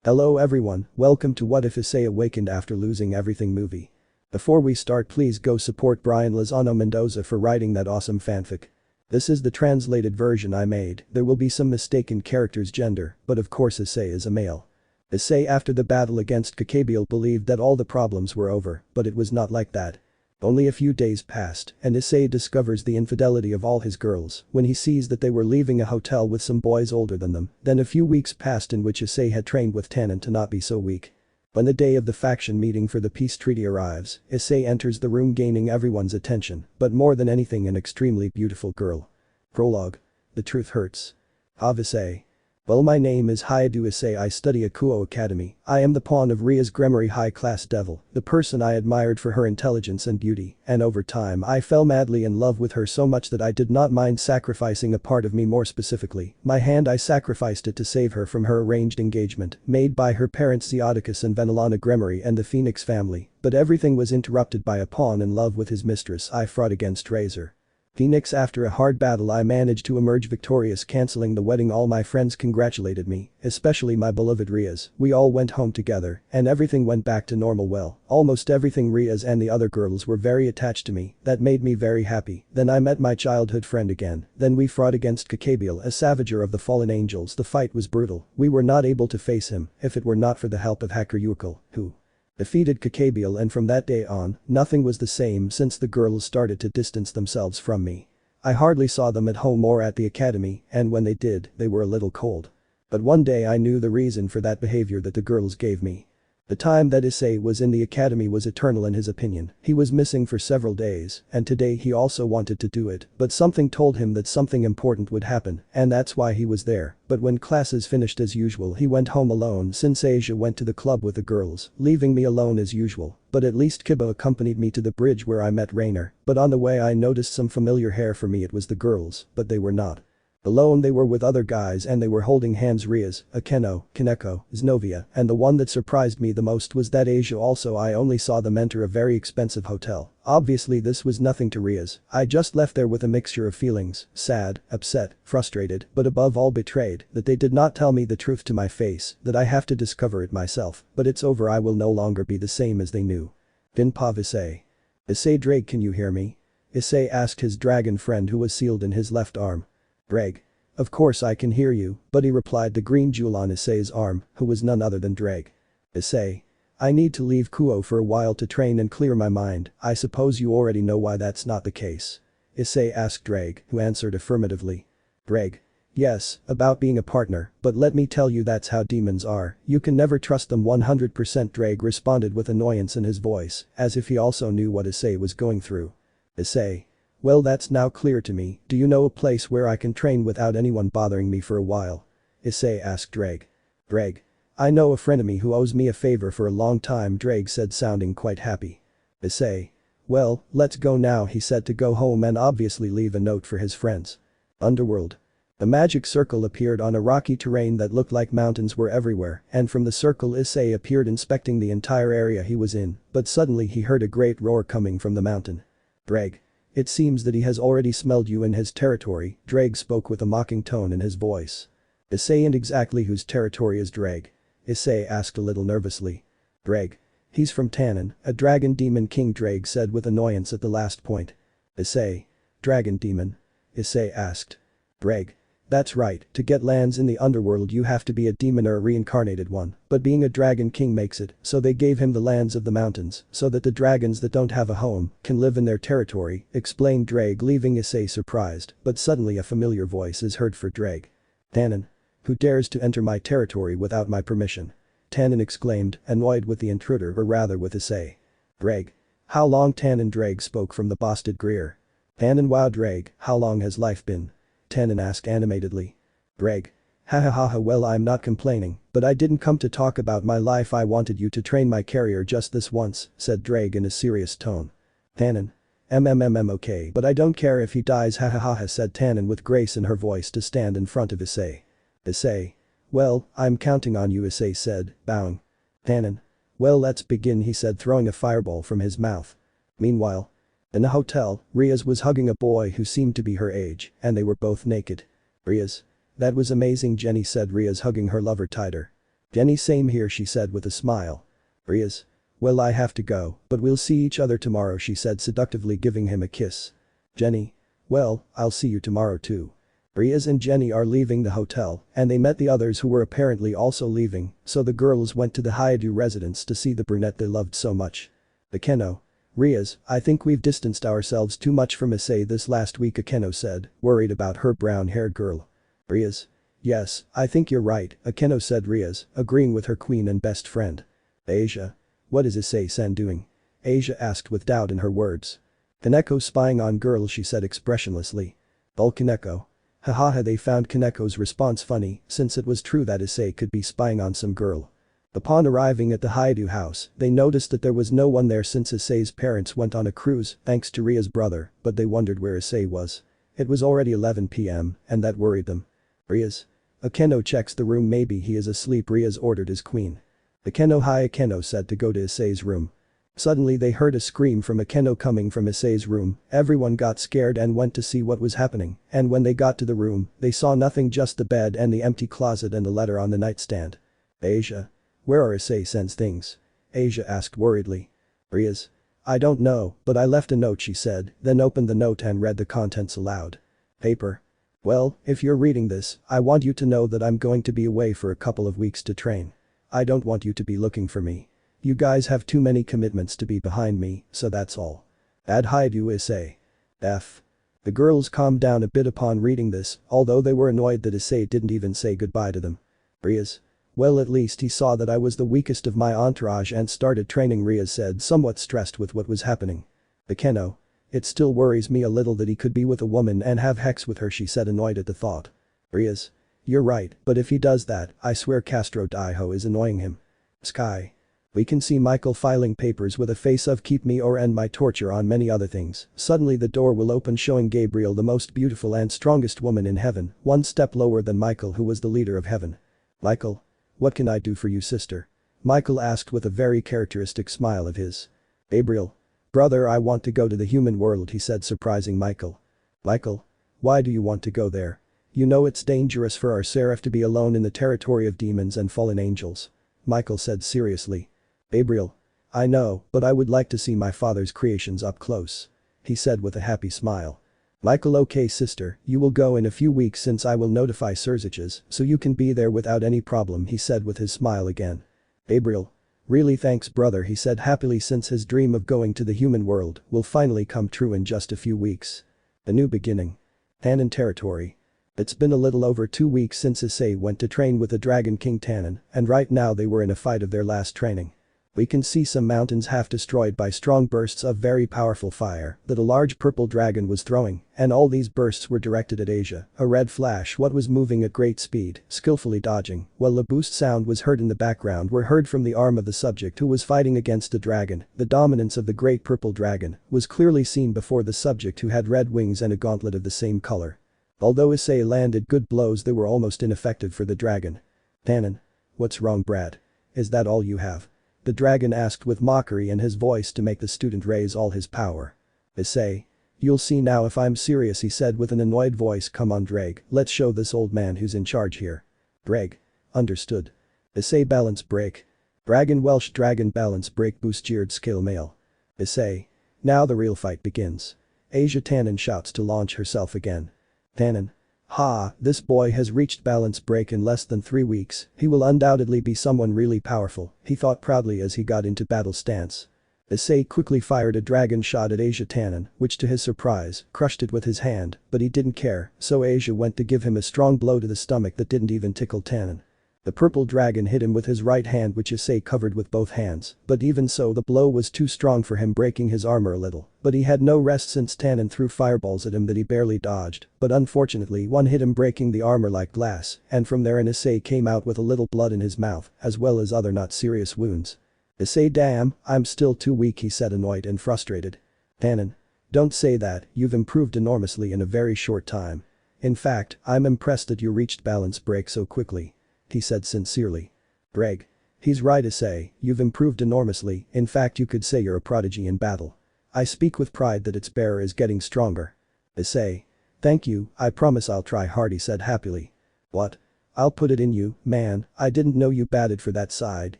Hello everyone, welcome to What If Issei Awakened After Losing Everything movie. Before we start, please go support BryanLozanoMendoza for writing that awesome fanfic. This is the translated version I made. There will be some mistaken character's gender, but of course Issei is a male. Issei, after the battle against Kokabiel, believed that all the problems were over, but it was not like that. Only a few days passed, and Issei discovers the infidelity of all his girls when he sees that they were leaving a hotel with some boys older than them. Then a few weeks passed in which Issei had trained with Tannon to not be so weak. When the day of the faction meeting for the peace treaty arrives, Issei enters the room, gaining everyone's attention, but more than anything an extremely beautiful girl. Prologue. The truth hurts. Of Issei. Well, my name is Issei. I study at Kuoh Academy. I am the pawn of Rias' Gremory high-class devil, the person I admired for her intelligence and beauty, and over time I fell madly in love with her so much that I did not mind sacrificing a part of me, more specifically, my hand. I sacrificed it to save her from her arranged engagement, made by her parents Zeodicus and Venelana Gremory and the Phoenix family, but everything was interrupted by a pawn in love with his mistress. I fought against Razor Phoenix. After a hard battle I managed to emerge victorious, cancelling the wedding. All my friends congratulated me, especially my beloved Rias. We all went home together, and everything went back to normal. Well, almost everything. Rias and the other girls were very attached to me. That made me very happy. Then I met my childhood friend again. Then we fought against Kokabiel, a savager of the fallen angels. The fight was brutal. We were not able to face him if it were not for the help of hacker Wukong, who defeated Kokabiel, and from that day on, nothing was the same since the girls started to distance themselves from me. I hardly saw them at home or at the academy, and when they did, they were a little cold. But one day I knew the reason for that behavior that the girls gave me. The time that Issei was in the academy was eternal in his opinion. He was missing for several days, and today he also wanted to do it, but something told him that something important would happen, and that's why he was there. But when classes finished as usual, he went home alone since Asia went to the club with the girls, leaving me alone as usual. But at least Kiba accompanied me to the bridge where I met Rainer, but on the way I noticed some familiar hair. For me it was the girls, but they were not alone. They were with other guys and they were holding hands. Rias, Akeno, Kaneko, Xenovia, and the one that surprised me the most was that Asia also. I only saw them enter a very expensive hotel. Obviously this was nothing to Rias. I just left there with a mixture of feelings, sad, upset, frustrated, but above all betrayed that they did not tell me the truth to my face, that I have to discover it myself. But it's over. I will no longer be the same as they knew. Vinpav Issei. Issei Drake, can you hear me? Issei asked his dragon friend who was sealed in his left arm. Drake. Of course I can hear you, buddy, replied the green jewel on Issei's arm, who was none other than Drake. Issei. I need to leave Kuoh for a while to train and clear my mind. I suppose you already know why that's not the case. Issei asked Drake, who answered affirmatively. Drake. Yes, about being a partner, but let me tell you that's how demons are. You can never trust them 100%. Drake responded with annoyance in his voice, as if he also knew what Issei was going through. Issei. Well, that's now clear to me. Do you know a place where I can train without anyone bothering me for a while? Issei asked Drake. Drake. I know a frenemy who owes me a favor for a long time, Drake said, sounding quite happy. Issei. Well, let's go now, he said, to go home and obviously leave a note for his friends. Underworld. A magic circle appeared on a rocky terrain that looked like mountains were everywhere, and from the circle Issei appeared, inspecting the entire area he was in, but suddenly he heard a great roar coming from the mountain. Drake. It seems that he has already smelled you in his territory, Drake spoke with a mocking tone in his voice. Issei. And exactly whose territory is Drake? Issei asked a little nervously. Drake. He's from Tannon, a dragon demon king, Drake said with annoyance at the last point. Issei. Dragon demon? Issei asked. Drake. That's right, to get lands in the underworld you have to be a demon or a reincarnated one, but being a dragon king makes it so they gave him the lands of the mountains so that the dragons that don't have a home can live in their territory, explained Drake, leaving Issei surprised, but suddenly a familiar voice is heard for Drake. Tannon. Who dares to enter my territory without my permission? Tannon exclaimed, annoyed with the intruder, or rather with Issei. Drake. How long? Tannon. Drake spoke from the Bosted Greer. Tannon. Wow, Drake, how long has life been? Tannon asked animatedly. Drake. Ha ha ha ha. Well, I'm not complaining, but I didn't come to talk about my life. I wanted you to train my carrier just this once, said Drake in a serious tone. Tannon. Okay, but I don't care if he dies, ha ha ha ha, said Tannon with grace in her voice to stand in front of Issei. Issei. Well, I'm counting on you, Issei said, bowing. Tannon. Well, let's begin, he said, throwing a fireball from his mouth. Meanwhile, in a hotel, Rias was hugging a boy who seemed to be her age, and they were both naked. Rias. That was amazing, Jenny said, Rias hugging her lover tighter. Jenny, same here, she said with a smile. Rias. Well, I have to go, but we'll see each other tomorrow, she said seductively, giving him a kiss. Jenny. Well, I'll see you tomorrow too. Rias and Jenny are leaving the hotel, and they met the others who were apparently also leaving, so the girls went to the Hayabu residence to see the brunette they loved so much. Akeno. Rias, I think we've distanced ourselves too much from Issei this last week, Akeno said, worried about her brown-haired girl. Rias. Yes, I think you're right, Akeno said, Rias, agreeing with her queen and best friend. Asia. What is Issei-san doing? Asia asked with doubt in her words. Kaneko spying on girls, she said expressionlessly. Lol, Kaneko. Hahaha, they found Kaneko's response funny, since it was true that Issei could be spying on some girl. Upon arriving at the Hayabu house, they noticed that there was no one there since Issei's parents went on a cruise thanks to Ria's brother, but they wondered where Issei was. It was already 11 p.m, and that worried them. Rias. Akeno checks the room, maybe he is asleep, Rias ordered his queen. Akeno, hi, Akeno said to go to Issei's room. Suddenly they heard a scream from Akeno coming from Issei's room, everyone got scared and went to see what was happening, and when they got to the room, they saw nothing, just the bed and the empty closet and the letter on the nightstand. Asia. Where are Issei-san's things? Asia asked worriedly. Rias. I don't know, but I left a note, she said, then opened the note and read the contents aloud. Paper. Well, if you're reading this, I want you to know that I'm going to be away for a couple of weeks to train. I don't want you to be looking for me. You guys have too many commitments to be behind me, so that's all. Ad Hayabu Issei. F. The girls calmed down a bit upon reading this, although they were annoyed that Issei didn't even say goodbye to them. Rias. Well, at least he saw that I was the weakest of my entourage and started training, Rias said, somewhat stressed with what was happening. Akeno. It still worries me a little that he could be with a woman and have sex with her, she said, annoyed at the thought. Rias. You're right, but if he does that, I swear Castro Daiho is annoying him. Sky. We can see Michael filing papers with a face of keep me or end my torture on many other things. Suddenly the door will open, showing Gabriel, the most beautiful and strongest woman in heaven, one step lower than Michael, who was the leader of heaven. Michael. What can I do for you, sister? Michael asked with a very characteristic smile of his. Gabriel. Brother, I want to go to the human world, he said, surprising Michael. Michael. Why do you want to go there? You know it's dangerous for our seraph to be alone in the territory of demons and fallen angels. Michael said seriously. Gabriel. I know, but I would like to see my father's creations up close. He said with a happy smile. Michael. Okay, sister, you will go in a few weeks since I will notify Surziches, so you can be there without any problem, he said with his smile again. Gabriel. Really, thanks, brother, he said happily, since his dream of going to the human world will finally come true in just a few weeks. A new beginning. Tannon territory. It's been a little over 2 weeks since Issei went to train with the Dragon King Tannon, and right now they were in a fight of their last training. We can see some mountains half destroyed by strong bursts of very powerful fire that a large purple dragon was throwing, and all these bursts were directed at Asia, a red flash what was moving at great speed, skillfully dodging, while a boost sound was heard in the background were heard from the arm of the subject who was fighting against the dragon. The dominance of the great purple dragon was clearly seen before the subject, who had red wings and a gauntlet of the same color. Although Issei landed good blows, they were almost ineffective for the dragon. Tannon. What's wrong, Brad? Is that all you have? The dragon asked with mockery in his voice to make the student raise all his power. Issei. You'll see now if I'm serious, he said with an annoyed voice. Come on, Drake, let's show this old man who's in charge here. Drake. Understood. Issei. Balance break. Dragon Welsh dragon balance break boost geared scale male. Issei. Now the real fight begins. Asia. Tannon shouts to launch herself again. Tannon. Ha, this boy has reached balance break in less than 3 weeks, he will undoubtedly be someone really powerful, he thought proudly as he got into battle stance. Issei quickly fired a dragon shot at Asia Tannon, which to his surprise, crushed it with his hand, but he didn't care, so Asia went to give him a strong blow to the stomach that didn't even tickle Tannon. The purple dragon hit him with his right hand, which Issei covered with both hands, but even so the blow was too strong for him, breaking his armor a little, but he had no rest since Tannon threw fireballs at him that he barely dodged, but unfortunately one hit him, breaking the armor like glass, and from there Issei came out with a little blood in his mouth, as well as other not serious wounds. Issei. Damn, I'm still too weak, he said, annoyed and frustrated. Tannon. Don't say that, you've improved enormously in a very short time. In fact, I'm impressed that you reached balance break so quickly. He said sincerely. Greg. He's right, Issei, you've improved enormously, in fact you could say you're a prodigy in battle. I speak with pride that its bearer is getting stronger. Issei. Thank you, I promise I'll try hard, he said happily. What? I'll put it in you, man, I didn't know you batted for that side,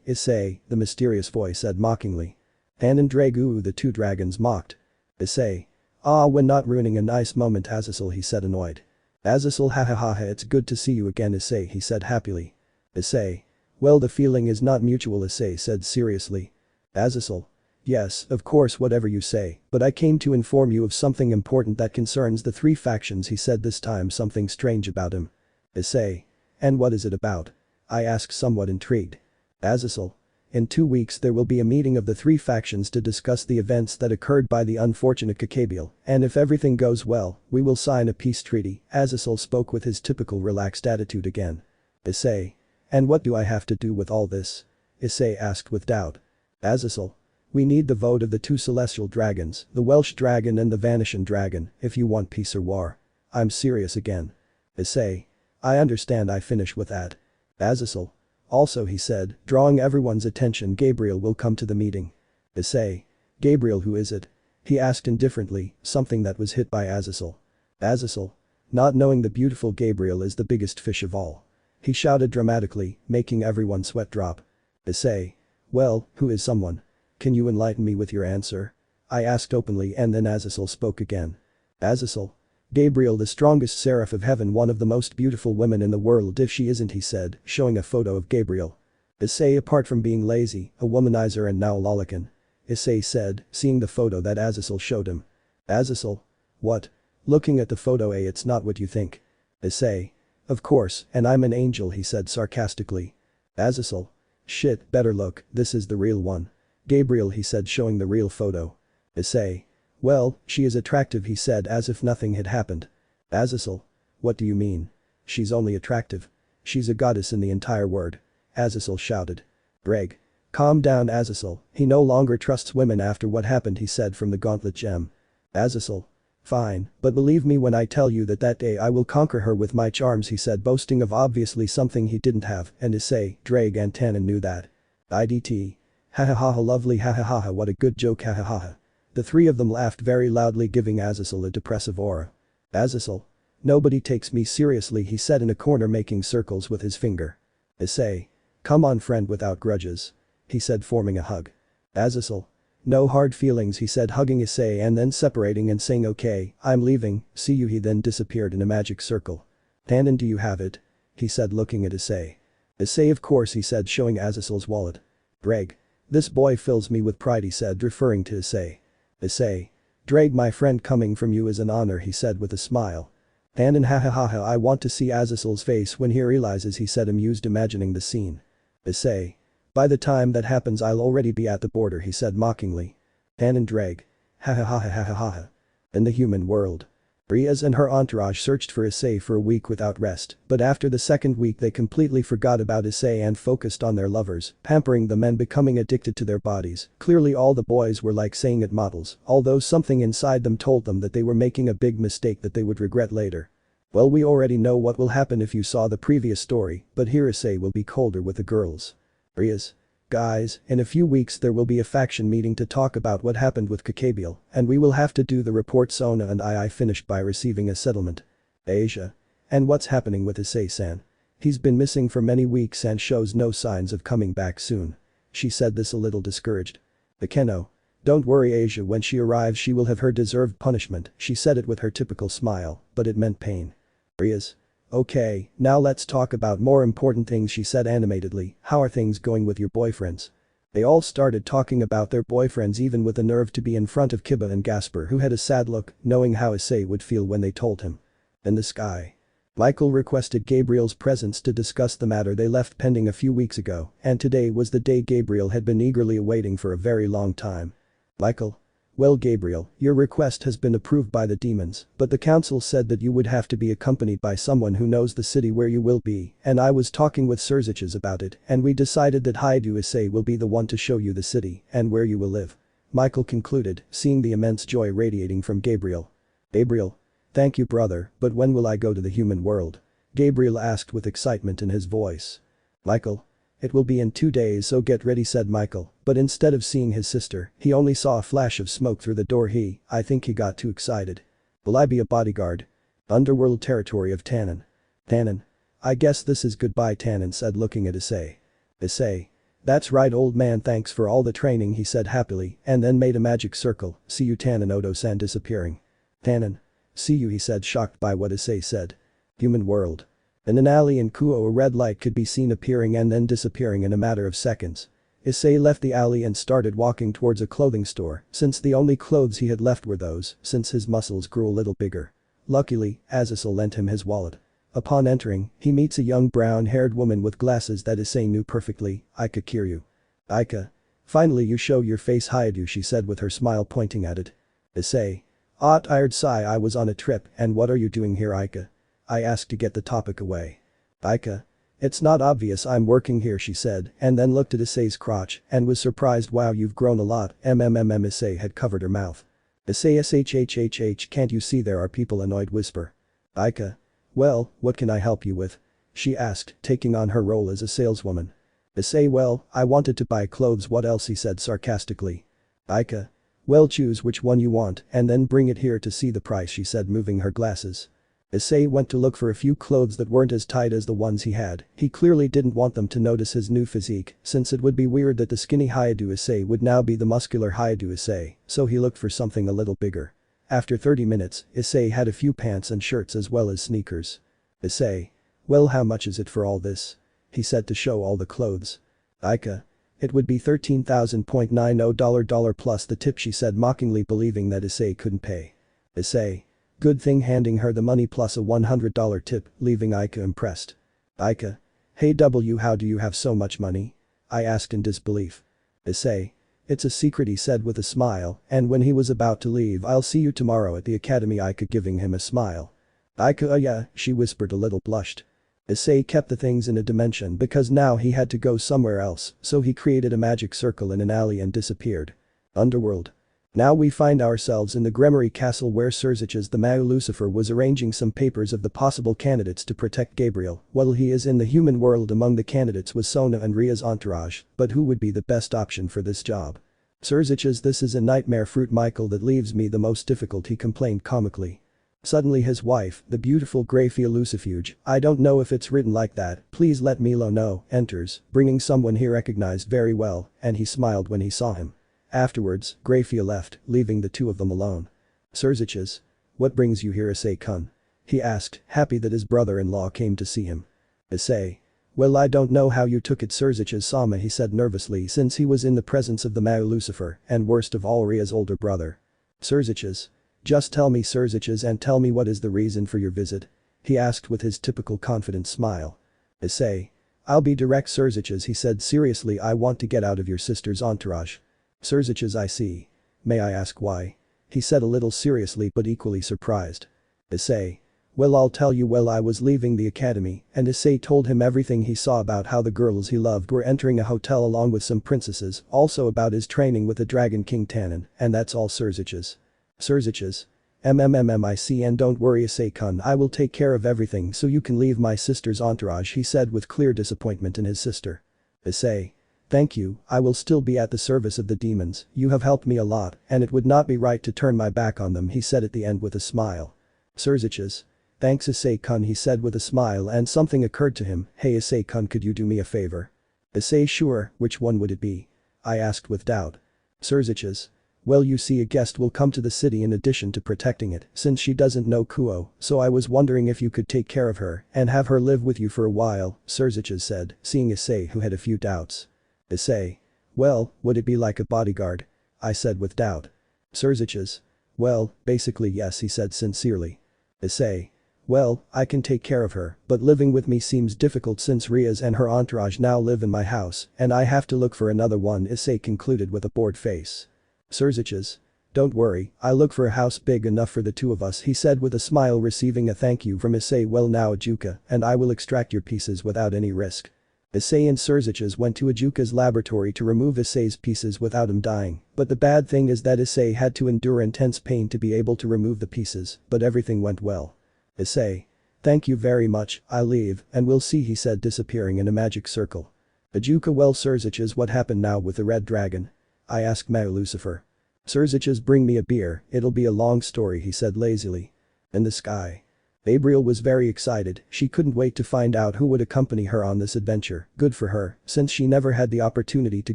Issei, the mysterious voice said mockingly. Tannon Dragu the two dragons mocked. Issei. Ah, when not ruining a nice moment Azazel he said annoyed. Azazel hahaha it's good to see you again Issei he said happily. Issei. Well the feeling is not mutual Issei said seriously. Azazel. Yes, of course whatever you say, but I came to inform you of something important that concerns the three factions he said this time something strange about him. Issei. And what is it about? I asked somewhat intrigued. Azazel. In 2 weeks there will be a meeting of the three factions to discuss the events that occurred by the unfortunate Kokabiel, and if everything goes well, we will sign a peace treaty, Azazel spoke with his typical relaxed attitude again. Issei. And what do I have to do with all this? Issei asked with doubt. Azazel. We need the vote of the two celestial dragons, the Welsh dragon and the Vanishing dragon, if you want peace or war. I'm serious again. Issei. I understand I finish with that. Azazel. Also he said, drawing everyone's attention Gabriel will come to the meeting. Issei. Gabriel who is it? He asked indifferently, something that was hit by Azazel. Azazel. Not knowing the beautiful Gabriel is the biggest fish of all. He shouted dramatically, making everyone sweat drop. Issei. Well, who is someone? Can you enlighten me with your answer? I asked openly and then Azazel spoke again. Azazel. Gabriel the strongest seraph of heaven one of the most beautiful women in the world if she isn't he said, showing a photo of Gabriel. Issei apart from being lazy, a womanizer and now a lolicon. Issei said, seeing the photo that Azazel showed him. Azazel. What? Looking at the photo it's not what you think. Issei. Of course, and I'm an angel he said sarcastically. Azazel. Shit, better look, this is the real one. Gabriel he said showing the real photo. Issei. Well, she is attractive he said as if nothing had happened. Azazel. What do you mean? She's only attractive. She's a goddess in the entire word. Azazel shouted. Greg. Calm down Azazel, he no longer trusts women after what happened he said from the gauntlet gem. Azazel. Fine, but believe me when I tell you that day I will conquer her with my charms he said boasting of obviously something he didn't have and Issei, Drake and Tannon knew that. IDT. Hahaha lovely hahaha what a good joke hahaha. The three of them laughed very loudly giving Azazel a depressive aura. Azazel. Nobody takes me seriously he said in a corner making circles with his finger. Issei. Come on friend without grudges. He said forming a hug. Azazel. No hard feelings he said hugging Issei and then separating and saying okay, I'm leaving, see you he then disappeared in a magic circle. Tannon do you have it? He said looking at Issei. Issei of course he said showing Azazel's wallet. Greg. This boy fills me with pride he said referring to Issei. Issei. Drake my friend coming from you is an honor he said with a smile. Tannon hahaha I want to see Azazel's face when he realizes he said amused imagining the scene. Issei. By the time that happens I'll already be at the border he said mockingly. Tannon Drake. Hahaha. In the human world. Rias and her entourage searched for Issei for a week without rest, but after the second week they completely forgot about Issei and focused on their lovers, pampering them and becoming addicted to their bodies. Clearly all the boys were like saying it models, although something inside them told them that they were making a big mistake that they would regret later. Well we already know what will happen if you saw the previous story, but here Issei will be colder with the girls. Rias. Guys, in a few weeks there will be a faction meeting to talk about what happened with Kokabiel, and we will have to do the report Sona and I finished by receiving a settlement. Asia. And what's happening with Issei-san? He's been missing for many weeks and shows no signs of coming back soon. She said this a little discouraged. Akeno. Don't worry Asia when she arrives she will have her deserved punishment, she said it with her typical smile, but it meant pain. Rias. Okay, now let's talk about more important things she said animatedly, how are things going with your boyfriends? They all started talking about their boyfriends even with the nerve to be in front of Kiba and Gasper who had a sad look, knowing how Issei would feel when they told him. In the sky. Michael requested Gabriel's presence to discuss the matter they left pending a few weeks ago, and today was the day Gabriel had been eagerly awaiting for a very long time. Michael. Well Gabriel, your request has been approved by the demons, but the council said that you would have to be accompanied by someone who knows the city where you will be, and I was talking with Surziches about it, and we decided that Haidu Issei will be the one to show you the city and where you will live. Michael concluded, seeing the immense joy radiating from Gabriel. Gabriel. Thank you brother, but when will I go to the human world? Gabriel asked with excitement in his voice. Michael. It will be in 2 days so get ready said Michael, but instead of seeing his sister, he only saw a flash of smoke through the door I think he got too excited. Will I be a bodyguard? Underworld territory of Tannon. Tannon. I guess this is goodbye, Tannon said, looking at Issei. Issei. That's right, old man, thanks for all the training, he said happily, and then made a magic circle. See you, Tannon. Odo-san disappearing. Tannon. See you, he said, shocked by what Issei said. Human world. In an alley in Kuoh, a red light could be seen appearing and then disappearing in a matter of seconds. Issei left the alley and started walking towards a clothing store, since the only clothes he had left were those, since his muscles grew a little bigger. Luckily, Azazel lent him his wallet. Upon entering, he meets a young brown-haired woman with glasses that Issei knew perfectly. Aika Kiryu. Aika. Finally you show your face, Hayadu, she said with her smile pointing at it. Issei. Ah, tired sigh. I was on a trip, and what are you doing here, Aika? I asked to get the topic away. Aika. It's not obvious I'm working here, she said, and then looked at Issei's crotch and was surprised. Wow, you've grown a lot. Issei had covered her mouth. Issei shhhh, can't you see there are people, annoyed whisper. Aika. Well, what can I help you with? She asked, taking on her role as a saleswoman. Issei, well, I wanted to buy clothes. What else, he said sarcastically. Aika. Well, choose which one you want and then bring it here to see the price, she said, moving her glasses. Issei went to look for a few clothes that weren't as tight as the ones he had. He clearly didn't want them to notice his new physique, since it would be weird that the skinny Hayadu Issei would now be the muscular Hayadu Issei, so he looked for something a little bigger. After 30 minutes, Issei had a few pants and shirts as well as sneakers. Issei. Well, how much is it for all this? He said to show all the clothes. Aika. It would be $13,090 plus the tip, she said mockingly, believing that Issei couldn't pay. Issei. Good thing, handing her the money plus a $100 tip, leaving Aika impressed. Aika. Hey W, how do you have so much money? I asked in disbelief. Issei. It's a secret, he said with a smile, and when he was about to leave, I'll see you tomorrow at the academy, Aika giving him a smile. Aika, yeah, she whispered, a little blushed. Issei kept the things in a dimension because now he had to go somewhere else, so he created a magic circle in an alley and disappeared. Underworld. Now we find ourselves in the Gremory castle where Cerziches the Mau Lucifer was arranging some papers of the possible candidates to protect Gabriel, while he is in the human world. Among the candidates was Sona and Rias' entourage, but who would be the best option for this job? Cerziches, this is a nightmare fruit, Michael, that leaves me the most difficult, he complained comically. Suddenly his wife, the beautiful Grafia Lucifuge, I don't know if it's written like that, please let Milo know, enters, bringing someone he recognized very well, and he smiled when he saw him. Afterwards, Grafia left, leaving the two of them alone. Cerziches. What brings you here, Issei-kun? He asked, happy that his brother-in-law came to see him. Issei. Well, I don't know how you took it, Cerziches-sama, he said nervously, since he was in the presence of the Mau Lucifer, and worst of all, Ria's older brother. Cerziches. Just tell me, Cerziches, and tell me what is the reason for your visit? He asked with his typical confident smile. Issei. I'll be direct, Cerziches, he said seriously, I want to get out of your sister's entourage. Cerziches, I see. May I ask why? He said a little seriously but equally surprised. Issei. Well, I'll tell you. Well, I was leaving the academy, and Issei told him everything he saw about how the girls he loved were entering a hotel along with some princesses, also about his training with the Dragon King Tannon, and that's all, Cerziches. Cerziches. I see, and don't worry, Issei-kun, I will take care of everything so you can leave my sister's entourage, he said with clear disappointment in his sister. Issei. Thank you, I will still be at the service of the demons, you have helped me a lot, and it would not be right to turn my back on them, he said at the end with a smile. Cerziches. Thanks, Issei-kun, he said with a smile, and something occurred to him. Hey Issei-kun, could you do me a favor? Issei. Sure, which one would it be? I asked with doubt. Cerziches. Well, you see, a guest will come to the city in addition to protecting it, since she doesn't know Kuoh, so I was wondering if you could take care of her and have her live with you for a while, Cerziches said, seeing Issei, who had a few doubts. Issei. Well, would it be like a bodyguard? I said with doubt. Cerziches. Well, basically yes, he said sincerely. Issei. Well, I can take care of her, but living with me seems difficult since Rias and her entourage now live in my house, and I have to look for another one, Issei concluded with a bored face. Cerziches. Don't worry, I'll look for a house big enough for the two of us, he said with a smile, receiving a thank you from Issei. Well now, Ajuka, and I will extract your pieces without any risk. Issei and Cerziches went to Ajuka's laboratory to remove Issei's pieces without him dying, but the bad thing is that Issei had to endure intense pain to be able to remove the pieces, but everything went well. Issei. Thank you very much, I'll leave, and we'll see, he said, disappearing in a magic circle. Ajuka. Well, Cerziches, what happened now with the red dragon? I asked Mau Lucifer. Cerziches. Bring me a beer, it'll be a long story, he said lazily. In the sky. Gabriel was very excited, she couldn't wait to find out who would accompany her on this adventure, good for her, since she never had the opportunity to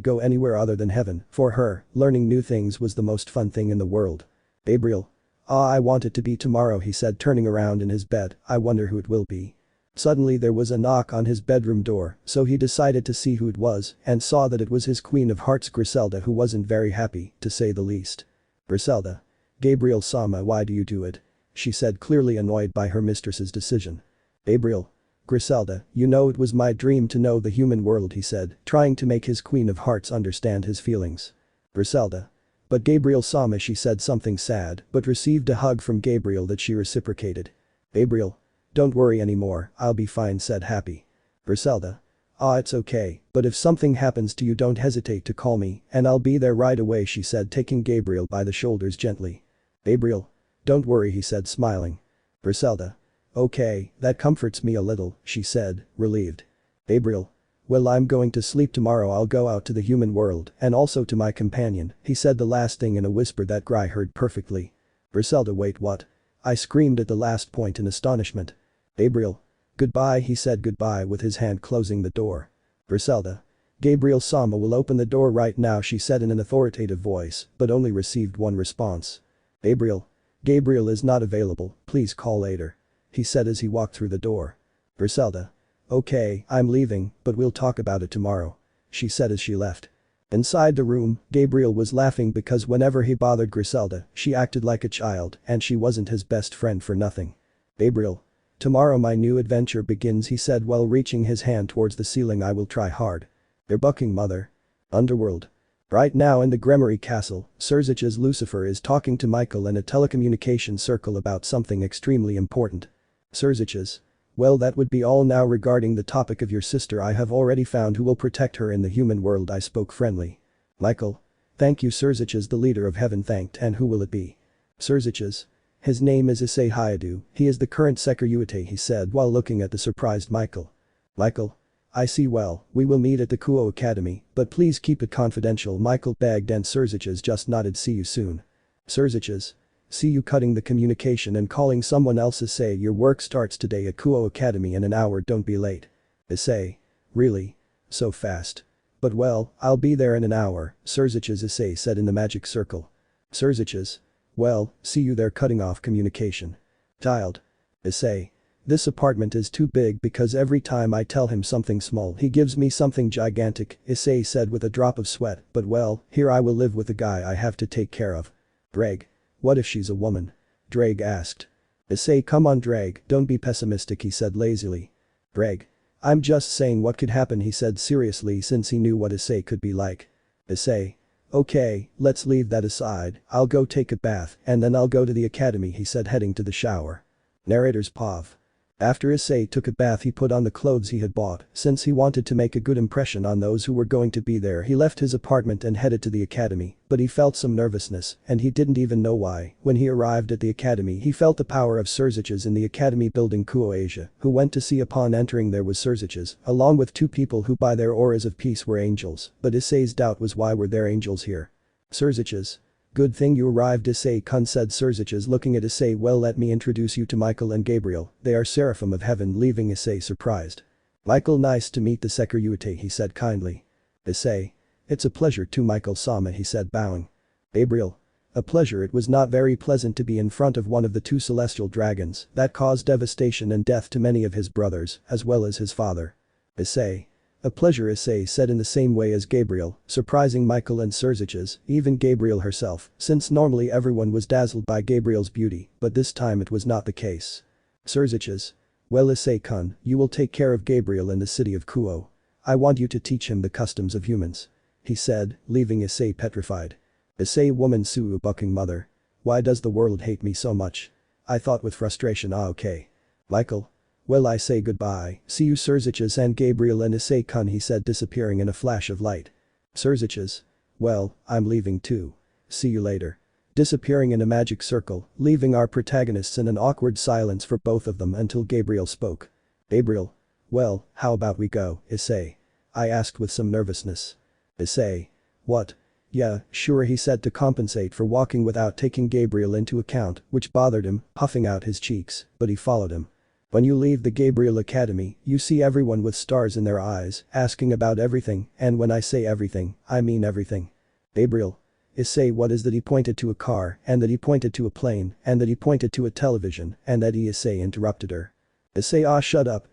go anywhere other than heaven, for her, learning new things was the most fun thing in the world. Gabriel. I want it to be tomorrow, he said, turning around in his bed. I wonder who it will be. Suddenly there was a knock on his bedroom door, so he decided to see who it was and saw that it was his Queen of Hearts Griselda, who wasn't very happy, to say the least. Griselda. Gabriel-sama, why do you do it? She said, clearly annoyed by her mistress's decision. Gabriel. Griselda, you know it was my dream to know the human world, he said, trying to make his Queen of Hearts understand his feelings. Griselda. But Gabriel-sama, she said something sad but received a hug from Gabriel that she reciprocated. Gabriel. Don't worry anymore, I'll be fine, said Happy. Griselda. It's okay, but if something happens to you don't hesitate to call me and I'll be there right away, she said, taking Gabriel by the shoulders gently. Gabriel. Don't worry, he said, smiling. Griselda. Okay, that comforts me a little, she said, relieved. Gabriel. Well, I'm going to sleep tomorrow, I'll go out to the human world and also to my companion, he said the last thing in a whisper that Gry heard perfectly. Griselda. Wait, what? I screamed at the last point in astonishment. Gabriel. Goodbye, he said, goodbye, with his hand closing the door. Griselda. Gabriel-sama will open the door right now, she said in an authoritative voice, but only received one response. Gabriel. Gabriel is not available, please call later. He said as he walked through the door. Griselda. Okay, I'm leaving, but we'll talk about it tomorrow. She said as she left. Inside the room, Gabriel was laughing because whenever he bothered Griselda, she acted like a child and she wasn't his best friend for nothing. Gabriel. Tomorrow my new adventure begins, he said while reaching his hand towards the ceiling. I will try hard. You're bucking, mother. Underworld. Right now in the Gremory castle, Surzich's Lucifer is talking to Michael in a telecommunication circle about something extremely important. Surzich's. Well, that would be all now regarding the topic of your sister. I have already found who will protect her in the human world, I spoke friendly. Michael. Thank you, Surzich's, the leader of heaven thanked. And who will it be? Surzich's. His name is Issei Hayadu, he is the current secretary, he said while looking at the surprised Michael. Michael. I see, well, we will meet at the Kuoh Academy, but please keep it confidential, Michael begged, and Surzich's just nodded. See you soon. Surzich's. See you. Cutting the communication and calling someone else. Issei, your work starts today at Kuoh Academy in an hour, don't be late. Issei. Really? So fast. But well, I'll be there in an hour, Surzich's, Issei said in the magic circle. Surzich's. Well, see you there. Cutting off communication. Tiled. Issei. This apartment is too big because every time I tell him something small he gives me something gigantic, Issei said with a drop of sweat, but well, here I will live with the guy I have to take care of. Dreg. What if she's a woman? Dreg asked. Issei, come on Dreg, don't be pessimistic, he said lazily. Dreg. I'm just saying what could happen, he said seriously since he knew what Issei could be like. Issei. Okay, let's leave that aside, I'll go take a bath and then I'll go to the academy, he said heading to the shower. Narrator's POV. After Issei took a bath he put on the clothes he had bought, since he wanted to make a good impression on those who were going to be there. He left his apartment and headed to the academy, but he felt some nervousness and he didn't even know why. When he arrived at the academy he felt the power of Surzich's in the academy building. Kuoh Asia, who went to see upon entering there was Surzich's, along with two people who by their auras of peace were angels, but Issei's doubt was why were there angels here? Surzich's. Good thing you arrived, Issei-kun said Surzich's looking at Issei. Well, let me introduce you to Michael and Gabriel, they are seraphim of heaven, leaving Issei surprised. Michael, nice to meet the secretary, he said kindly. Issei. It's a pleasure to Michael-sama, he said bowing. Gabriel. A pleasure. It was not very pleasant to be in front of one of the two celestial dragons that caused devastation and death to many of his brothers, as well as his father. Issei. A pleasure, Issei said in the same way as Gabriel, surprising Michael and Surzich's, even Gabriel herself, since normally everyone was dazzled by Gabriel's beauty, but this time it was not the case. Surzich's. Well, Issei-kun, you will take care of Gabriel in the city of Kuoh. I want you to teach him the customs of humans. He said, leaving Issei petrified. Issei, woman Suu bucking, mother. Why does the world hate me so much? I thought with frustration. Okay. Michael. Well, I say goodbye, see you Surzich's and Gabriel and Issei-kun, he said disappearing in a flash of light. Surzich's. Well, I'm leaving too. See you later. Disappearing in a magic circle, leaving our protagonists in an awkward silence for both of them until Gabriel spoke. Gabriel. Well, how about we go, Issei? I asked with some nervousness. Issei. What? Yeah, sure, he said to compensate for walking without taking Gabriel into account, which bothered him, puffing out his cheeks, but he followed him. When you leave the Gabriel Academy, you see everyone with stars in their eyes, asking about everything, and when I say everything, I mean everything. Gabriel. Issei what is that he pointed to a car, and that he pointed to a plane, and that he pointed to a television, and that Issei interrupted her. Issei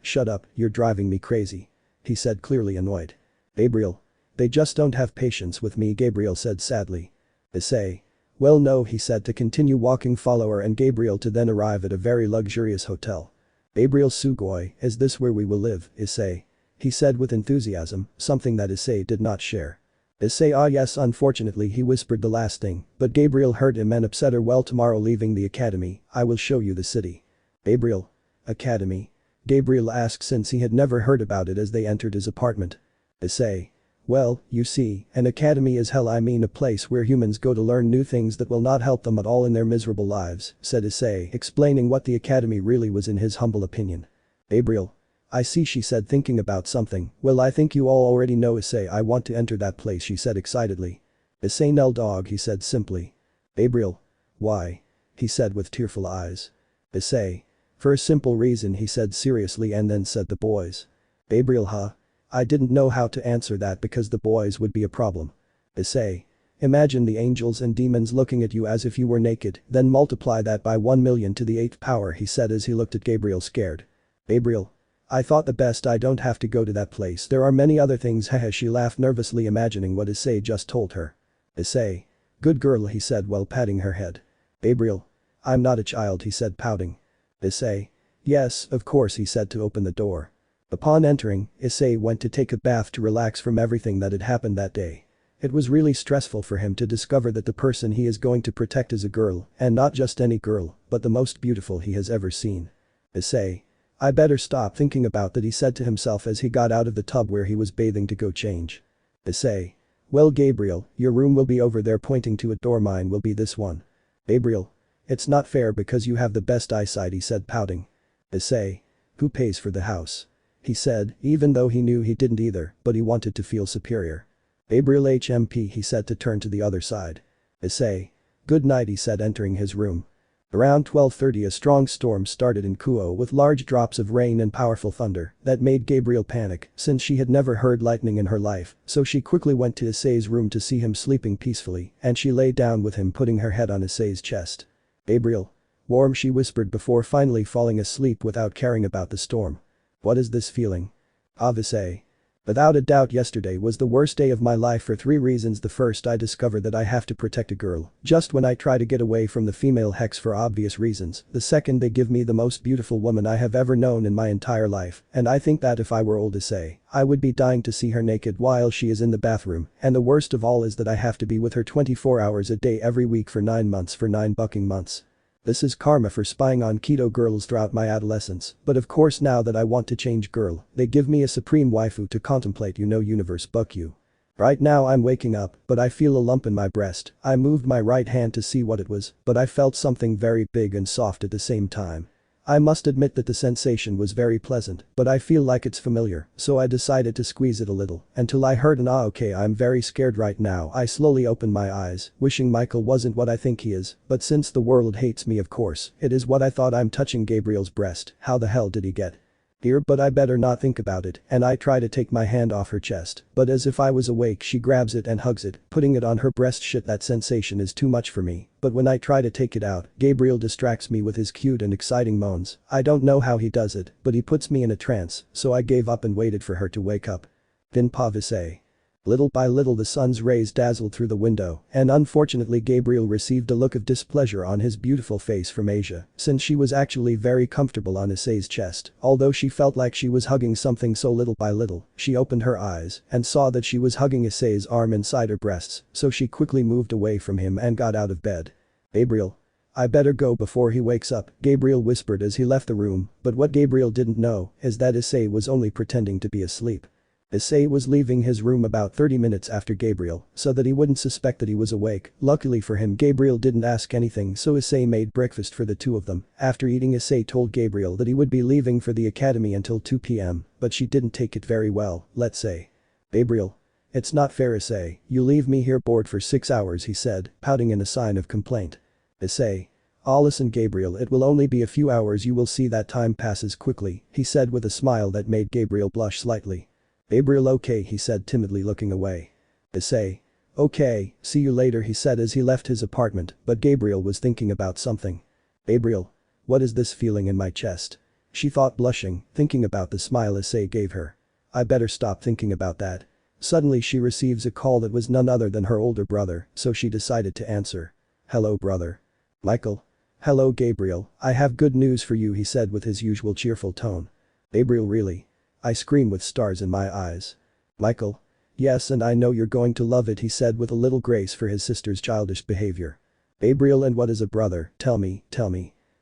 shut up, you're driving me crazy. He said clearly annoyed. Gabriel. They just don't have patience with me, Gabriel said sadly. Issei. Well no, he said to continue walking, follow her and Gabriel to then arrive at a very luxurious hotel. Gabriel Sugoi, is this where we will live, Issei? He said with enthusiasm, something that Issei did not share. Issei yes, unfortunately he whispered the last thing, but Gabriel heard him and upset her. Well, tomorrow leaving the academy, I will show you the city. Gabriel. Academy? Gabriel asked since he had never heard about it as they entered his apartment. Issei. Well, you see, an academy is hell, I mean a place where humans go to learn new things that will not help them at all in their miserable lives, said Issei, explaining what the academy really was in his humble opinion. Gabriel. I see, she said, thinking about something. Well, I think you all already know, Issei, I want to enter that place, she said excitedly. Issei nel dog, he said simply. Gabriel. Why? He said with tearful eyes. Issei. For a simple reason, he said seriously, and then said the boys. Gabriel huh? I didn't know how to answer that because the boys would be a problem. Issei. Imagine the angels and demons looking at you as if you were naked, then multiply that by 1 million to the 8th power, he said as he looked at Gabriel scared. Gabriel. I thought the best I don't have to go to that place, there are many other things, haha, she laughed nervously imagining what Issei just told her. Issei. Good girl, he said while patting her head. Gabriel. I'm not a child, he said pouting. Issei. Yes, of course, he said to open the door. Upon entering, Issei went to take a bath to relax from everything that had happened that day. It was really stressful for him to discover that the person he is going to protect is a girl, and not just any girl, but the most beautiful he has ever seen. Issei. I better stop thinking about that, he said to himself as he got out of the tub where he was bathing to go change. Issei. Well, Gabriel, your room will be over there, pointing to a door, mine will be this one. Gabriel. It's not fair because you have the best eyesight, he said pouting. Issei. Who pays for the house? He said, even though he knew he didn't either, but he wanted to feel superior. Gabriel HMP, he said to turn to the other side. Issei. Good night, he said entering his room. Around 12:30 a strong storm started in Kuoh with large drops of rain and powerful thunder that made Gabriel panic since she had never heard lightning in her life, so she quickly went to Issei's room to see him sleeping peacefully and she lay down with him, putting her head on Issei's chest. Gabriel. Warm, she whispered before finally falling asleep without caring about the storm. What is this feeling? Issei. Without a doubt, yesterday was the worst day of my life for 3 reasons. The first, I discovered that I have to protect a girl just when I try to get away from the female hex for obvious reasons. The second, they give me the most beautiful woman I have ever known in my entire life, and I think that if I were old Issei, I would be dying to see her naked while she is in the bathroom, and the worst of all is that I have to be with her 24 hours a day every week for 9 months, for 9 bucking months. This is karma for spying on keto girls throughout my adolescence, but of course now that I want to change girl, they give me a supreme waifu to contemplate, you know, universe buck you. Right now I'm waking up, but I feel a lump in my breast. I moved my right hand to see what it was, but I felt something very big and soft at the same time. I must admit that the sensation was very pleasant, but I feel like it's familiar, so I decided to squeeze it a little, until I heard an okay, I'm very scared right now. I slowly opened my eyes, wishing Michael wasn't what I think he is, but since the world hates me, of course, it is what I thought. I'm touching Gabriel's breast. How the hell did he get here? But I better not think about it, and I try to take my hand off her chest, but as if I was awake she grabs it and hugs it, putting it on her breast. Shit, that sensation is too much for me, but when I try to take it out, Gabriel distracts me with his cute and exciting moans. I don't know how he does it, but he puts me in a trance, so I gave up and waited for her to wake up. Din Issei. Little by little the sun's rays dazzled through the window, and unfortunately Gabriel received a look of displeasure on his beautiful face from Asia, since she was actually very comfortable on Issei's chest, although she felt like she was hugging something. So little by little, she opened her eyes and saw that she was hugging Issei's arm inside her breasts, so she quickly moved away from him and got out of bed. Gabriel. I better go before he wakes up, Gabriel whispered as he left the room, but what Gabriel didn't know is that Issei was only pretending to be asleep. Issei was leaving his room about 30 minutes after Gabriel, so that he wouldn't suspect that he was awake. Luckily for him, Gabriel didn't ask anything, so Issei made breakfast for the two of them. After eating, Issei told Gabriel that he would be leaving for the academy until 2 p.m, but she didn't take it very well, let's say. Gabriel. It's not fair, Issei, you leave me here bored for 6 hours, he said, pouting in a sign of complaint. Issei. "Ah, listen Gabriel, it will only be a few hours, you will see that time passes quickly," he said with a smile that made Gabriel blush slightly. Gabriel, okay, he said timidly looking away. Issei. "Okay, see you later," he said as he left his apartment, but Gabriel was thinking about something. Gabriel. What is this feeling in my chest? She thought, blushing, thinking about the smile Issei gave her. I better stop thinking about that. Suddenly she receives a call that was none other than her older brother, so she decided to answer. "Hello brother." "Michael." "Hello Gabriel, I have good news for you," he said with his usual cheerful tone. "Gabriel, really?" I screamed with stars in my eyes. "Michael." "Yes, and I know you're going to love it," he said with a little grace for his sister's childish behavior. "Gabriel, and what is a brother, tell me,"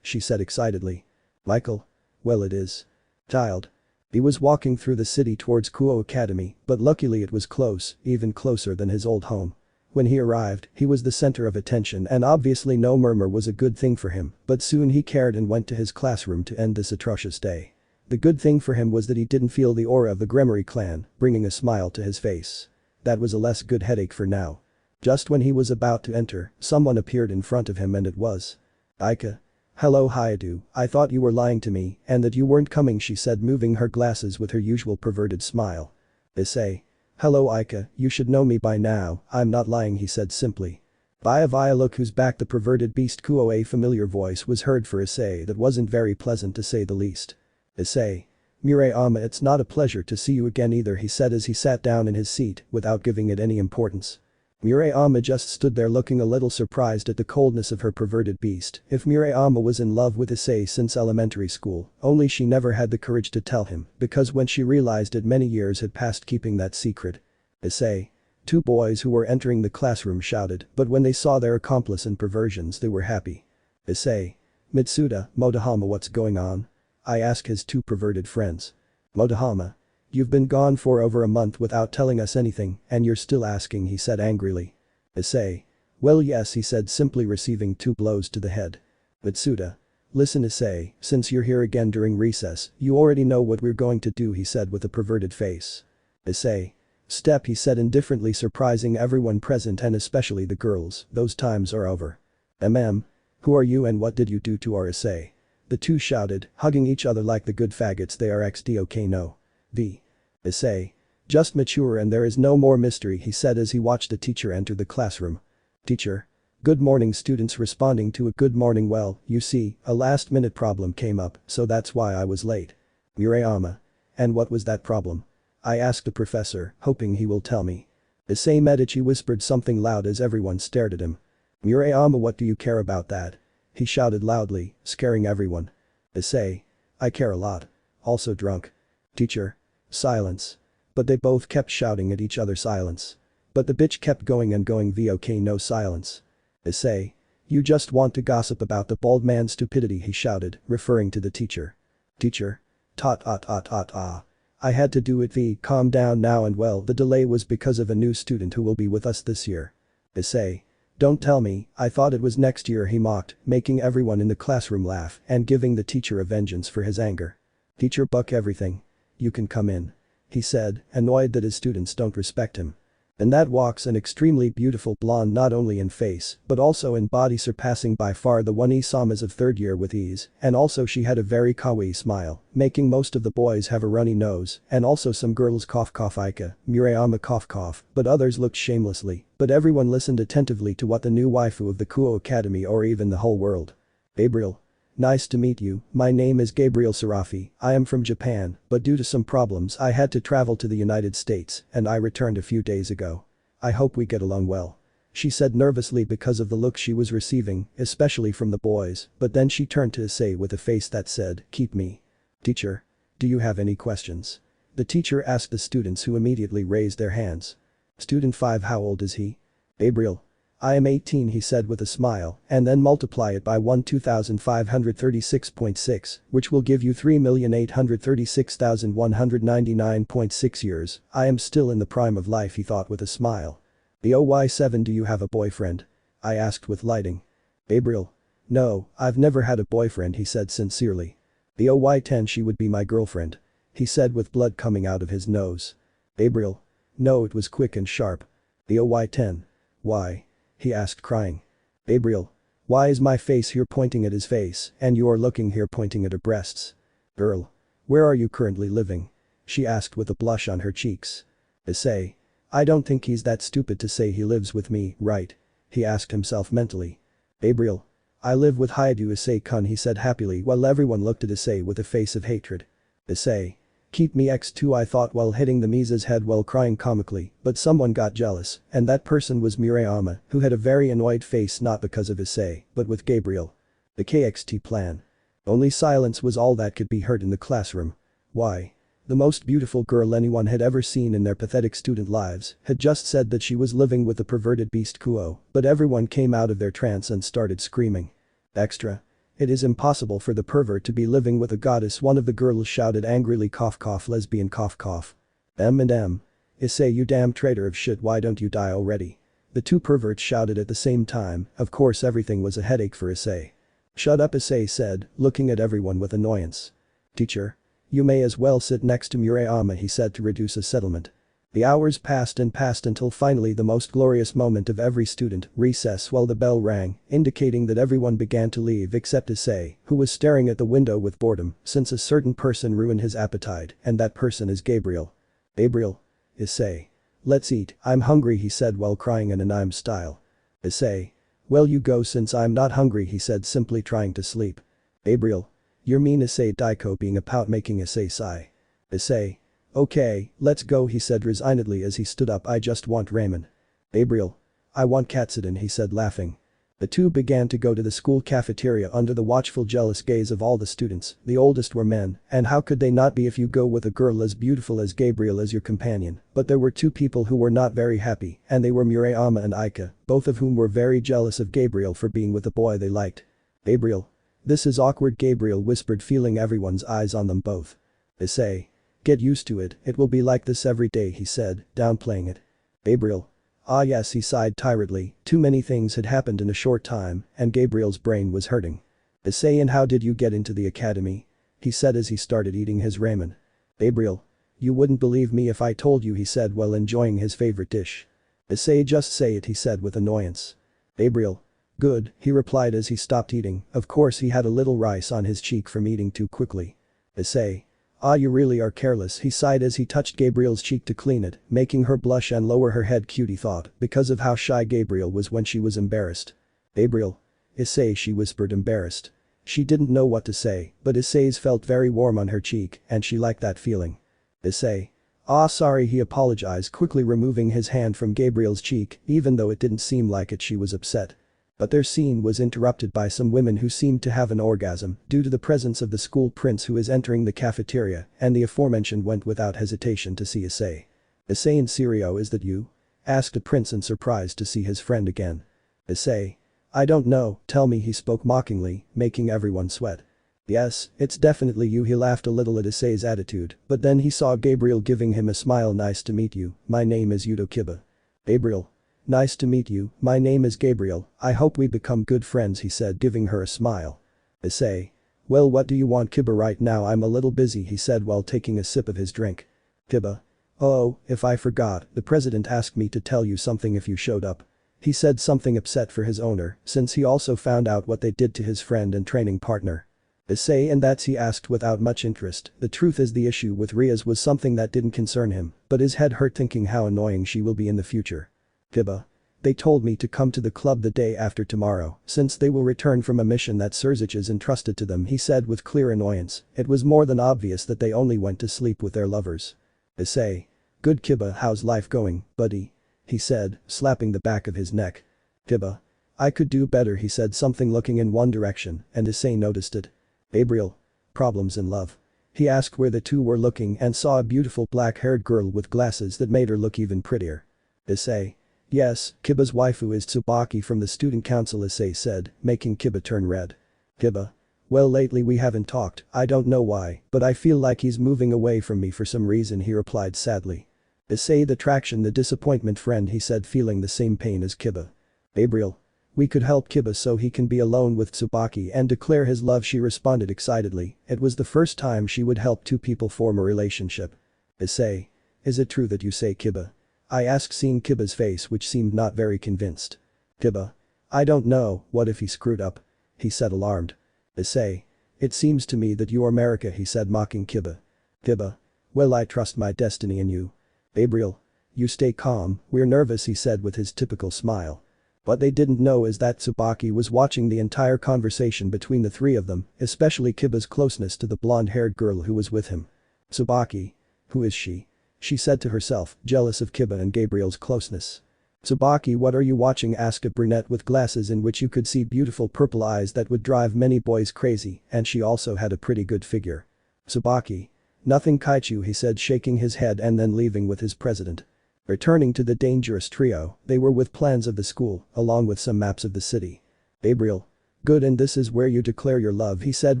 she said excitedly. "Michael." "Well, it is." "Child." He was walking through the city towards Kuoh Academy, but luckily it was close, even closer than his old home. When he arrived, he was the center of attention and obviously no murmur was a good thing for him, but soon he cared and went to his classroom to end this atrocious day. The good thing for him was that he didn't feel the aura of the Gremory clan, bringing a smile to his face. That was a less good headache for now. Just when he was about to enter, someone appeared in front of him and it was Aika. "Hello Hayadu, I thought you were lying to me and that you weren't coming," she said, moving her glasses with her usual perverted smile. Issei. "Hello Aika, you should know me by now, I'm not lying," he said simply. Via look who's back, the perverted beast Kuoh. A familiar voice was heard for Issei that wasn't very pleasant to say the least. Issei. "Murayama, it's not a pleasure to see you again either," he said as he sat down in his seat without giving it any importance. Murayama just stood there looking a little surprised at the coldness of her perverted beast. If Murayama was in love with Issei since elementary school, only she never had the courage to tell him, because when she realized it many years had passed keeping that secret. Issei. Two boys who were entering the classroom shouted, but when they saw their accomplice in perversions they were happy. Issei. "Mitsuda, Motohama, what's going on?" I asked his two perverted friends. Motohama. "You've been gone for over a month without telling us anything, and you're still asking," he said angrily. Issei. "Well yes," he said, simply receiving 2 blows to the head. Mitsuda. "Listen Issei, since you're here again during recess, you already know what we're going to do," he said with a perverted face. Issei. "Step," he said indifferently, surprising everyone present and especially the girls, "those times are over." Who are you and what did you do to our Issei?" The two shouted, hugging each other like the good faggots they are. XDOK no. V. Issei. "Just mature and there is no more mystery," he said as he watched the teacher enter the classroom. Teacher. "Good morning," students responding to a good morning. "Well, you see, a last-minute problem came up, so that's why I was late." Murayama. "And what was that problem?" I asked the professor, hoping he will tell me. Issei Medici whispered something loud as everyone stared at him. Murayama, "What do you care about that?" he shouted loudly, scaring everyone. Issei. "I care a lot. Also drunk." Teacher. Silence. But they both kept shouting at each other. Silence. But the bitch kept going and going. VOK no silence. Issei. "You just want to gossip about the bald man's stupidity," he shouted, referring to the teacher. Teacher. "I had to do it. Calm down now, and well, the delay was because of a new student who will be with us this year." Issei. "Don't tell me, I thought it was next year," he mocked, making everyone in the classroom laugh and giving the teacher a vengeance for his anger. Teacher, buck everything. "You can come in," he said, annoyed that his students don't respect him. And that walks an extremely beautiful blonde, not only in face but also in body, surpassing by far the one Isamas of 3rd year with ease, and also she had a very kawaii smile, making most of the boys have a runny nose and also some girls cough Aika, Murayama cough, but others looked shamelessly, but everyone listened attentively to what the new waifu of the Kuoh Academy or even the whole world. Gabriel. "Nice to meet you, my name is Gabriel Sarafi, I am from Japan, but due to some problems I had to travel to the United States and I returned a few days ago. I hope we get along well," she said nervously because of the look she was receiving, especially from the boys, but then she turned to Issei with a face that said, "Keep me." Teacher. "Do you have any questions?" the teacher asked the students, who immediately raised their hands. Student 5. "How old is he?" Gabriel. "I am 18," he said with a smile, "and then multiply it by 2536.6, which will give you 3,836,199.6 years. I am still in the prime of life," he thought with a smile. The OY7. "Do you have a boyfriend?" I asked with lighting. Gabriel. "No, I've never had a boyfriend," he said sincerely. The OY10. "She would be my girlfriend," he said with blood coming out of his nose. Gabriel. No, it was quick and sharp. The OY10. Why? He asked crying. Gabriel. Why is my face here pointing at his face and you're looking here pointing at her breasts? Girl. Where are you currently living? She asked with a blush on her cheeks. Issei. I don't think he's that stupid to say he lives with me, right? He asked himself mentally. Gabriel. I live with Haidu Issei-kun, he said happily while everyone looked at Issei with a face of hatred. Issei. Keep me X2, I thought while hitting the Misa's head while crying comically, but someone got jealous, and that person was Murayama, who had a very annoyed face not because of Issei, but with Gabriel. The KXT plan. Only silence was all that could be heard in the classroom. Why? The most beautiful girl anyone had ever seen in their pathetic student lives had just said that she was living with the perverted beast Kuoh, but everyone came out of their trance and started screaming. Extra. It is impossible for the pervert to be living with a goddess, one of the girls shouted angrily, cough cough lesbian cough cough. M&M. Issei, you damn traitor of shit, why don't you die already? The two perverts shouted at the same time. Of course everything was a headache for Issei. Shut up, Issei said, looking at everyone with annoyance. Teacher. You may as well sit next to Murayama, he said to reduce a settlement. The hours passed and passed until finally the most glorious moment of every student, recess, while the bell rang, indicating that everyone began to leave except Issei, who was staring at the window with boredom since a certain person ruined his appetite, and that person is Gabriel. Gabriel. Issei. Let's eat, I'm hungry, he said while crying in an I'm style. Issei. Well, you go since I'm not hungry, he said, simply trying to sleep. Gabriel. You're mean, Issei, Daiko being a pout, making Issei sigh. Issei. Okay, let's go, he said resignedly as he stood up. I just want ramen. Gabriel. I want katsudon, he said laughing. The two began to go to the school cafeteria under the watchful jealous gaze of all the students. The oldest were men, and how could they not be if you go with a girl as beautiful as Gabriel as your companion? But there were two people who were not very happy, and they were Murayama and Aika, both of whom were very jealous of Gabriel for being with a boy they liked. Gabriel. This is awkward, Gabriel whispered, feeling everyone's eyes on them both. Issei. Get used to it, it will be like this every day, he said, downplaying it. Gabriel. Ah yes, he sighed tiredly, too many things had happened in a short time, and Gabriel's brain was hurting. Issei, and how did you get into the academy? He said as he started eating his ramen. Gabriel. You wouldn't believe me if I told you, he said while enjoying his favorite dish. Issei, just say it, he said with annoyance. Gabriel. Good, he replied as he stopped eating. Of course he had a little rice on his cheek from eating too quickly. Issei. Ah, you really are careless, he sighed as he touched Gabriel's cheek to clean it, making her blush and lower her head, cutie thought, because of how shy Gabriel was when she was embarrassed. Gabriel. Issei, she whispered, embarrassed. She didn't know what to say, but Issei's felt very warm on her cheek, and she liked that feeling. Issei. Ah, sorry, he apologized, quickly removing his hand from Gabriel's cheek, even though it didn't seem like it, she was upset. But their scene was interrupted by some women who seemed to have an orgasm due to the presence of the school prince who is entering the cafeteria, and the aforementioned went without hesitation to see Issei. Issei in Serio, is that you? Asked the prince in surprise to see his friend again. Issei. I don't know, tell me, he spoke mockingly, making everyone sweat. Yes, it's definitely you, he laughed a little at Issei's attitude, but then he saw Gabriel giving him a smile. Nice to meet you, my name is Yudo Kiba. Gabriel. Nice to meet you, my name is Gabriel, I hope we become good friends, he said, giving her a smile. Issei. Well, what do you want, Kiba? Right now I'm a little busy, he said while taking a sip of his drink. Kiba. Oh, if I forgot, the president asked me to tell you something if you showed up. He said, something upset for his owner, since he also found out what they did to his friend and training partner. Issei, and that's, he asked without much interest. The truth is the issue with Rias was something that didn't concern him, but his head hurt thinking how annoying she will be in the future. Kiba. They told me to come to the club the day after tomorrow, since they will return from a mission that Surziches entrusted to them, he said with clear annoyance. It was more than obvious that they only went to sleep with their lovers. Issei. Good, Kiba, how's life going, buddy? He said, slapping the back of his neck. Kiba. I could do better, he said, something looking in one direction, and Issei noticed it. Gabriel. Problems in love? He asked where the two were looking and saw a beautiful black-haired girl with glasses that made her look even prettier. Issei. Yes, Kiba's waifu is Tsubaki from the student council, Issei said, making Kiba turn red. Kiba. Well, lately we haven't talked, I don't know why, but I feel like he's moving away from me for some reason, he replied sadly. Issei, the traction, the disappointment friend, he said, feeling the same pain as Kiba. Gabriel. We could help Kiba so he can be alone with Tsubaki and declare his love, she responded excitedly. It was the first time she would help two people form a relationship. Issei. Is it true that you say Kiba? I asked, seeing Kiba's face, which seemed not very convinced. Kiba. I don't know, what if he screwed up? He said, alarmed. Issei. It seems to me that you are America, he said, mocking Kiba. Kiba. Well, I trust my destiny in you. Gabriel. You stay calm, we're nervous, he said with his typical smile. What they didn't know is that Tsubaki was watching the entire conversation between the three of them, especially Kiba's closeness to the blonde-haired girl who was with him. Tsubaki. Who is she? She said to herself, jealous of Kiba and Gabriel's closeness. Tsubaki, what are you watching? Asked a brunette with glasses in which you could see beautiful purple eyes that would drive many boys crazy, and she also had a pretty good figure. Tsubaki. Nothing, Kaichu, he said, shaking his head and then leaving with his president. Returning to the dangerous trio, they were with plans of the school, along with some maps of the city. Gabriel. Good, and this is where you declare your love, he said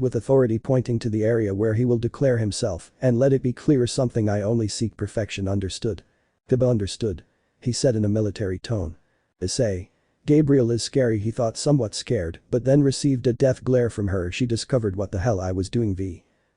with authority, pointing to the area where he will declare himself, and let it be clear, something I only seek perfection. Understood? Kiba. Understood. He said in a military tone. Issei. Gabriel is scary, he thought, somewhat scared, but then received a death glare from her. She discovered what the hell I was doing.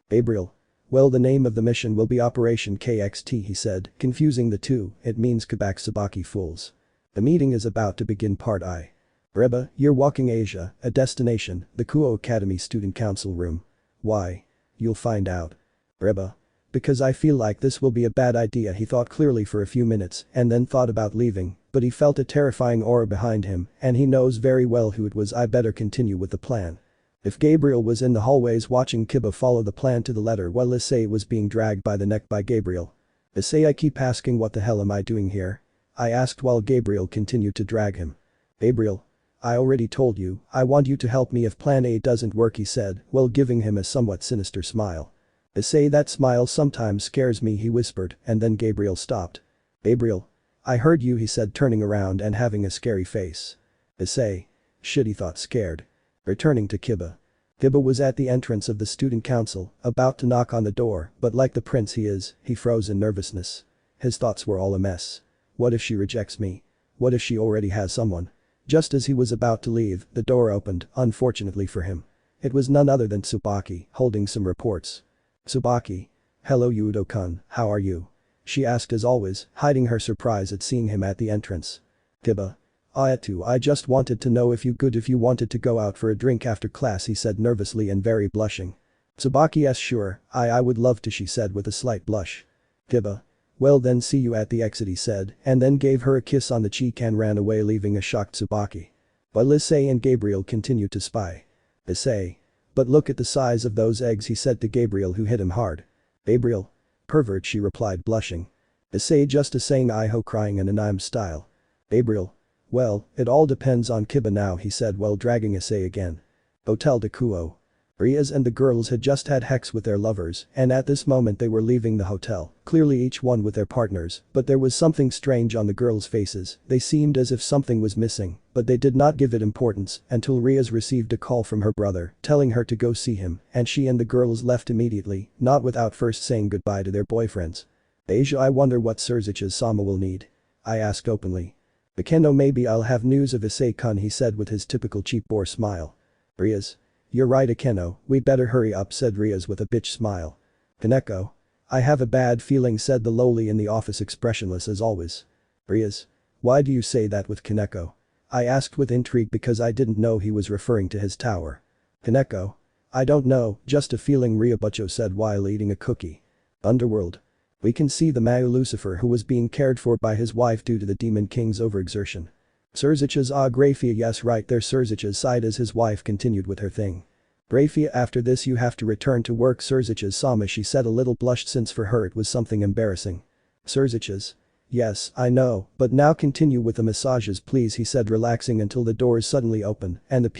Gabriel. Well, the name of the mission will be Operation KXT, he said, confusing the two. It means Kabak Sabaki Fools. The meeting is about to begin. Part I. Reba, you're walking Asia, a destination, the Kuoh Academy Student Council room. Why? You'll find out. Reba. Because I feel like this will be a bad idea, he thought clearly for a few minutes and then thought about leaving, but he felt a terrifying aura behind him and he knows very well who it was. I better continue with the plan. If Gabriel was in the hallways watching Kiba follow the plan to the letter while Issei was being dragged by the neck by Gabriel. Issei, I keep asking, what the hell am I doing here? I asked while Gabriel continued to drag him. Gabriel. I already told you, I want you to help me if plan A doesn't work, he said, while giving him a somewhat sinister smile. Issei, that smile sometimes scares me, he whispered, and then Gabriel stopped. Gabriel. I heard you, he said, turning around and having a scary face. Issei. Shit, he thought, scared. Returning to Kiba. Kiba was at the entrance of the student council, about to knock on the door, but like the prince he is, he froze in nervousness. His thoughts were all a mess. What if she rejects me? What if she already has someone? Just as he was about to leave, the door opened, unfortunately for him. It was none other than Tsubaki, holding some reports. Tsubaki. Hello Yudo-kun, how are you? She asked as always, hiding her surprise at seeing him at the entrance. Kiba. Ayatu, I just wanted to know if you wanted to go out for a drink after class, he said nervously and very blushing. Tsubaki. Yes, sure, I would love to, she said with a slight blush. Kiba. Well then, see you at the exit, he said, and then gave her a kiss on the cheek and ran away, leaving a shocked Tsubaki. While Issei and Gabriel continued to spy. Issei. But look at the size of those eggs, he said to Gabriel, who hit him hard. Gabriel. Pervert, she replied, blushing. Issei just a saying, I-ho, crying in an I'm style. Gabriel. Well, it all depends on Kiba now, he said while dragging Issei again. Hotel de Kuoh. Rias and the girls had just had sex with their lovers and at this moment they were leaving the hotel, clearly each one with their partners, but there was something strange on the girls' faces. They seemed as if something was missing, but they did not give it importance until Rias received a call from her brother telling her to go see him, and she and the girls left immediately, not without first saying goodbye to their boyfriends. Asia, I wonder what Surzich's-sama will need. I asked openly. Bakeno, maybe I'll have news of Issei-kun, he said with his typical cheap bore smile. Rias. You're right, Akeno, we better hurry up, said Rias with a bitch smile. Kaneko. I have a bad feeling, said the lowly in the office, expressionless as always. Rias. Why do you say that with Kaneko? I asked with intrigue because I didn't know he was referring to his tower. Kaneko. I don't know, just a feeling, Ryabucho said while eating a cookie. Underworld. We can see the Mao Lucifer, who was being cared for by his wife due to the Demon King's overexertion. Surzich's Grafia. Yes, right there, Surzich's sighed as his wife continued with her thing. Grafia, after this you have to return to work, Surzich's-sama, she said, a little blushed since for her it was something embarrassing. Surzich's. Yes, I know, but now continue with the massages please, he said, relaxing until the doors suddenly opened and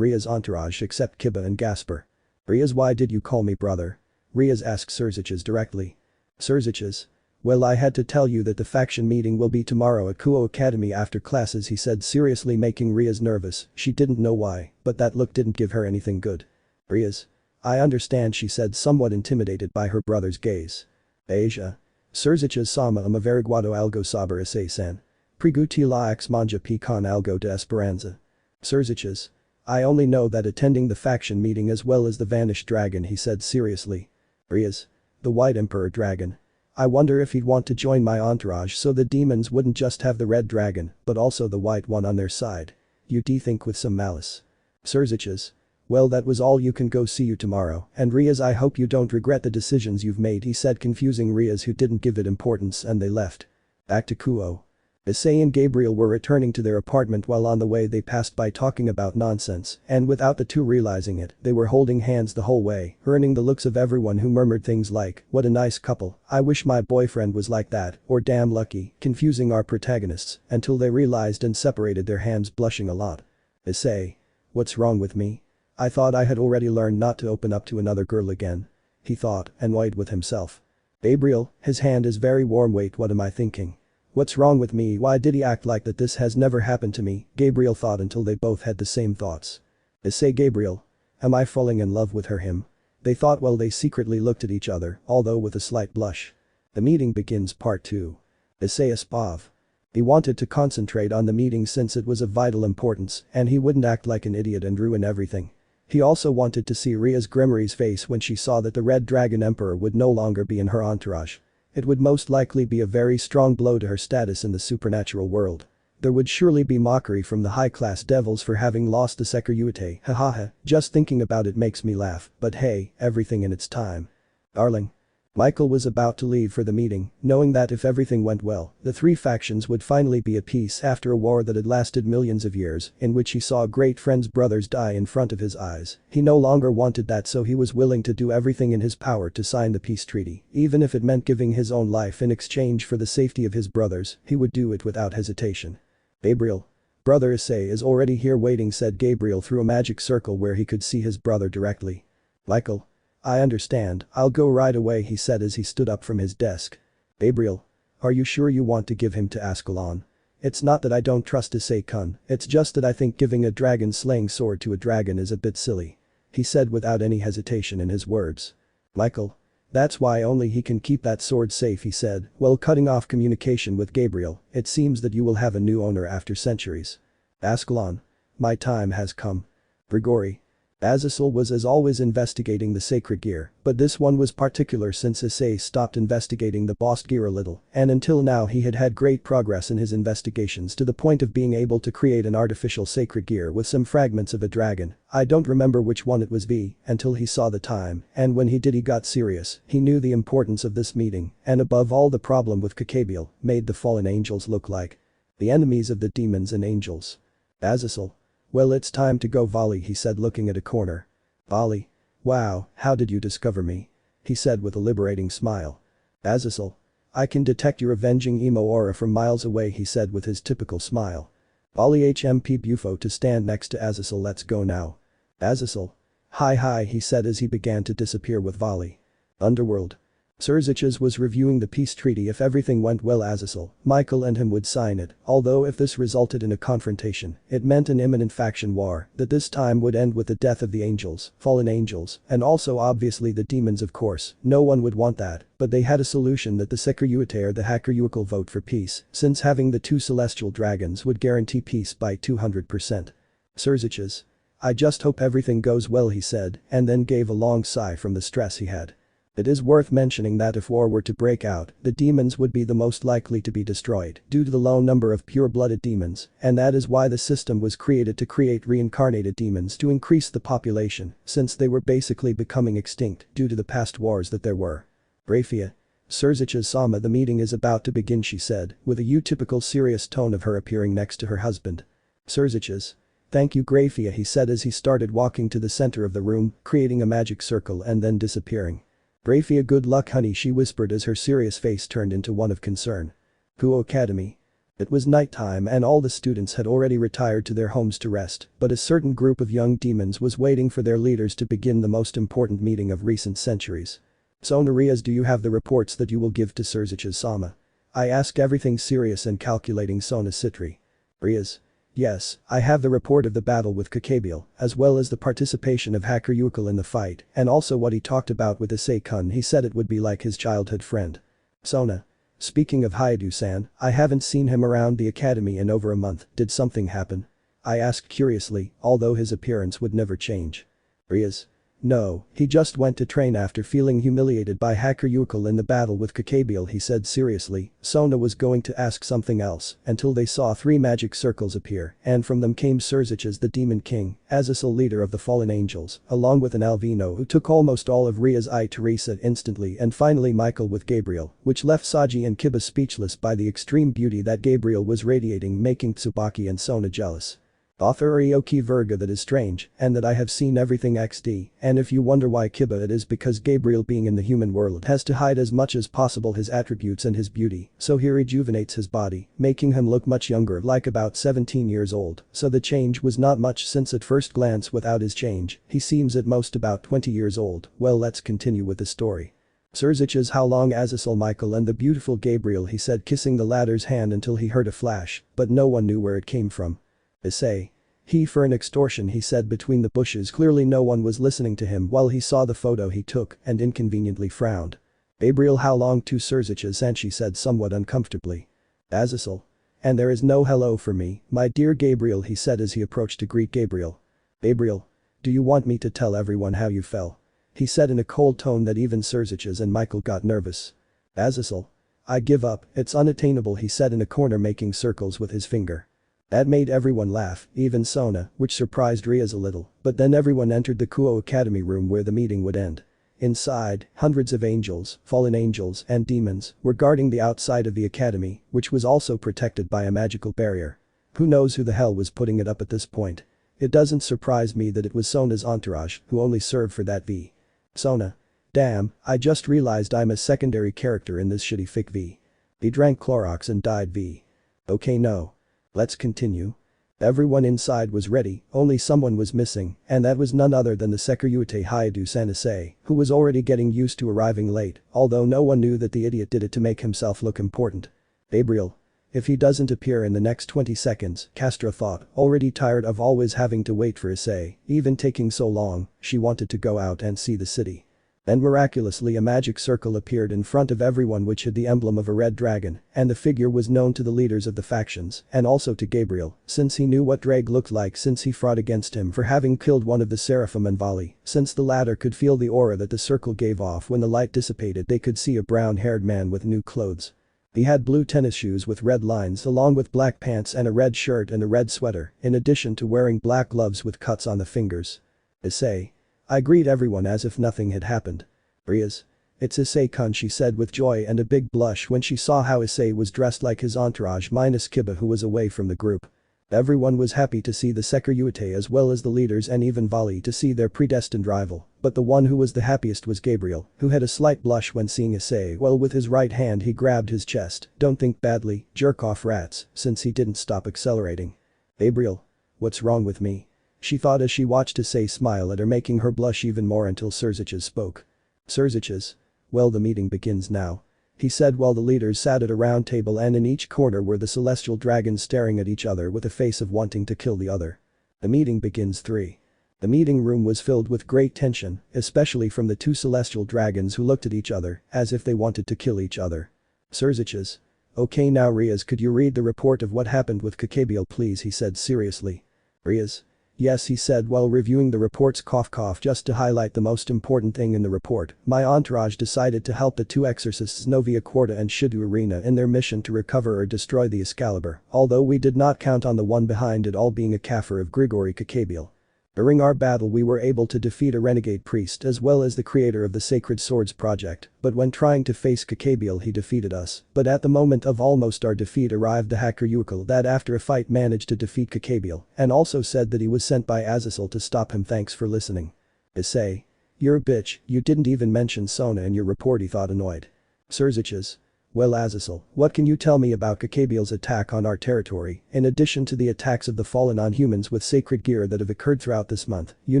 Rias' entourage except Kiba and Gasper. Rias, why did you call me brother? Rias asked Surzich's directly. Surzich's. Well, I had to tell you that the faction meeting will be tomorrow at Kuoh Academy after classes, he said, seriously making Rias nervous. She didn't know why, but that look didn't give her anything good. Rias. I understand, she said, somewhat intimidated by her brother's gaze. Asia. Surzich's-sama averiguado algo sobre Issei-san. Preguti la ex manja con algo de esperanza. Surzich's. I only know that attending the faction meeting as well as the vanished dragon, he said seriously. Rias. The White Emperor Dragon. I wonder if he'd want to join my entourage so the demons wouldn't just have the red dragon, but also the white one on their side. You'd think with some malice. Surziches. Well, that was all. You can go. See you tomorrow, and Rias, I hope you don't regret the decisions you've made, he said, confusing Rias, who didn't give it importance, and they left. Back to Kuoh. Issei and Gabriel were returning to their apartment. While on the way they passed by talking about nonsense, and without the two realizing it, they were holding hands the whole way, earning the looks of everyone who murmured things like, "What a nice couple, I wish my boyfriend was like that," or "Damn lucky," confusing our protagonists, until they realized and separated their hands, blushing a lot. Issei. What's wrong with me? I thought I had already learned not to open up to another girl again. He thought, annoyed with himself. Gabriel, his hand is very warm. Wait, what am I thinking? What's wrong with me? Why did he act like that? This has never happened to me, Gabriel thought, until they both had the same thoughts. Issei. Gabriel. Am I falling in love with her? Him? They thought while they secretly looked at each other, although with a slight blush. The meeting begins. Part 2. Issei Spav. He wanted to concentrate on the meeting since it was of vital importance, and he wouldn't act like an idiot and ruin everything. He also wanted to see Rias Gremory's face when she saw that the Red Dragon Emperor would no longer be in her entourage. It would most likely be a very strong blow to her status in the supernatural world. There would surely be mockery from the high-class devils for having lost the security. Hahaha, just thinking about it makes me laugh, but hey, everything in its time. Darling. Michael was about to leave for the meeting, knowing that if everything went well, the three factions would finally be at peace after a war that had lasted millions of years, in which he saw great friends' brothers die in front of his eyes. He no longer wanted that, so he was willing to do everything in his power to sign the peace treaty, even if it meant giving his own life in exchange for the safety of his brothers. He would do it without hesitation. Gabriel. Brother Issei is already here waiting, said Gabriel through a magic circle where he could see his brother directly. Michael. I understand, I'll go right away, he said as he stood up from his desk. Gabriel. Are you sure you want to give him to Ascalon? It's not that I don't trust Issei-kun, it's just that I think giving a dragon-slaying sword to a dragon is a bit silly. He said without any hesitation in his words. Michael. That's why only he can keep that sword safe, he said, while cutting off communication with Gabriel. It seems that you will have a new owner after centuries. Ascalon. My time has come. Grigori. Azazel was as always investigating the sacred gear, but this one was particular since Issei stopped investigating the boss gear a little, and until now he had had great progress in his investigations to the point of being able to create an artificial sacred gear with some fragments of a dragon. I don't remember which one it was until he saw the time, and when he did he got serious. He knew the importance of this meeting, and above all the problem with Kokabiel made the fallen angels look like the enemies of the demons and angels. Azazel. Well, it's time to go, Volley, he said, looking at a corner. Volley. Wow, how did you discover me? He said with a liberating smile. Azazel. I can detect your avenging emo aura from miles away, he said with his typical smile. Volley HMP Bufo to stand next to Azazel. Let's go now. Azazel. Hi, he said as he began to disappear with Volley. Underworld. Surziches was reviewing the peace treaty. If everything went well, Azazel, Michael and him would sign it, although if this resulted in a confrontation, it meant an imminent faction war that this time would end with the death of the angels, fallen angels, and also obviously the demons, of course. No one would want that, but they had a solution: that the Security or the Hacker vote for peace, since having the two celestial dragons would guarantee peace by 200%. Surziches. I just hope everything goes well, he said, and then gave a long sigh from the stress he had. It is worth mentioning that if war were to break out, the demons would be the most likely to be destroyed due to the low number of pure-blooded demons, and that is why the system was created, to create reincarnated demons to increase the population, since they were basically becoming extinct due to the past wars that there were. Grafia. Surziches Sama, the meeting is about to begin, she said, with a typical serious tone of her appearing next to her husband. Surziches. Thank you, Grafia, he said as he started walking to the center of the room, creating a magic circle and then disappearing. Grafia, good luck, honey, she whispered as her serious face turned into one of concern. Kuoh Academy. It was nighttime and all the students had already retired to their homes to rest, but a certain group of young demons was waiting for their leaders to begin the most important meeting of recent centuries. So Rias, do you have the reports that you will give to Surziches Sama? I asked, everything serious and calculating Sona Citri. Rias. Yes, I have the report of the battle with Kokabiel, as well as the participation of Hacker in the fight, and also what he talked about with Issei-kun. He said it would be like his childhood friend. Sona. Speaking of Hayadu-san, I haven't seen him around the academy in over a month. Did something happen? I asked curiously, although his appearance would never change. Rias. No, he just went to train after feeling humiliated by Hacker Yukil in the battle with Kokabiel, he said seriously. Sona was going to ask something else until they saw 3 magic circles appear and from them came Surziches the Demon King, Azazel leader of the fallen angels, along with an Alvino who took almost all of Rias I Teresa instantly and finally Michael with Gabriel, which left Saji and Kiba speechless by the extreme beauty that Gabriel was radiating, making Tsubaki and Sona jealous. Author Ryoki Virga, that is strange, and that I have seen everything XD, and if you wonder why Kiba, it is because Gabriel being in the human world has to hide as much as possible his attributes and his beauty, so he rejuvenates his body, making him look much younger, like about 17 years old, so the change was not much since at first glance without his change, he seems at most about 20 years old. Well, let's continue with the story. Surziches, how long Azazel, Michael and the beautiful Gabriel, he said, kissing the latter's hand until he heard a flash, but no one knew where it came from. Issei. He for an extortion, he said between the bushes. Clearly no one was listening to him while he saw the photo he took and inconveniently frowned. Gabriel, how long to Surziches, and she said somewhat uncomfortably. Azazel. And there is no hello for me, my dear Gabriel, he said as he approached to greet Gabriel. Gabriel. Do you want me to tell everyone how you fell? He said in a cold tone that even Surziches and Michael got nervous. Azazel. I give up, it's unattainable, he said in a corner, making circles with his finger. That made everyone laugh, even Sona, which surprised Rias a little, but then everyone entered the Kuoh Academy room where the meeting would end. Inside, hundreds of angels, fallen angels and demons were guarding the outside of the academy, which was also protected by a magical barrier. Who knows who the hell was putting it up at this point? It doesn't surprise me that it was Sona's entourage who only served for that V. Sona. Damn, I just realized I'm a secondary character in this shitty fic V. He drank Clorox and died V. Okay, no. Let's continue. Everyone inside was ready, only someone was missing, and that was none other than the Sekirute Hayadu-san Issei, who was already getting used to arriving late, although no one knew that the idiot did it to make himself look important. Gabriel. If he doesn't appear in the next 20 seconds, Castra thought, already tired of always having to wait for Issei, even taking so long, she wanted to go out and see the city. And miraculously a magic circle appeared in front of everyone which had the emblem of a red dragon, and the figure was known to the leaders of the factions and also to Gabriel, since he knew what Drag looked like since he fought against him for having killed one of the Seraphim and Vali, since the latter could feel the aura that the circle gave off when the light dissipated. They could see a brown-haired man with new clothes. He had blue tennis shoes with red lines along with black pants and a red shirt and a red sweater, in addition to wearing black gloves with cuts on the fingers. Issei. I greet everyone as if nothing had happened. Rias. It's Issei-kun, she said with joy and a big blush when she saw how Issei was dressed like his entourage minus Kiba, who was away from the group. Everyone was happy to see the Sekirute as well as the leaders and even Vali to see their predestined rival, but the one who was the happiest was Gabriel, who had a slight blush when seeing Issei while with his right hand he grabbed his chest. Don't think badly, jerk off rats, since he didn't stop accelerating. Gabriel. What's wrong with me? She thought as she watched Issei smile at her, making her blush even more until Surziches spoke. Surziches. Well, the meeting begins now. He said while the leaders sat at a round table and in each corner were the celestial dragons staring at each other with a face of wanting to kill the other. The meeting begins 3. The meeting room was filled with great tension, especially from the 2 celestial dragons who looked at each other as if they wanted to kill each other. Surziches. Okay, now Rias, could you read the report of what happened with Kokabiel please, he said seriously. Rias. Yes, he said while reviewing the reports, cough cough. Just to highlight the most important thing in the report, my entourage decided to help the 2 exorcists Xenovia Quarta and Shidu Arena in their mission to recover or destroy the Excalibur, although we did not count on the one behind it all being a Kaffir of Grigory Kokabiel. During our battle we were able to defeat a renegade priest as well as the creator of the Sacred Swords project, but when trying to face Kokabiel he defeated us, but at the moment of almost our defeat arrived the hacker Yukil that after a fight managed to defeat Kokabiel and also said that he was sent by Azazel to stop him. Thanks for listening. Issei. You're a bitch, you didn't even mention Sona in your report, he thought, annoyed. Surziches. Well, Azazel, what can you tell me about Kokabiel's attack on our territory? In addition to the attacks of the fallen on humans with sacred gear that have occurred throughout this month, you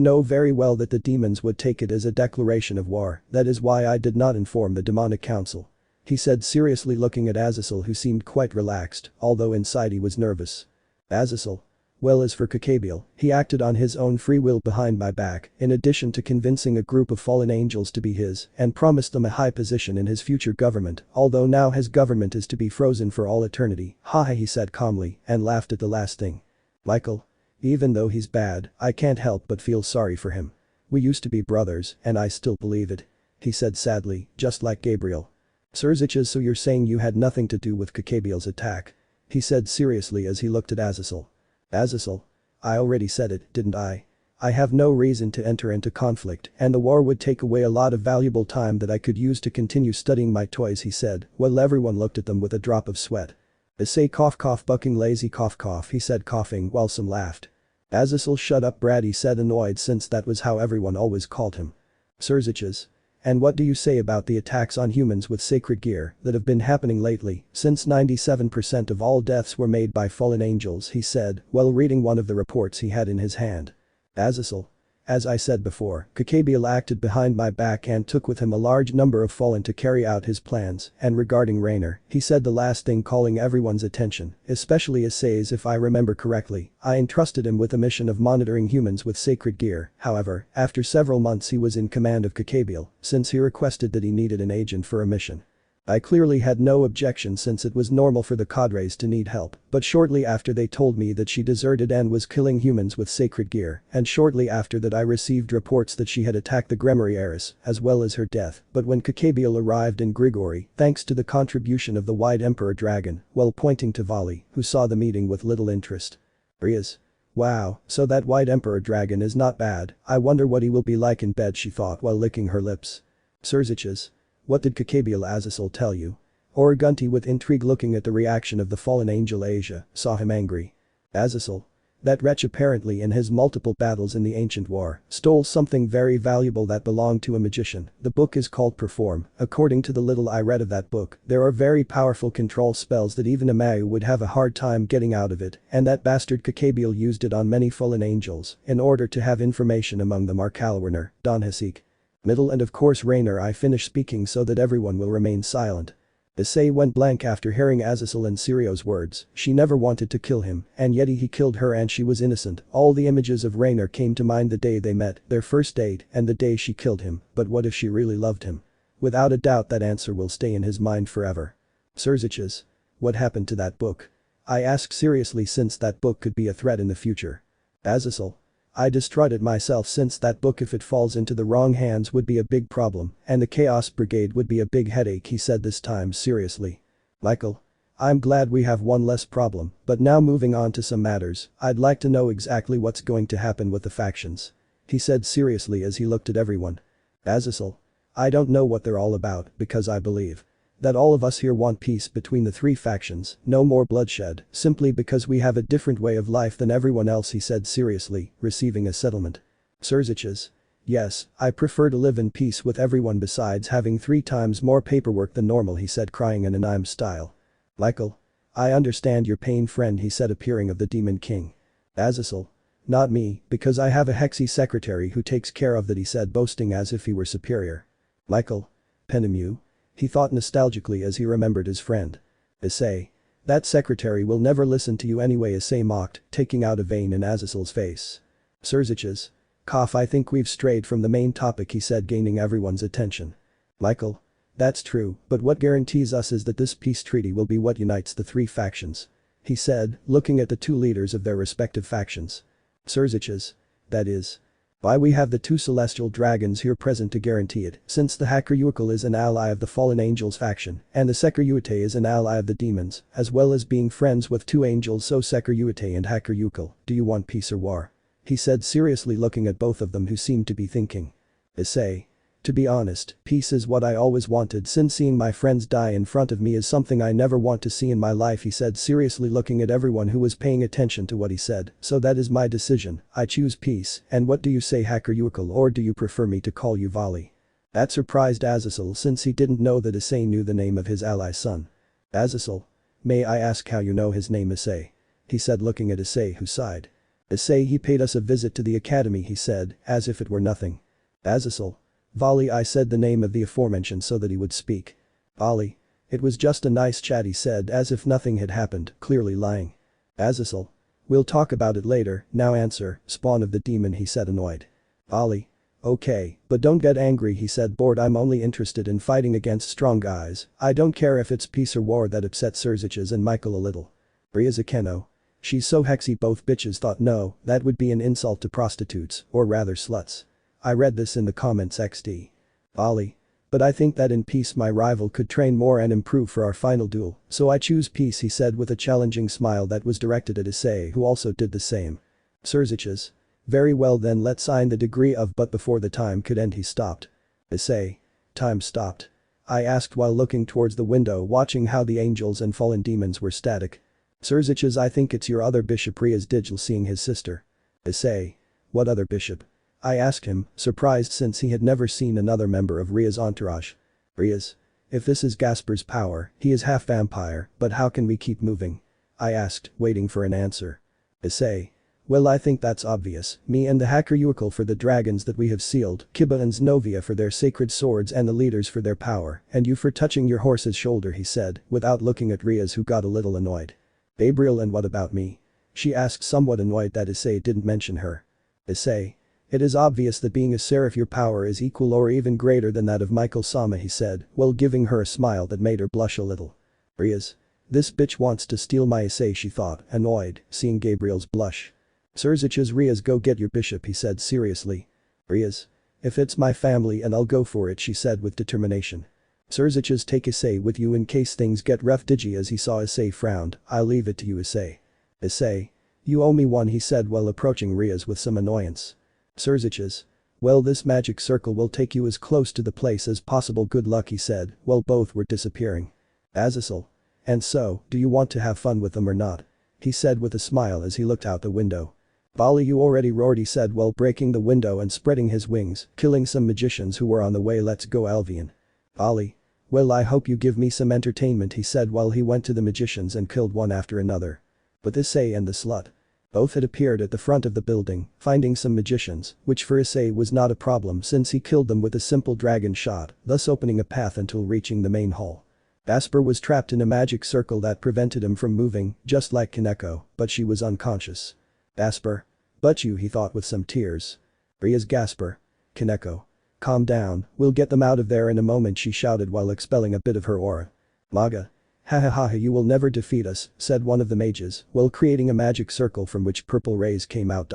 know very well that the demons would take it as a declaration of war. That is why I did not inform the demonic council. He said seriously, looking at Azazel, who seemed quite relaxed, although inside he was nervous. Azazel. Well, as for Kokabiel, he acted on his own free will behind my back, in addition to convincing a group of fallen angels to be his and promised them a high position in his future government, although now his government is to be frozen for all eternity. Haha, he said calmly and laughed at the last thing. Michael. Even though he's bad, I can't help but feel sorry for him. We used to be brothers, and I still believe it. He said sadly, just like Gabriel. Surziches, so you're saying you had nothing to do with Kokabiel's attack? He said seriously as he looked at Azazel. Azazel? I already said it, didn't I? I have no reason to enter into conflict, and the war would take away a lot of valuable time that I could use to continue studying my toys, he said, while everyone looked at them with a drop of sweat. Issei cough bucking lazy cough, he said coughing while some laughed. Azazel shut up Brad, he said annoyed since that was how everyone always called him. Surziches. And what do you say about the attacks on humans with sacred gear that have been happening lately, since 97% of all deaths were made by fallen angels, he said, while reading one of the reports he had in his hand. Azazel. As I said before, Kokabiel acted behind my back and took with him a large number of fallen to carry out his plans, and regarding Raynor, he said the last thing calling everyone's attention, especially Issei's if I remember correctly, I entrusted him with a mission of monitoring humans with sacred gear, however, after several months he was in command of Kokabiel, since he requested that he needed an agent for a mission. I clearly had no objection since it was normal for the cadres to need help, but shortly after they told me that she deserted and was killing humans with sacred gear, and shortly after that I received reports that she had attacked the Gremory heiress, as well as her death, but when Kokabiel arrived in Gregory, thanks to the contribution of the White Emperor Dragon, while pointing to Vali, who saw the meeting with little interest. Rias. Wow, so that White Emperor Dragon is not bad, I wonder what he will be like in bed, she thought while licking her lips. Surziches. What did Kokabiel Azazel tell you? Orogunti with intrigue looking at the reaction of the fallen angel Asia, saw him angry. Azazel. That wretch apparently in his multiple battles in the ancient war, stole something very valuable that belonged to a magician. The book is called Perform. According to the little I read of that book, there are very powerful control spells that even a Mayu would have a hard time getting out of it, and that bastard Kokabiel used it on many fallen angels in order to have information among them are Kalwarner, Don Hasik. Middle and of course Raynor. I finish speaking so that everyone will remain silent. Issei went blank after hearing Azazel and Sirio's words. She never wanted to kill him, and yet he killed her and she was innocent. All the images of Raynor came to mind the day they met, their first date, and the day she killed him, but what if she really loved him? Without a doubt that answer will stay in his mind forever. Surziches. What happened to that book? I ask seriously since that book could be a threat in the future. Azazel. I destroyed it myself since that book if it falls into the wrong hands would be a big problem, and the Chaos Brigade would be a big headache, he said this time seriously. Michael. I'm glad we have one less problem, but now moving on to some matters, I'd like to know exactly what's going to happen with the factions. He said seriously as he looked at everyone. Azazel. I don't know what they're all about because I believe that all of us here want peace between the three factions, no more bloodshed, simply because we have a different way of life than everyone else, he said seriously, receiving a settlement. Surziches. Yes, I prefer to live in peace with everyone besides having 3 times more paperwork than normal, he said crying in an I'm style. Michael. I understand your pain friend, he said appearing of the Demon King. Azazel. Not me, because I have a Hexy secretary who takes care of that, he said boasting as if he were superior. Michael. Penimu? He thought nostalgically as he remembered his friend. Issei. That secretary will never listen to you anyway, Issei mocked, taking out a vein in Azazel's face. Surziches. Cough, I think we've strayed from the main topic, he said gaining everyone's attention. Michael. That's true, but what guarantees us is that this peace treaty will be what unites the 3 factions? He said, looking at the 2 leaders of their respective factions. Surziches. That is. Why we have the 2 celestial dragons here present to guarantee it, since the Hakuryukul is an ally of the fallen angels faction, and the Sekiryute is an ally of the demons, as well as being friends with 2 angels, so Sekiryute and Hakuryukul, do you want peace or war? He said seriously looking at both of them who seemed to be thinking. Issei. To be honest, peace is what I always wanted since seeing my friends die in front of me is something I never want to see in my life, he said seriously looking at everyone who was paying attention to what he said, so that is my decision, I choose peace, and what do you say Hakuryukul, or do you prefer me to call you Vali? That surprised Azazel since he didn't know that Issei knew the name of his ally's son. Azazel. May I ask how you know his name Issei? He said looking at Issei who sighed. Issei, he paid us a visit to the academy, he said, as if it were nothing. Azazel. Vali, I said the name of the aforementioned so that he would speak. Vali. It was just a nice chat, he said as if nothing had happened, clearly lying. Azazel. We'll talk about it later, now answer, spawn of the demon, he said annoyed. Vali. Okay, but don't get angry, he said bored, I'm only interested in fighting against strong guys, I don't care if it's peace or war. That upset Surziches and Michael a little. Rias Akeno. She's so hexy, both bitches thought no, that would be an insult to prostitutes, or rather sluts. I read this in the comments XD. Ollie. But I think that in peace my rival could train more and improve for our final duel, so I choose peace, he said with a challenging smile that was directed at Issei, who also did the same. Surziches. Very well then, let's sign the degree of, but before the time could end he stopped. Issei. Time stopped. I asked while looking towards the window, watching how the angels and fallen demons were static. Surziches, I think it's your other bishop, Rias Digil, seeing his sister. Issei. What other bishop? I asked him, surprised since he had never seen another member of Rias' entourage. Rias. If this is Gasper's power, he is half vampire, but how can we keep moving? I asked, waiting for an answer. Issei. Well, I think that's obvious, me and the hacker Wukong for the dragons that we have sealed, Kiba and Xenovia for their sacred swords and the leaders for their power, and you for touching your horse's shoulder, he said, without looking at Rias, who got a little annoyed. Gabriel, and what about me? She asked, somewhat annoyed that Issei didn't mention her. Issei. It is obvious that being a seraph your power is equal or even greater than that of Michael Sama, he said, while giving her a smile that made her blush a little. Rias. This bitch wants to steal my Issei, she thought, annoyed, seeing Gabriel's blush. Surziches, Rias, go get your bishop, he said seriously. Rias. If it's my family and I'll go for it, she said with determination. Surziches, take Issei with you in case things get rough. Digi, as he saw Issei frowned, I'll leave it to you, Issei. Issei. You owe me one, he said while approaching Rias with some annoyance. Surziches. Well, this magic circle will take you as close to the place as possible, good luck, he said, while both were disappearing. Azazel. And so, do you want to have fun with them or not? He said with a smile as he looked out the window. Bali, you already roared, he said while breaking the window and spreading his wings, killing some magicians who were on the way. Let's go, Alvian. Bali. Well, I hope you give me some entertainment, he said while he went to the magicians and killed one after another. But Issei and the slut. Both had appeared at the front of the building, finding some magicians, which for Issei was not a problem since he killed them with a simple dragon shot, thus opening a path until reaching the main hall. Gasper was trapped in a magic circle that prevented him from moving, just like Kaneko, but she was unconscious. Gasper. But you, he thought with some tears. Rias. Gasper. Kaneko. Calm down, we'll get them out of there in a moment, she shouted while expelling a bit of her aura. Maga. Ha ha ha, you will never defeat us, said one of the mages, while creating a magic circle from which purple rays came out.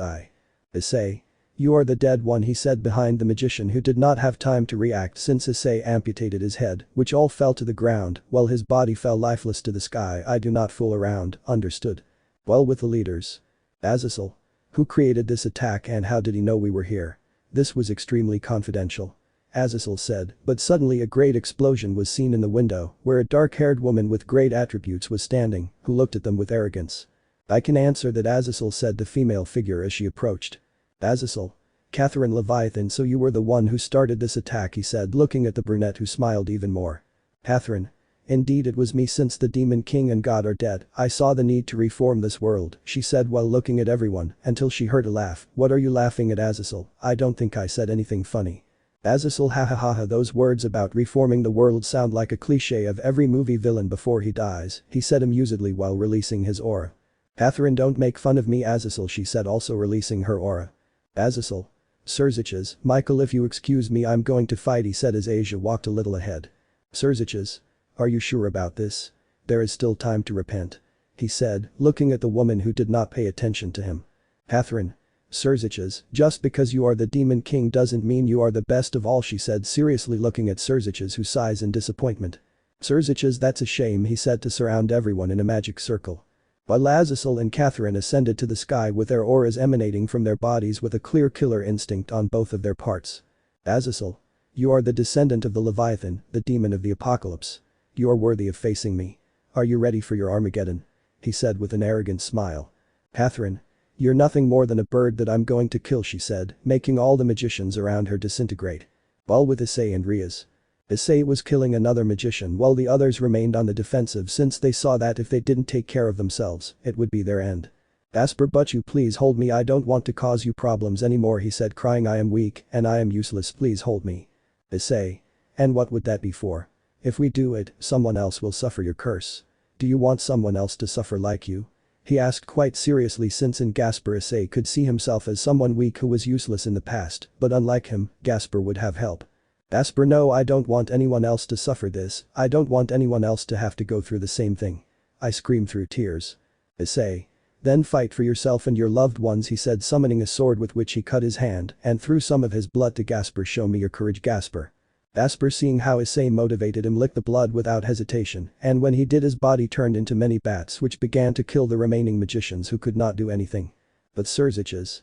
Issei. You are the dead one, he said behind the magician, who did not have time to react since Issei amputated his head, which all fell to the ground, while his body fell lifeless to the sky. I do not fool around, understood? Well, with the leaders. Azazel. Who created this attack and how did he know we were here? This was extremely confidential. Azazel said, but suddenly a great explosion was seen in the window, where a dark-haired woman with great attributes was standing, who looked at them with arrogance. I can answer that, Azazel said the female figure as she approached. Azazel. Catherine Leviathan, so you were the one who started this attack, he said looking at the brunette, who smiled even more. Catherine. Indeed, it was me. Since the demon king and god are dead, I saw the need to reform this world, she said while looking at everyone, until she heard a laugh. What are you laughing at, Azazel? I don't think I said anything funny. Azazel. Ha ha ha ha, those words about reforming the world sound like a cliché of every movie villain before he dies, he said amusedly while releasing his aura. Catherine, don't make fun of me, Azazel, she said, also releasing her aura. Azazel. Surziches. Michael, if you excuse me, I'm going to fight, he said as Asia walked a little ahead. Surziches. Are you sure about this? There is still time to repent. He said, looking at the woman who did not pay attention to him. Catherine. Surziches, just because you are the demon king doesn't mean you are the best of all, she said seriously looking at Surziches, who sighs in disappointment. Surziches, that's a shame, he said to surround everyone in a magic circle. While Azazel and Catherine ascended to the sky with their auras emanating from their bodies with a clear killer instinct on both of their parts. Azazel. You are the descendant of the Leviathan, the demon of the apocalypse. You are worthy of facing me. Are you ready for your Armageddon? He said with an arrogant smile. Catherine. You're nothing more than a bird that I'm going to kill, she said, making all the magicians around her disintegrate. While with Issei and Rias. Issei was killing another magician while the others remained on the defensive since they saw that if they didn't take care of themselves, it would be their end. Gasper, but you please hold me, I don't want to cause you problems anymore, he said crying, I am weak and I am useless, please hold me. Issei. And what would that be for? If we do it, someone else will suffer your curse. Do you want someone else to suffer like you? He asked quite seriously since in Gasper Issei could see himself as someone weak who was useless in the past, but unlike him, Gasper would have help. Gasper, no, I don't want anyone else to suffer this, I don't want anyone else to have to go through the same thing. I screamed through tears. Issei. Then fight for yourself and your loved ones, he said, summoning a sword with which he cut his hand and threw some of his blood to Gasper. Show me your courage, Gasper. Gasper, seeing how Issei motivated him, licked the blood without hesitation, and when he did, his body turned into many bats which began to kill the remaining magicians who could not do anything. But Surziches.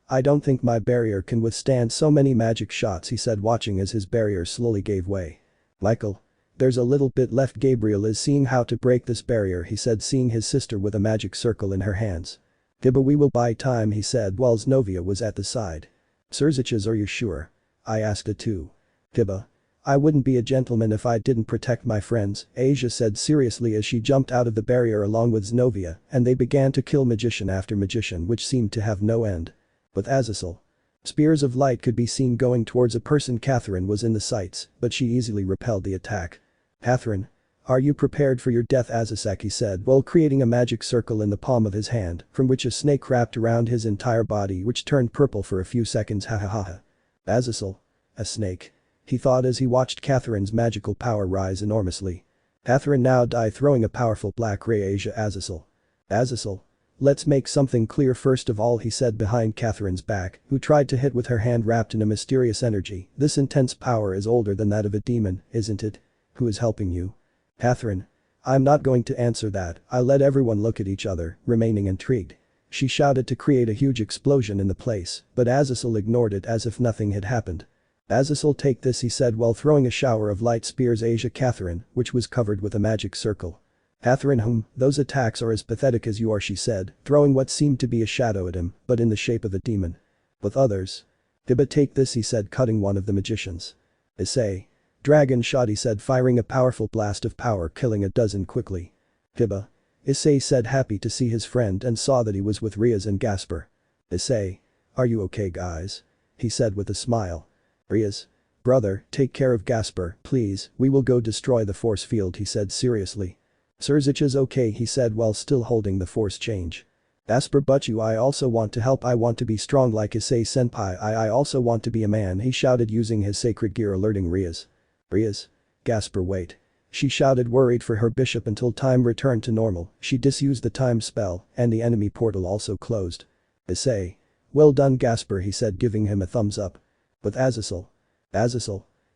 I don't think my barrier can withstand so many magic shots, he said, watching as his barrier slowly gave way. Michael. There's a little bit left. Gabriel is seeing how to break this barrier, he said, seeing his sister with a magic circle in her hands. Kiba, we will buy time, he said while Xenovia was at the side. Surziches, are you sure? I asked it too. Kiba. I wouldn't be a gentleman if I didn't protect my friends, Asia said seriously as she jumped out of the barrier along with Xenovia, and they began to kill magician after magician which seemed to have no end. With Azazel. Spears of light could be seen going towards a person. Catherine was in the sights, but she easily repelled the attack. Catherine. Are you prepared for your death, Azazel, he said while creating a magic circle in the palm of his hand, from which a snake wrapped around his entire body which turned purple for a few seconds. Ha ha ha ha. Azazel. A snake. He thought as he watched Catherine's magical power rise enormously. Catherine now died, throwing a powerful black ray. Asia. Azazel. Let's make something clear first of all, he said behind Catherine's back, who tried to hit with her hand wrapped in a mysterious energy. This intense power is older than that of a demon, isn't it? Who is helping you? Catherine. I'm not going to answer that. I let everyone look at each other, remaining intrigued. She shouted to create a huge explosion in the place, but Azazel ignored it as if nothing had happened. Azazel, take this, he said while throwing a shower of light spears. Asia. Catherine, which was covered with a magic circle. Catherine. Those attacks are as pathetic as you are, she said, throwing what seemed to be a shadow at him, but in the shape of a demon. With others. Kiba, take this, he said, cutting one of the magicians. Issei. Dragon shot, he said, firing a powerful blast of power, killing a dozen quickly. Kiba. Issei said, happy to see his friend, and saw that he was with Rias and Gasper. Issei. Are you okay, guys? He said with a smile. Rias. Brother, take care of Gasper, please, we will go destroy the force field, he said seriously. Surziches, okay, he said while still holding the force change. Gasper, but you, I also want to help. I want to be strong like Issei senpai. I also want to be a man, he shouted using his sacred gear, alerting Rias. Rias. Gasper, wait. She shouted, worried for her bishop. Until time returned to normal, she disused the time spell, and the enemy portal also closed. Issei. Well done, Gasper, he said, giving him a thumbs up. With Azazel.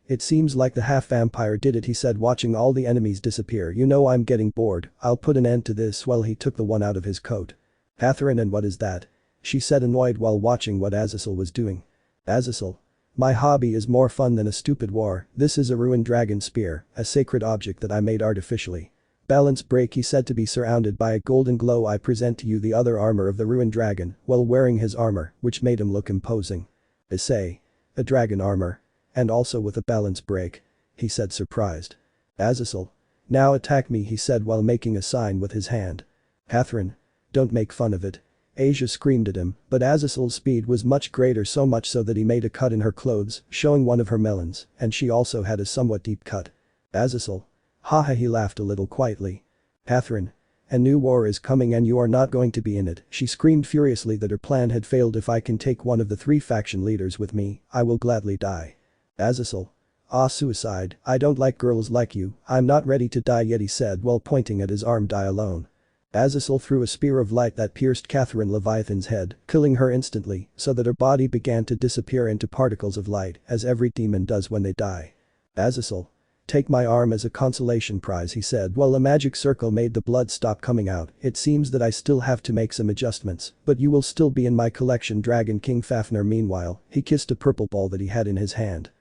It seems like the half-vampire did it, he said, watching all the enemies disappear. You know, I'm getting bored, I'll put an end to this. Well, he took the one out of his coat. Catherine, and what is that? She said, annoyed while watching what Azazel was doing. Azazel. My hobby is more fun than a stupid war. This is a ruined dragon spear, a sacred object that I made artificially. Balance break, he said, to be surrounded by a golden glow. I present to you the other armor of the ruined dragon, while wearing his armor, which made him look imposing. Issei. A dragon armor. And also with a balance break. He said, surprised. Azazel. Now attack me, he said while making a sign with his hand. Catherine. Don't make fun of it. Asia screamed at him, but Azazel's speed was much greater, so much so that he made a cut in her clothes, showing one of her melons, and she also had a somewhat deep cut. Azazel. Haha, he laughed a little quietly. Catherine. A new war is coming and you are not going to be in it. She screamed furiously that her plan had failed. If I can take one of the 3 faction leaders with me, I will gladly die. Azazel. Ah, suicide, I don't like girls like you. I'm not ready to die yet, he said while pointing at his arm. Die alone. Azazel threw a spear of light that pierced Catherine Leviathan's head, killing her instantly, so that her body began to disappear into particles of light, as every demon does when they die. Azazel. Take my arm as a consolation prize, he said while a magic circle made the blood stop coming out. It seems that I still have to make some adjustments, but you will still be in my collection. Dragon King Fafnir, meanwhile, he kissed a purple ball that he had in his hand.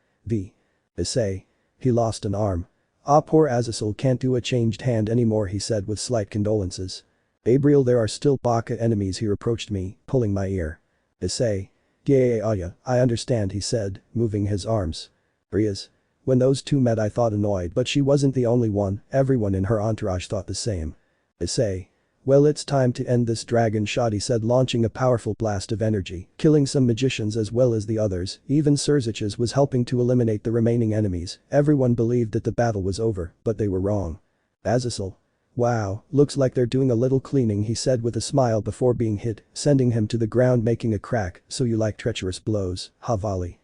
Issei. He lost an arm. Ah, poor Azazel can't do a changed hand anymore, he said with slight condolences. Gabriel, there are still Baka enemies here, approached me, pulling my ear. Issei. Yeah, I understand, he said, moving his arms. Rias. When those two met I thought annoyed, but she wasn't the only one, everyone in her entourage thought the same. Issei. Well, it's time to end this. Dragon shot, he said, launching a powerful blast of energy, killing some magicians as well as the others. Even Surziches was helping to eliminate the remaining enemies. Everyone believed that the battle was over, but they were wrong. Azazel. Wow, looks like they're doing a little cleaning, he said with a smile before being hit, sending him to the ground, making a crack. So you like treacherous blows, ha? Volley.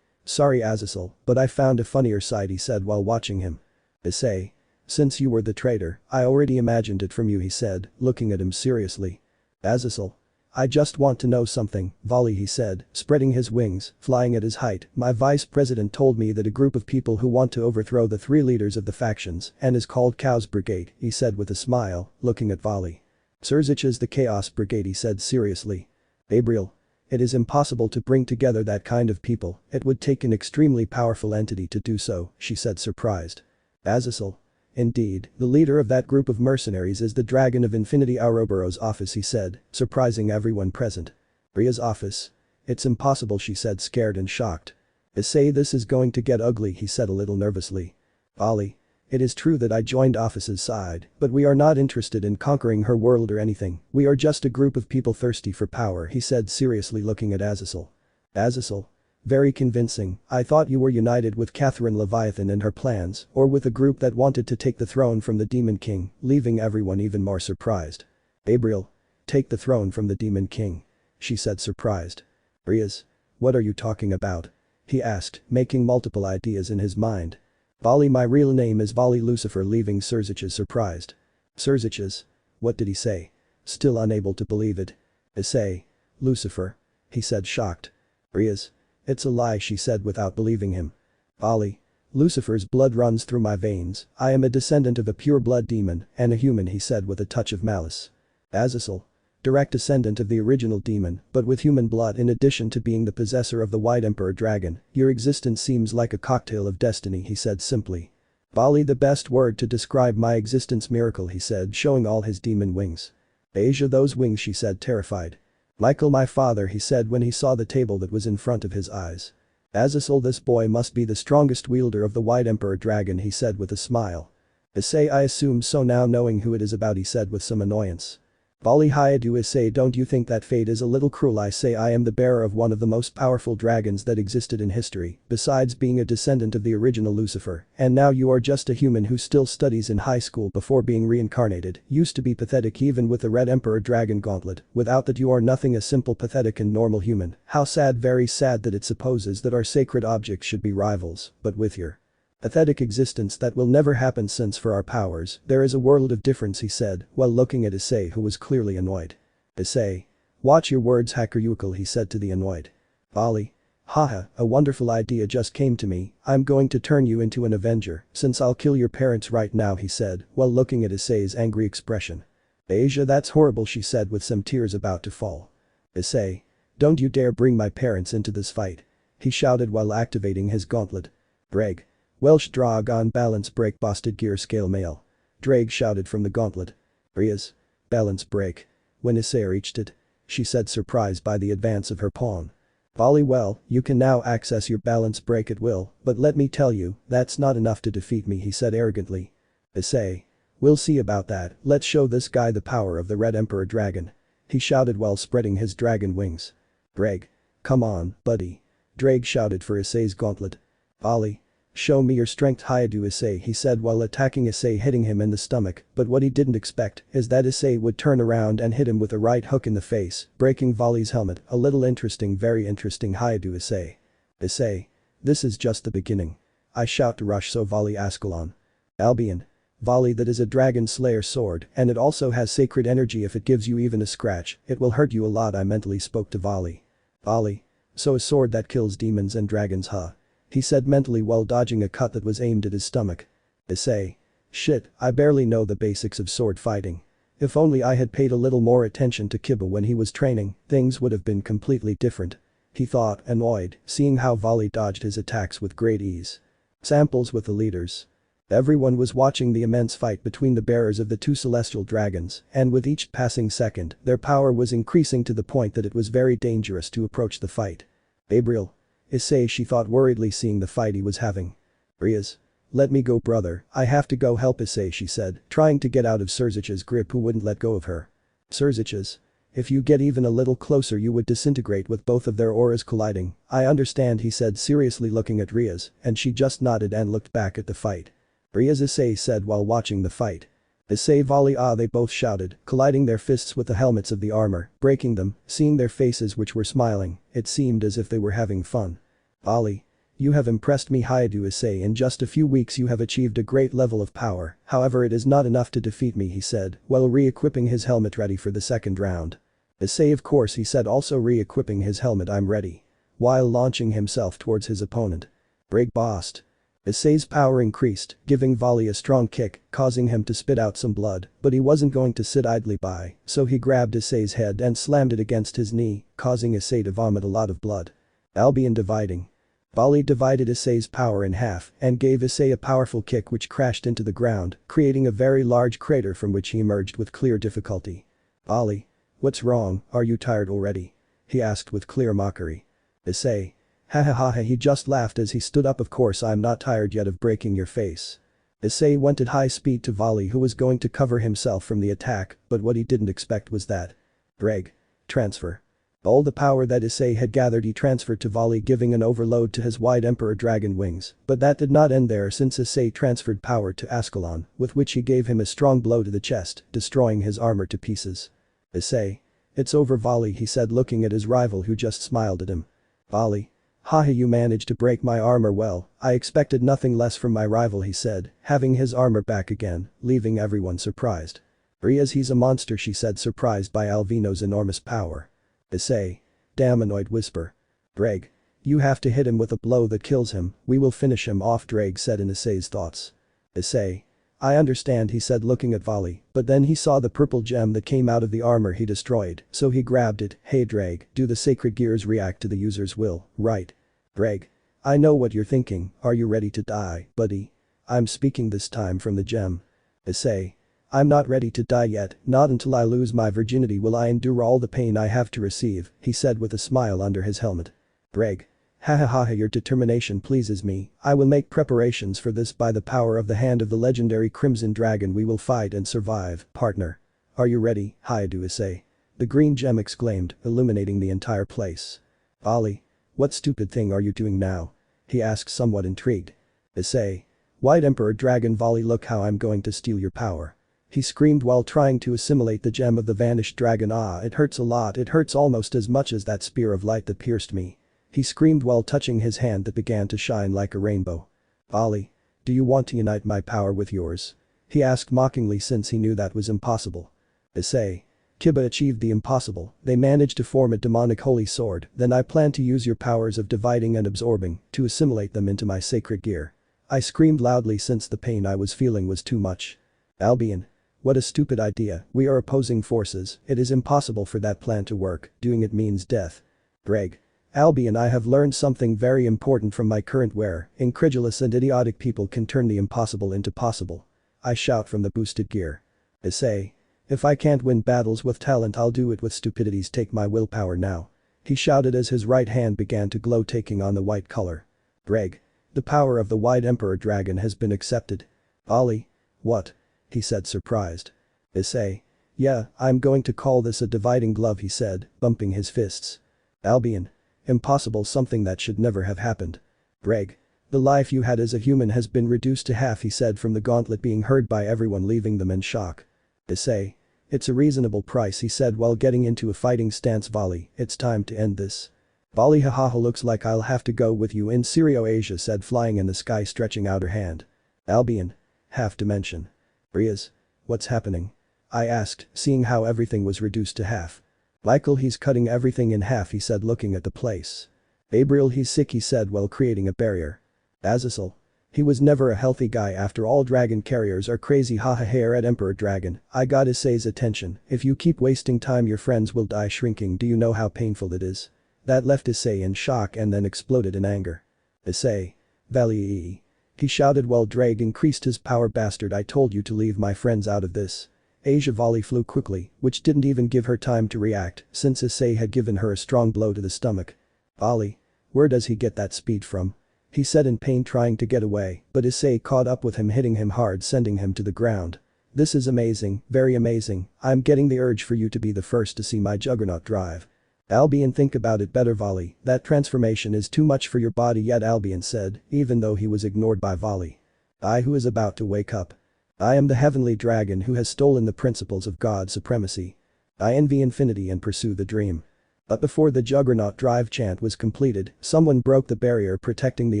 Sorry, Azazel, but I found a funnier side, he said while watching him. Issei. Since you were the traitor, I already imagined it from you, he said, looking at him seriously. Azazel. I just want to know something, Volley, he said, spreading his wings, flying at his height. My vice president told me that a group of people who want to overthrow the 3 leaders of the factions and is called Chaos Brigade, he said with a smile, looking at Volley. Surzic is the Chaos Brigade, he said seriously. Gabriel. It is impossible to bring together that kind of people, it would take an extremely powerful entity to do so, she said surprised. Azazel. Indeed, the leader of that group of mercenaries is the Dragon of Infinity Ouroboros' office, he said, surprising everyone present. Rias' office. It's impossible, she said, scared and shocked. Issei, this is going to get ugly, he said a little nervously. Volley. It is true that I joined office's side, but we are not interested in conquering her world or anything, we are just a group of people thirsty for power, he said seriously looking at Azazel. Azazel. Very convincing, I thought you were united with Catherine Leviathan and her plans, or with a group that wanted to take the throne from the Demon King, leaving everyone even more surprised. Gabriel. Take the throne from the Demon King. She said surprised. Rias. What are you talking about? He asked, making multiple ideas in his mind. Volley, my real name is Volley Lucifer, leaving Surzic surprised. Surzic. What did he say? Still unable to believe it. Issei. Lucifer. He said shocked. Rias. It's a lie, she said without believing him. Volley. Lucifer's blood runs through my veins, I am a descendant of a pure blood demon and a human, he said with a touch of malice. Azazel. Direct descendant of the original demon, but with human blood in addition to being the possessor of the White Emperor Dragon, your existence seems like a cocktail of destiny, he said simply. Volley, the best word to describe my existence, miracle, he said, showing all his demon wings. Asia, those wings, she said terrified. Michael, my father, he said when he saw the table that was in front of his eyes. Azazel, this boy must be the strongest wielder of the White Emperor Dragon, he said with a smile. Issei, I assume so now, knowing who it is about, he said with some annoyance. Volley, Hayadu, Issei, don't you think that fate is a little cruel? I say I am the bearer of one of the most powerful dragons that existed in history, besides being a descendant of the original Lucifer, and now you are just a human who still studies in high school before being reincarnated, used to be pathetic even with the Red Emperor Dragon Gauntlet, without that you are nothing, a simple pathetic and normal human. How sad, very sad that it supposes that our sacred objects should be rivals, but with your pathetic existence that will never happen, since for our powers, there is a world of difference, he said, while looking at Issei, who was clearly annoyed. Issei. Watch your words, hacker Yukil, he said to the annoyed. Volley. Haha, a wonderful idea just came to me, I'm going to turn you into an Avenger, since I'll kill your parents right now, he said, while looking at Issei's angry expression. Asia, that's horrible, she said with some tears about to fall. Issei. Don't you dare bring my parents into this fight. He shouted while activating his gauntlet. Dreg. Welsh Drog on balance break, busted gear scale mail. Dreg shouted from the gauntlet. Rias. Balance break. When Issei reached it. She said surprised by the advance of her pawn. Volley, well, you can now access your balance break at will, but let me tell you, that's not enough to defeat me, he said arrogantly. Issei. We'll see about that, let's show this guy the power of the Red Emperor Dragon. He shouted while spreading his dragon wings. Dreg. Come on, buddy. Dreg shouted for Issei's gauntlet. Volley. Show me your strength, Hayadu, Issei, he said while attacking Issei, hitting him in the stomach, but what he didn't expect is that Issei would turn around and hit him with a right hook in the face, breaking Volley's helmet. A little interesting, very interesting, Hayadu, Issei. Issei. This is just the beginning. I shout to rush so Volley Ascalon. Albion. Volley, that is a Dragon Slayer sword, and it also has sacred energy. If it gives you even a scratch, it will hurt you a lot, I mentally spoke to Volley. Volley. So a sword that kills demons and dragons, huh? He said mentally while dodging a cut that was aimed at his stomach. Issei. Shit, I barely know the basics of sword fighting. If only I had paid a little more attention to Kiba when he was training, things would have been completely different. He thought, annoyed, seeing how Volley dodged his attacks with great ease. Samples with the leaders. Everyone was watching the immense fight between the bearers of the 2 celestial dragons, and with each passing second, their power was increasing to the point that it was very dangerous to approach the fight. Gabriel. Issei, she thought worriedly, seeing the fight he was having. Rias. Let me go, brother, I have to go help Issei, she said, trying to get out of Surzic's grip, who wouldn't let go of her. Surzic's. If you get even a little closer you would disintegrate with both of their auras colliding. I understand, he said seriously looking at Rias, and she just nodded and looked back at the fight. Rias, Issei said while watching the fight. Issei, Volley, they both shouted, colliding their fists with the helmets of the armor, breaking them, seeing their faces which were smiling, it seemed as if they were having fun. Volley. You have impressed me Hayadu Issei, in just a few weeks you have achieved a great level of power, however it is not enough to defeat me he said, while re-equipping his helmet ready for the second round. Issei of course he said also re-equipping his helmet I'm ready. While launching himself towards his opponent. Break bossed. Issei's power increased, giving Volley a strong kick, causing him to spit out some blood, but he wasn't going to sit idly by, so he grabbed Issei's head and slammed it against his knee, causing Issei to vomit a lot of blood. Albion dividing. Volley divided Issei's power in half and gave Issei a powerful kick which crashed into the ground, creating a very large crater from which he emerged with clear difficulty. Volley. What's wrong, are you tired already? He asked with clear mockery. Issei. Ha he just laughed as he stood up of course I'm not tired yet of breaking your face. Issei went at high speed to Volley who was going to cover himself from the attack, but what he didn't expect was that. Drag. Transfer. All the power that Issei had gathered he transferred to Volley giving an overload to his White Emperor Dragon wings, but that did not end there since Issei transferred power to Ascalon, with which he gave him a strong blow to the chest, destroying his armor to pieces. Issei. It's over Volley he said looking at his rival who just smiled at him. Volley. Haha you managed to break my armor well, I expected nothing less from my rival he said, having his armor back again, leaving everyone surprised. Rias he's a monster she said surprised by Alvino's enormous power. Issei. Damn annoyed whisper. Drag. You have to hit him with a blow that kills him, we will finish him off Drag said in Issei's thoughts. Issei. I understand he said looking at Volley, but then he saw the purple gem that came out of the armor he destroyed, so he grabbed it, hey Drag, do the sacred gears react to the user's will, right? Drag. I know what you're thinking, are you ready to die, buddy? I'm speaking this time from the gem. Issei. I'm not ready to die yet, not until I lose my virginity will I endure all the pain I have to receive, he said with a smile under his helmet. Drag. Ha your determination pleases me, I will make preparations for this by the power of the hand of the legendary Crimson Dragon we will fight and survive, partner. Are you ready, Hayadu Issei? The green gem exclaimed, illuminating the entire place. Volley. What stupid thing are you doing now? He asked somewhat intrigued. Issei. White Emperor Dragon Volley look how I'm going to steal your power. He screamed while trying to assimilate the gem of the vanished dragon it hurts a lot it hurts almost as much as that spear of light that pierced me. He screamed while touching his hand that began to shine like a rainbow. Volley. Do you want to unite my power with yours? He asked mockingly since he knew that was impossible. Issei. Kiba achieved the impossible, they managed to form a demonic holy sword, then I plan to use your powers of dividing and absorbing to assimilate them into my sacred gear. I screamed loudly since the pain I was feeling was too much. Albion. What a stupid idea, we are opposing forces, it is impossible for that plan to work, doing it means death. Drag. Albion I have learned something very important from my current wear, incredulous and idiotic people can turn the impossible into possible. I shout from the boosted gear. Issei. If I can't win battles with talent I'll do it with stupidities take my willpower now. He shouted as his right hand began to glow taking on the white color. Drag. The power of the White Emperor Dragon has been accepted. Volley. What? He said surprised. Issei. Yeah, I'm going to call this a dividing glove he said, bumping his fists. Albion. Impossible something that should never have happened. Drag. The life you had as a human has been reduced to half he said from the gauntlet being heard by everyone leaving them in shock. Issei. It's a reasonable price he said while getting into a fighting stance Volley, it's time to end this. Volley hahaha looks like I'll have to go with you in Syrio Asia said flying in the sky stretching out her hand. Albion. Half dimension. Rias. What's happening? I asked, seeing how everything was reduced to half. Michael he's cutting everything in half he said looking at the place. Gabriel he's sick he said while creating a barrier. Azazel. He was never a healthy guy after all dragon carriers are crazy haha hair at Emperor Dragon, I got Issei's attention, if you keep wasting time your friends will die shrinking do you know how painful it is? That left Issei in shock and then exploded in anger. Issei. Valley. He shouted while Drag increased his power bastard I told you to leave my friends out of this. Asia Volley flew quickly, which didn't even give her time to react since Issei had given her a strong blow to the stomach. Volley. Where does he get that speed from? He said in pain trying to get away, but Issei caught up with him hitting him hard sending him to the ground. This is amazing, very amazing, I'm getting the urge for you to be the first to see my juggernaut drive. Albion think about it better Volley, that transformation is too much for your body yet Albion said, even though he was ignored by Volley. I who is about to wake up. I am the heavenly dragon who has stolen the principles of God supremacy. I envy infinity and pursue the dream. But before the Juggernaut Drive chant was completed, someone broke the barrier protecting the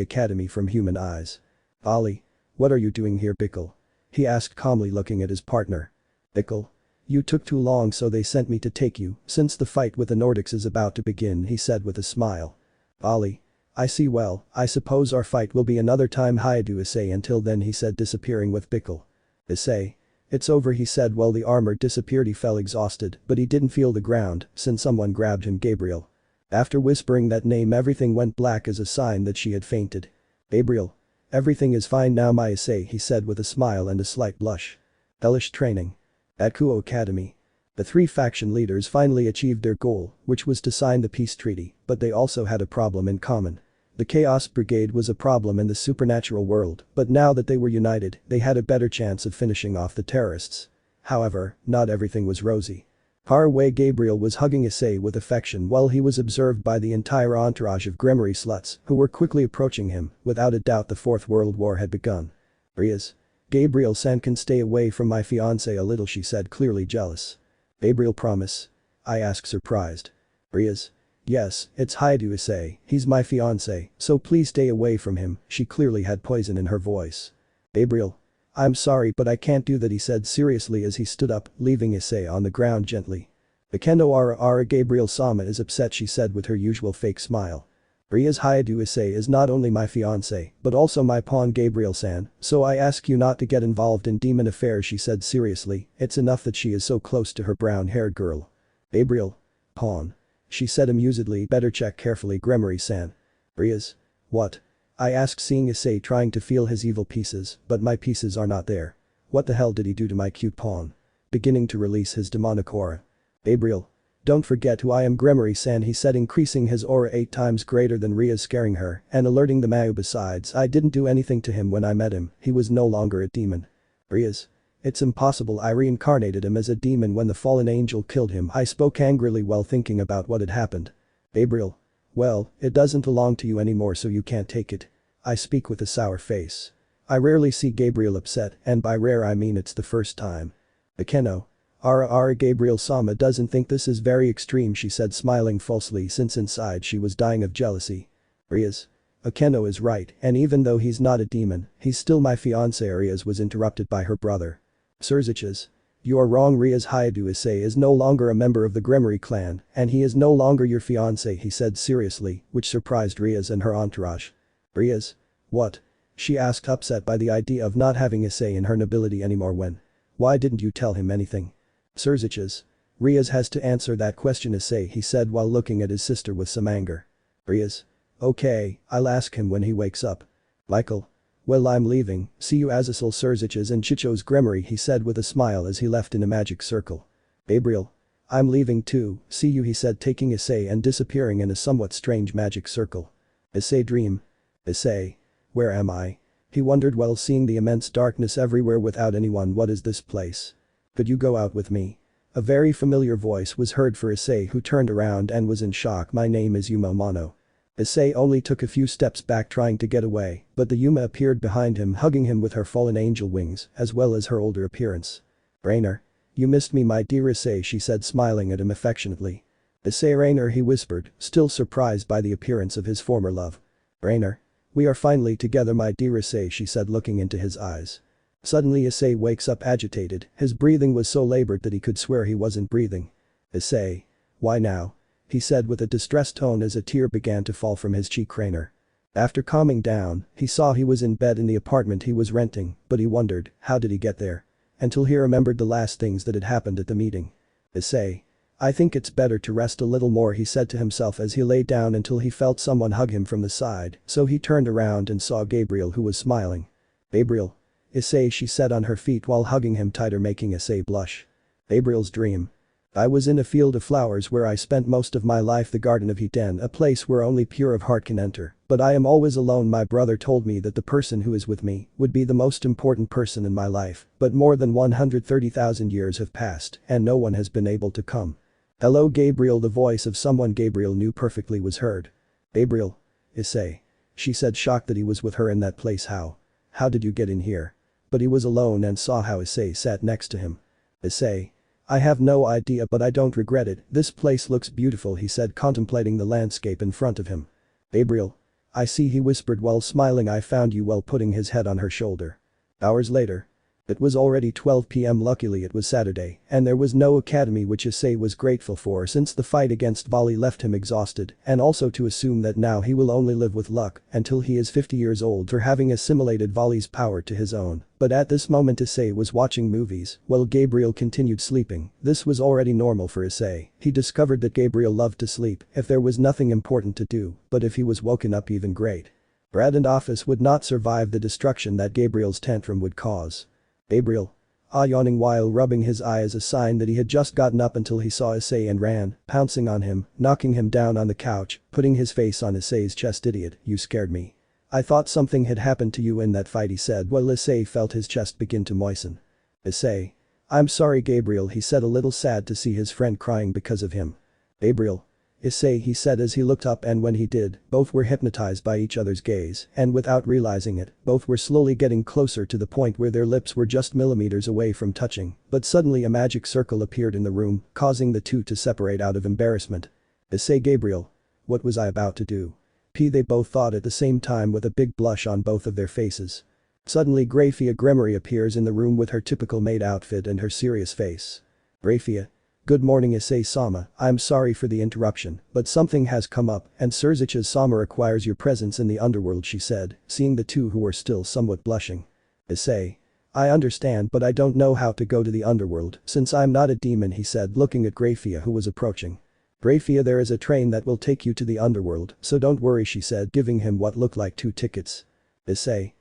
academy from human eyes. "Ollie. What are you doing here, Bickle?" he asked calmly looking at his partner. "Bickle. You took too long so they sent me to take you, since the fight with the Nordics is about to begin," he said with a smile. "Ollie. I see, well, I suppose our fight will be another time. Hi do Issei until then," he said disappearing with Bickle. "Issei. It's over," he said while the armor disappeared. He fell exhausted, but he didn't feel the ground since someone grabbed him. Gabriel. After whispering that name everything went black as a sign that she had fainted. "Gabriel. Everything is fine now, my Issei," he said with a smile and a slight blush. Hellish training. At Kuoh Academy. The three faction leaders finally achieved their goal, which was to sign the peace treaty, but they also had a problem in common. The Chaos Brigade was a problem in the supernatural world, but now that they were united, they had a better chance of finishing off the terrorists. However, not everything was rosy. Far away, Gabriel was hugging Issei with affection while he was observed by the entire entourage of Gremory sluts who were quickly approaching him. Without a doubt the Fourth World War had begun. "Rias. Gabriel-san can stay away from my fiancé a little," she said, clearly jealous. "Gabriel, promise?" I asked, surprised. "Rias. Yes, it's Haidu Issei, he's my fiancé, so please stay away from him," she clearly had poison in her voice. "Gabriel. I'm sorry but I can't do that," he said seriously as he stood up, leaving Issei on the ground gently. "Akendo ara Gabriel-sama is upset," she said with her usual fake smile. "Rias, Haidu Issei is not only my fiancé, but also my pawn, Gabriel-san, so I ask you not to get involved in demon affairs," she said seriously. It's enough that she is so close to her brown-haired girl. "Gabriel. Pawn," she said amusedly. "Better check carefully, Gremory-san." "Rias. What?" I asked, seeing Issei trying to feel his evil pieces, but my pieces are not there. What the hell did he do to my cute pawn? Beginning to release his demonic aura. "Gabriel. Don't forget who I am, Gremory-san," he said, increasing his aura 8 times greater than Rias, scaring her and alerting the Mayu. "Besides, I didn't do anything to him when I met him, he was no longer a demon." "Rias. It's impossible, I reincarnated him as a demon when the fallen angel killed him," I spoke angrily while thinking about what had happened. "Gabriel. Well, it doesn't belong to you anymore so you can't take it." I speak with a sour face. I rarely see Gabriel upset, and by rare I mean it's the first time. "Akeno. Ara Gabriel-sama doesn't think this is very extreme," she said, smiling falsely since inside she was dying of jealousy. "Rias. Akeno is right, and even though he's not a demon, he's still my fiancé." Rias was interrupted by her brother. "Surziches. You are wrong, Rias. Haidu Issei is no longer a member of the Gremory clan, and he is no longer your fiancé," he said seriously, which surprised Rias and her entourage. "Rias. What?" she asked, upset by the idea of not having Issei in her nobility anymore. Why didn't you tell him anything?" "Surziches. Rias has to answer that question, Issei," he said while looking at his sister with some anger. "Rias. Okay, I'll ask him when he wakes up." "Michael. Well, I'm leaving, see you Azazel, Surziches and Chicho's Gremory," he said with a smile as he left in a magic circle. "Gabriel. I'm leaving too, see you," he said, taking Issei and disappearing in a somewhat strange magic circle. Issei dream. Issei. Where am I? He wondered while seeing the immense darkness everywhere without anyone. What is this place? Could you go out with me? A very familiar voice was heard for Issei, who turned around and was in shock. "My name is Yuma Mono." Issei only took a few steps back trying to get away, but the Yuma appeared behind him, hugging him with her fallen angel wings as well as her older appearance. "Rainer. You missed me, my dear Issei," she said, smiling at him affectionately. "Issei Rainer," he whispered, still surprised by the appearance of his former love. "Rainer. We are finally together, my dear Issei," she said, looking into his eyes. Suddenly Issei wakes up agitated, his breathing was so labored that he could swear he wasn't breathing. "Issei. Why now?" he said with a distressed tone as a tear began to fall from his cheek. Rainer. After calming down, he saw he was in bed in the apartment he was renting, but he wondered, how did he get there? Until he remembered the last things that had happened at the meeting. "Issei. I think it's better to rest a little more," he said to himself as he lay down until he felt someone hug him from the side, so he turned around and saw Gabriel, who was smiling. "Gabriel. Issei," she said on her feet while hugging him tighter, making Issei blush. Gabriel's dream. "I was in a field of flowers where I spent most of my life, the Garden of Eden, a place where only pure of heart can enter, but I am always alone. My brother told me that the person who is with me would be the most important person in my life, but more than 130,000 years have passed and no one has been able to come." "Hello, Gabriel." The voice of someone Gabriel knew perfectly was heard. "Gabriel. Issei." She said, shocked that he was with her in that place. How did you get in here?" But he was alone and saw how Issei sat next to him. "Issei. I have no idea but I don't regret it, this place looks beautiful he said contemplating the landscape in front of him. Gabriel. I see he whispered while smiling I found you while putting his head on her shoulder. Hours later. It was already 12 p.m. luckily it was Saturday and there was no academy which Issei was grateful for since the fight against Volley left him exhausted and also to assume that now he will only live with luck until he is 50 years old for having assimilated Volley's power to his own. But at this moment Issei was watching movies while Gabriel continued sleeping. This was already normal for Issei. He discovered that Gabriel loved to sleep if there was nothing important to do, but if he was woken up even great. Brad and Office would not survive the destruction that Gabriel's tantrum would cause. Gabriel. Yawning while rubbing his eye as a sign that he had just gotten up until he saw Issei and ran, pouncing on him, knocking him down on the couch, putting his face on Issei's chest idiot, you scared me. I thought something had happened to you in that fight he said while Issei felt his chest begin to moisten. Issei. I'm sorry Gabriel he said a little sad to see his friend crying because of him. Gabriel. Issei he said as he looked up and when he did, both were hypnotized by each other's gaze and without realizing it, both were slowly getting closer to the point where their lips were just millimeters away from touching, but suddenly a magic circle appeared in the room, causing the two to separate out of embarrassment. Issei Gabriel. What was I about to do? They both thought at the same time with a big blush on both of their faces. Suddenly Gremory appears in the room with her typical maid outfit and her serious face. Grafia. Good morning Issei-sama, I'm sorry for the interruption, but something has come up and Surzich's-sama requires your presence in the underworld she said, seeing the two who were still somewhat blushing. Issei. I understand but I don't know how to go to the underworld since I'm not a demon he said looking at Grafia who was approaching. Grafia there is a train that will take you to the underworld so don't worry she said giving him what looked like 2 tickets. Issei.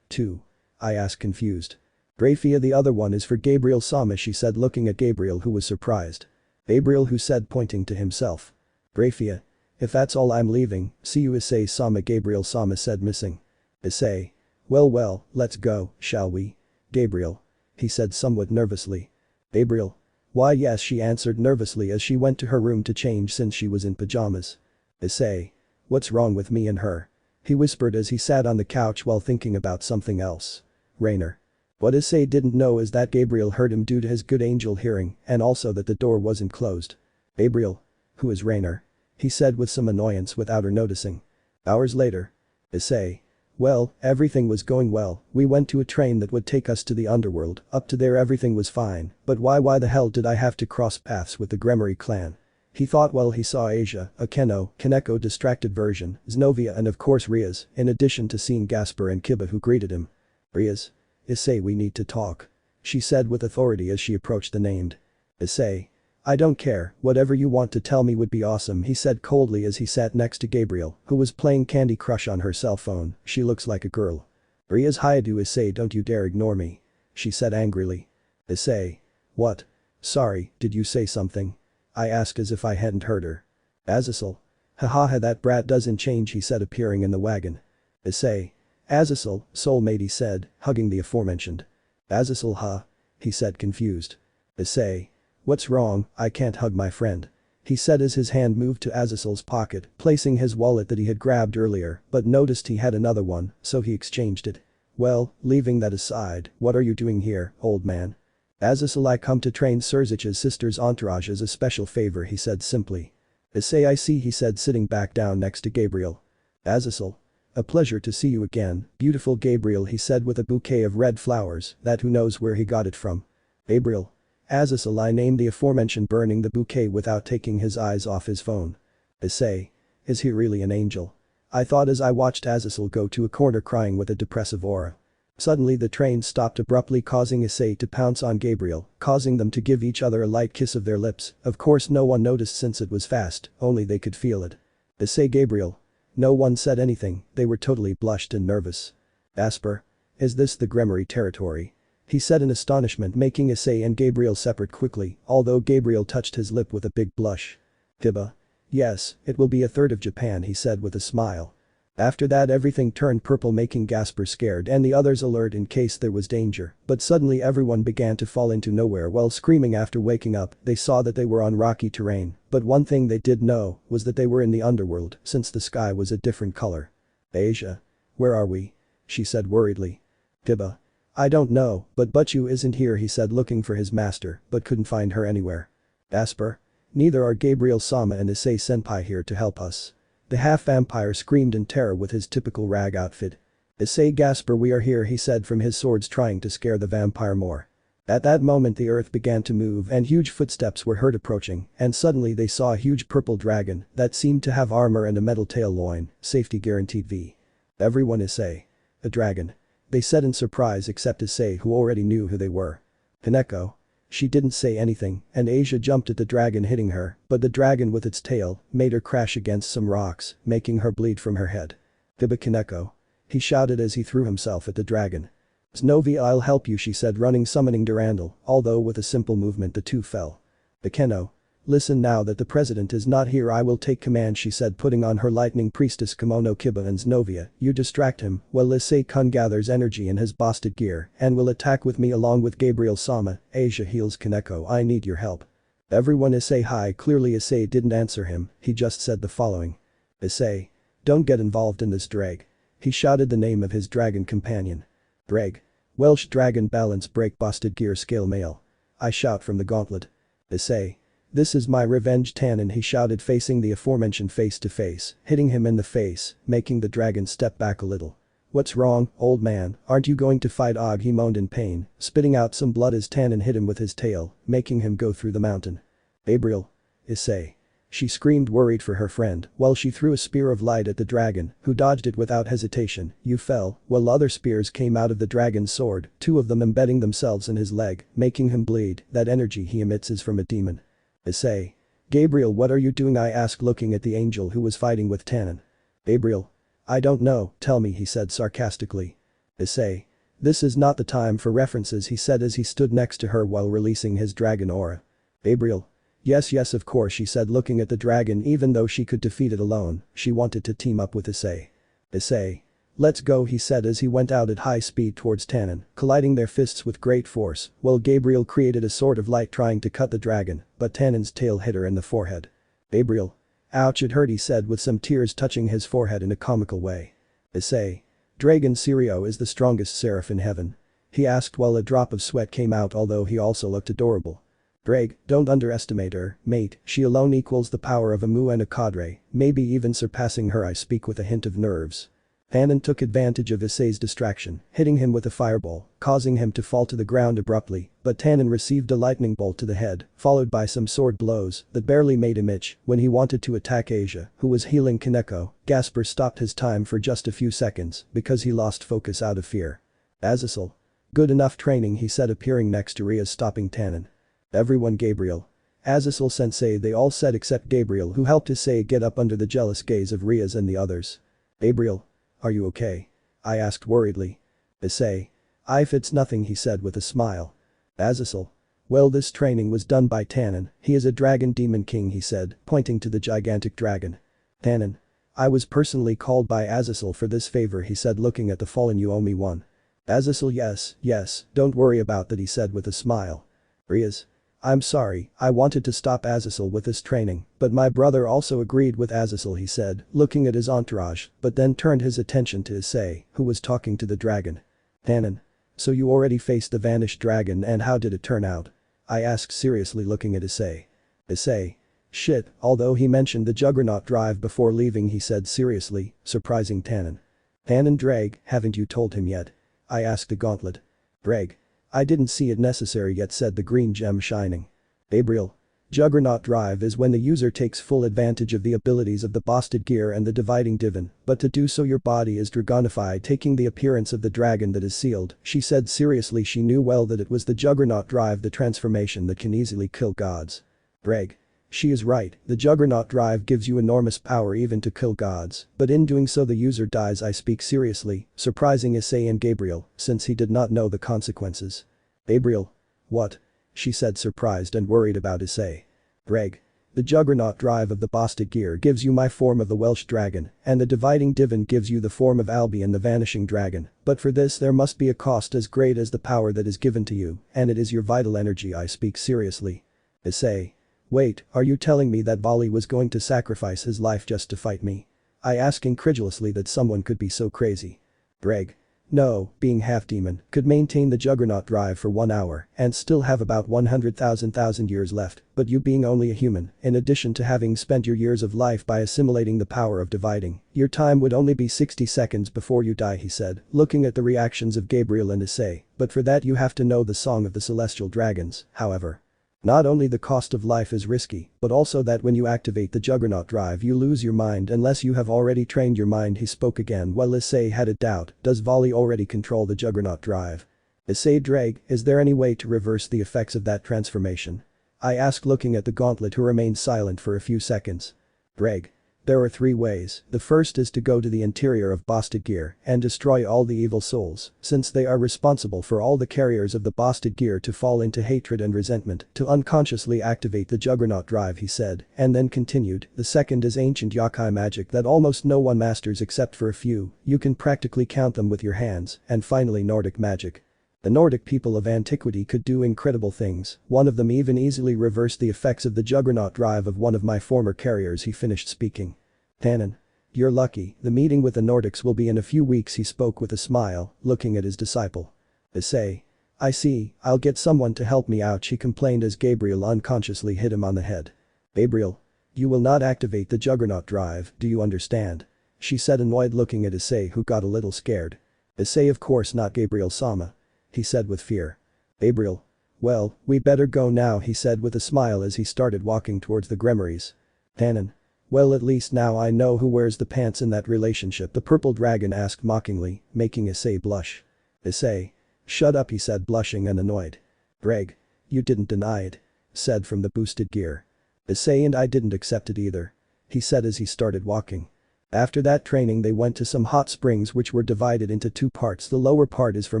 2. I asked confused. Grafia the other one is for Gabriel-sama she said looking at Gabriel who was surprised. Gabriel who said pointing to himself. Grafia. If that's all I'm leaving, see you Issei-sama Gabriel-sama said missing. Issei. Well, let's go, shall we? Gabriel. He said somewhat nervously. Gabriel. Why yes she answered nervously as she went to her room to change since she was in pajamas. Issei. What's wrong with me and her? He whispered as he sat on the couch while thinking about something else. Rainer. What Issei didn't know is that Gabriel heard him due to his good angel hearing and also that the door wasn't closed. Gabriel. Who is Rainer? He said with some annoyance without her noticing. Hours later. Issei. Well, everything was going well, we went to a train that would take us to the underworld, up to there everything was fine, but why the hell did I have to cross paths with the Gremory clan? He thought while he saw Asia, a Kaneko distracted version, Xenovia and of course Rias, in addition to seeing Gasper and Kiba who greeted him. Rias. Issei we need to talk. She said with authority as she approached the named. Issei. I don't care, whatever you want to tell me would be awesome he said coldly as he sat next to Gabriel, who was playing Candy Crush on her cell phone, she looks like a girl. Rias Hayadu Issei don't you dare ignore me. She said angrily. Issei. What? Sorry, did you say something? I asked as if I hadn't heard her. Azazel. Haha that brat doesn't change he said appearing in the wagon. Issei. Azazel, soulmate he said, hugging the aforementioned. Azazel he said confused. Issei. What's wrong, I can't hug my friend. He said as his hand moved to Azazel's pocket, placing his wallet that he had grabbed earlier, but noticed he had another one, so he exchanged it. Well, leaving that aside, what are you doing here, old man? Azazel I come to train Surzich's sister's entourage as a special favor he said simply. Issei I see he said sitting back down next to Gabriel. Azazel. A pleasure to see you again, beautiful Gabriel he said with a bouquet of red flowers that who knows where he got it from. Gabriel. Azazel I named the aforementioned burning the bouquet without taking his eyes off his phone. Issei. Is he really an angel? I thought as I watched Azazel go to a corner crying with a depressive aura. Suddenly the train stopped abruptly causing Issei to pounce on Gabriel, causing them to give each other a light kiss of their lips, of course no one noticed since it was fast, only they could feel it. Issei Gabriel. No one said anything, they were totally blushed and nervous. Gasper. Is this the Gremory territory? He said in astonishment making Issei and Gabriel separate quickly, although Gabriel touched his lip with a big blush. Kiba. Yes, it will be a third of Japan he said with a smile. After that everything turned purple making Gasper scared and the others alert in case there was danger, but suddenly everyone began to fall into nowhere while screaming after waking up they saw that they were on rocky terrain, but one thing they did know was that they were in the underworld since the sky was a different color. Asia. Where are we? She said worriedly. Kiba. I don't know, but Butchu isn't here, he said, looking for his master, but couldn't find her anywhere. Gasper? Neither are Gabriel-sama and Issei senpai here to help us. The half-vampire screamed in terror with his typical rag outfit. Issei Gasper, we are here, he said from his swords, trying to scare the vampire more. At that moment the earth began to move and huge footsteps were heard approaching, and suddenly they saw a huge purple dragon that seemed to have armor and a metal tail loin, safety guaranteed v. Everyone Issei. A dragon. They said in surprise except Issei, who already knew who they were. Kaneko. She didn't say anything and Asia jumped at the dragon, hitting her, but the dragon with its tail made her crash against some rocks, making her bleed from her head. Kiba Kaneko. He shouted as he threw himself at the dragon. Xenovia, I'll help you, she said, running, summoning Durandal, although with a simple movement the two fell. Bakeno. Listen, now that the president is not here I will take command, she said, putting on her lightning priestess kimono. Kiba and Xenovia, you distract him while Issei-kun gathers energy in his busted gear and will attack with me along with Gabriel-sama. Asia heals Kaneko, I need your help. Everyone Issei hi. Clearly Issei didn't answer him, he just said the following. Issei. Don't get involved in this, drag. He shouted the name of his dragon companion. Drag. Welsh dragon balance break busted gear scale male. I shout from the gauntlet. Issei. This is my revenge, Tannon, he shouted, facing the aforementioned face to face, hitting him in the face, making the dragon step back a little. What's wrong, old man, aren't you going to fight? Og, he moaned in pain, spitting out some blood as Tannon hit him with his tail, making him go through the mountain. Gabriel. Issei. She screamed, worried for her friend, while she threw a spear of light at the dragon, who dodged it without hesitation. You fell, while other spears came out of the dragon's sword, two of them embedding themselves in his leg, making him bleed. That energy he emits is from a demon. Issei. Gabriel, what are you doing? I asked, looking at the angel who was fighting with Tannon. Gabriel. I don't know, tell me, he said sarcastically. Issei. This is not the time for references, he said as he stood next to her while releasing his dragon aura. Gabriel. Yes, of course, she said, looking at the dragon. Even though she could defeat it alone, she wanted to team up with Issei. Issei. Let's go, he said as he went out at high speed towards Tannon, colliding their fists with great force, while Gabriel created a sword of light trying to cut the dragon, but Tannon's tail hit her in the forehead. Gabriel. Ouch, it hurt, he said with some tears touching his forehead in a comical way. Issei. Dragon Sirio is the strongest seraph in heaven. He asked while a drop of sweat came out, although he also looked adorable. Drag, don't underestimate her, mate, she alone equals the power of a Mu and a cadre, maybe even surpassing her. I speak with a hint of nerves. Tannon took advantage of Issei's distraction, hitting him with a fireball, causing him to fall to the ground abruptly, but Tannon received a lightning bolt to the head, followed by some sword blows that barely made him itch. When he wanted to attack Asia, who was healing Kaneko, Gasper stopped his time for just a few seconds because he lost focus out of fear. Azazel. Good enough training, he said, appearing next to Rias, stopping Tannon. Everyone. Gabriel. Azazel sensei, they all said except Gabriel, who helped Issei get up under the jealous gaze of Rias and the others. Gabriel. Are you okay? I asked worriedly. Issei. If it's nothing, he said with a smile. Azazel. Well, this training was done by Tannon, he is a dragon demon king, he said, pointing to the gigantic dragon. Tannon. I was personally called by Azazel for this favor, he said, looking at the fallen. You owe me one. Azazel. Yes, don't worry about that, he said with a smile. Rias. I'm sorry, I wanted to stop Azazel with this training, but my brother also agreed with Azazel, he said, looking at his entourage, but then turned his attention to Issei, who was talking to the dragon. Tannon. So you already faced the vanished dragon, and how did it turn out? I asked seriously, looking at Issei. Issei. Shit, although he mentioned the Juggernaut drive before leaving, he said seriously, surprising Tannon. Tannon. Drag, haven't you told him yet? I asked the gauntlet. Drag. I didn't see it necessary yet, said the green gem, shining. Gabriel. Juggernaut drive is when the user takes full advantage of the abilities of the busted gear and the dividing divine, but to do so your body is dragonified, taking the appearance of the dragon that is sealed, she said seriously. She knew well that it was the Juggernaut drive, the transformation that can easily kill gods. Drag. She is right, the Juggernaut drive gives you enormous power even to kill gods, but in doing so the user dies. I speak seriously, surprising Issei and Gabriel, since he did not know the consequences. Gabriel. What? She said, surprised and worried about Issei. Drag. The Juggernaut drive of the busted gear gives you my form of the Welsh dragon, and the dividing divine gives you the form of Albion the vanishing dragon, but for this there must be a cost as great as the power that is given to you, and it is your vital energy. I speak seriously. Issei. Wait, are you telling me that Volley was going to sacrifice his life just to fight me? I ask incredulously that someone could be so crazy. Drag. No, being half-demon, could maintain the Juggernaut drive for 1 hour and still have about 100,000 years left, but you being only a human, in addition to having spent your years of life by assimilating the power of dividing, your time would only be 60 seconds before you die, he said, looking at the reactions of Gabriel and Issei, but for that you have to know the song of the celestial dragons, however. Not only the cost of life is risky, but also that when you activate the Juggernaut drive you lose your mind unless you have already trained your mind, he spoke again while Issei had a doubt, does Volley already control the Juggernaut drive? Issei Drag, is there any way to reverse the effects of that transformation? I asked looking at the gauntlet, who remained silent for a few seconds. Drag. There are 3 ways. The first is to go to the interior of Bastard Gear and destroy all the evil souls, since they are responsible for all the carriers of the Bastard Gear to fall into hatred and resentment, to unconsciously activate the Juggernaut drive, he said, and then continued. The second is ancient yokai magic that almost no one masters except for a few, you can practically count them with your hands, and finally Nordic magic. The Nordic people of antiquity could do incredible things, one of them even easily reversed the effects of the Juggernaut drive of one of my former carriers, he finished speaking. Tannon. You're lucky, the meeting with the Nordics will be in a few weeks, he spoke with a smile, looking at his disciple. Issei. I see, I'll get someone to help me out, she complained as Gabriel unconsciously hit him on the head. Gabriel. You will not activate the Juggernaut drive, do you understand? She said, annoyed, looking at Issei, who got a little scared. Issei, of course not, Gabriel-sama. He said with fear. Gabriel. Well, we better go now, he said with a smile as he started walking towards the Gremories. Tannon. Well, at least now I know who wears the pants in that relationship, the purple dragon asked mockingly, making Issei blush. Issei. Shut up, he said, blushing and annoyed. Greg. You didn't deny it. Said from the boosted gear. Issei, and I didn't accept it either. He said as he started walking. After that training they went to some hot springs which were divided into 2 parts, the lower part is for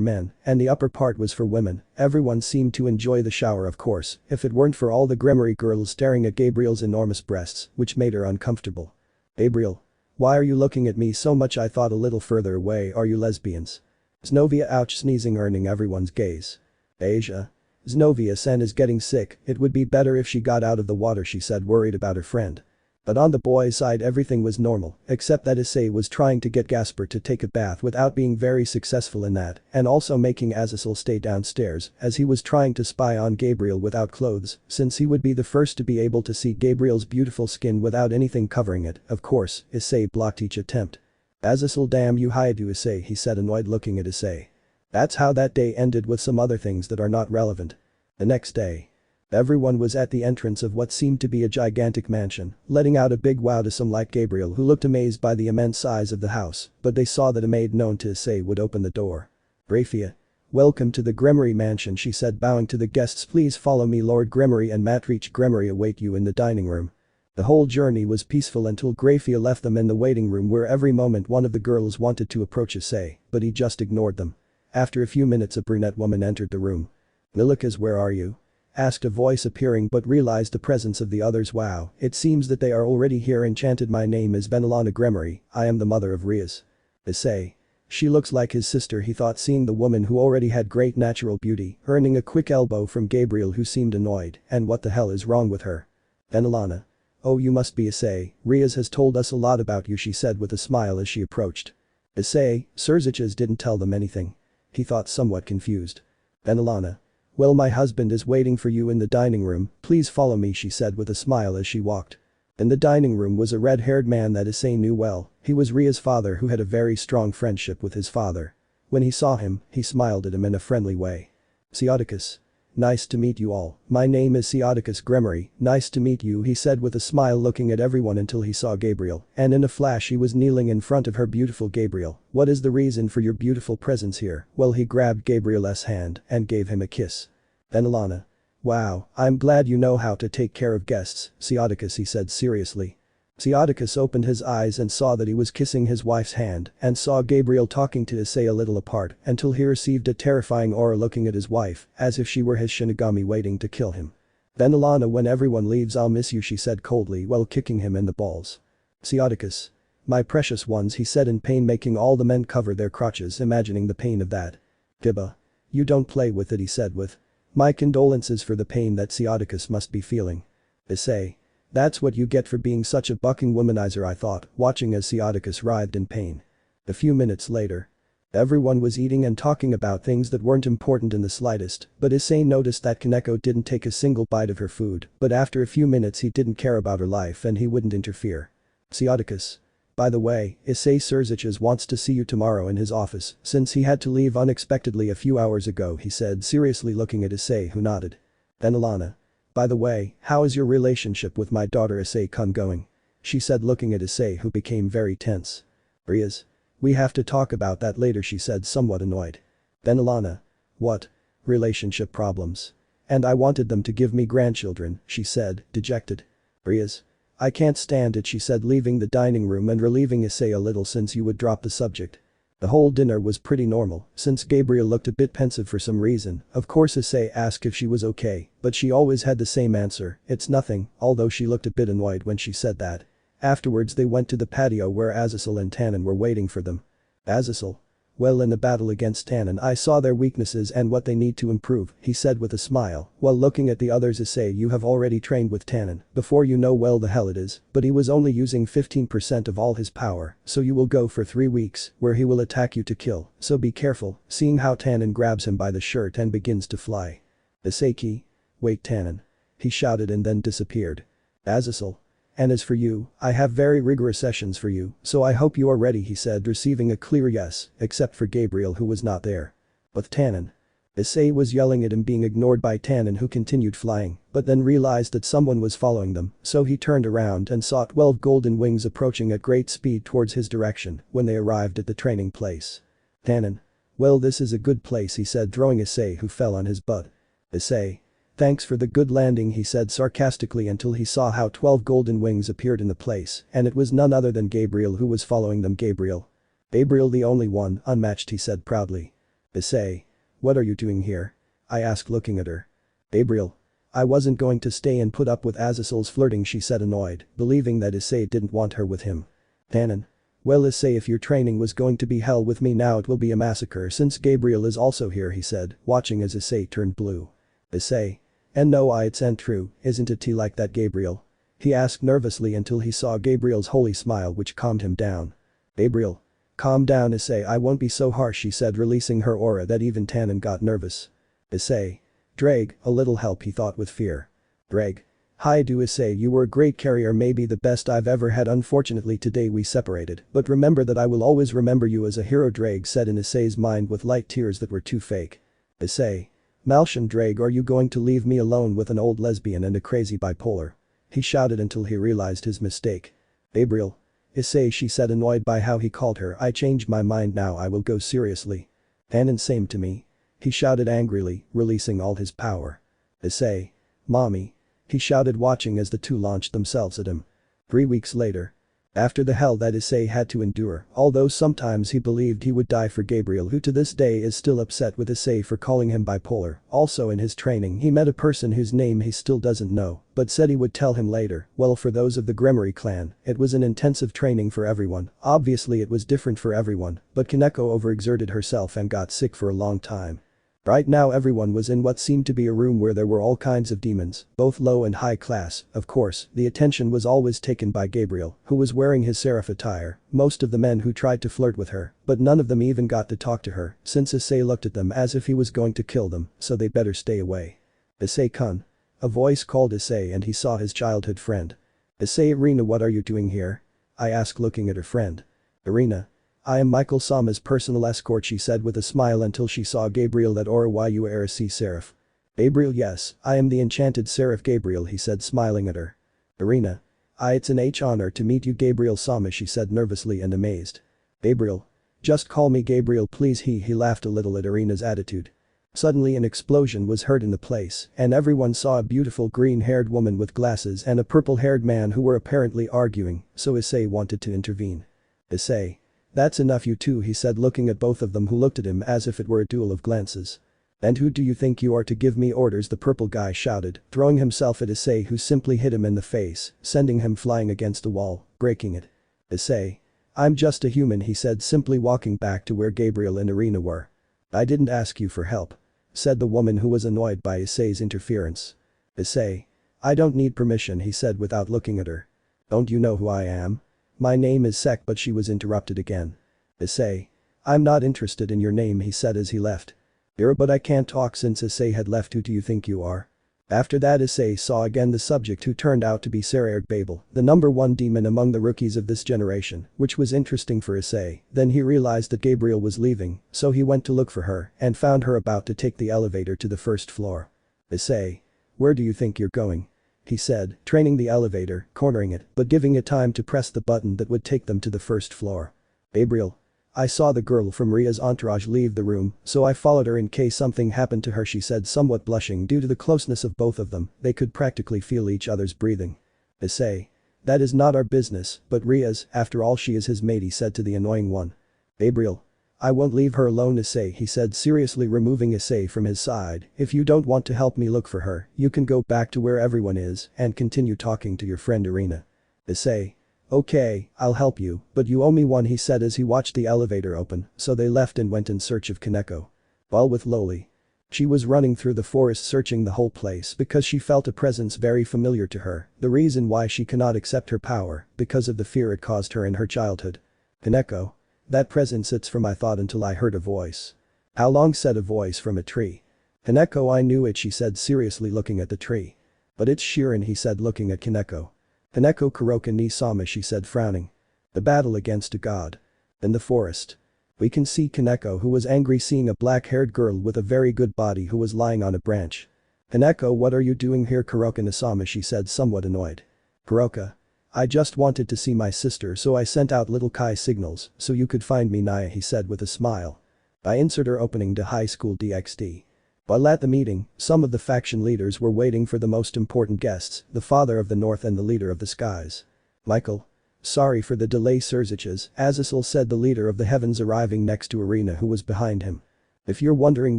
men and the upper part was for women. Everyone seemed to enjoy the shower, of course, if it weren't for all the Gremory girls staring at Gabriel's enormous breasts, which made her uncomfortable. Gabriel. Why are you looking at me so much? I thought a little further away. Are you lesbians? Xenovia, ouch, sneezing, earning everyone's gaze. Asia. Xenovia-san is getting sick, it would be better if she got out of the water, she said, worried about her friend. But on the boys' side everything was normal, except that Issei was trying to get Gasper to take a bath without being very successful in that, and also making Azazel stay downstairs as he was trying to spy on Gabriel without clothes, since he would be the first to be able to see Gabriel's beautiful skin without anything covering it. Of course, Issei blocked each attempt. Azazel, damn you, hi to Issei, he said, annoyed, looking at Issei. That's how that day ended, with some other things that are not relevant. The next day. Everyone was at the entrance of what seemed to be a gigantic mansion, letting out a big wow to some like Gabriel, who looked amazed by the immense size of the house, but they saw that a maid known to Issei would open the door. Rafia. Welcome to the Gremory mansion, she said, bowing to the guests. Please follow me. Lord Gremory and Matriarch Gremory await you in the dining room. The whole journey was peaceful until Grafia left them in the waiting room, where every moment one of the girls wanted to approach Issei, but he just ignored them. After a few minutes a brunette woman entered the room. Milikas, where are you? Asked a voice appearing, but realized the presence of the others. Wow, it seems that they are already here. Enchanted. My name is Benelana Gremory, I am the mother of Rias. Issei. She looks like his sister, he thought, seeing the woman who already had great natural beauty, earning a quick elbow from Gabriel, who seemed annoyed. And what the hell is wrong with her? Benelana. Oh, you must be Issei, Rias has told us a lot about you, she said with a smile as she approached. Issei, Surziches didn't tell them anything. He thought, somewhat confused. Benelana. Well, my husband is waiting for you in the dining room, please follow me, she said with a smile as she walked. In the dining room was a red-haired man that Issei knew well. He was Ria's father, who had a very strong friendship with his father. When he saw him, he smiled at him in a friendly way. Sioticus. Nice to meet you all, my name is Sioticus Gremory, nice to meet you, he said with a smile, looking at everyone until he saw Gabriel, and in a flash he was kneeling in front of her. Beautiful Gabriel, what is the reason for your beautiful presence here? Well, he grabbed Gabriel's hand and gave him a kiss. Benelana. Wow, I'm glad you know how to take care of guests, Sioticus, he said seriously. Sioticus opened his eyes and saw that he was kissing his wife's hand, and saw Gabriel talking to Issei a little apart, until he received a terrifying aura looking at his wife, as if she were his Shinigami waiting to kill him. Benelana, when everyone leaves I'll miss you, she said coldly while kicking him in the balls. Sioticus. My precious ones, he said in pain, making all the men cover their crotches, imagining the pain of that. Kiba. You don't play with it, he said with. My condolences for the pain that Sioticus must be feeling. Issei. That's what you get for being such a bucking womanizer, I thought, watching as Sioticus writhed in pain. A few minutes later. Everyone was eating and talking about things that weren't important in the slightest, but Issei noticed that Kaneko didn't take a single bite of her food, but after a few minutes he didn't care about her life and he wouldn't interfere. Psiodicus. By the way, Issei Surziches wants to see you tomorrow in his office, since he had to leave unexpectedly a few hours ago, he said, seriously looking at Issei, who nodded. Then Alana. By the way, how is your relationship with my daughter Issei-kun going? She said, looking at Issei, who became very tense. Rias. We have to talk about that later, she said, somewhat annoyed. Then Alana. What? Relationship problems. And I wanted them to give me grandchildren, she said, dejected. Rias. I can't stand it, she said, leaving the dining room and relieving Issei a little since you would drop the subject. The whole dinner was pretty normal, since Gabriel looked a bit pensive for some reason. Of course Issei asked if she was okay, but she always had the same answer, it's nothing, although she looked a bit annoyed when she said that. Afterwards they went to the patio where Azazel and Tannon were waiting for them. Azazel. Well, in the battle against Tannon I saw their weaknesses and what they need to improve, he said with a smile, while looking at the others. Issei, you have already trained with Tannon before, you know well the hell it is, but he was only using 15% of all his power, so you will go for 3 weeks, where he will attack you to kill, so be careful, seeing how Tannon grabs him by the shirt and begins to fly. Issei. Wait, Tannon. He shouted and then disappeared. Azazel. And as for you, I have very rigorous sessions for you, so I hope you are ready, he said, receiving a clear yes, except for Gabriel, who was not there. With Tannon. Issei was yelling at him, being ignored by Tannon, who continued flying, but then realized that someone was following them, so he turned around and saw 12 golden wings approaching at great speed towards his direction when they arrived at the training place. Tannon. Well, this is a good place, he said, throwing Issei, who fell on his butt. Issei. Thanks for the good landing, he said sarcastically, until he saw how 12 golden wings appeared in the place, and it was none other than Gabriel who was following them. Gabriel, the only one, unmatched, he said proudly. Issei. What are you doing here? I asked, looking at her. Gabriel. I wasn't going to stay and put up with Azazel's flirting, she said, annoyed, believing that Issei didn't want her with him. Tannon. Well, Issei, if your training was going to be hell with me, now it will be a massacre since Gabriel is also here, he said, watching as Issei turned blue. Issei. And no, it's true, isn't it like that, Gabriel? He asked nervously until he saw Gabriel's holy smile, which calmed him down. Gabriel. Calm down, Issei, I won't be so harsh, she said, releasing her aura that even Tannon got nervous. Issei. Drag, a little help, he thought with fear. Drag. Hi, do Issei, you were a great carrier, maybe the best I've ever had. Unfortunately today we separated, but remember that I will always remember you as a hero, Drag said in Issei's mind with light tears that were too fake. Issei. Malshan, Drag, are you going to leave me alone with an old lesbian and a crazy bipolar? He shouted until he realized his mistake. Gabriel. Issei, she said, annoyed by how he called her. I changed my mind now, I will go seriously. Tannon, same to me. He shouted angrily, releasing all his power. Issei. Mommy. He shouted, watching as the two launched themselves at him. 3 weeks later. After the hell that Issei had to endure, although sometimes he believed he would die for Gabriel, who to this day is still upset with Issei for calling him bipolar. Also in his training he met a person whose name he still doesn't know, but said he would tell him later. Well, for those of the Gremory clan, it was an intensive training for everyone. Obviously it was different for everyone, but Kaneko overexerted herself and got sick for a long time. Right now everyone was in what seemed to be a room where there were all kinds of demons, both low and high class. Of course, the attention was always taken by Gabriel, who was wearing his seraph attire. Most of the men who tried to flirt with her, but none of them even got to talk to her, since Issei looked at them as if he was going to kill them, so they better stay away. Issei-kun. A voice called Issei and he saw his childhood friend. Issei. Irina, what are you doing here? I asked, looking at her friend. Irina. I am Michael Sama's personal escort, she said with a smile until she saw Gabriel that Aura you are a sea seraph. Gabriel. Yes, I am the enchanted seraph Gabriel, he said, smiling at her. Irina. It's an honor to meet you, Gabriel Sama, she said nervously and amazed. Gabriel. Just call me Gabriel please. He laughed a little at Irina's attitude. Suddenly an explosion was heard in the place and everyone saw a beautiful green-haired woman with glasses and a purple-haired man who were apparently arguing, so Issei wanted to intervene. Issei. That's enough, you two, he said, looking at both of them, who looked at him as if it were a duel of glances. And who do you think you are to give me orders? The purple guy shouted, throwing himself at Issei, who simply hit him in the face, sending him flying against the wall, breaking it. Issei. I'm just a human, he said, simply walking back to where Gabriel and Irina were. I didn't ask you for help, said the woman, who was annoyed by Issei's interference. Issei. I don't need permission, he said without looking at her. Don't you know who I am? My name is Sek, but she was interrupted again. Issei. I'm not interested in your name, he said as he left. But I can't talk since Issei had left. Who do you think you are? After that Issei saw again the subject, who turned out to be Babel, the #1 demon among the rookies of this generation, which was interesting for Issei. Then he realized that Gabriel was leaving, so he went to look for her and found her about to take the elevator to the first floor. Issei. Where do you think you're going? He said, training the elevator, cornering it, but giving it time to press the button that would take them to the first floor. Gabriel. I saw the girl from Rias' entourage leave the room, so I followed her in case something happened to her, she said, somewhat blushing due to the closeness of both of them. They could practically feel each other's breathing. Issei. That is not our business, but Rias, after all, she is his mate, he said to the annoying one. Gabriel. I won't leave her alone, Issei, he said, seriously removing Issei from his side. If you don't want to help me look for her, you can go back to where everyone is and continue talking to your friend Irina. Issei. Okay, I'll help you, but you owe me one, he said as he watched the elevator open, so they left and went in search of Kaneko. While with Loli. She was running through the forest searching the whole place because she felt a presence very familiar to her, the reason why she cannot accept her power, because of the fear it caused her in her childhood. Kaneko. That presence, it's from I thought until I heard a voice. How long, said a voice from a tree. Kaneko, I knew it, she said seriously looking at the tree. But it's Shirin, he said looking at Kaneko. Kaneko Kuroka ni sama, she said frowning. The battle against a god. In the forest. We can see Kaneko, who was angry seeing a black-haired girl with a very good body who was lying on a branch. Kaneko, what are you doing here, Kuroka Nisama, she said somewhat annoyed. Kuroka. I just wanted to see my sister, so I sent out little Kai signals so you could find me, Naya, he said with a smile. By inserter opening to high school DxD. While at the meeting, some of the faction leaders were waiting for the most important guests, the father of the north and the leader of the skies. Michael. Sorry for the delay, Sirziches, Azazel said, the leader of the heavens, arriving next to Irina, who was behind him. If you're wondering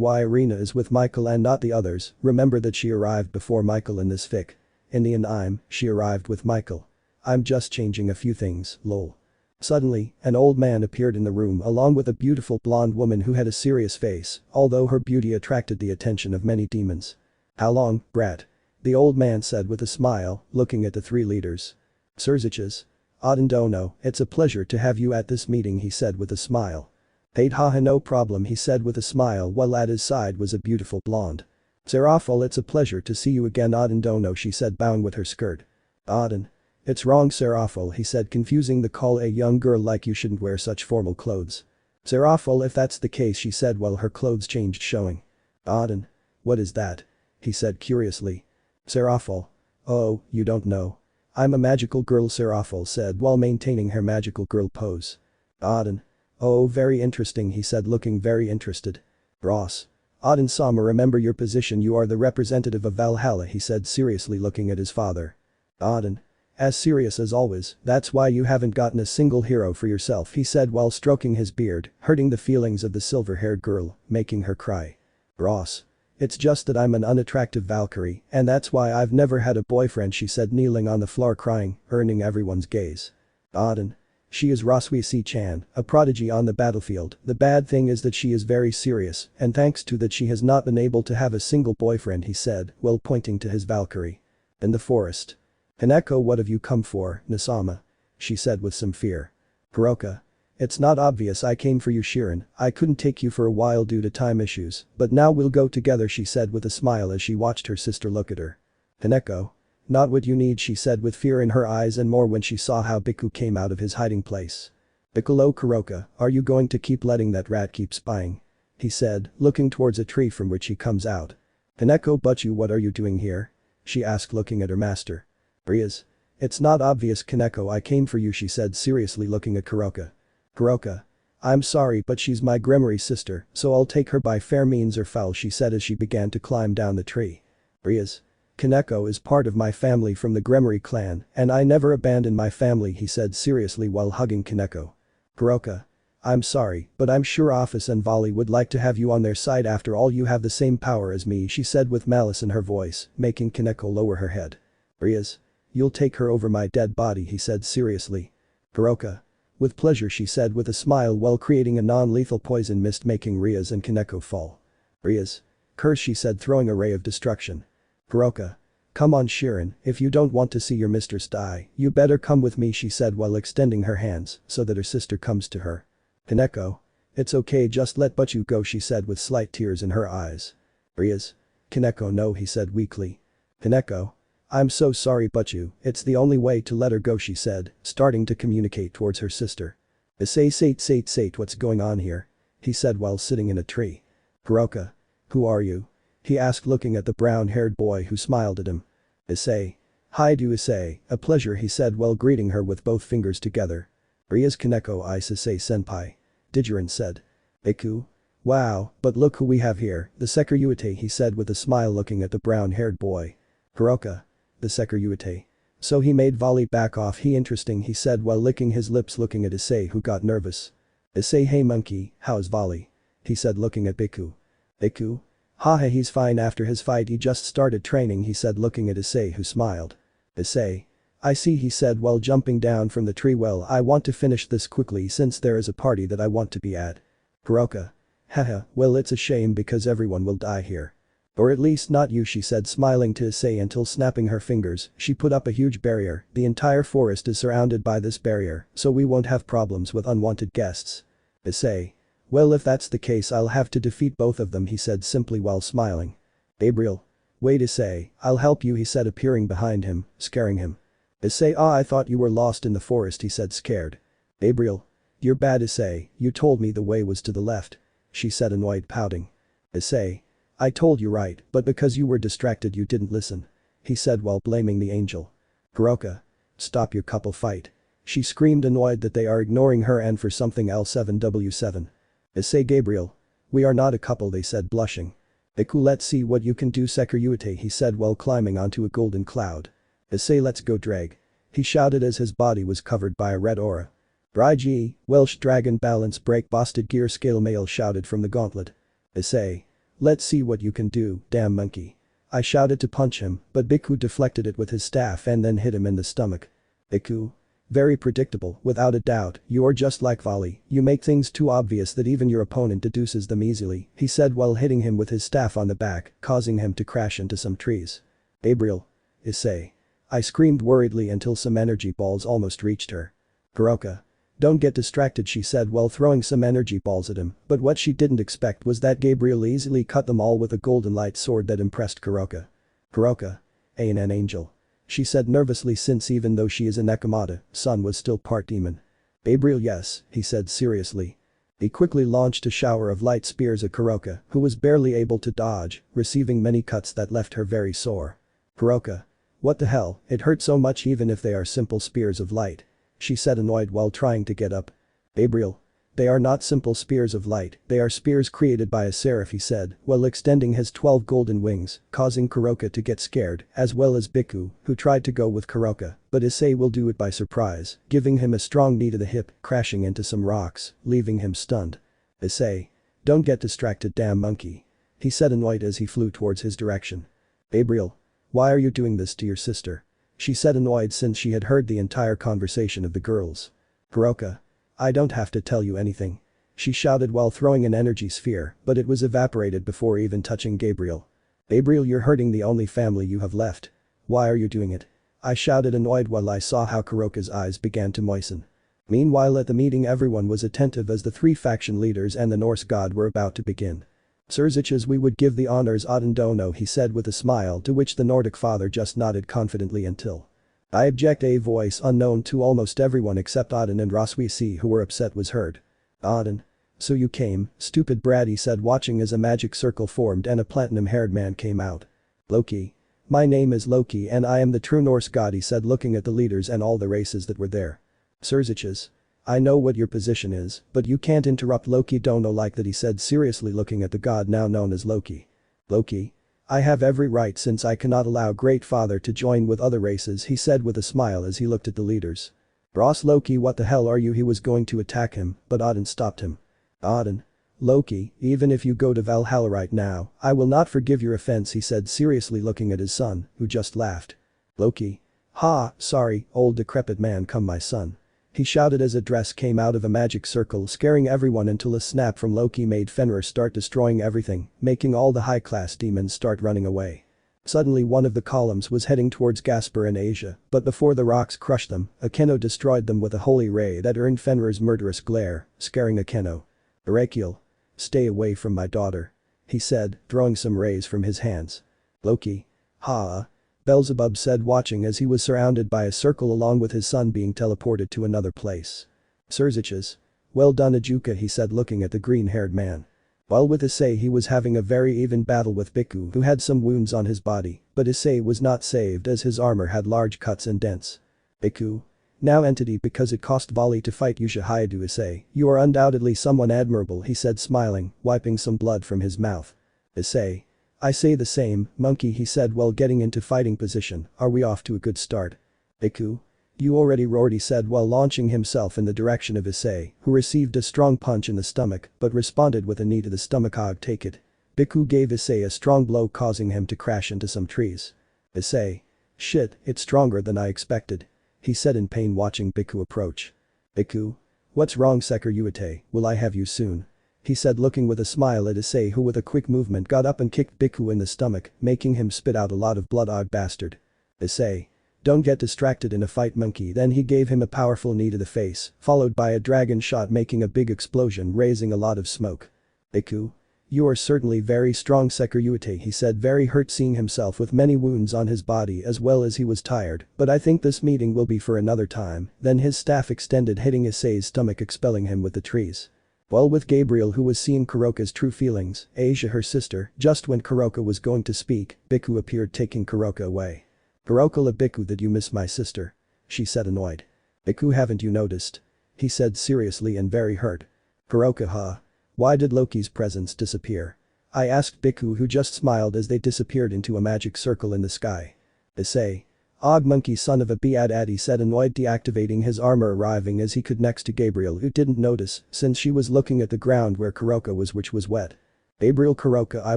why Irina is with Michael and not the others, remember that she arrived before Michael in this fic. In the anime, she arrived with Michael. I'm just changing a few things, lol. Suddenly, an old man appeared in the room along with a beautiful blonde woman who had a serious face, although her beauty attracted the attention of many demons. How long, brat? The old man said with a smile, looking at the three leaders. Sirziches. Adendono, it's a pleasure to have you at this meeting, he said with a smile. Paid haha, no problem, he said with a smile, while at his side was a beautiful blonde. Serafal, it's a pleasure to see you again, Adendono, she said, bowing with her skirt. Aden. It's wrong, Serafal, he said, confusing the call. A young girl like you shouldn't wear such formal clothes. Serafal, if that's the case, she said while her clothes changed, showing. Aden. What is that? He said curiously. Serafal. Oh, you don't know. I'm a magical girl, Serafal said while maintaining her magical girl pose. Aden. Oh, very interesting, he said looking very interested. Ross. Aden-sama, remember your position, you are the representative of Valhalla, he said seriously looking at his father. Aden. As serious as always, that's why you haven't gotten a single hero for yourself, he said while stroking his beard, hurting the feelings of the silver-haired girl, making her cry. Ross. It's just that I'm an unattractive Valkyrie, and that's why I've never had a boyfriend, she said kneeling on the floor crying, earning everyone's gaze. Aden. She is Rossweisse-chan, a prodigy on the battlefield. The bad thing is that she is very serious, and thanks to that she has not been able to have a single boyfriend, he said, while pointing to his Valkyrie. In the forest. Kaneko, what have you come for, Nisama? She said with some fear. Kuroka. It's not obvious I came for you, Shirin. I couldn't take you for a while due to time issues, but now we'll go together, she said with a smile as she watched her sister look at her. Kaneko. Not what you need, she said with fear in her eyes and more when she saw how Biku came out of his hiding place. Piccolo, Kuroka, are you going to keep letting that rat keep spying? He said, looking towards a tree from which he comes out. Kaneko, but you, what are you doing here? She asked looking at her master. Rias. It's not obvious, Kaneko, I came for you, she said seriously looking at Kuroka. Kuroka. I'm sorry, but she's my Gremory sister, so I'll take her by fair means or foul, she said as she began to climb down the tree. Rias. Kaneko is part of my family from the Gremory clan, and I never abandon my family, he said seriously while hugging Kaneko. Kuroka. I'm sorry, but I'm sure Office and Volley would like to have you on their side, after all you have the same power as me, she said with malice in her voice, making Kaneko lower her head. Rias. You'll take her over my dead body, he said seriously. Kuroka. With pleasure, she said with a smile while creating a non-lethal poison mist making Rias and Kaneko fall. Rias. Curse, she said throwing a ray of destruction. Kuroka. Come on, Shirin, if you don't want to see your mistress die, you better come with me, she said while extending her hands so that her sister comes to her. Kaneko. It's okay, just let Butchu go, she said with slight tears in her eyes. Rias. Kaneko, no, he said weakly. Kaneko. I'm so sorry Butchu, it's the only way to let her go, she said, starting to communicate towards her sister. Issei sate, what's going on here? He said while sitting in a tree. Kuroka. Who are you? He asked looking at the brown-haired boy who smiled at him. Issei. Hi do Issei, a pleasure, he said while greeting her with both fingers together. Rias Kaneko Ice Issei senpai. Dijurin said. Iku. Wow, but look who we have here, the Sekiryuite, he said with a smile looking at the brown-haired boy. Kuroka. The Sekiryuite. So he made Volley back off, he interesting, he said while licking his lips looking at Issei who got nervous. Issei, hey monkey, how's Volley? He said looking at Biku. Biku? Haha, he's fine, after his fight he just started training, he said looking at Issei who smiled. Issei. I see, he said while jumping down from the tree, well I want to finish this quickly since there is a party that I want to be at. Kuroka. Haha, well it's a shame because everyone will die here. Or at least not you, she said smiling to Issei until snapping her fingers, she put up a huge barrier, the entire forest is surrounded by this barrier, so we won't have problems with unwanted guests. Issei. Well if that's the case I'll have to defeat both of them, he said simply while smiling. Gabriel. Wait Issei, I'll help you, he said appearing behind him, scaring him. Issei, I thought you were lost in the forest, he said scared. Gabriel. You're bad Issei, you told me the way was to the left. She said annoyed pouting. Issei. I told you right, but because you were distracted you didn't listen. He said while blaming the angel. Kuroka. Stop your couple fight. She screamed annoyed that they are ignoring her and for something else 7W7. Issei Gabriel. We are not a couple, they said blushing. Iku, let's see what you can do Sekiryuite, he said while climbing onto a golden cloud. Issei, let's go drag. He shouted as his body was covered by a red aura. Brigi, Welsh Dragon Balance Break Busted Gear Scale Male shouted from the gauntlet. Issei. Let's see what you can do, damn monkey. I shouted to punch him, but Biku deflected it with his staff and then hit him in the stomach. Biku. Very predictable, without a doubt, you're just like Volley, you make things too obvious that even your opponent deduces them easily, he said while hitting him with his staff on the back, causing him to crash into some trees. Gabriel. Issei. I screamed worriedly until some energy balls almost reached her. Kuroka. Don't get distracted, she said while throwing some energy balls at him, but what she didn't expect was that Gabriel easily cut them all with a golden light sword that impressed Kuroka. Kuroka. Ain't an angel. She said nervously since even though she is a Nekomata, Sun was still part demon. Gabriel, yes, he said seriously. He quickly launched a shower of light spears at Kuroka, who was barely able to dodge, receiving many cuts that left her very sore. Kuroka. What the hell, it hurt so much even if they are simple spears of light. She said annoyed while trying to get up. Gabriel. They are not simple spears of light, they are spears created by a seraph, he said, while extending his 12 golden wings, causing Kuroka to get scared, as well as Biku, who tried to go with Kuroka, but Issei will do it by surprise, giving him a strong knee to the hip, crashing into some rocks, leaving him stunned. Issei. Don't get distracted, damn monkey. He said annoyed as he flew towards his direction. Gabriel. Why are you doing this to your sister? She said annoyed since she had heard the entire conversation of the girls. Kuroka. I don't have to tell you anything. She shouted while throwing an energy sphere, but it was evaporated before even touching Gabriel. Gabriel, you're hurting the only family you have left. Why are you doing it? I shouted annoyed while I saw how Kuroka's eyes began to moisten. Meanwhile at the meeting everyone was attentive as the 3 faction leaders and the Norse god were about to begin. Sirziches, we would give the honors Odin Dono, he said with a smile to which the Nordic father just nodded confidently until. I object, a voice unknown to almost everyone except Odin and Rossweisse who were upset was heard. Odin. So you came, stupid brat, he said watching as a magic circle formed and a platinum-haired man came out. Loki. My name is Loki and I am the true Norse god, he said looking at the leaders and all the races that were there. Sirziches. I know what your position is, but you can't interrupt Loki Dono like that, he said seriously looking at the god now known as Loki. Loki. I have every right since I cannot allow Great Father to join with other races, he said with a smile as he looked at the leaders. Ross Loki, what the hell are you? He was going to attack him, but Odin stopped him. Odin. Loki, even if you go to Valhalla right now, I will not forgive your offense, he said seriously looking at his son, who just laughed. Loki. Ha, sorry, old decrepit man, come my son. He shouted as a dress came out of a magic circle scaring everyone until a snap from Loki made Fenrir start destroying everything, making all the high-class demons start running away. Suddenly one of the columns was heading towards Gasper and Asia, but before the rocks crushed them, Akeno destroyed them with a holy ray that earned Fenrir's murderous glare, scaring Akeno. Erekiel. Stay away from my daughter. He said, throwing some rays from his hands. Loki. Ha. Beelzebub said, watching as he was surrounded by a circle along with his son being teleported to another place. Surziches. Well done Ajuka, he said, looking at the green-haired man. While with Issei he was having a very even battle with Biku, who had some wounds on his body, but Issei was not saved as his armor had large cuts and dents. Biku. Now entity, because it cost Volley to fight Yusha Hayadu. Issei, you are undoubtedly someone admirable, he said, smiling, wiping some blood from his mouth. Issei. I say the same, monkey, he said while getting into fighting position. Are we off to a good start? Biku. You already roared, he said while launching himself in the direction of Issei, who received a strong punch in the stomach but responded with a knee to the stomach. Take it. Biku gave Issei a strong blow, causing him to crash into some trees. Issei. Shit, it's stronger than I expected. He said in pain, watching Biku approach. Biku. What's wrong Seker Uete, will I have you soon? He said, looking with a smile at Issei, who with a quick movement got up and kicked Biku in the stomach, making him spit out a lot of blood. Bastard. Issei. Don't get distracted in a fight, monkey. Then he gave him a powerful knee to the face, followed by a dragon shot, making a big explosion, raising a lot of smoke. Biku. You are certainly very strong Seker Uete, he said, very hurt seeing himself with many wounds on his body as well as he was tired, but I think this meeting will be for another time. Then his staff extended, hitting Issei's stomach, expelling him with the trees. While with Gabriel, who was seeing Kuroka's true feelings, Asia her sister, just when Kuroka was going to speak, Biku appeared, taking Kuroka away. Kuroka, la Biku, did you miss my sister? She said, annoyed. Biku, haven't you noticed? He said seriously and very hurt. Kuroka, huh? Why did Loki's presence disappear? I asked Biku, who just smiled as they disappeared into a magic circle in the sky. Issei. Og monkey son of a Bead, he said, annoyed, deactivating his armor, arriving as he could next to Gabriel, who didn't notice since she was looking at the ground where Kuroka was, which was wet. Gabriel. Kuroka, I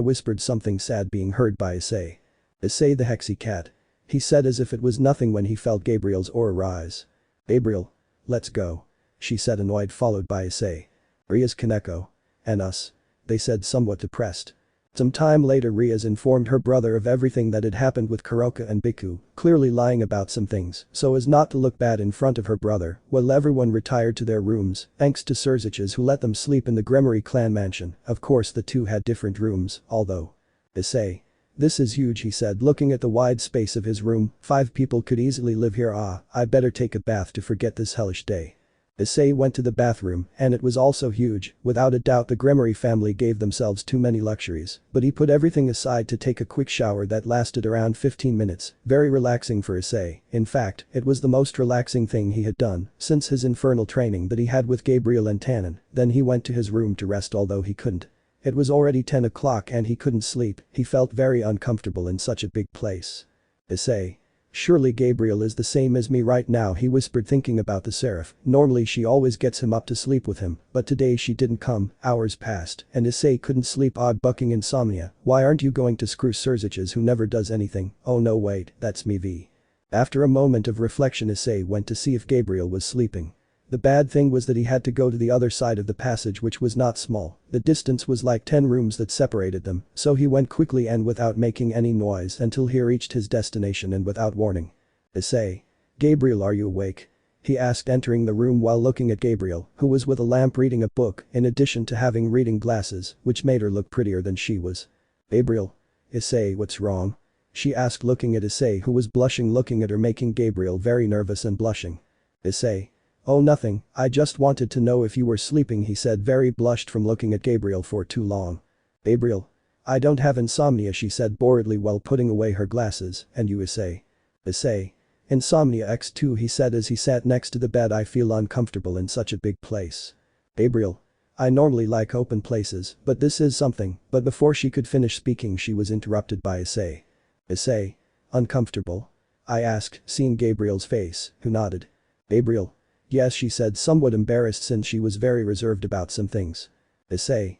whispered something sad, being heard by Issei. Issei the Hexy cat. He said as if it was nothing when he felt Gabriel's aura rise. Gabriel. Let's go. She said, annoyed, followed by Issei. Rias, Kaneko. And us. They said, somewhat depressed. Some time later, Rias informed her brother of everything that had happened with Kuroka and Biku, clearly lying about some things so as not to look bad in front of her brother, while everyone retired to their rooms, thanks to Surziches, who let them sleep in the Gremory clan mansion. Of course the two had different rooms, although. Issei. This is huge, he said, looking at the wide space of his room. 5 people could easily live here. I better take a bath to forget this hellish day. Issei went to the bathroom, and it was also huge. Without a doubt the Gremory family gave themselves too many luxuries, but he put everything aside to take a quick shower that lasted around 15 minutes, very relaxing for Issei. In fact, it was the most relaxing thing he had done since his infernal training that he had with Gabriel and Tannon. Then he went to his room to rest, although he couldn't. It was already 10 o'clock and he couldn't sleep. He felt very uncomfortable in such a big place. Issei. Surely Gabriel is the same as me right now, he whispered, thinking about the Seraph. Normally she always gets him up to sleep with him, but today she didn't come. Hours passed, and Issei couldn't sleep, bucking insomnia. Why aren't you going to screw Surziches, who never does anything? Oh no, wait, that's me V. After a moment of reflection, Issei went to see if Gabriel was sleeping. The bad thing was that he had to go to the other side of the passage, which was not small. The distance was like 10 rooms that separated them, so he went quickly and without making any noise until he reached his destination and without warning. Issei. Gabriel, are you awake? He asked, entering the room while looking at Gabriel, who was with a lamp reading a book, in addition to having reading glasses, which made her look prettier than she was. Gabriel. Issei, what's wrong? She asked, looking at Issei, who was blushing, looking at her, making Gabriel very nervous and blushing. Issei. Oh, nothing, I just wanted to know if you were sleeping, he said, very blushed from looking at Gabriel for too long. Gabriel. I don't have insomnia, she said boredly while putting away her glasses. And you, Issei? Issei. Insomnia X2, he said as he sat next to the bed. I feel uncomfortable in such a big place. Gabriel. I normally like open places, but this is something. But before she could finish speaking, she was interrupted by Issei. Issei. Uncomfortable? I asked, seeing Gabriel's face, who nodded. Gabriel. Yes, she said, somewhat embarrassed since she was very reserved about some things. Issei.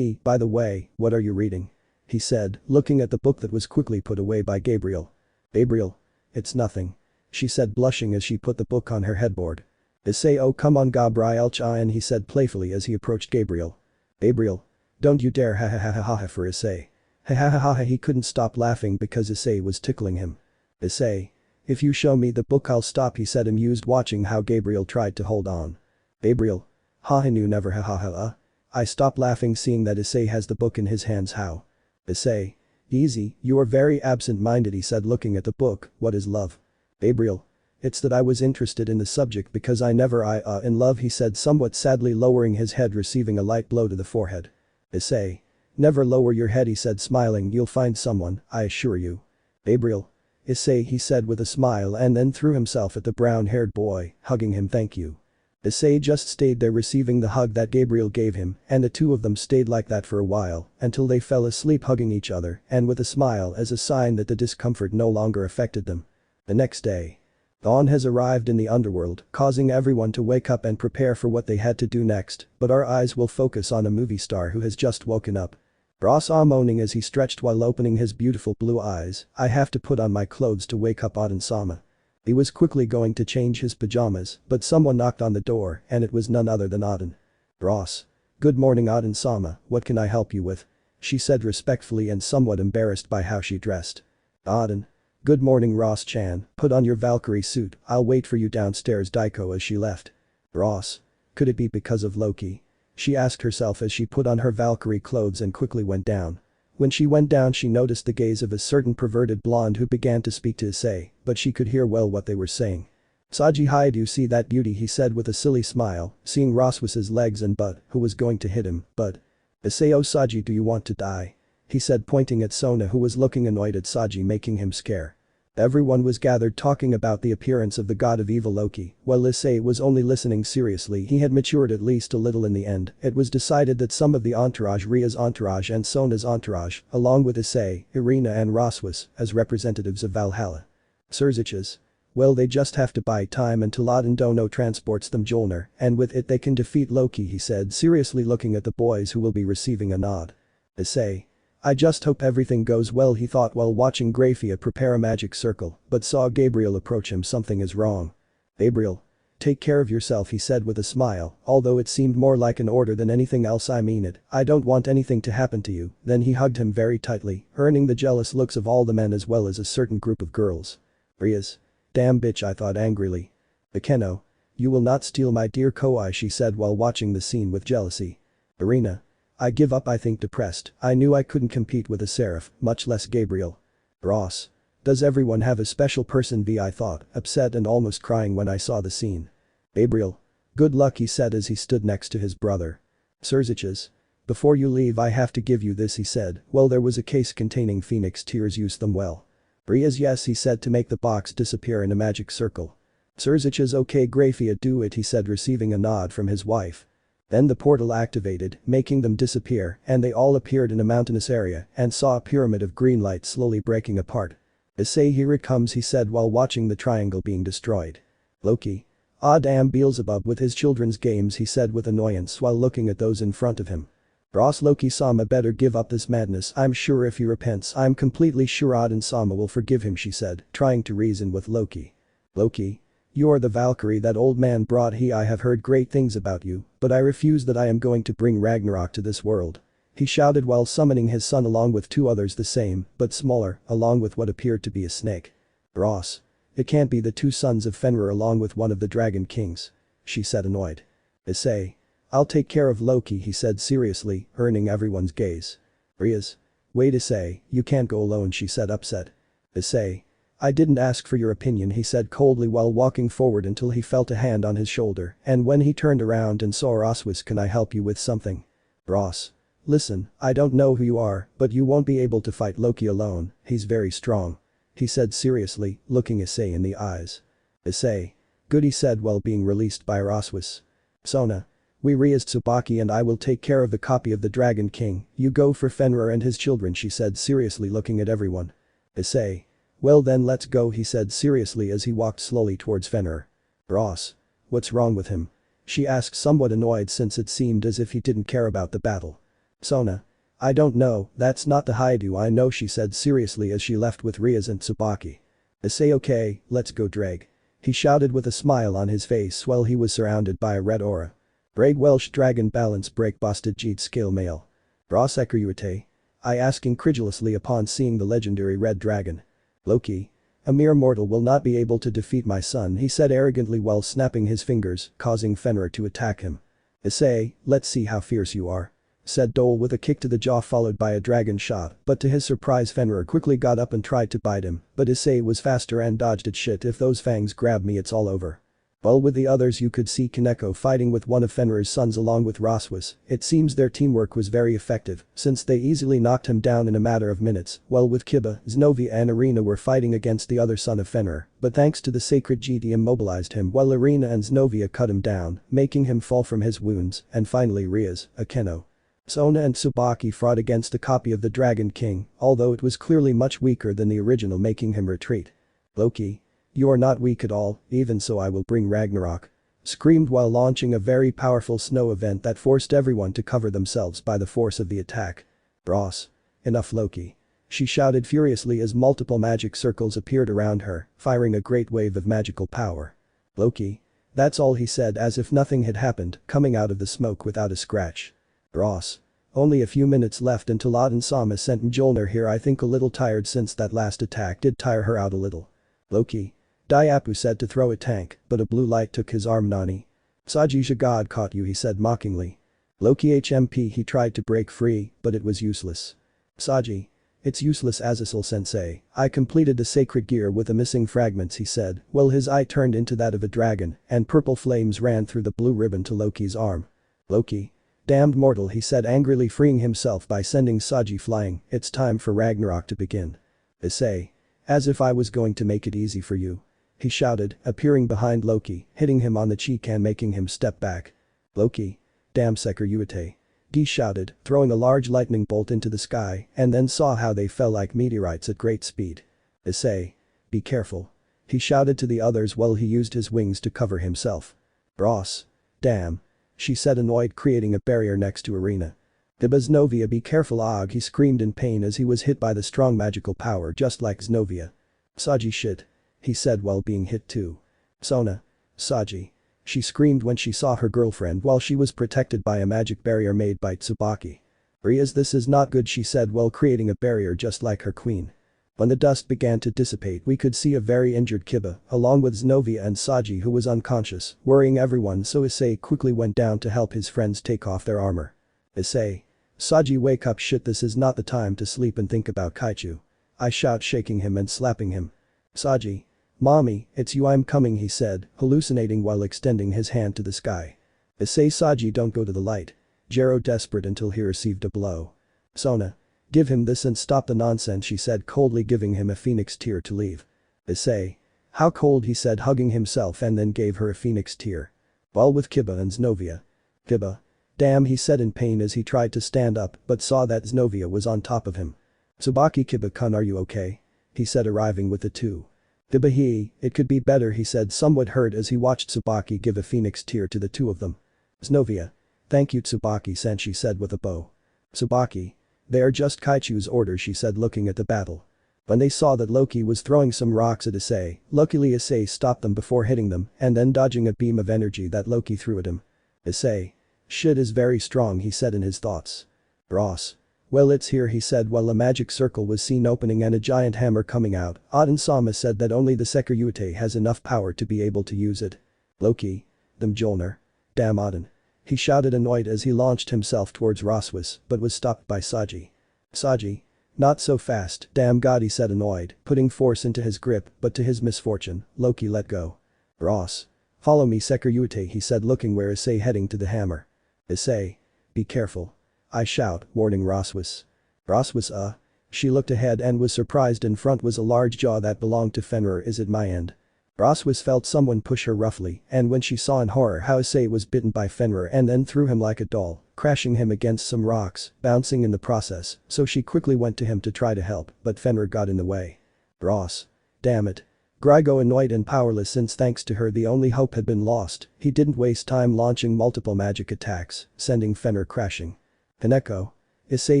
By the way, what are you reading? He said, looking at the book that was quickly put away by Gabriel. Gabriel. It's nothing. She said, blushing as she put the book on her headboard. Issei. Oh come on Gabriel, and he said playfully as he approached Gabriel. Gabriel. Don't you dare, ha ha ha ha ha, for Issei. Ha ha ha ha ha. He couldn't stop laughing because Issei was tickling him. Issei. If you show me the book I'll stop, he said, amused, watching how Gabriel tried to hold on. Gabriel. Ha, I knew never, ha ha ha. I stop laughing seeing that Issei has the book in his hands. How? Issei. Easy, you are very absent-minded, he said looking at the book. What is love? Gabriel. It's that I was interested in the subject because I never in love, he said somewhat sadly lowering his head receiving a light blow to the forehead. Issei. Never lower your head, he said smiling, you'll find someone, I assure you. Gabriel. Issei, he said with a smile and then threw himself at the brown-haired boy, hugging him. Thank you. Issei just stayed there receiving the hug that Gabriel gave him, and the two of them stayed like that for a while, until they fell asleep hugging each other and with a smile as a sign that the discomfort no longer affected them. The next day. Dawn has arrived in the underworld, causing everyone to wake up and prepare for what they had to do next, but our eyes will focus on a movie star who has just woken up. Ross moaning as he stretched while opening his beautiful blue eyes. I have to put on my clothes to wake up Aden-sama. He was quickly going to change his pajamas, but someone knocked on the door and it was none other than Aden. Ross. Good morning Aden-sama, what can I help you with? She said respectfully and somewhat embarrassed by how she dressed. Aden. Good morning Ross-chan, put on your Valkyrie suit, I'll wait for you downstairs. Daiko as she left. Ross. Could it be because of Loki? She asked herself as she put on her Valkyrie clothes and quickly went down. When she went down she noticed the gaze of a certain perverted blonde who began to speak to Issei, but she could hear well what they were saying. Saji, hi, do you see that beauty, he said with a silly smile, seeing Rossweisse's legs and butt, who was going to hit him, but. Issei, oh Saji, do you want to die? He said pointing at Sona who was looking annoyed at Saji making him scare. Everyone was gathered talking about the appearance of the god of evil Loki, while Issei was only listening seriously. He had matured at least a little in the end. It was decided that some of the entourage, Rias' entourage and Sona's entourage, along with Issei, Irina and Rossweisse, as representatives of Valhalla. Surziches. Well, they just have to buy time until Aden Dono transports them Jolnir, and with it they can defeat Loki, he said seriously looking at the boys who will be receiving a nod. Issei. I just hope everything goes well, he thought while watching Grafia prepare a magic circle, but saw Gabriel approach him. Something is wrong. Gabriel. Take care of yourself, he said with a smile, although it seemed more like an order than anything else. I mean it, I don't want anything to happen to you. Then he hugged him very tightly, earning the jealous looks of all the men as well as a certain group of girls. Rias. Damn bitch, I thought angrily. Akeno. You will not steal my dear Kuoh, she said while watching the scene with jealousy. Irina. I give up, I think depressed. I knew I couldn't compete with a seraph, much less Gabriel. Ross. Does everyone have a special person? I thought, upset and almost crying when I saw the scene. Gabriel. Good luck, he said as he stood next to his brother. Surziches. Before you leave I have to give you this, he said. Well, there was a case containing phoenix tears, use them well. Rias, yes, he said to make the box disappear in a magic circle. Surziches, okay Grafia, do it, he said receiving a nod from his wife. Then the portal activated, making them disappear, and they all appeared in a mountainous area and saw a pyramid of green light slowly breaking apart. Issei, here it comes, he said while watching the triangle being destroyed. Loki. Ah damn Beelzebub with his children's games, he said with annoyance while looking at those in front of him. Ross, Loki-sama better give up this madness. I'm sure if he repents I'm completely sure Aden-sama will forgive him, she said, trying to reason with Loki. Loki. You're the Valkyrie that old man brought. I have heard great things about you, but I refuse that. I am going to bring Ragnarok to this world. He shouted while summoning his son along with two others the same, but smaller, along with what appeared to be a snake. Ross. It can't be the two sons of Fenrir along with one of the Dragon Kings. She said annoyed. Issei. I'll take care of Loki, he said seriously, earning everyone's gaze. Rias. Wait Issei, you can't go alone, she said upset. Issei. I didn't ask for your opinion, he said coldly while walking forward until he felt a hand on his shoulder, and when he turned around and saw Rossweisse, can I help you with something? Ross. Listen, I don't know who you are, but you won't be able to fight Loki alone, he's very strong. He said seriously, looking Issei in the eyes. Issei. Good, he said while being released by Rossweisse. Sona. We Rias Tsubaki and I will take care of the copy of the Dragon King, you go for Fenrir and his children, she said seriously looking at everyone. Issei. Well then let's go, he said seriously as he walked slowly towards Fenrir. Ross. What's wrong with him? She asked somewhat annoyed since it seemed as if he didn't care about the battle. Sona. I don't know, that's not the Haidu I know, she said seriously as she left with Rias and Tsubaki. Issei, okay, let's go Dreg. He shouted with a smile on his face while he was surrounded by a red aura. Brag Welsh Dragon Balance Break Busted Jeet Scale Male. Ross Ekuruite. I asked incredulously upon seeing the legendary red dragon. Loki. A mere mortal will not be able to defeat my son, he said arrogantly while snapping his fingers, causing Fenrir to attack him. Issei, let's see how fierce you are. Said Dole with a kick to the jaw followed by a dragon shot, but to his surprise Fenrir quickly got up and tried to bite him, but Issei was faster and dodged it. Shit, if those fangs grab me it's all over. Well, with the others you could see Kaneko fighting with one of Fenrir's sons along with Rossweisse. It seems their teamwork was very effective, since they easily knocked him down in a matter of minutes, while with Kiba, Xenovia and Arena were fighting against the other son of Fenrir, but thanks to the sacred GT immobilized him while Arena and Xenovia cut him down, making him fall from his wounds, and finally Rias, Akeno. Sona and Tsubaki fought against a copy of the Dragon King, although it was clearly much weaker than the original, making him retreat. Loki. You are not weak at all, even so I will bring Ragnarok. Screamed while launching a very powerful snow event that forced everyone to cover themselves by the force of the attack. Bros. Enough Loki. She shouted furiously as multiple magic circles appeared around her, firing a great wave of magical power. Loki. That's all he said as if nothing had happened, coming out of the smoke without a scratch. Bros. Only a few minutes left until Odin-sama sent Mjolnir here. I think a little tired since that last attack did tire her out a little. Loki. Daiapu said to throw a tank, but a blue light took his arm. Nani. Sajija God caught you, he said mockingly. Loki HMP. He tried to break free, but it was useless. Saji. It's useless Azazel sensei, I completed the sacred gear with the missing fragments, he said, while his eye turned into that of a dragon, and purple flames ran through the blue ribbon to Loki's arm. Loki. Damned mortal, he said angrily, freeing himself by sending Saji flying. It's time for Ragnarok to begin. Issei. As if I was going to make it easy for you. He shouted, appearing behind Loki, hitting him on the cheek and making him step back. Loki. Damn Seker Uete. He shouted, throwing a large lightning bolt into the sky, and then saw how they fell like meteorites at great speed. Issei. Be careful. He shouted to the others while he used his wings to cover himself. Bros. Damn. She said annoyed, creating a barrier next to Arena. Xenovia, be careful Og, he screamed in pain as he was hit by the strong magical power just like Xenovia. Saji shit. He said while being hit too. Sona. Saji. She screamed when she saw her girlfriend while she was protected by a magic barrier made by Tsubaki. Rias, this is not good, she said while creating a barrier just like her queen. When the dust began to dissipate we could see a very injured Kiba, along with Xenovia and Saji who was unconscious, worrying everyone, so Issei quickly went down to help his friends take off their armor. Issei. Saji, wake up, shit, this is not the time to sleep and think about Kaichu. I shout, shaking him and slapping him. Saji. Mommy, it's you, I'm coming, he said, hallucinating while extending his hand to the sky. Issei. Saji, don't go to the light. Jero desperate until he received a blow. Sona. Give him this and stop the nonsense, she said coldly, giving him a phoenix tear to leave. Issei. How cold, he said, hugging himself, and then gave her a phoenix tear. While with Kiba and Xenovia. Kiba. Damn, he said in pain as he tried to stand up but saw that Xenovia was on top of him. Tsubaki. Kiba-kun, are you okay? He said, arriving with the two. Kiba. It could be better, he said, somewhat hurt as he watched Tsubaki give a phoenix tear to the two of them. Xenovia. Thank you Tsubaki-san, she said with a bow. Tsubaki. They are just Kaichu's orders, she said looking at the battle. When they saw that Loki was throwing some rocks at Issei, luckily Issei stopped them before hitting them and then dodging a beam of energy that Loki threw at him. Issei. Shit is very strong, he said in his thoughts. Ross. Well, it's here, he said while a magic circle was seen opening and a giant hammer coming out. Odin-sama said that only the Seker Uete has enough power to be able to use it. Loki. The Mjolnir. Damn Odin. He shouted annoyed as he launched himself towards Rossweisse but was stopped by Saji. Saji. Not so fast, damn God, he said annoyed, putting force into his grip, but to his misfortune, Loki let go. Ross. Follow me Seker Uete, he said looking where Issei heading to the hammer. Issei. Be careful. I shout, warning Rossweisse. Rossweisse. She looked ahead and was surprised. In front was a large jaw that belonged to Fenrir. Is it my end? Rossweisse felt someone push her roughly, and when she saw in horror how Issei was bitten by Fenrir and then threw him like a doll, crashing him against some rocks, bouncing in the process, so she quickly went to him to try to help, but Fenrir got in the way. Ross. Damn it. Grigo, annoyed and powerless since thanks to her the only hope had been lost, he didn't waste time launching multiple magic attacks, sending Fenrir crashing. Kaneko. Issei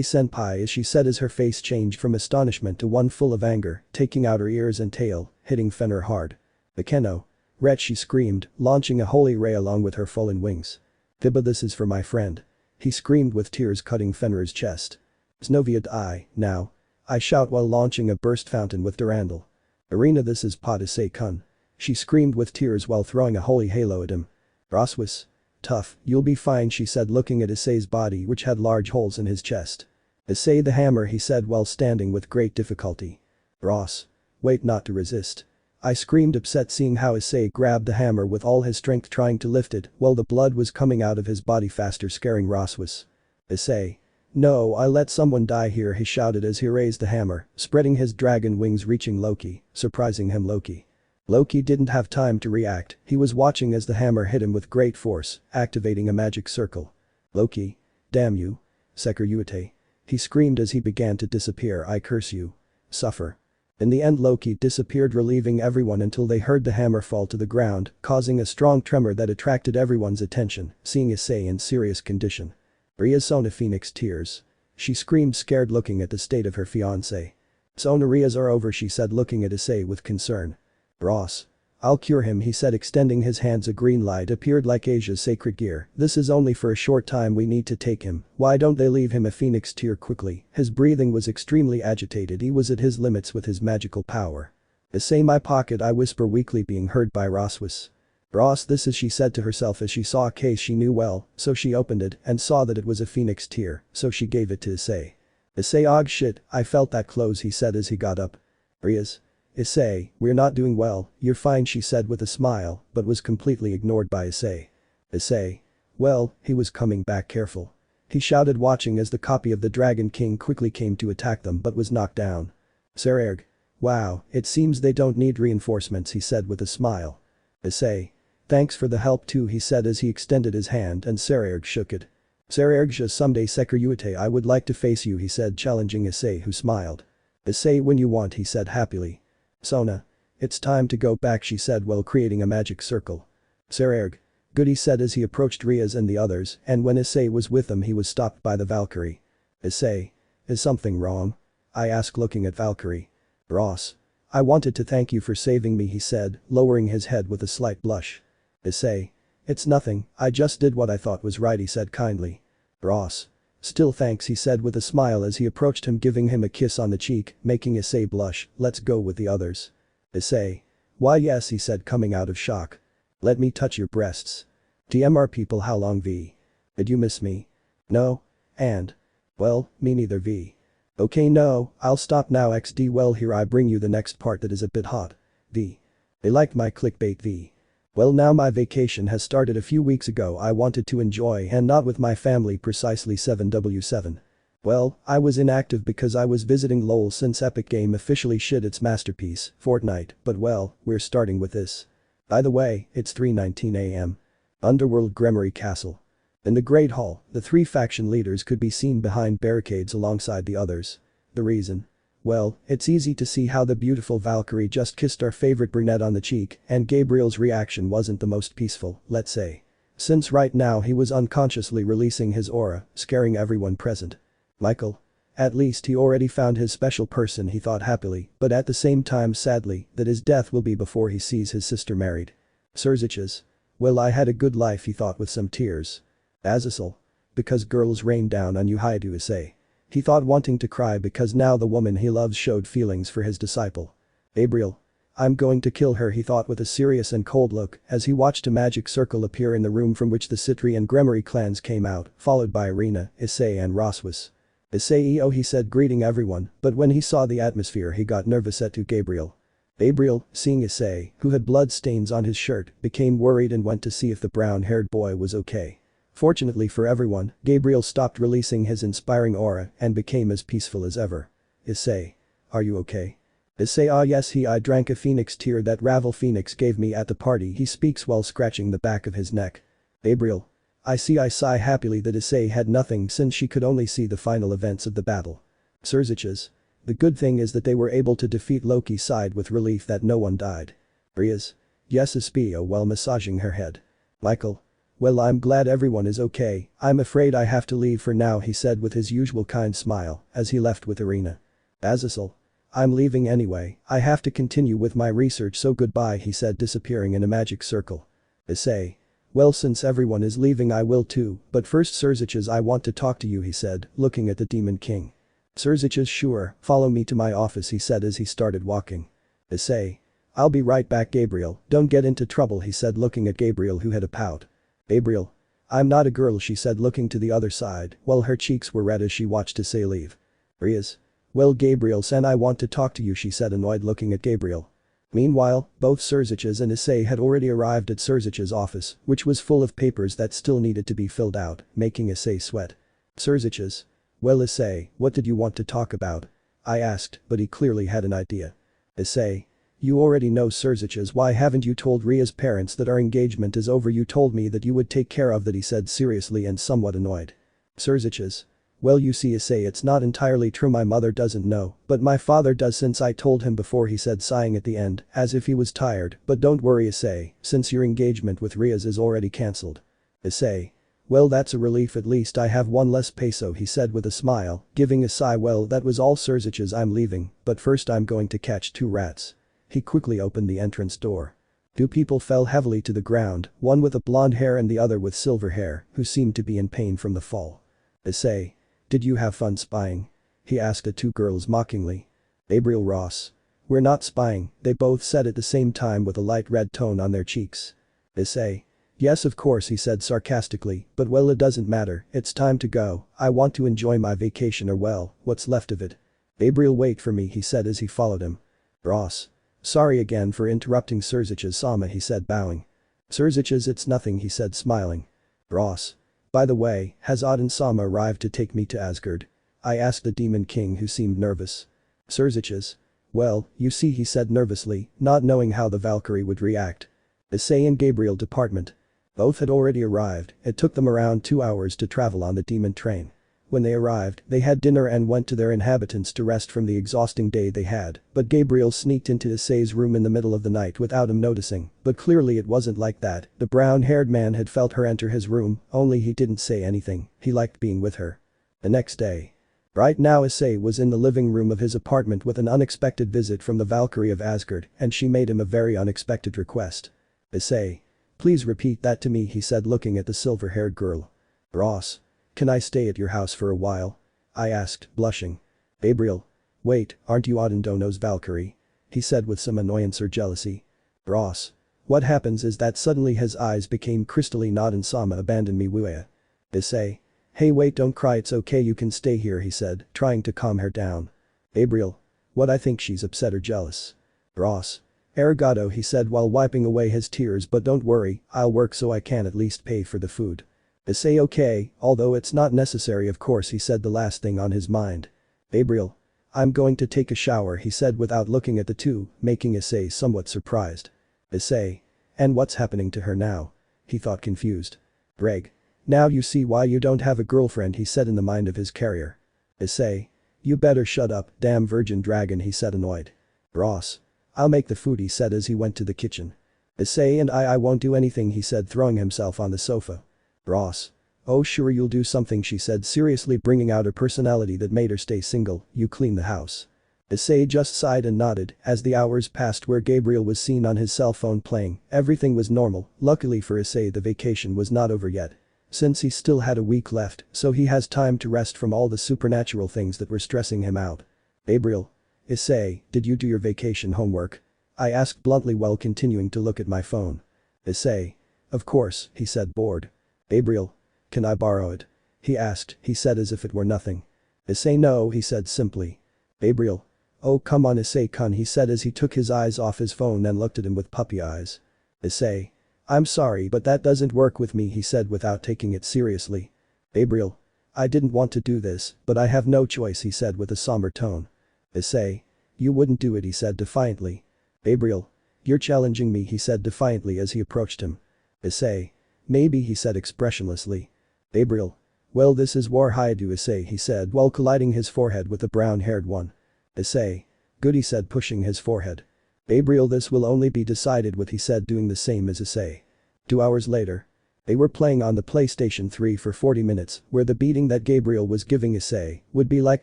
senpai, as she said as her face changed from astonishment to one full of anger, taking out her ears and tail, hitting Fenrir hard. Akeno. Wretch, she screamed, launching a holy ray along with her fallen wings. Kiba, this is for my friend. He screamed with tears cutting Fenrir's chest. Xenovia, die, now. I shout while launching a burst fountain with Durandal. Arena, this is Pot Issei-kun. She screamed with tears while throwing a holy halo at him. Rossweisse. tough, you'll be fine she said looking at Issei's body which had large holes in his chest. Issei the hammer he said while standing with great difficulty. Ross. Wait not to resist. I screamed upset seeing how Issei grabbed the hammer with all his strength trying to lift it while the blood was coming out of his body faster scaring Rossweisse. Issei. No I let someone die here he shouted as he raised the hammer, spreading his dragon wings reaching Loki, surprising him Loki. Loki didn't have time to react, he was watching as the hammer hit him with great force, activating a magic circle. Loki. Damn you. Securite. He screamed as he began to disappear I curse you. Suffer. In the end Loki disappeared relieving everyone until they heard the hammer fall to the ground, causing a strong tremor that attracted everyone's attention, seeing Issei in serious condition. Rias Sona Phoenix tears. She screamed scared looking at the state of her fiancé. Sona Rias are over she said looking at Issei with concern. Ross. I'll cure him he said extending his hands a green light appeared like Asia's sacred gear, this is only for a short time we need to take him, why don't they leave him a phoenix tear quickly, his breathing was extremely agitated he was at his limits with his magical power. Issei my pocket I whisper weakly being heard by Rossweisse. Ross this is she said to herself as she saw a case she knew well, so she opened it and saw that it was a phoenix tear, so she gave it to Issei. Issei og shit, I felt that close he said as he got up. Rias. Issei, we're not doing well, you're fine she said with a smile, but was completely ignored by Issei. Issei. Well, he was coming back careful. He shouted watching as the copy of the Dragon King quickly came to attack them but was knocked down. Sererg. Wow, it seems they don't need reinforcements he said with a smile. Issei. Thanks for the help too he said as he extended his hand and Sererg shook it. Sererg someday Securite I would like to face you he said challenging Issei who smiled. Issei when you want he said happily. Sona. It's time to go back she said while creating a magic circle. Sererg. Good he said as he approached Rias and the others and when Issei was with them he was stopped by the Valkyrie. Issei. Is something wrong? I asked looking at Valkyrie. Ross. I wanted to thank you for saving me he said, lowering his head with a slight blush. Issei. It's nothing, I just did what I thought was right he said kindly. Ross. Still thanks he said with a smile as he approached him giving him a kiss on the cheek, making Issei blush, let's go with the others. Issei. Why yes he said coming out of shock. Let me touch your breasts. TMR people how long V? Did you miss me? No? And? Well, me neither V. Okay no, I'll stop now XD well here I bring you the next part that is a bit hot. V. They liked my clickbait V. Well now my vacation has started a few weeks ago I wanted to enjoy and not with my family precisely 7W7. Well, I was inactive because I was visiting LOL since Epic Game officially shit its masterpiece, Fortnite, but well, we're starting with this. By the way, it's 3:19 AM. Underworld Gremory Castle. In the Great Hall, the three faction leaders could be seen behind barricades alongside the others. The reason? Well, it's easy to see how the beautiful Valkyrie just kissed our favorite brunette on the cheek and Gabriel's reaction wasn't the most peaceful, let's say. Since right now he was unconsciously releasing his aura, scaring everyone present. Michael. At least he already found his special person he thought happily, but at the same time sadly, that his death will be before he sees his sister married. Serziches. Well I had a good life he thought with some tears. Azazel. Because girls rain down on you hi to Issei. He thought wanting to cry because now the woman he loves showed feelings for his disciple. Gabriel. I'm going to kill her he thought with a serious and cold look as he watched a magic circle appear in the room from which the Citri and Gremory clans came out, followed by Irina, Issei and Rossweisse. Issei he said greeting everyone, but when he saw the atmosphere he got nervous at to Gabriel. Gabriel, seeing Issei, who had blood stains on his shirt, became worried and went to see if the brown-haired boy was okay. Fortunately for everyone, Gabriel stopped releasing his inspiring aura and became as peaceful as ever. Issei. Are you okay? Issei yes I drank a phoenix tear that Ravel Phoenix gave me at the party he speaks while scratching the back of his neck. Gabriel. I sigh happily that Issei had nothing since she could only see the final events of the battle. Serziches. The good thing is that they were able to defeat Loki's side with relief that no one died. Rias. Yes Espio while massaging her head. Michael. Well I'm glad everyone is okay, I'm afraid I have to leave for now he said with his usual kind smile as he left with Irina. Azazel. I'm leaving anyway, I have to continue with my research so goodbye he said disappearing in a magic circle. Issei. Well since everyone is leaving I will too, but first Serziches I want to talk to you he said, looking at the Demon King. Serziches sure, follow me to my office he said as he started walking. Issei. I'll be right back Gabriel, don't get into trouble he said looking at Gabriel who had a pout. Gabriel. I'm not a girl, she said, looking to the other side, while her cheeks were red as she watched Issei leave. Rias. Well, Gabriel-san, I want to talk to you, she said, annoyed, looking at Gabriel. Meanwhile, both Surziches and Issei had already arrived at Surzich's office, which was full of papers that still needed to be filled out, making Issei sweat. Surziches. Well, Issei, what did you want to talk about? I asked, but he clearly had an idea. Issei. You already know, Surziches, why haven't you told Ria's parents that our engagement is over? You told me that you would take care of that, he said seriously and somewhat annoyed. Surziches. Well, you see, Issei, it's not entirely true, my mother doesn't know, but my father does since I told him before, he said, sighing at the end, as if he was tired, but don't worry, Issei, since your engagement with Rias is already cancelled. Issei. Well, that's a relief, at least I have one less peso, he said with a smile, giving a sigh. Well, that was all, Surziches, I'm leaving, but first I'm going to catch 2 rats. He quickly opened the entrance door. 2 people fell heavily to the ground, one with a blonde hair and the other with silver hair, who seemed to be in pain from the fall. Issei. Did you have fun spying? He asked the 2 girls mockingly. Gabriel Ross. We're not spying, they both said at the same time with a light red tone on their cheeks. Issei. Yes, of course, he said sarcastically, but well, it doesn't matter, it's time to go, I want to enjoy my vacation, or well, what's left of it. Gabriel, wait for me, he said as he followed him. Ross. Sorry again for interrupting, Surziches-sama, he said, bowing. Surziches, it's nothing, he said, smiling. Ross. By the way, has Odin-sama arrived to take me to Asgard? I asked the Demon King, who seemed nervous. Surziches. Well, you see, he said nervously, not knowing how the Valkyrie would react. Issei and Gabriel department. Both had already arrived, it took them around 2 hours to travel on the demon train. When they arrived, they had dinner and went to their inhabitants to rest from the exhausting day they had, but Gabriel sneaked into Issei's room in the middle of the night without him noticing, but clearly it wasn't like that, the brown-haired man had felt her enter his room, only he didn't say anything, he liked being with her. The next day. Right now Issei was in the living room of his apartment with an unexpected visit from the Valkyrie of Asgard, and she made him a very unexpected request. Issei. Please repeat that to me, he said, looking at the silver-haired girl. Ross. Can I stay at your house for a while? I asked, blushing. Gabriel. Wait, aren't you Odindono's Valkyrie? He said with some annoyance or jealousy. Ross. What happens is that suddenly his eyes became crystalline. Odin-sama abandoned me, Wuya. Issei. Hey, wait, don't cry, it's okay, you can stay here, he said, trying to calm her down. Gabriel. What, I think she's upset or jealous. Ross. Arigato, he said while wiping away his tears, but don't worry, I'll work so I can at least pay for the food. Issei. Okay, although it's not necessary, of course, he said, the last thing on his mind. Gabriel. I'm going to take a shower, he said without looking at the 2, making Issei somewhat surprised. Issei. And what's happening to her now? He thought, confused. Greg. Now you see why you don't have a girlfriend, he said in the mind of his carrier. Issei. You better shut up, damn virgin dragon, he said, annoyed. Ross. I'll make the food, he said as he went to the kitchen. Issei and I won't do anything, he said, throwing himself on the sofa. Ross. Oh sure, you'll do something, she said seriously, bringing out a personality that made her stay single, you clean the house. Issei just sighed and nodded as the hours passed where Gabriel was seen on his cell phone playing, everything was normal, luckily for Issei the vacation was not over yet. Since he still had a week left, so he has time to rest from all the supernatural things that were stressing him out. Gabriel. Issei, did you do your vacation homework? I asked bluntly while continuing to look at my phone. Issei. Of course, he said, bored. Gabriel. Can I borrow it? He asked, he said as if it were nothing. Issei. No, he said simply. Gabriel. Oh come on, Issei-kun, he said as he took his eyes off his phone and looked at him with puppy eyes. Issei. I'm sorry, but that doesn't work with me, he said without taking it seriously. Gabriel. I didn't want to do this, but I have no choice, he said with a somber tone. Issei. You wouldn't do it, he said defiantly. Gabriel. You're challenging me, he said defiantly as he approached him. Issei. Maybe, he said expressionlessly. Gabriel. Well, this is war haidu, Issei, he said while colliding his forehead with the brown-haired one. Issei. Good, he said, pushing his forehead. Gabriel. This will only be decided with, he said, doing the same as Issei. 2 hours later. They were playing on the PlayStation 3 for 40 minutes, where the beating that Gabriel was giving Issei would be like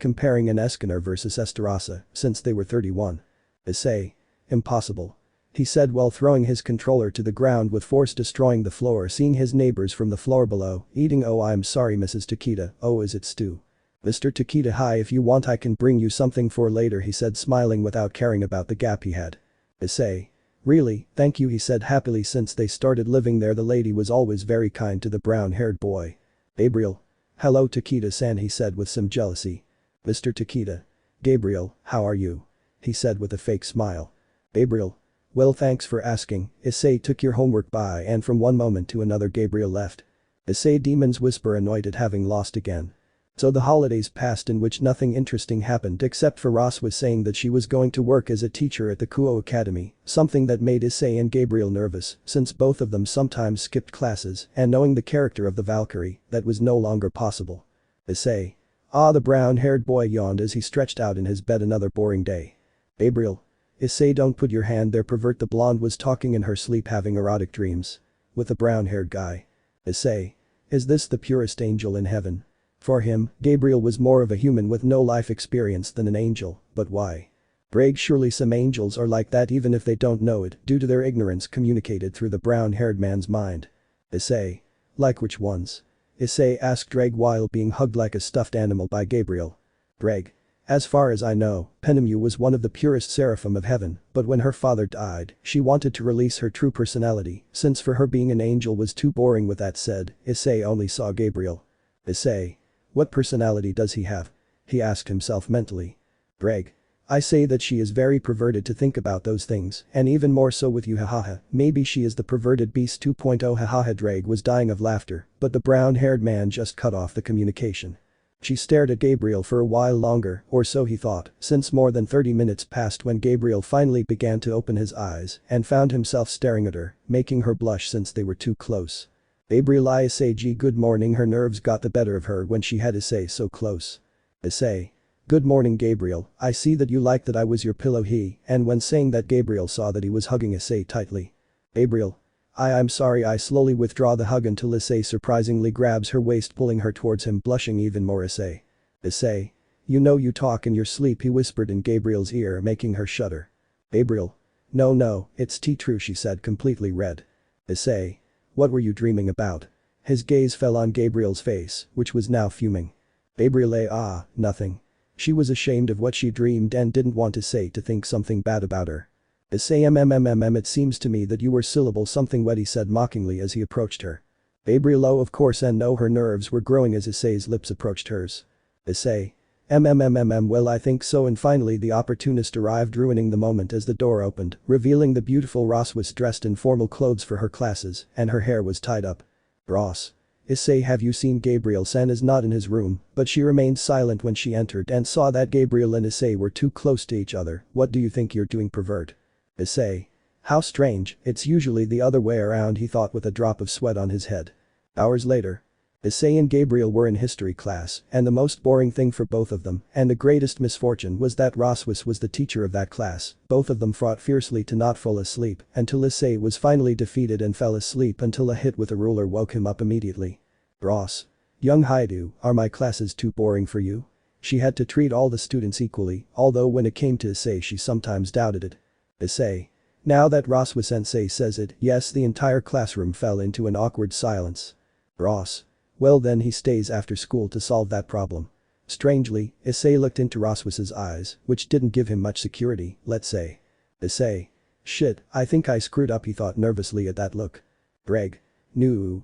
comparing an Escanor versus Esterasa, since they were 31. Issei. Impossible. He said while throwing his controller to the ground with force, destroying the floor, seeing his neighbors from the floor below, eating. Oh, I'm sorry, Mrs. Takeda, oh, is it stew? Mr. Takeda. Hi, if you want I can bring you something for later, he said, smiling without caring about the gap he had. Issei. Really, thank you, he said happily. Since they started living there, the lady was always very kind to the brown-haired boy. Gabriel. Hello Takeda-san, he said with some jealousy. Mr. Takeda. Gabriel, how are you? He said with a fake smile. Gabriel. Well, thanks for asking. Issei took your homework by, and from one moment to another Gabriel left. Issei demons whisper, annoyed at having lost again. So the holidays passed in which nothing interesting happened except for Rossweisse saying that she was going to work as a teacher at the Kuoh Academy, something that made Issei and Gabriel nervous since both of them sometimes skipped classes, and knowing the character of the Valkyrie, that was no longer possible. Issei. Ah, the brown-haired boy yawned as he stretched out in his bed. Another boring day. Gabriel. Issei, don't put your hand there, pervert. The blonde was talking in her sleep, having erotic dreams. With the brown-haired guy. Issei. Is this the purest angel in heaven? For him, Gabriel was more of a human with no life experience than an angel, but why? Brag, surely some angels are like that even if they don't know it due to their ignorance communicated through the brown-haired man's mind. Issei. Like which ones? Issei asked Dreg while being hugged like a stuffed animal by Gabriel. Dreg. As far as I know, Penemu was one of the purest seraphim of heaven, but when her father died, she wanted to release her true personality, since for her being an angel was too boring. With that said, Issei only saw Gabriel. Issei. What personality does he have? He asked himself mentally. Dreg. I say that she is very perverted to think about those things, and even more so with you, hahaha. Maybe she is the perverted beast 2.0, hahaha. Dreg was dying of laughter, but the brown-haired man just cut off the communication. She stared at Gabriel for a while longer, or so he thought, since more than 30 minutes passed when Gabriel finally began to open his eyes and found himself staring at her, making her blush since they were too close. Gabriel. Issei, good morning. Her nerves got the better of her when she had Issei so close. Issei. Good morning Gabriel, I see that you like that I was your pillow. And when saying that, Gabriel saw that he was hugging Issei tightly. Gabriel. I'm sorry. I slowly withdraw the hug until Issei surprisingly grabs her waist, pulling her towards him, blushing even more. Issei. Issei. You know you talk in your sleep, he whispered in Gabriel's ear, making her shudder. Gabriel. No, it's true, she said, completely red. Issei. What were you dreaming about? His gaze fell on Gabriel's face, which was now fuming. Gabriel. Nothing. She was ashamed of what she dreamed and didn't want Issei to think something bad about her. Issei. It seems to me that you were syllable something wet, he said mockingly as he approached her. Gabriel. Oh, of course, and no, her nerves were growing as Issei's lips approached hers. Issei. Well, I think so. And finally the opportunist arrived, ruining the moment as the door opened, revealing the beautiful Rossweisse dressed in formal clothes for her classes, and her hair was tied up. Ross. Issei, have you seen Gabriel? San is not in his room, but she remained silent when she entered and saw that Gabriel and Issei were too close to each other. What do you think you're doing, pervert? Issei. How strange, it's usually the other way around, he thought with a drop of sweat on his head. Hours later. Issei and Gabriel were in history class, and the most boring thing for both of them, and the greatest misfortune, was that Rossweisse was the teacher of that class. Both of them fought fiercely to not fall asleep, until Issei was finally defeated and fell asleep until a hit with a ruler woke him up immediately. Ross. Young Haidu, are my classes too boring for you? She had to treat all the students equally, although when it came to Issei she sometimes doubted it. Issei. Now that Rossweisse sensei says it, yes, the entire classroom fell into an awkward silence. Ross. Well then he stays after school to solve that problem. Strangely, Issei looked into Rossweisse's eyes, which didn't give him much security, let's say. Issei. Shit, I think I screwed up, he thought nervously at that look. Greg. You?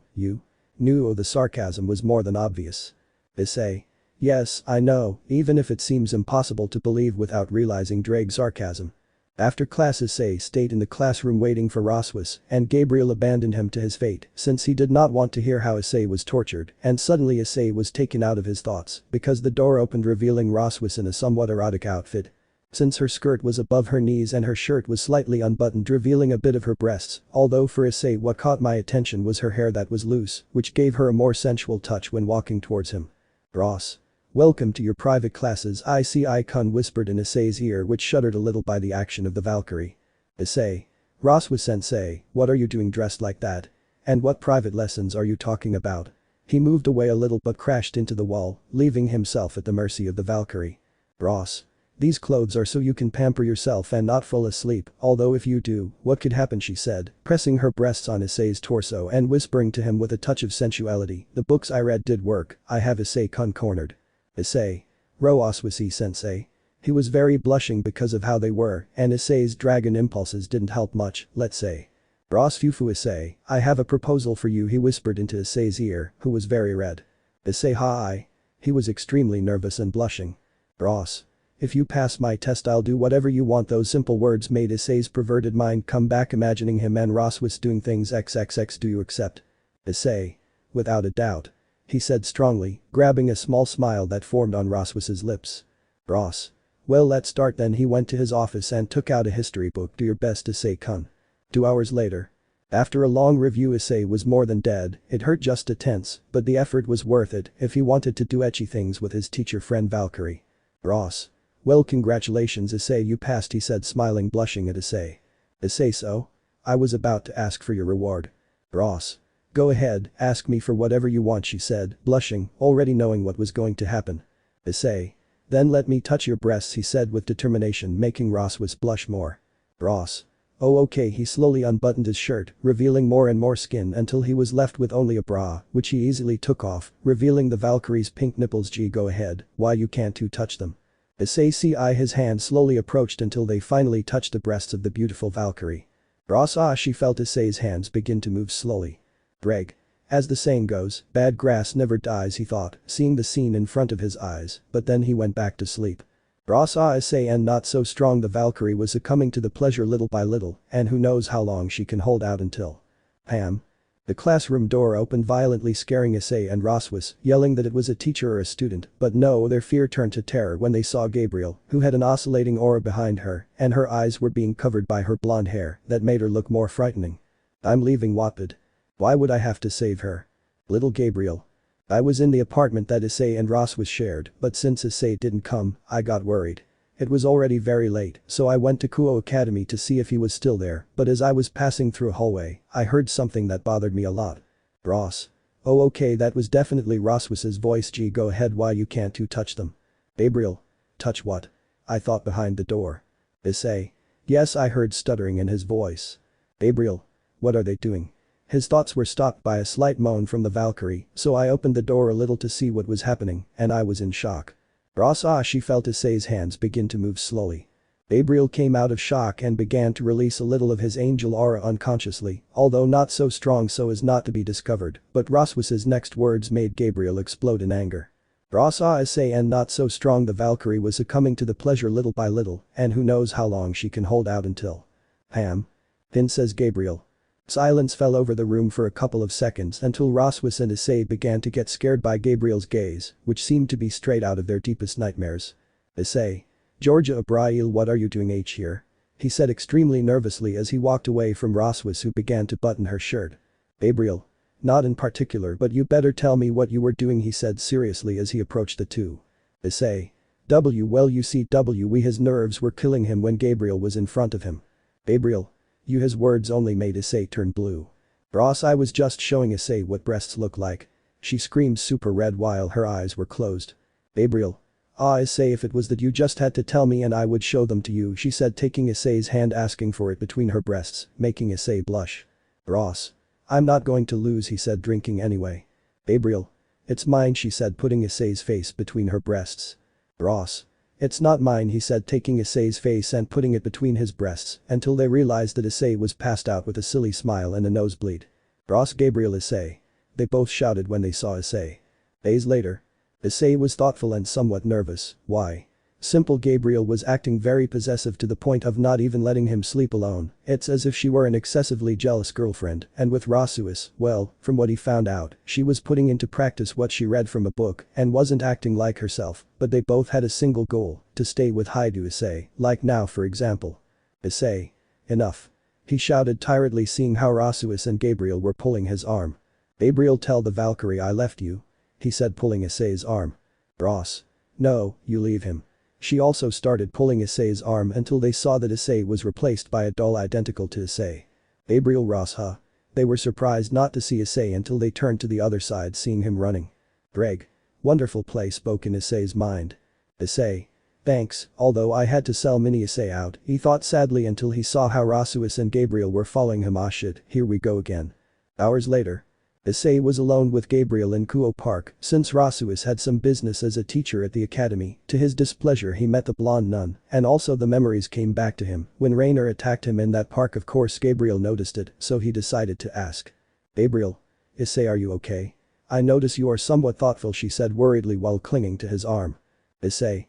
No, the sarcasm was more than obvious. Issei. Yes, I know, even if it seems impossible to believe without realizing Drake's sarcasm. After class, Issei stayed in the classroom waiting for Rossweisse, and Gabriel abandoned him to his fate since he did not want to hear how Issei was tortured, and suddenly Issei was taken out of his thoughts because the door opened, revealing Rossweisse in a somewhat erotic outfit. Since her skirt was above her knees and her shirt was slightly unbuttoned, revealing a bit of her breasts, although for Issei what caught my attention was her hair that was loose, which gave her a more sensual touch when walking towards him. Ross. Welcome to your private classes, Issei-kun whispered in Issei's ear, which shuddered a little by the action of the Valkyrie. Issei. Rossweisse-sensei, what are you doing dressed like that? And what private lessons are you talking about? He moved away a little but crashed into the wall, leaving himself at the mercy of the Valkyrie. Ross. These clothes are so you can pamper yourself and not fall asleep, although if you do, what could happen, she said, pressing her breasts on Issei's torso and whispering to him with a touch of sensuality, the books I read did work, I have Issei-kun cornered. Issei. Rossweisse-sensei. He was very blushing because of how they were, and Issei's dragon impulses didn't help much, let's say. Ross Fufu Issei, I have a proposal for you, he whispered into Issei's ear, who was very red. Issei hi. He was extremely nervous and blushing. Ross. If you pass my test I'll do whatever you want. Those simple words made Issei's perverted mind come back, imagining him and Rossweisse doing things XXX. Do you accept? Issei. Without a doubt. He said strongly, grabbing a small smile that formed on Rossweisse's lips. Ross. Well, let's start then. He went to his office and took out a history book. Do your best, Issei-kun. 2 hours later. After a long review, Issei was more than dead. It hurt just a tense, but the effort was worth it if he wanted to do ecchi things with his teacher friend Valkyrie. Ross. Well, congratulations Issei, you passed, he said, smiling, blushing at Issei. Issei, so? I was about to ask for your reward. Ross. Go ahead, ask me for whatever you want, she said, blushing, already knowing what was going to happen. Issei. Then let me touch your breasts, he said with determination, making Rossweisse blush more. Ross. Oh okay, he slowly unbuttoned his shirt, revealing more and more skin until he was left with only a bra, which he easily took off, revealing the Valkyrie's pink nipples. Gee, go ahead, why you can't you touch them? Issei his hand slowly approached until they finally touched the breasts of the beautiful Valkyrie. Ross she felt Issei's hands begin to move slowly. Greg. As the saying goes, bad grass never dies, he thought, seeing the scene in front of his eyes, but then he went back to sleep. Ross Issei and not so strong, the Valkyrie was succumbing to the pleasure little by little, and who knows how long she can hold out until. Pam. The classroom door opened violently, scaring Issei and Rossweisse, yelling that it was a teacher or a student, but no, their fear turned to terror when they saw Gabriel, who had an oscillating aura behind her, and her eyes were being covered by her blonde hair that made her look more frightening. I'm leaving Wattpad. Why would I have to save her? Little Gabriel. I was in the apartment that Issei and Rossweisse shared, but since Issei didn't come, I got worried. It was already very late, so I went to Kuoh Academy to see if he was still there, but as I was passing through a hallway, I heard something that bothered me a lot. Ross. Oh okay, that was definitely Rossweisse's voice. Gee, go ahead, why you can't you touch them? Gabriel. Touch what? I thought behind the door. Issei. Yes, I heard stuttering in his voice. Gabriel. What are they doing? His thoughts were stopped by a slight moan from the Valkyrie, so I opened the door a little to see what was happening, and I was in shock. Ross she felt Issei's hands begin to move slowly. Gabriel came out of shock and began to release a little of his angel aura unconsciously, although not so strong so as not to be discovered, but Rossweisse's next words made Gabriel explode in anger. Ross Issei and not so strong, the Valkyrie was succumbing to the pleasure little by little, and who knows how long she can hold out until. Pam. Then says Gabriel. Silence fell over the room for a couple of seconds until Rossweisse and Issei began to get scared by Gabriel's gaze, which seemed to be straight out of their deepest nightmares. Issei. Georgia Gabriel, what are you doing here? He said extremely nervously as he walked away from Rossweisse, who began to button her shirt. Gabriel. Not in particular, but you better tell me what you were doing, he said seriously as he approached the two. Issei. Well, you see, his nerves were killing him when Gabriel was in front of him. Gabriel. His words only made Issei turn blue. Ross, I was just showing Issei what breasts look like. She screamed super red while her eyes were closed. Gabriel. Issei, if it was that you just had to tell me and I would show them to you, she said, taking Issei's hand, asking for it between her breasts, making Issei blush. Ross. I'm not going to lose, he said, drinking anyway. Gabriel. It's mine, she said, putting Issei's face between her breasts. Ross. It's not mine, he said, taking Issei's face and putting it between his breasts, until they realized that Issei was passed out with a silly smile and a nosebleed. Ross, Gabriel, Issei. They both shouted when they saw Issei. Days later. Issei was thoughtful and somewhat nervous. Why? Simple. Gabriel was acting very possessive to the point of not even letting him sleep alone. It's as if she were an excessively jealous girlfriend, and with Rossweisse, well, from what he found out, she was putting into practice what she read from a book and wasn't acting like herself, but they both had a single goal, to stay with Haidu Issei, like now for example. Issei. Enough. He shouted tiredly, seeing how Rossweisse and Gabriel were pulling his arm. Gabriel, tell the Valkyrie I left you. He said, pulling Issei's arm. Ross. No, you leave him. She also started pulling Issei's arm until they saw that Issei was replaced by a doll identical to Issei. Gabriel, Ross, huh? They were surprised not to see Issei until they turned to the other side, seeing him running. Greg. Wonderful play, spoke in Issei's mind. Issei. Thanks, although I had to sell mini Issei out, he thought sadly until he saw how Rossweisse and Gabriel were following him. Ah shit, here we go again. Hours later. Issei was alone with Gabriel in Kuoh Park since Rossweisse had some business as a teacher at the academy. To his displeasure he met the blonde nun, and also the memories came back to him when Rainer attacked him in that park. Of course Gabriel noticed it, so he decided to ask. Gabriel? Issei, are you okay? I notice you are somewhat thoughtful, she said worriedly while clinging to his arm. Issei.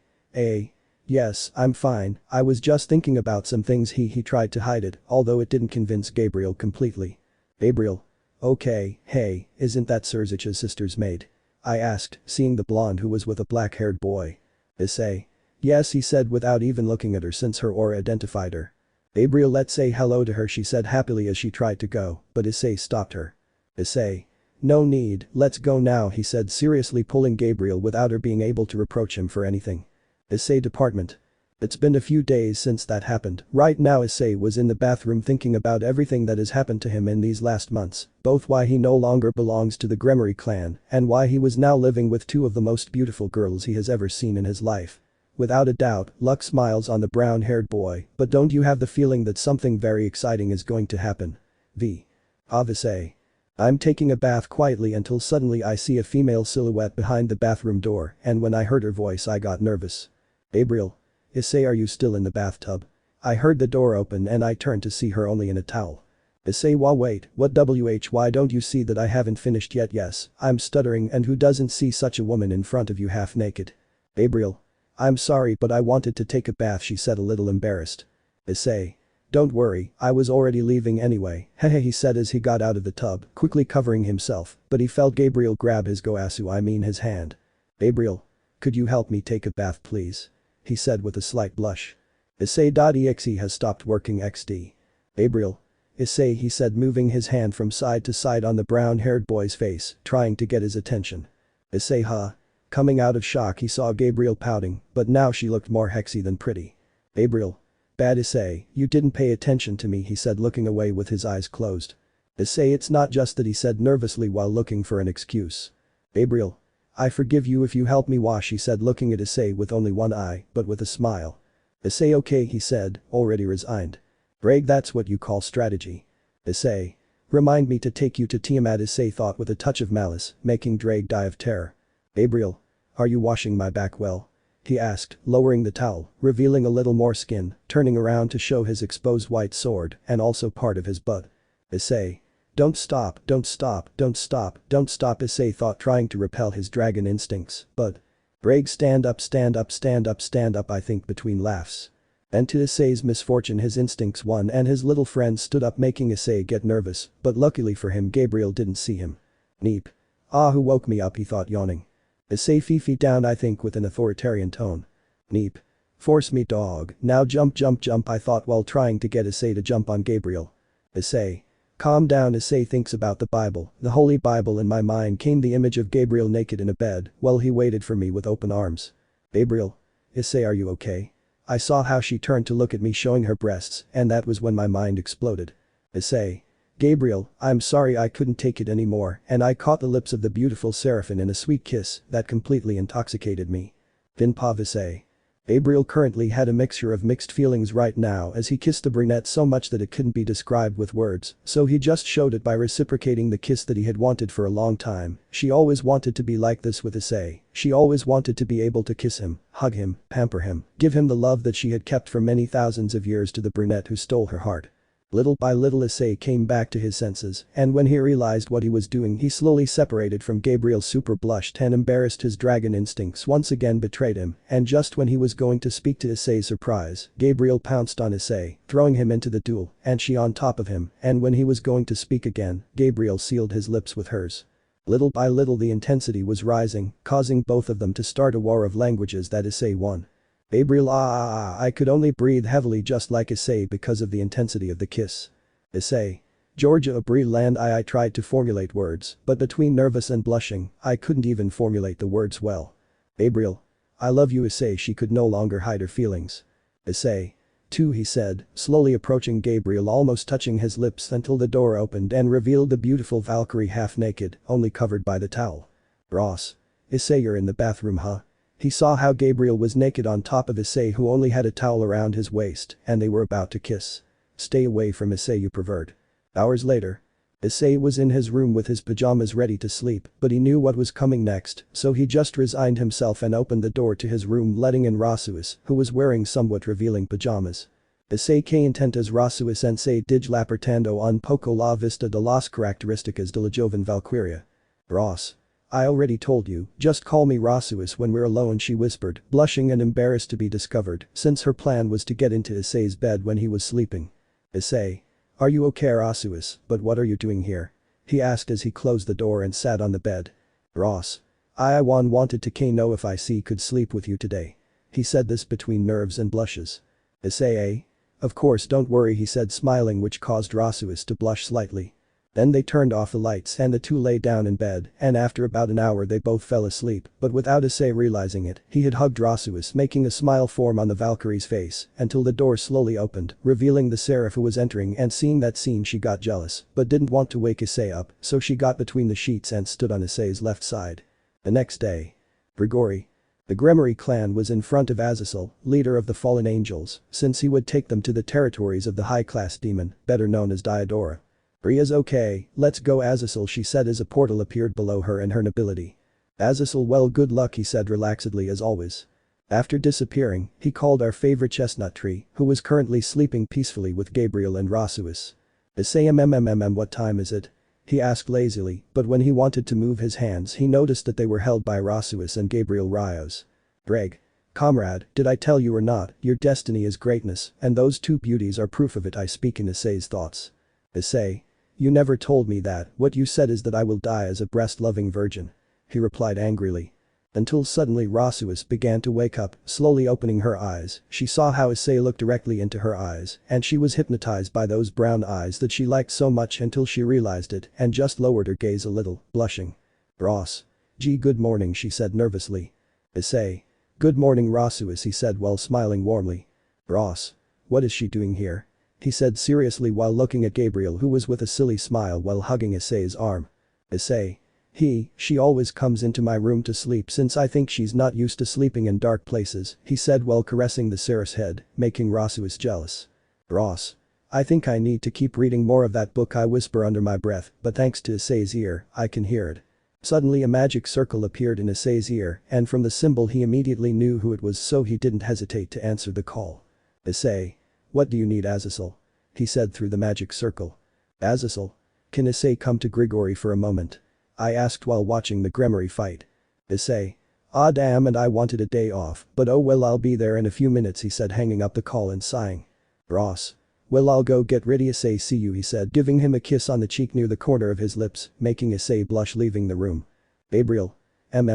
Yes, I'm fine, I was just thinking about some things. He tried to hide it, although it didn't convince Gabriel completely. Gabriel. Okay, hey, isn't that Serzich's sister's maid? I asked, seeing the blonde who was with a black-haired boy. Issei. Yes, he said without even looking at her since her aura identified her. Gabriel, let's say hello to her, she said happily as she tried to go, but Issei stopped her. Issei. No need, let's go now, he said seriously, pulling Gabriel without her being able to reproach him for anything. Issei department. It's been a few days since that happened. Right now Issei was in the bathroom thinking about everything that has happened to him in these last months, both why he no longer belongs to the Gremory clan and why he was now living with two of the most beautiful girls he has ever seen in his life. Without a doubt, luck smiles on the brown-haired boy, but don't you have the feeling that something very exciting is going to happen? Issei. I'm taking a bath quietly until suddenly I see a female silhouette behind the bathroom door, and when I heard her voice I got nervous. Gabriel. Issei, are you still in the bathtub? I heard the door open and I turned to see her only in a towel. Issei, wait, what why don't you see that I haven't finished yet? Yes, I'm stuttering, and who doesn't see such a woman in front of you half naked? Gabriel. I'm sorry but I wanted to take a bath, she said a little embarrassed. Issei. Don't worry, I was already leaving anyway, hehe, he said as he got out of the tub, quickly covering himself, but he felt Gabriel grab his his hand. Gabriel. Could you help me take a bath please? He said with a slight blush. Issei.exe has stopped working XD. Gabriel. Issei, he said moving his hand from side to side on the brown-haired boy's face, trying to get his attention. Issei, huh? Coming out of shock he saw Gabriel pouting, but now she looked more hexy than pretty. Gabriel. Bad Issei, you didn't pay attention to me, he said looking away with his eyes closed. Issei, it's not just that, he said nervously while looking for an excuse. Gabriel. I forgive you if you help me wash, he said looking at Issei with only one eye, but with a smile. Issei, okay, he said, already resigned. Greg, that's what you call strategy. Issei. Remind me to take you to Tiamat, Issei thought with a touch of malice, making Drake die of terror. Gabriel. Are you washing my back well? He asked, lowering the towel, revealing a little more skin, turning around to show his exposed white sword and also part of his butt. Issei. Don't stop, Issei thought, trying to repel his dragon instincts, but. Greg, stand up, I think, between laughs. And to Issei's misfortune his instincts won and his little friend stood up, making Issei get nervous, but luckily for him Gabriel didn't see him. Neep. Ah, who woke me up, he thought, yawning. Issei feet down, I think, with an authoritarian tone. Neep. Force me, dog, now jump, I thought while trying to get Issei to jump on Gabriel. Issei. Calm down, Issei thinks about the Bible, the Holy Bible. In my mind came the image of Gabriel naked in a bed while he waited for me with open arms. Gabriel. Issei, are you okay? I saw how she turned to look at me showing her breasts, and that was when my mind exploded. Issei. Gabriel, I'm sorry, I couldn't take it anymore, and I caught the lips of the beautiful Seraphine in a sweet kiss that completely intoxicated me. Vinpav Issei. Gabriel currently had a mixture of mixed feelings right now as he kissed the brunette so much that it couldn't be described with words, so he just showed it by reciprocating the kiss that he had wanted for a long time. She always wanted to be like this with Issei. She always wanted to be able to kiss him, hug him, pamper him, give him the love that she had kept for many thousands of years to the brunette who stole her heart. Little by little Issei came back to his senses, and when he realized what he was doing he slowly separated from Gabriel, super blushed and embarrassed. His dragon instincts once again betrayed him, and just when he was going to speak to Issei's surprise, Gabriel pounced on Issei, throwing him into the duel, and she on top of him, and when he was going to speak again, Gabriel sealed his lips with hers. Little by little the intensity was rising, causing both of them to start a war of languages that Issei won. Gabriel, I could only breathe heavily just like Issei because of the intensity of the kiss. Issei. Georgia Abri land. I tried to formulate words, but between nervous and blushing, I couldn't even formulate the words well. Gabriel. I love you, Issei. She could no longer hide her feelings. Issei. Too, he said, slowly approaching Gabriel, almost touching his lips until the door opened and revealed the beautiful Valkyrie half naked, only covered by the towel. Ross. Issei, you're in the bathroom, huh? He saw how Gabriel was naked on top of Issei, who only had a towel around his waist, and they were about to kiss. Stay away from Issei, you pervert. Hours later. Issei was in his room with his pajamas ready to sleep, but he knew what was coming next, so he just resigned himself and opened the door to his room, letting in Rossweisse, who was wearing somewhat revealing pajamas. Issei que intentas Rossweisse sensei diglapertando un poco la vista de las características de la joven Valkyria. Ross. I already told you, just call me Rossweisse when we're alone, she whispered, blushing and embarrassed to be discovered, since her plan was to get into Issei's bed when he was sleeping. Issei. Are you okay, Rossweisse, but what are you doing here? He asked as he closed the door and sat on the bed. Ross. I wanted to know if I could sleep with you today. He said this between nerves and blushes. Issei, eh? Of course, don't worry, he said, smiling, which caused Rossweisse to blush slightly. Then they turned off the lights and the two lay down in bed, and after about an hour they both fell asleep, but without Issei realizing it, he had hugged Rossweisse, making a smile form on the Valkyrie's face, until the door slowly opened, revealing the seraph who was entering, and seeing that scene she got jealous, but didn't want to wake Issei up, so she got between the sheets and stood on Issei's left side. The next day. Gregory. The Gremory clan was in front of Azazel, leader of the fallen angels, since he would take them to the territories of the high-class demon, better known as Diodora. Rias, okay, let's go, Azazel, she said as a portal appeared below her and her nobility. Azazel, well, good luck, he said relaxedly as always. After disappearing, he called our favorite chestnut tree, who was currently sleeping peacefully with Gabriel and Rossweisse. Issei, what time is it? He asked lazily, but when he wanted to move his hands he noticed that they were held by Rossweisse and Gabriel. Rias. Greg. Comrade, did I tell you or not, your destiny is greatness, and those two beauties are proof of it, I speak in Issei's thoughts. Issei. You never told me that, what you said is that I will die as a breast-loving virgin. He replied angrily. Until suddenly Rossweisse began to wake up, slowly opening her eyes. She saw how Issei looked directly into her eyes, and she was hypnotized by those brown eyes that she liked so much until she realized it and just lowered her gaze a little, blushing. Ross. Gee, good morning, she said nervously. Issei. Good morning, Rossweisse, he said while smiling warmly. Ross. What is she doing here? He said seriously while looking at Gabriel, who was with a silly smile while hugging Issei's arm. Issei. She always comes into my room to sleep since I think she's not used to sleeping in dark places, he said while caressing the seraph's head, making Rossweisse jealous. Ross. I think I need to keep reading more of that book, I whisper under my breath, but thanks to Issei's ear, I can hear it. Suddenly a magic circle appeared in Issei's ear, and from the symbol he immediately knew who it was, so he didn't hesitate to answer the call. Issei. What do you need, Azazel? He said through the magic circle. Azazel. Can Issei come to Gregory for a moment? I asked while watching the Gremory fight. Issei. Ah damn, and I wanted a day off, but oh well, I'll be there in a few minutes, he said, hanging up the call and sighing. Ross. Well, I'll go get ready, Issei, see you, he said, giving him a kiss on the cheek near the corner of his lips, making Issei blush, leaving the room. Gabriel. And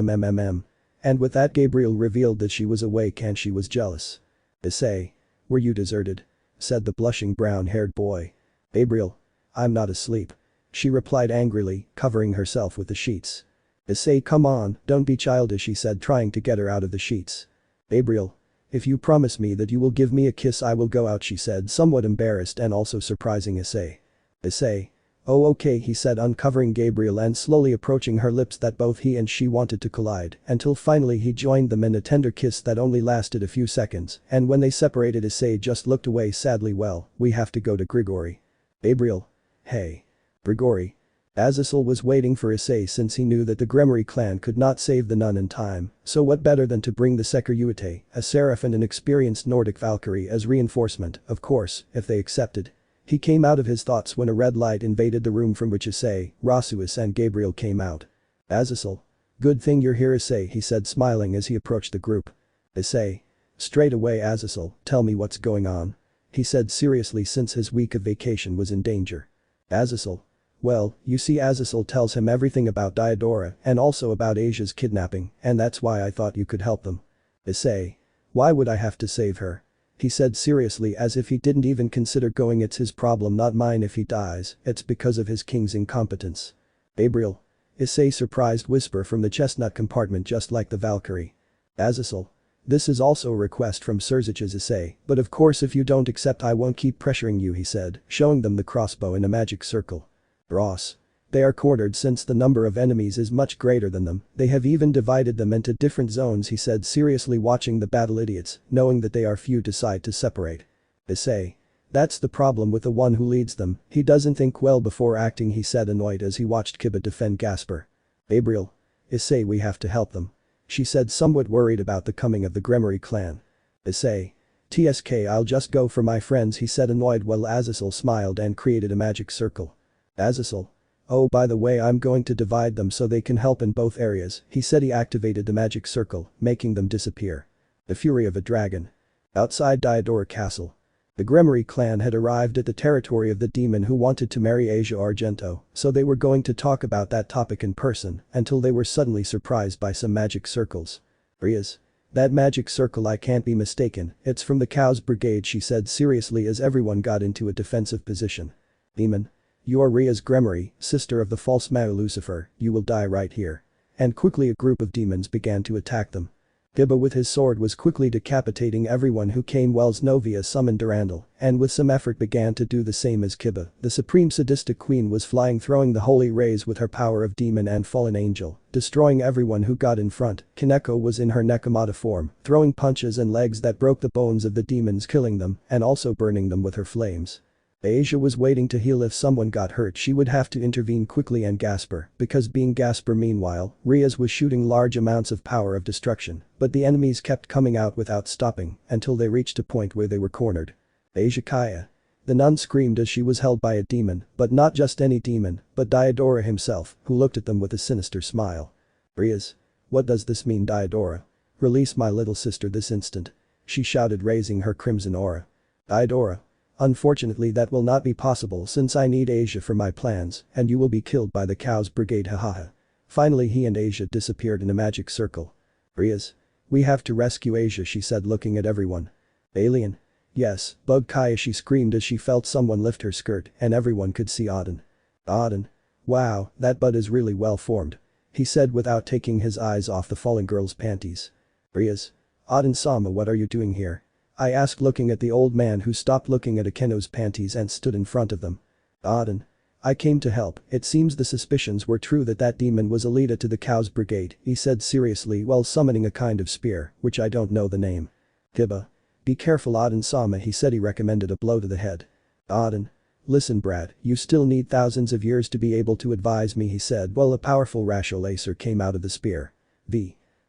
with that Gabriel revealed that she was awake and she was jealous. Issei. Were you deserted? Said the blushing brown-haired boy. Gabriel. I'm not asleep. She replied angrily, covering herself with the sheets. Issei, come on, don't be childish, he said, trying to get her out of the sheets. Gabriel. If you promise me that you will give me a kiss, I will go out, she said, somewhat embarrassed and also surprising Issei. Issei. Oh okay, he said, uncovering Gabriel and slowly approaching her lips that both he and she wanted to collide, until finally he joined them in a tender kiss that only lasted a few seconds, and when they separated Issei just looked away sadly. Well, we have to go to Gregory. Gabriel. Hey. Gregory. Azazel was waiting for Issei since he knew that the Gremory clan could not save the nun in time, so what better than to bring the Securuite, a seraph and an experienced Nordic Valkyrie as reinforcement, of course, if they accepted. He came out of his thoughts when a red light invaded the room from which Issei, Rossweisse and Gabriel came out. Azazel. Good thing you're here, Issei, he said, smiling as he approached the group. Issei. Straight away, Azazel, tell me what's going on. He said seriously since his week of vacation was in danger. Azazel. Well, you see, Azazel tells him everything about Diodora and also about Asia's kidnapping, and that's why I thought you could help them. Issei. Why would I have to save her? He said seriously as if he didn't even consider going. It's his problem, not mine. If he dies, it's because of his king's incompetence. Gabriel. Issei surprised whisper from the chestnut compartment, just like the Valkyrie. Azazel. This is also a request from Serzich's Issei, but of course if you don't accept I won't keep pressuring you, he said, showing them the crossbow in a magic circle. Ross. They are cornered since the number of enemies is much greater than them, they have even divided them into different zones, he said seriously, watching the battle idiots, knowing that they are few decide to separate. Issei. That's the problem with the one who leads them, he doesn't think well before acting, he said, annoyed as he watched Kiba defend Gasper. Gabriel. Issei, we have to help them. She said, somewhat worried about the coming of the Gremory clan. Issei. TSK, I'll just go for my friends, he said, annoyed, while Azazel smiled and created a magic circle. Azazel. Oh, by the way, I'm going to divide them so they can help in both areas, he said. He activated the magic circle, making them disappear. The fury of a dragon. Outside Diadora Castle. The Gremory clan had arrived at the territory of the demon who wanted to marry Asia Argento, so they were going to talk about that topic in person until they were suddenly surprised by some magic circles. Rias. That magic circle, I can't be mistaken, it's from the Cow's Brigade, she said seriously as everyone got into a defensive position. Demon. You are Rias Gremory, sister of the false Mao Lucifer, you will die right here. And quickly a group of demons began to attack them. Kiba with his sword was quickly decapitating everyone who came while Xenovia summoned Durandal and with some effort began to do the same as Kiba. The supreme sadistic queen was flying, throwing the holy rays with her power of demon and fallen angel, destroying everyone who got in front. Kaneko was in her Nekomata form, throwing punches and legs that broke the bones of the demons, killing them and also burning them with her flames. Asia was waiting to heal. If someone got hurt she would have to intervene quickly, and Gasper, because being Gasper. Meanwhile, Rias was shooting large amounts of power of destruction, but the enemies kept coming out without stopping until they reached a point where they were cornered. Asia Kaya. The nun screamed as she was held by a demon, but not just any demon, but Diadora himself, who looked at them with a sinister smile. Rias. What does this mean, Diadora? Release my little sister this instant. She shouted, raising her crimson aura. Diadora. Unfortunately that will not be possible since I need Asia for my plans and you will be killed by the Cow's Brigade, hahaha. Finally he and Asia disappeared in a magic circle. Rias. We have to rescue Asia, she said, looking at everyone. Alien. Yes, Bug Kaya, she screamed as she felt someone lift her skirt and everyone could see Auden. Auden. Wow, that butt is really well formed. He said without taking his eyes off the fallen girl's panties. Rias. Auden-sama, what are you doing here? I asked, looking at the old man who stopped looking at Akeno's panties and stood in front of them. Auden. I came to help. It seems the suspicions were true that demon was a leader to the Cow's Brigade, he said seriously while summoning a kind of spear, which I don't know the name. Kiba. Be careful, Auden-sama, he said. He recommended a blow to the head. Auden. Listen, Brad, you still need thousands of years to be able to advise me, he said while a powerful Rasho lacer came out of the spear.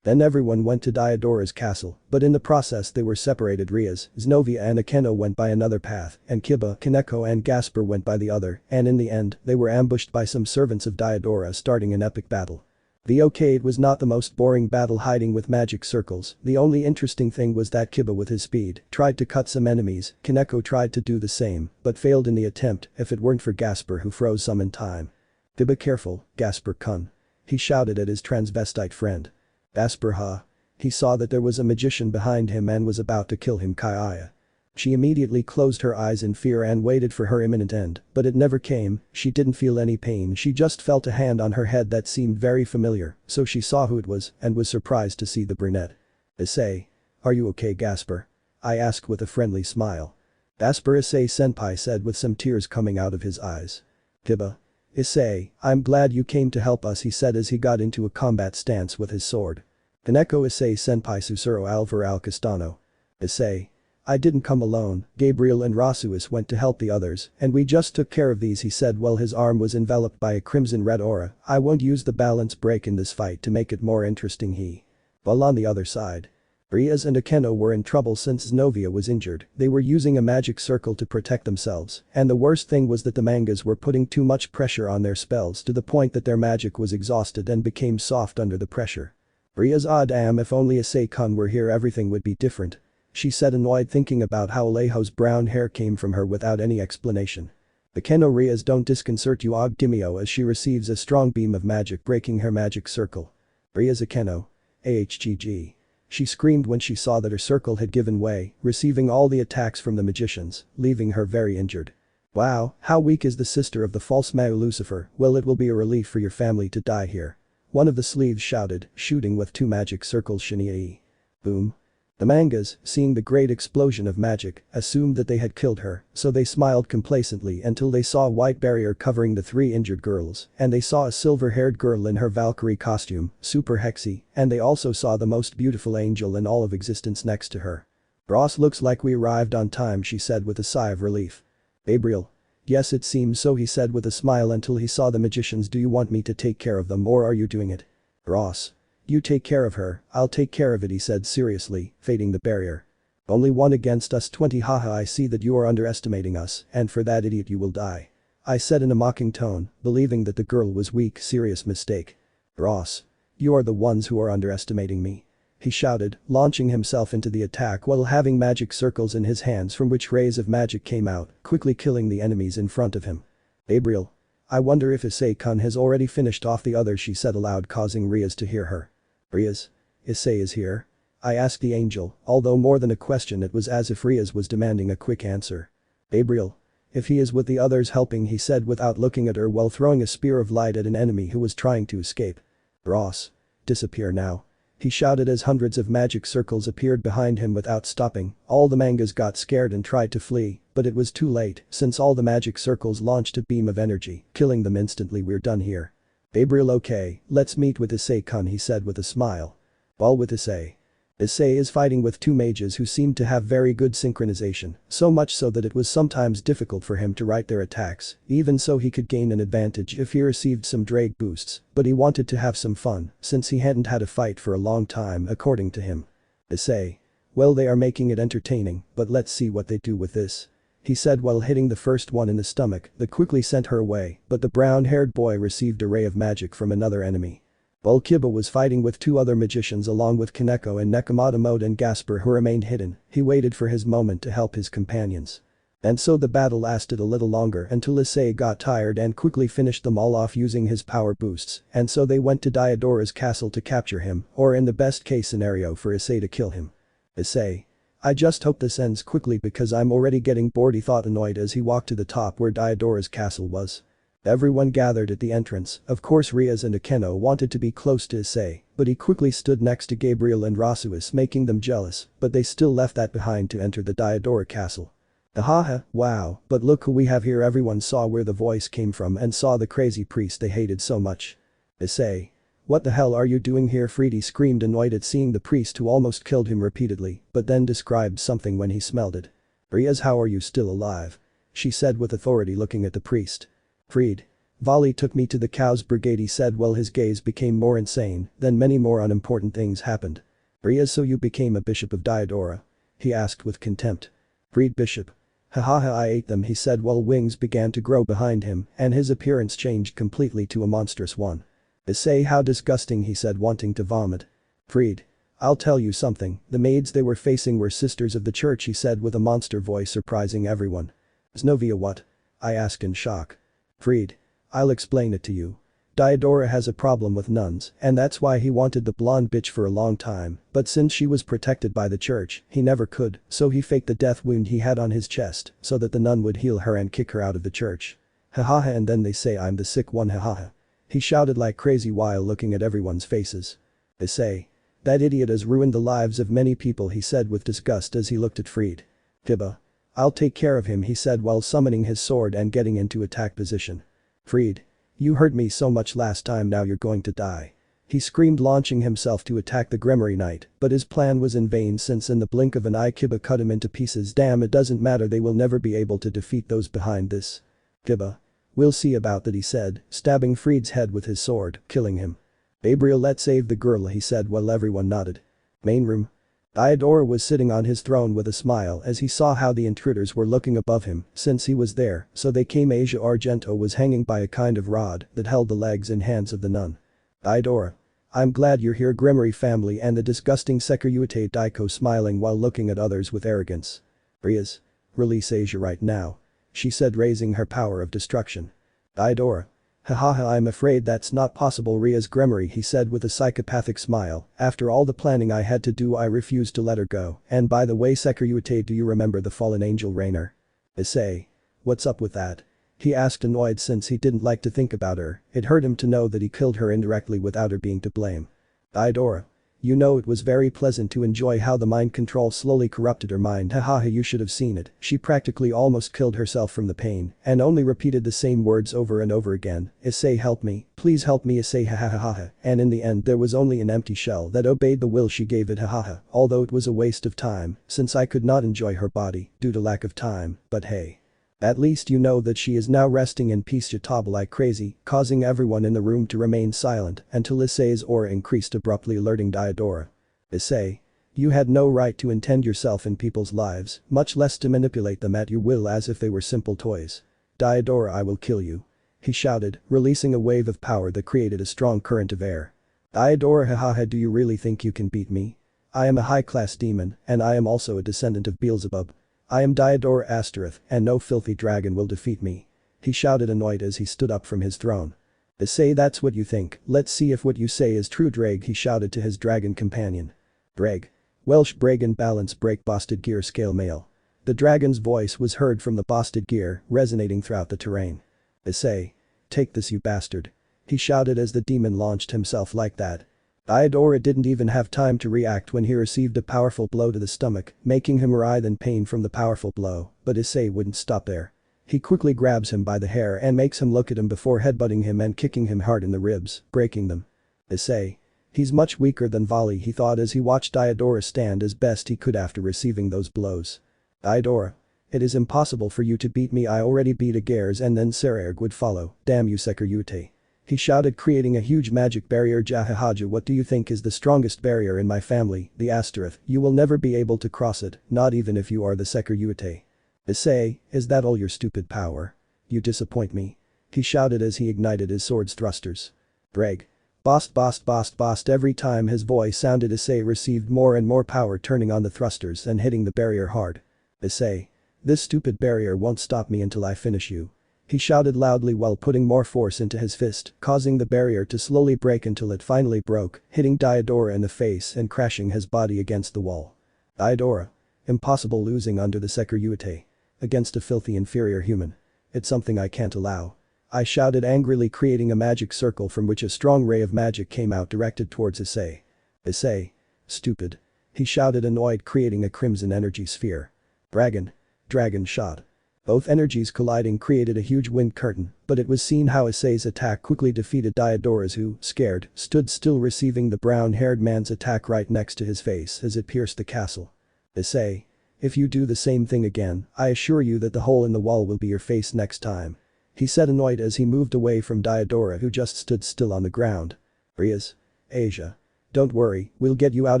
Then everyone went to Diadora's castle, but in the process they were separated. Rias, Xenovia and Akeno went by another path, and Kiba, Kaneko and Gasper went by the other, and in the end, they were ambushed by some servants of Diadora, starting an epic battle. It was not the most boring battle hiding with magic circles. The only interesting thing was that Kiba with his speed tried to cut some enemies. Kaneko tried to do the same, but failed in the attempt if it weren't for Gasper who froze some in time. Kiba, careful, Gasper-kun. He shouted at his transvestite friend. Gasper, huh? He saw that there was a magician behind him and was about to kill him. Kaya. She immediately closed her eyes in fear and waited for her imminent end, but it never came. She didn't feel any pain, she just felt a hand on her head that seemed very familiar, so she saw who it was and was surprised to see the brunette. Issei. Are you okay, Gasper? I asked with a friendly smile. Gasper, Issei-senpai said with some tears coming out of his eyes. Kiba. Issei, I'm glad you came to help us, he said as he got into a combat stance with his sword. Kaneko. Issei-senpai, Susuro Alvar Al Castano. Issei. I didn't come alone, Gabriel and Rossweisse went to help the others, and we just took care of these, he said while his arm was enveloped by a crimson-red aura. I won't use the balance break in this fight to make it more interesting, While on the other side. Rias and Akeno were in trouble since Xenovia was injured. They were using a magic circle to protect themselves, and the worst thing was that the mangas were putting too much pressure on their spells to the point that their magic was exhausted and became soft under the pressure. Rias, ah damn, if only Issei-kun were here everything would be different. She said, annoyed, thinking about how Alejo's brown hair came from her without any explanation. Akeno. Rias, don't disconcert you, Ogdimio, as she receives a strong beam of magic breaking her magic circle. Rias. Akeno. Ahgg. She screamed when she saw that her circle had given way, receiving all the attacks from the magicians, leaving her very injured. Wow, how weak is the sister of the false Mao Lucifer? Well, it will be a relief for your family to die here. One of the sleeves shouted, shooting with two magic circles. Shinyai. Boom. The mangas, seeing the great explosion of magic, assumed that they had killed her, so they smiled complacently until they saw a white barrier covering the three injured girls, and they saw a silver-haired girl in her Valkyrie costume, super hexy, and they also saw the most beautiful angel in all of existence next to her. Ross, looks like we arrived on time, she said with a sigh of relief. Gabriel. Yes, it seems so, he said with a smile until he saw the magicians. Do you want me to take care of them or are you doing it? Ross. You take care of her, I'll take care of it, he said seriously, fading the barrier. Only one against us 20, haha, I see that you are underestimating us, and for that idiot you will die. I said in a mocking tone, believing that the girl was weak. Serious mistake. Ross. You are the ones who are underestimating me. He shouted, launching himself into the attack while having magic circles in his hands from which rays of magic came out, quickly killing the enemies in front of him. Gabriel. I wonder if Issei-kun has already finished off the others, she said aloud, causing Rias to hear her. Rias? Issei is here? I asked the angel, although more than a question it was as if Rias was demanding a quick answer. Gabriel. If he is with the others helping, he said without looking at her while throwing a spear of light at an enemy who was trying to escape. Ross. Disappear now. He shouted as hundreds of magic circles appeared behind him without stopping. All the mangas got scared and tried to flee, but it was too late since all the magic circles launched a beam of energy, killing them instantly. We're done here. Gabriel. Okay, let's meet with Issei-kun, he said with a smile. Well, with Issei. Issei is fighting with two mages who seemed to have very good synchronization, so much so that it was sometimes difficult for him to write their attacks, even so he could gain an advantage if he received some drag boosts, but he wanted to have some fun, since he hadn't had a fight for a long time according to him. Issei. Well, they are making it entertaining, but let's see what they do with this. He said while hitting the first one in the stomach that quickly sent her away, but the brown-haired boy received a ray of magic from another enemy. While Kiba was fighting with two other magicians along with Kaneko and Nekomata Mode and Gasper who remained hidden, he waited for his moment to help his companions. And so the battle lasted a little longer until Issei got tired and quickly finished them all off using his power boosts, and so they went to Diadora's castle to capture him, or in the best case scenario for Issei to kill him. Issei. I just hope this ends quickly because I'm already getting bored, he thought, annoyed as he walked to the top where Diadora's castle was. Everyone gathered at the entrance. Of course Rias and Akeno wanted to be close to Issei, but he quickly stood next to Gabriel and Rossweisse, making them jealous, but they still left that behind to enter the Diadora castle. Ahaha, wow, but look who we have here. Everyone saw where the voice came from and saw the crazy priest they hated so much. Issei. What the hell are you doing here? Friede screamed, annoyed at seeing the priest who almost killed him repeatedly, but then described something when he smelled it. Rias, how are you still alive? She said with authority, looking at the priest. Friede. Vali took me to the Cow's Brigade, he said while his gaze became more insane, then many more unimportant things happened. Rias, so you became a bishop of Diadora? He asked with contempt. Friede, bishop? Hahaha, I ate them, he said while wings began to grow behind him and his appearance changed completely to a monstrous one. Issei, how disgusting, he said, wanting to vomit. Friede. I'll tell you something, the maids they were facing were sisters of the church, he said with a monster voice, surprising everyone. Xenovia, what? I asked in shock. Friede. I'll explain it to you. Diadora has a problem with nuns, and that's why he wanted the blonde bitch for a long time, but since she was protected by the church, he never could, so he faked the death wound he had on his chest, so that the nun would heal her and kick her out of the church. Hahaha, and then they say I'm the sick one, hahaha. He shouted like crazy while looking at everyone's faces. Issei. That idiot has ruined the lives of many people, he said with disgust as he looked at Friede. Kiba. I'll take care of him, he said while summoning his sword and getting into attack position. Friede. You hurt me so much last time, now you're going to die. He screamed, launching himself to attack the Gremory Knight, but his plan was in vain since in the blink of an eye Kiba cut him into pieces. Damn, it doesn't matter, they will never be able to defeat those behind this. Kiba. We'll see about that, he said, stabbing Friede's head with his sword, killing him. Gabriel, let's save the girl, he said while everyone nodded. Main room. Diadora was sitting on his throne with a smile as he saw how the intruders were looking above him since he was there, so they came. Asia Argento was hanging by a kind of rod that held the legs and hands of the nun. Diadora. I'm glad you're here, Gremory family and the disgusting Securite Daiko, smiling while looking at others with arrogance. Rias. Release Asia right now. She said, raising her power of destruction. Diadora. Hahaha, I'm afraid that's not possible, Rias. Gremory, he said with a psychopathic smile, after all the planning I had to do I refused to let her go, and by the way Securite, do you remember the fallen angel Rainer? Issei. What's up with that? He asked, annoyed since he didn't like to think about her, it hurt him to know that he killed her indirectly without her being to blame. Diadora. You know it was very pleasant to enjoy how the mind control slowly corrupted her mind, hahaha, you should have seen it. She practically almost killed herself from the pain and only repeated the same words over and over again. Issei, help me, please help me, Issei, hahaha. And in the end there was only an empty shell that obeyed the will she gave it, hahaha. Although it was a waste of time since I could not enjoy her body due to lack of time, but hey. At least you know that she is now resting in peace, Chitaba like crazy, causing everyone in the room to remain silent until Issei's aura increased, abruptly alerting Diodora. Issei. You had no right to intend yourself in people's lives, much less to manipulate them at your will as if they were simple toys. Diodora, I will kill you. He shouted, releasing a wave of power that created a strong current of air. Diodora, hahaha, do you really think you can beat me? I am a high-class demon, and I am also a descendant of Beelzebub. I am Diodora Astareth, and no filthy dragon will defeat me. He shouted, annoyed as he stood up from his throne. Issei, that's what you think, let's see if what you say is true, Drag, he shouted to his dragon companion. Drag. Welsh Bragan balance break Bosted gear scale male. The dragon's voice was heard from the Bosted gear, resonating throughout the terrain. Issei. Take this, you bastard. He shouted as the demon launched himself like that. Diodora didn't even have time to react when he received a powerful blow to the stomach, making him writhe in pain from the powerful blow, but Issei wouldn't stop there. He quickly grabs him by the hair and makes him look at him before headbutting him and kicking him hard in the ribs, breaking them. Issei. He's much weaker than Volley, he thought as he watched Diodora stand as best he could after receiving those blows. Diodora. It is impossible for you to beat me, I already beat Ageres and then Sererg would follow, damn you Sekurute. He shouted, creating a huge magic barrier. Jahahaja, what do you think is the strongest barrier in my family, the Astareth? You will never be able to cross it, not even if you are the Sekurute. Issei, is that all your stupid power? You disappoint me. He shouted as he ignited his sword's thrusters. Brag. Bost. Every time his voice sounded, Issei received more and more power, turning on the thrusters and hitting the barrier hard. Issei. This stupid barrier won't stop me until I finish you. He shouted loudly while putting more force into his fist, causing the barrier to slowly break until it finally broke, hitting Diodora in the face and crashing his body against the wall. Diodora. Impossible, losing under the Sekurute. Against a filthy inferior human. It's something I can't allow. I shouted angrily, creating a magic circle from which a strong ray of magic came out directed towards Issei. Issei. Stupid. He shouted, annoyed, creating a crimson energy sphere. Dragon shot. Both energies colliding created a huge wind curtain, but it was seen how Issei's attack quickly defeated Diodora's, who, scared, stood still, receiving the brown-haired man's attack right next to his face as it pierced the castle. Issei. If you do the same thing again, I assure you that the hole in the wall will be your face next time. He said, annoyed as he moved away from Diodora, who just stood still on the ground. Rias. Asia. Don't worry, we'll get you out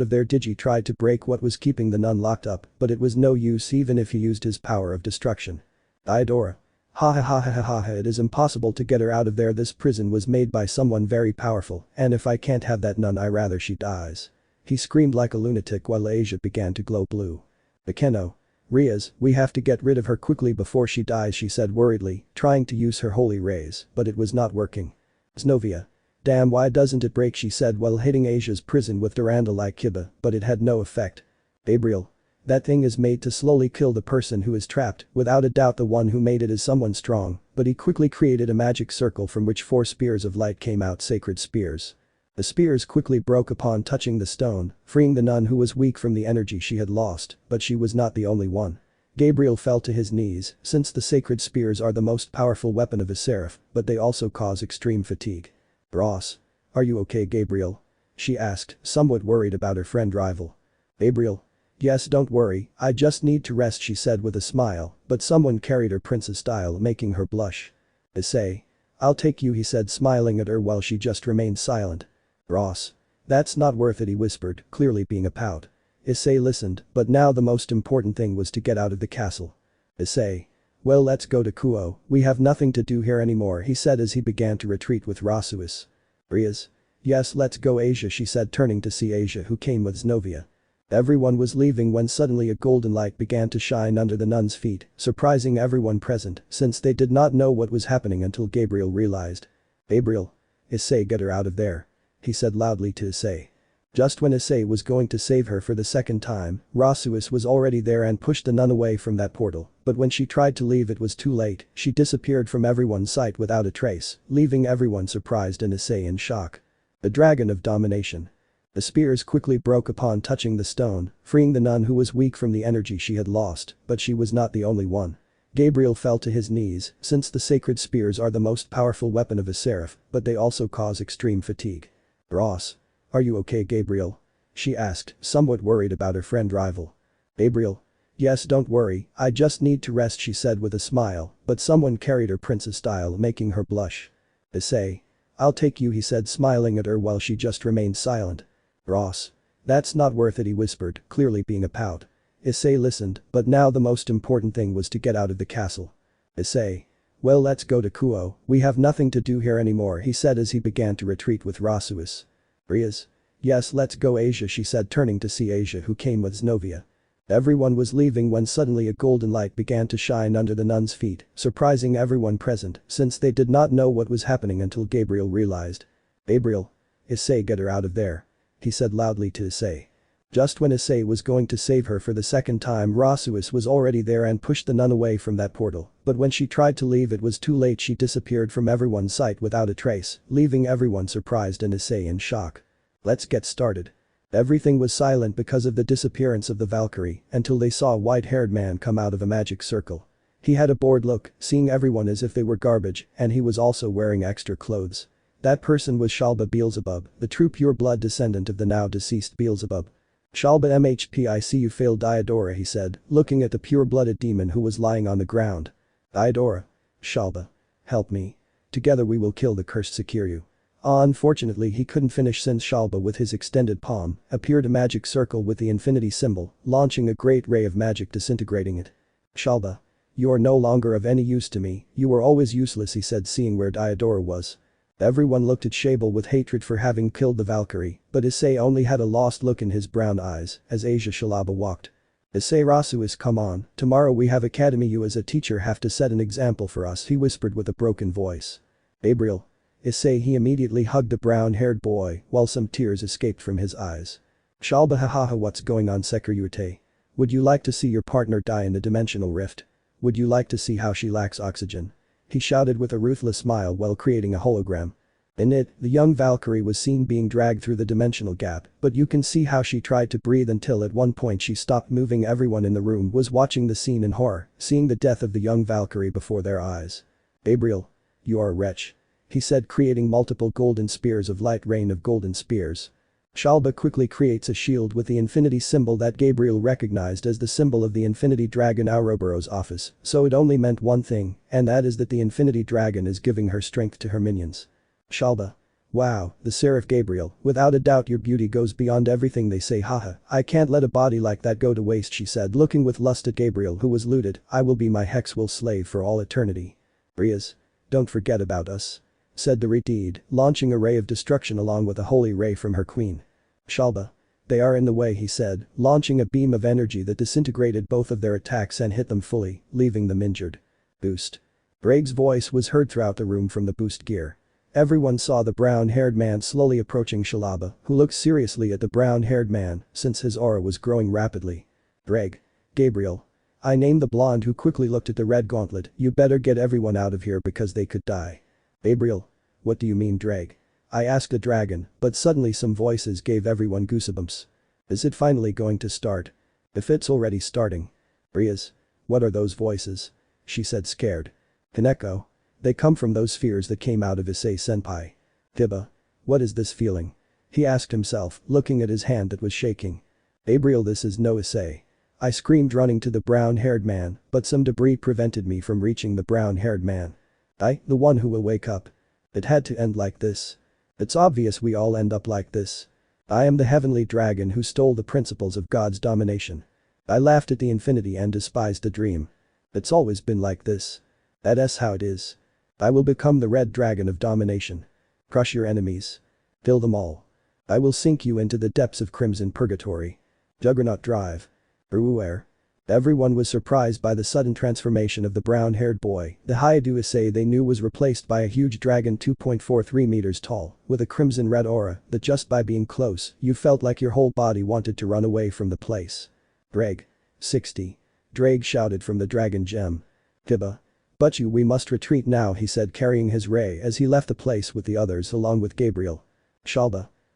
of there. Digi tried to break what was keeping the nun locked up, but it was no use even if he used his power of destruction. Diodora. Ha, it is impossible to get her out of there. This prison was made by someone very powerful, and if I can't have that nun, I rather she dies. He screamed like a lunatic while Asia began to glow blue. Bekeno. Rias, we have to get rid of her quickly before she dies, she said worriedly, trying to use her holy rays, but it was not working. Xenovia. Damn, why doesn't it break, she said while hitting Asia's prison with Duranda like Kiba, but it had no effect. Gabriel. That thing is made to slowly kill the person who is trapped, without a doubt the one who made it is someone strong, but he quickly created a magic circle from which 4 spears of light came out, sacred spears. The spears quickly broke upon touching the stone, freeing the nun who was weak from the energy she had lost, but she was not the only one. Gabriel fell to his knees, since the sacred spears are the most powerful weapon of a seraph, but they also cause extreme fatigue. Ross. Are you okay, Gabriel? She asked, somewhat worried about her friend rival. Gabriel. Yes, don't worry, I just need to rest, she said with a smile, but someone carried her princess style, making her blush. Issei. I'll take you, he said, smiling at her while she just remained silent. Ross. That's not worth it, he whispered, clearly being a pout. Issei listened, but now the most important thing was to get out of the castle. Issei. Well, let's go to Kuoh, we have nothing to do here anymore, he said as he began to retreat with Rossweisse. Rias. Yes, let's go, Asia, she said, turning to see Asia, who came with Xenovia. Everyone was leaving when suddenly a golden light began to shine under the nun's feet, surprising everyone present since they did not know what was happening until Gabriel realized. Gabriel. Issei, get her out of there. He said loudly to Issei. Just when Issei was going to save her for the second time, Rossweisse was already there and pushed the nun away from that portal, but when she tried to leave it was too late, she disappeared from everyone's sight without a trace, leaving everyone surprised and Issei in shock. The Dragon of Domination. The spears quickly broke upon touching the stone, freeing the nun who was weak from the energy she had lost, but she was not the only one. Gabriel fell to his knees, since the sacred spears are the most powerful weapon of a seraph, but they also cause extreme fatigue. Ross. Are you okay, Gabriel? She asked, somewhat worried about her friend rival. Gabriel. Yes, don't worry, I just need to rest, she said with a smile, but someone carried her princess style, making her blush. Issei. I'll take you, he said, smiling at her while she just remained silent. Ross. That's not worth it, he whispered, clearly being a pout. Issei listened, but now the most important thing was to get out of the castle. Issei. Well, let's go to Kuoh, we have nothing to do here anymore, he said as he began to retreat with Rossweisse. Rias. Yes, let's go, Asia, she said, turning to see Asia, who came with Xenovia. Everyone was leaving when suddenly a golden light began to shine under the nun's feet, surprising everyone present since they did not know what was happening until Gabriel realized. Gabriel. Issei, get her out of there. He said loudly to Issei. Just when Issei was going to save her for the second time, Rossweisse was already there and pushed the nun away from that portal, but when she tried to leave it was too late, she disappeared from everyone's sight without a trace, leaving everyone surprised and Issei in shock. Let's get started. Everything was silent because of the disappearance of the Valkyrie until they saw a white-haired man come out of a magic circle. He had a bored look, seeing everyone as if they were garbage, and he was also wearing extra clothes. That person was Shalba Beelzebub, the true pure-blood descendant of the now-deceased Beelzebub. Shalba MHP, I see you failed, Diodora, he said, looking at the pure-blooded demon who was lying on the ground. Diodora. Shalba. Help me. Together we will kill the cursed Sekiryu. Unfortunately he couldn't finish since Shalba with his extended palm appeared a magic circle with the infinity symbol, launching a great ray of magic disintegrating it. Shalba. You are no longer of any use to me, you were always useless, he said, seeing where Diodora was. Everyone looked at Shabel with hatred for having killed the Valkyrie, but Issei only had a lost look in his brown eyes as Asia Shalaba walked. Issei, Rossweisse, come on, tomorrow we have academy, you as a teacher have to set an example for us, he whispered with a broken voice. Gabriel. Issei, he immediately hugged the brown-haired boy while some tears escaped from his eyes. Shalba, hahaha, what's going on, Sekiryu? Would you like to see your partner die in the dimensional rift? Would you like to see how she lacks oxygen? He shouted with a ruthless smile while creating a hologram. In it, the young Valkyrie was seen being dragged through the dimensional gap, but you can see how she tried to breathe until at one point she stopped moving. Everyone in the room was watching the scene in horror, seeing the death of the young Valkyrie before their eyes. Gabriel. You are a wretch. He said, creating multiple golden spears of light, rain of golden spears. Shalba quickly creates a shield with the infinity symbol that Gabriel recognized as the symbol of the infinity dragon Ouroboros office, so it only meant one thing, and that is that the infinity dragon is giving her strength to her minions. Shalba. Wow, the Seraph Gabriel, without a doubt your beauty goes beyond everything they say, haha, I can't let a body like that go to waste, she said, looking with lust at Gabriel, who was looted. I will be my Hexwill slave for all eternity. Rias. Don't forget about us. Said the Redeed, launching a ray of destruction along with a holy ray from her queen. Shalba. They are in the way, he said, launching a beam of energy that disintegrated both of their attacks and hit them fully, leaving them injured. Boost. Braig's voice was heard throughout the room from the boost gear. Everyone saw the brown-haired man slowly approaching Shalaba, who looked seriously at the brown-haired man since his aura was growing rapidly. Braig. Gabriel. I named the blonde, who quickly looked at the red gauntlet. You better get everyone out of here because they could die. Gabriel. What do you mean, Drag? I asked the dragon, but suddenly some voices gave everyone goosebumps. Is it finally going to start? If it's already starting. Rias. What are those voices? She said, scared. Kaneko. They come from those spheres that came out of Issei senpai. Kiba. What is this feeling? He asked himself, looking at his hand that was shaking. Gabriel, this is no Issei. I screamed, running to the brown-haired man, but some debris prevented me from reaching the brown-haired man. The one who will wake up. It had to end like this. It's obvious we all end up like this. I am the heavenly dragon who stole the principles of God's domination. I laughed at the infinity and despised the dream. It's always been like this. That's how it is. I will become the red dragon of domination. Crush your enemies. Kill them all. I will sink you into the depths of crimson purgatory. Juggernaut drive. Everywhere. Everyone was surprised by the sudden transformation of the brown-haired boy. The Hayadu Issei they knew was replaced by a huge dragon 2.43 meters tall, with a crimson red aura that just by being close, you felt like your whole body wanted to run away from the place. Drag. 60. Drag shouted from the dragon gem. Kiba. But we must retreat now, he said, carrying his ray as he left the place with the others along with Gabriel. Shalba.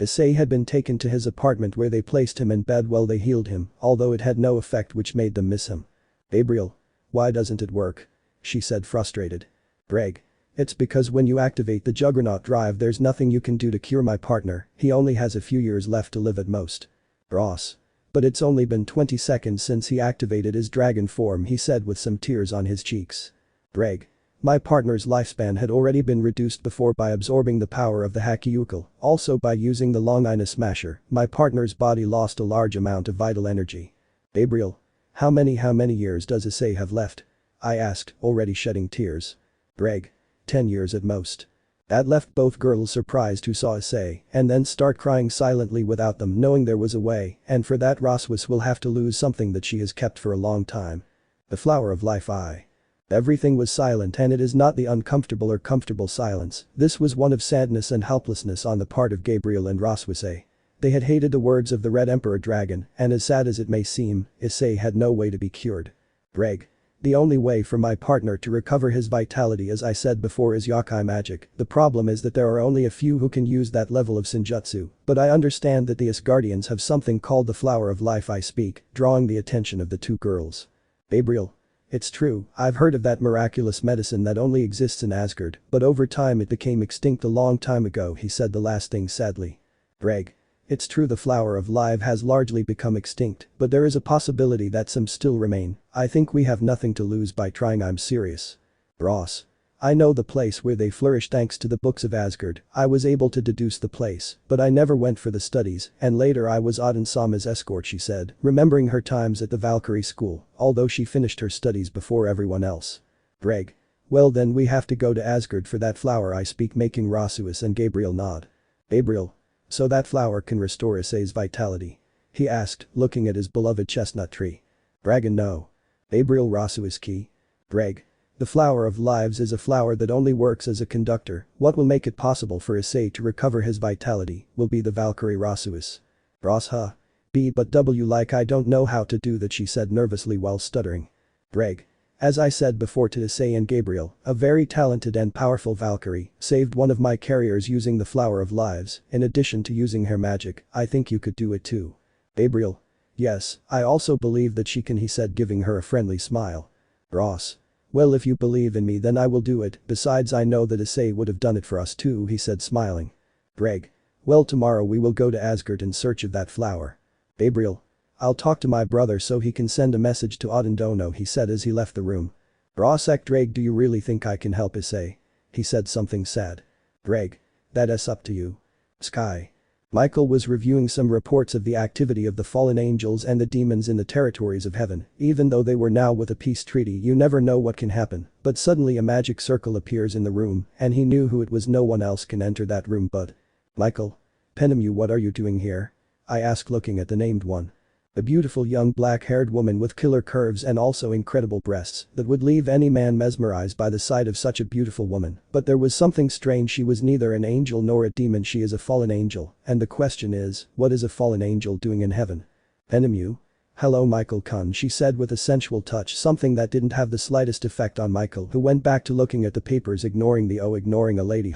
Issei had been taken to his apartment where they placed him in bed while they healed him, although it had no effect which made them miss him. Gabriel. Why doesn't it work? She said frustrated. Greg. It's because when you activate the Juggernaut drive there's nothing you can do to cure my partner, he only has a few years left to live at most. Ross. But it's only been 20 seconds since he activated his dragon form, he said with some tears on his cheeks. Greg. My partner's lifespan had already been reduced before by absorbing the power of the Hakyukul, also by using the Long Ina Smasher, my partner's body lost a large amount of vital energy. Gabriel. How many years does Issei have left? I asked, already shedding tears. Greg. 10 years at most. That left both girls surprised who saw Issei and then start crying silently without them knowing there was a way, and for that Rossweisse will have to lose something that she has kept for a long time. The flower of life. Everything was silent, and it is not the uncomfortable or comfortable silence, this was one of sadness and helplessness on the part of Gabriel and Rossweisse. They had hated the words of the Red Emperor Dragon, and as sad as it may seem, Issei had no way to be cured. Greg. The only way for my partner to recover his vitality, as I said before, is yokai magic. The problem is that there are only a few who can use that level of senjutsu, but I understand that the Asgardians have something called the Flower of Life. I speak, drawing the attention of the two girls. Gabriel. It's true, I've heard of that miraculous medicine that only exists in Asgard, but over time it became extinct a long time ago, he said the last thing sadly. Greg. It's true, the Flower of Life has largely become extinct, but there is a possibility that some still remain. I think we have nothing to lose by trying. I'm serious. Ross. I know the place where they flourish thanks to the books of Asgard. I was able to deduce the place, but I never went for the studies, and later I was Odin Sama's escort, she said, remembering her times at the Valkyrie school, although she finished her studies before everyone else. Greg. Well then we have to go to Asgard for that flower, I speak, making Rossweisse and Gabriel nod. Gabriel. So that flower can restore Issei's vitality? He asked, looking at his beloved chestnut tree. Dragon. No. Gabriel. Rossweisse key. Greg. The Flower of Lives is a flower that only works as a conductor. What will make it possible for Issei to recover his vitality will be the Valkyrie Rossweisse. Ross. B but W like I don't know how to do that, she said nervously while stuttering. Greg. As I said before to Issei and Gabriel, a very talented and powerful Valkyrie saved one of my carriers using the Flower of Lives, in addition to using her magic. I think you could do it too. Gabriel. Yes, I also believe that she can, he said, giving her a friendly smile. Ross. Well, if you believe in me then I will do it, besides I know that Issei would have done it for us too, he said smiling. Greg. Well, tomorrow we will go to Asgard in search of that flower. Gabriel. I'll talk to my brother so he can send a message to Odin Dono, he said as he left the room. Ross. Greg, do you really think I can help Issei? He said something sad. Greg. That's up to you. Sky. Michael was reviewing some reports of the activity of the fallen angels and the demons in the territories of heaven. Even though they were now with a peace treaty, you never know what can happen, but suddenly a magic circle appears in the room and he knew who it was. No one else can enter that room but Michael. Penemu, what are you doing here? I asked, looking at the named one. A beautiful young black-haired woman with killer curves and also incredible breasts that would leave any man mesmerized by the sight of such a beautiful woman, but there was something strange. She was neither an angel nor a demon, she is a fallen angel, and the question is, what is a fallen angel doing in heaven? Penemu? Hello Michael-kun, she said with a sensual touch, something that didn't have the slightest effect on Michael, who went back to looking at the papers, ignoring a lady.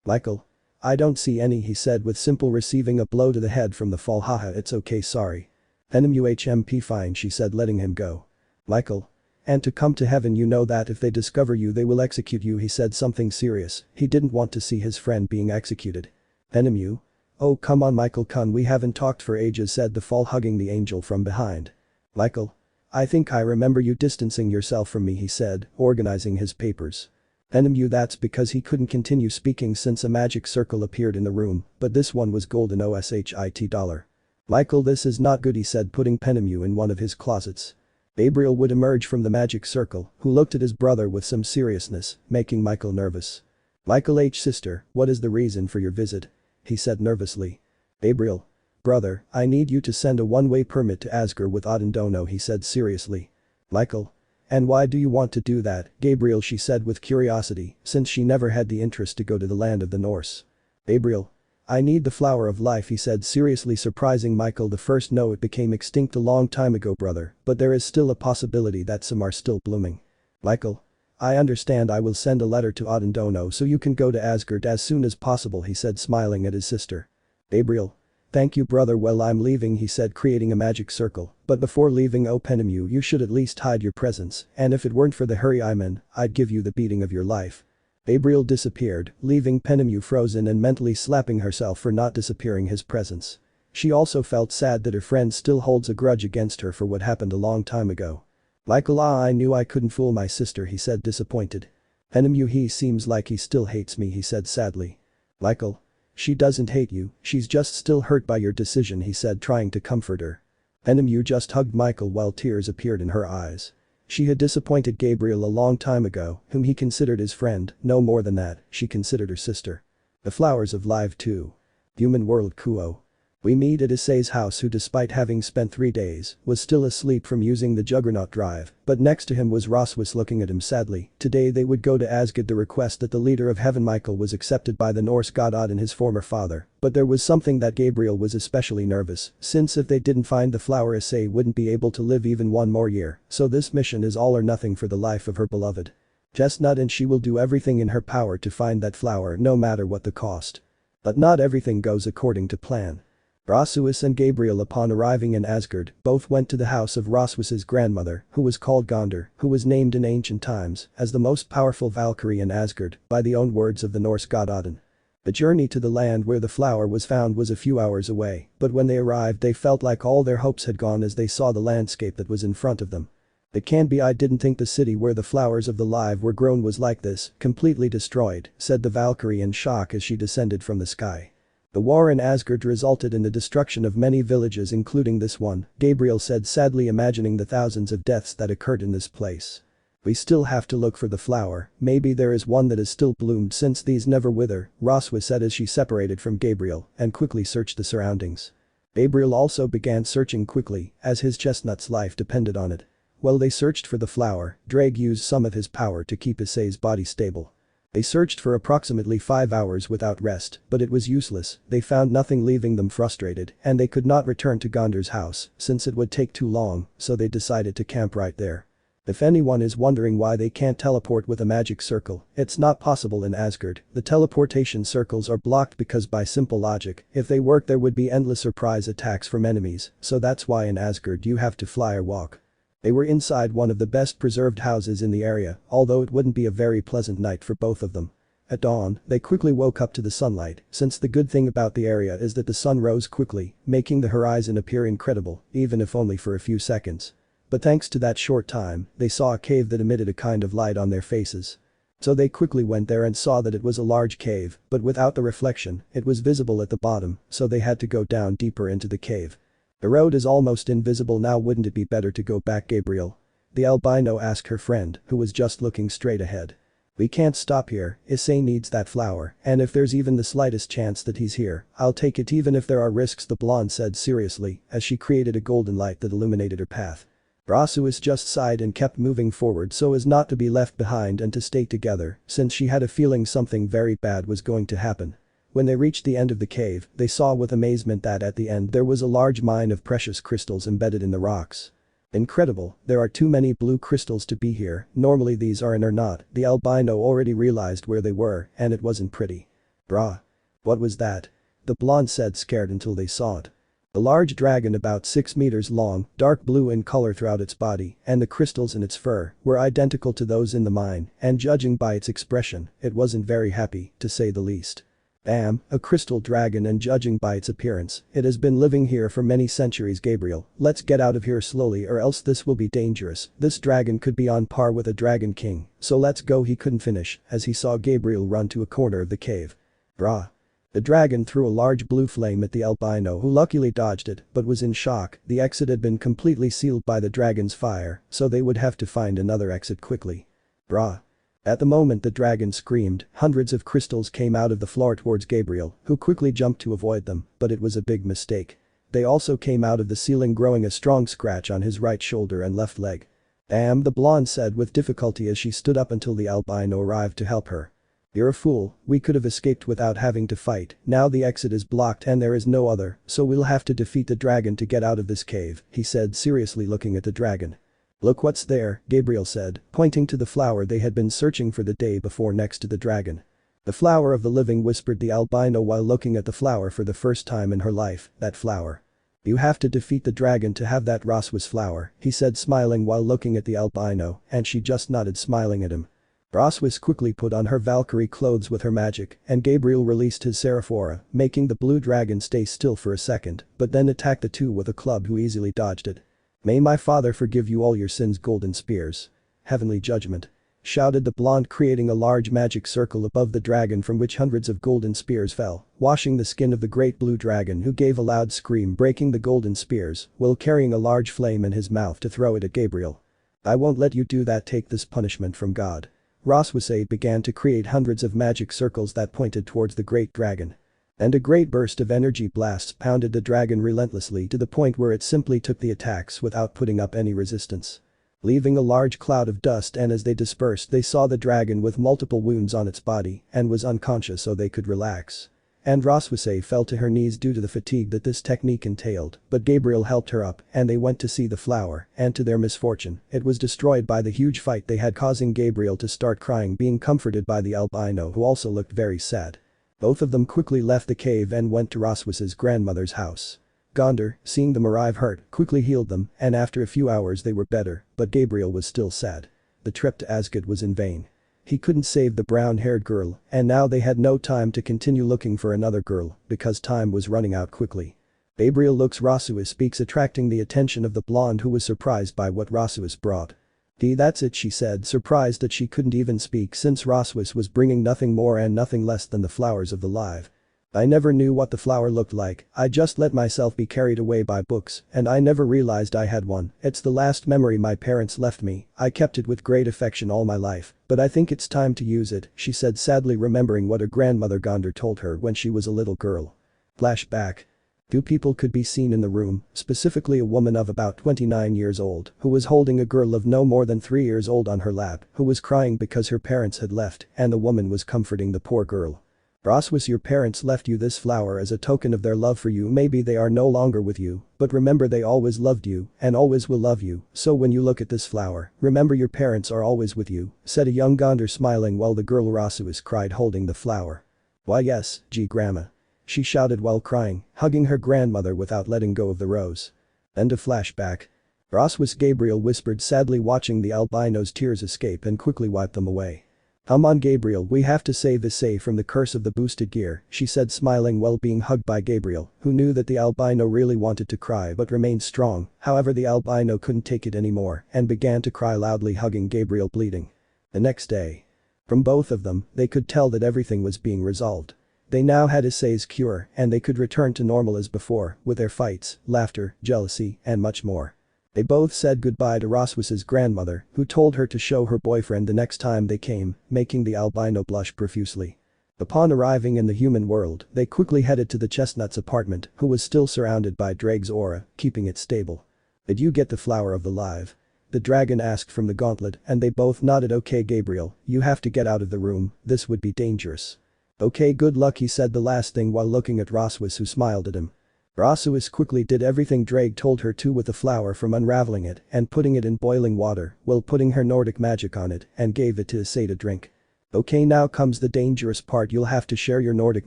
Michael? I don't see any, he said with simple, receiving a blow to the head from the fall. It's okay, sorry. NMUHMP fine, she said, letting him go. Michael. And to come to heaven, you know that if they discover you they will execute you, he said something serious. He didn't want to see his friend being executed. NMU? Oh come on Michael-kun, we haven't talked for ages, said the fall, hugging the angel from behind. Michael. I think I remember you distancing yourself from me, he said, organizing his papers. NMU. That's because he couldn't continue speaking since a magic circle appeared in the room, but this one was golden $. Michael, this is not good, he said, putting Penemu in one of his closets. Gabriel would emerge from the magic circle, who looked at his brother with some seriousness, making Michael nervous. Michael H. Sister, what is the reason for your visit? He said nervously. Gabriel. Brother, I need you to send a one-way permit to Asgard with Odin Dono, he said seriously. Michael. And why do you want to do that, Gabriel, she said with curiosity, since she never had the interest to go to the land of the Norse. Gabriel. I need the Flower of Life, he said seriously, surprising Michael. The first no, it became extinct a long time ago, brother, but there is still a possibility that some are still blooming. Michael. I understand, I will send a letter to Odin Dono so you can go to Asgard as soon as possible, he said, smiling at his sister. Gabriel. Thank you brother, well I'm leaving, he said, creating a magic circle, but before leaving oh Penemu, you should at least hide your presence, and if it weren't for the hurry I'm in, I'd give you the beating of your life. Gabriel disappeared, leaving Penemu frozen and mentally slapping herself for not disappearing his presence. She also felt sad that her friend still holds a grudge against her for what happened a long time ago. Michael, I knew I couldn't fool my sister, he said, disappointed. Penemu, he seems like he still hates me, he said sadly. Michael. She doesn't hate you, she's just still hurt by your decision, he said, trying to comfort her. Penemu just hugged Michael while tears appeared in her eyes. She had disappointed Gabriel a long time ago, whom he considered his friend, no more than that, she considered her sister. The Flowers of Life 2. Human World Kuoh. We meet at Issei's house, who despite having spent 3 days, was still asleep from using the Juggernaut drive, but next to him was Rossweisse looking at him sadly. Today they would go to Asgard. The request that the leader of heaven Michael was accepted by the Norse god Odin, his former father, but there was something that Gabriel was especially nervous, since if they didn't find the flower Issei wouldn't be able to live even one more year, so this mission is all or nothing for the life of her beloved Chestnut, and she will do everything in her power to find that flower no matter what the cost. But not everything goes according to plan. Rossweisse and Gabriel, upon arriving in Asgard, both went to the house of Rossweisse's grandmother, who was called Gondor, who was named in ancient times as the most powerful Valkyrie in Asgard by the own words of the Norse god Odin. The journey to the land where the flower was found was a few hours away, but when they arrived they felt like all their hopes had gone as they saw the landscape that was in front of them. It can't be, I didn't think the city where the flowers of the live were grown was like this, completely destroyed, said the Valkyrie in shock as she descended from the sky. The war in Asgard resulted in the destruction of many villages, including this one, Gabriel said sadly, imagining the thousands of deaths that occurred in this place. We still have to look for the flower, maybe there is one that is still bloomed since these never wither, Rossweisse said as she separated from Gabriel and quickly searched the surroundings. Gabriel also began searching quickly, as his chestnut's life depended on it. While they searched for the flower, Drake used some of his power to keep Issei's body stable. They searched for approximately 5 hours without rest, but it was useless, they found nothing, leaving them frustrated, and they could not return to Gondor's house since it would take too long, so they decided to camp right there. If anyone is wondering why they can't teleport with a magic circle, it's not possible in Asgard. The teleportation circles are blocked because by simple logic, if they work there would be endless surprise attacks from enemies, so that's why in Asgard you have to fly or walk. They were inside one of the best preserved houses in the area, although it wouldn't be a very pleasant night for both of them. At dawn, they quickly woke up to the sunlight, since the good thing about the area is that the sun rose quickly, making the horizon appear incredible, even if only for a few seconds. But thanks to that short time, they saw a cave that emitted a kind of light on their faces. So they quickly went there and saw that it was a large cave, but without the reflection, it was visible at the bottom, so they had to go down deeper into the cave. The road is almost invisible now, wouldn't it be better to go back, Gabriel? The albino asked her friend, who was just looking straight ahead. We can't stop here, Issei needs that flower, and if there's even the slightest chance that he's here, I'll take it even if there are risks, the blonde said seriously as she created a golden light that illuminated her path. Rossweisse just sighed and kept moving forward so as not to be left behind and to stay together, since she had a feeling something very bad was going to happen. When they reached the end of the cave, they saw with amazement that at the end there was a large mine of precious crystals embedded in the rocks. Incredible, there are too many blue crystals to be here, normally these are in or not, the albino already realized where they were, and it wasn't pretty. Brah. What was that? The blonde said, scared until they saw it. A large dragon about 6 meters long, dark blue in color throughout its body, and the crystals in its fur were identical to those in the mine, and judging by its expression, it wasn't very happy, to say the least. Damn, a crystal dragon, and judging by its appearance, it has been living here for many centuries. Gabriel, let's get out of here slowly or else this will be dangerous. This dragon could be on par with a dragon king, so let's go, he couldn't finish as he saw Gabriel run to a corner of the cave. Brah. The dragon threw a large blue flame at the albino, who luckily dodged it but was in shock. The exit had been completely sealed by the dragon's fire, so they would have to find another exit quickly. Brah. At the moment the dragon screamed, hundreds of crystals came out of the floor towards Gabriel, who quickly jumped to avoid them, but it was a big mistake. They also came out of the ceiling, growing a strong scratch on his right shoulder and left leg. Damn, the blonde said with difficulty as she stood up until the albino arrived to help her. You're a fool, we could have escaped without having to fight, now the exit is blocked and there is no other, so we'll have to defeat the dragon to get out of this cave, he said seriously looking at the dragon. Look what's there, Gabriel said, pointing to the flower they had been searching for the day before next to the dragon. The flower of the living, whispered the albino while looking at the flower for the first time in her life, that flower. You have to defeat the dragon to have that Rossweisse flower, he said smiling while looking at the albino, and she just nodded smiling at him. Rossweisse quickly put on her Valkyrie clothes with her magic, and Gabriel released his Seraphora, making the blue dragon stay still for a second, but then attacked the two with a club who easily dodged it. May my father forgive you all your sins, golden spears. Heavenly judgment. Shouted the blonde, creating a large magic circle above the dragon from which hundreds of golden spears fell, washing the skin of the great blue dragon, who gave a loud scream, breaking the golden spears while carrying a large flame in his mouth to throw it at Gabriel. I won't let you do that, take this punishment from God. Rossweisse began to create hundreds of magic circles that pointed towards the great dragon. And a great burst of energy blasts pounded the dragon relentlessly to the point where it simply took the attacks without putting up any resistance. Leaving a large cloud of dust, and as they dispersed they saw the dragon with multiple wounds on its body and was unconscious so they could relax. And Rossweisse fell to her knees due to the fatigue that this technique entailed, but Gabriel helped her up and they went to see the flower, and to their misfortune, it was destroyed by the huge fight they had, causing Gabriel to start crying, being comforted by the albino who also looked very sad. Both of them quickly left the cave and went to Rossweisse's grandmother's house. Gondor, seeing them arrive hurt, quickly healed them, and after a few hours they were better, but Gabriel was still sad. The trip to Asgard was in vain. He couldn't save the brown-haired girl, and now they had no time to continue looking for another girl, because time was running out quickly. Gabriel looks, Rossweisse speaks, attracting the attention of the blonde, who was surprised by what Rossweisse brought. That's it, she said, surprised that she couldn't even speak since Rossweisse was bringing nothing more and nothing less than the flowers of the live. I never knew what the flower looked like, I just let myself be carried away by books, and I never realized I had one. It's the last memory my parents left me, I kept it with great affection all my life, but I think it's time to use it, she said, sadly remembering what her grandmother Gondor told her when she was a little girl. Flashback. Two people could be seen in the room, specifically a woman of about 29 years old, who was holding a girl of no more than 3 years old on her lap, who was crying because her parents had left, and the woman was comforting the poor girl. Rossweisse, your parents left you this flower as a token of their love for you. Maybe they are no longer with you, but remember they always loved you and always will love you, so when you look at this flower, remember your parents are always with you, said a young Gondor smiling while the girl Rossweisse cried holding the flower. Why yes, grandma. She shouted while crying, hugging her grandmother without letting go of the rose. End of flashback. Rossweisse, Gabriel whispered sadly, watching the albino's tears escape and quickly wiped them away. Come on, Gabriel, we have to save Issei from the curse of the boosted gear, she said smiling while being hugged by Gabriel, who knew that the albino really wanted to cry but remained strong. However, the albino couldn't take it anymore and began to cry loudly, hugging Gabriel, bleeding. The next day. From both of them, they could tell that everything was being resolved. They now had Issei's cure and they could return to normal as before, with their fights, laughter, jealousy, and much more. They both said goodbye to Rossweisse's grandmother, who told her to show her boyfriend the next time they came, making the albino blush profusely. Upon arriving in the human world, they quickly headed to the chestnut's apartment, who was still surrounded by Drake's aura, keeping it stable. Did you get the flower of the live? The dragon asked from the gauntlet, and they both nodded. Okay, Gabriel, you have to get out of the room, this would be dangerous. Okay, good luck, he said the last thing while looking at Rossweisse, who smiled at him. Rossweisse quickly did everything Drake told her to with the flower, from unraveling it and putting it in boiling water while putting her Nordic magic on it, and gave it to Issei to drink. Okay, now comes the dangerous part, you'll have to share your Nordic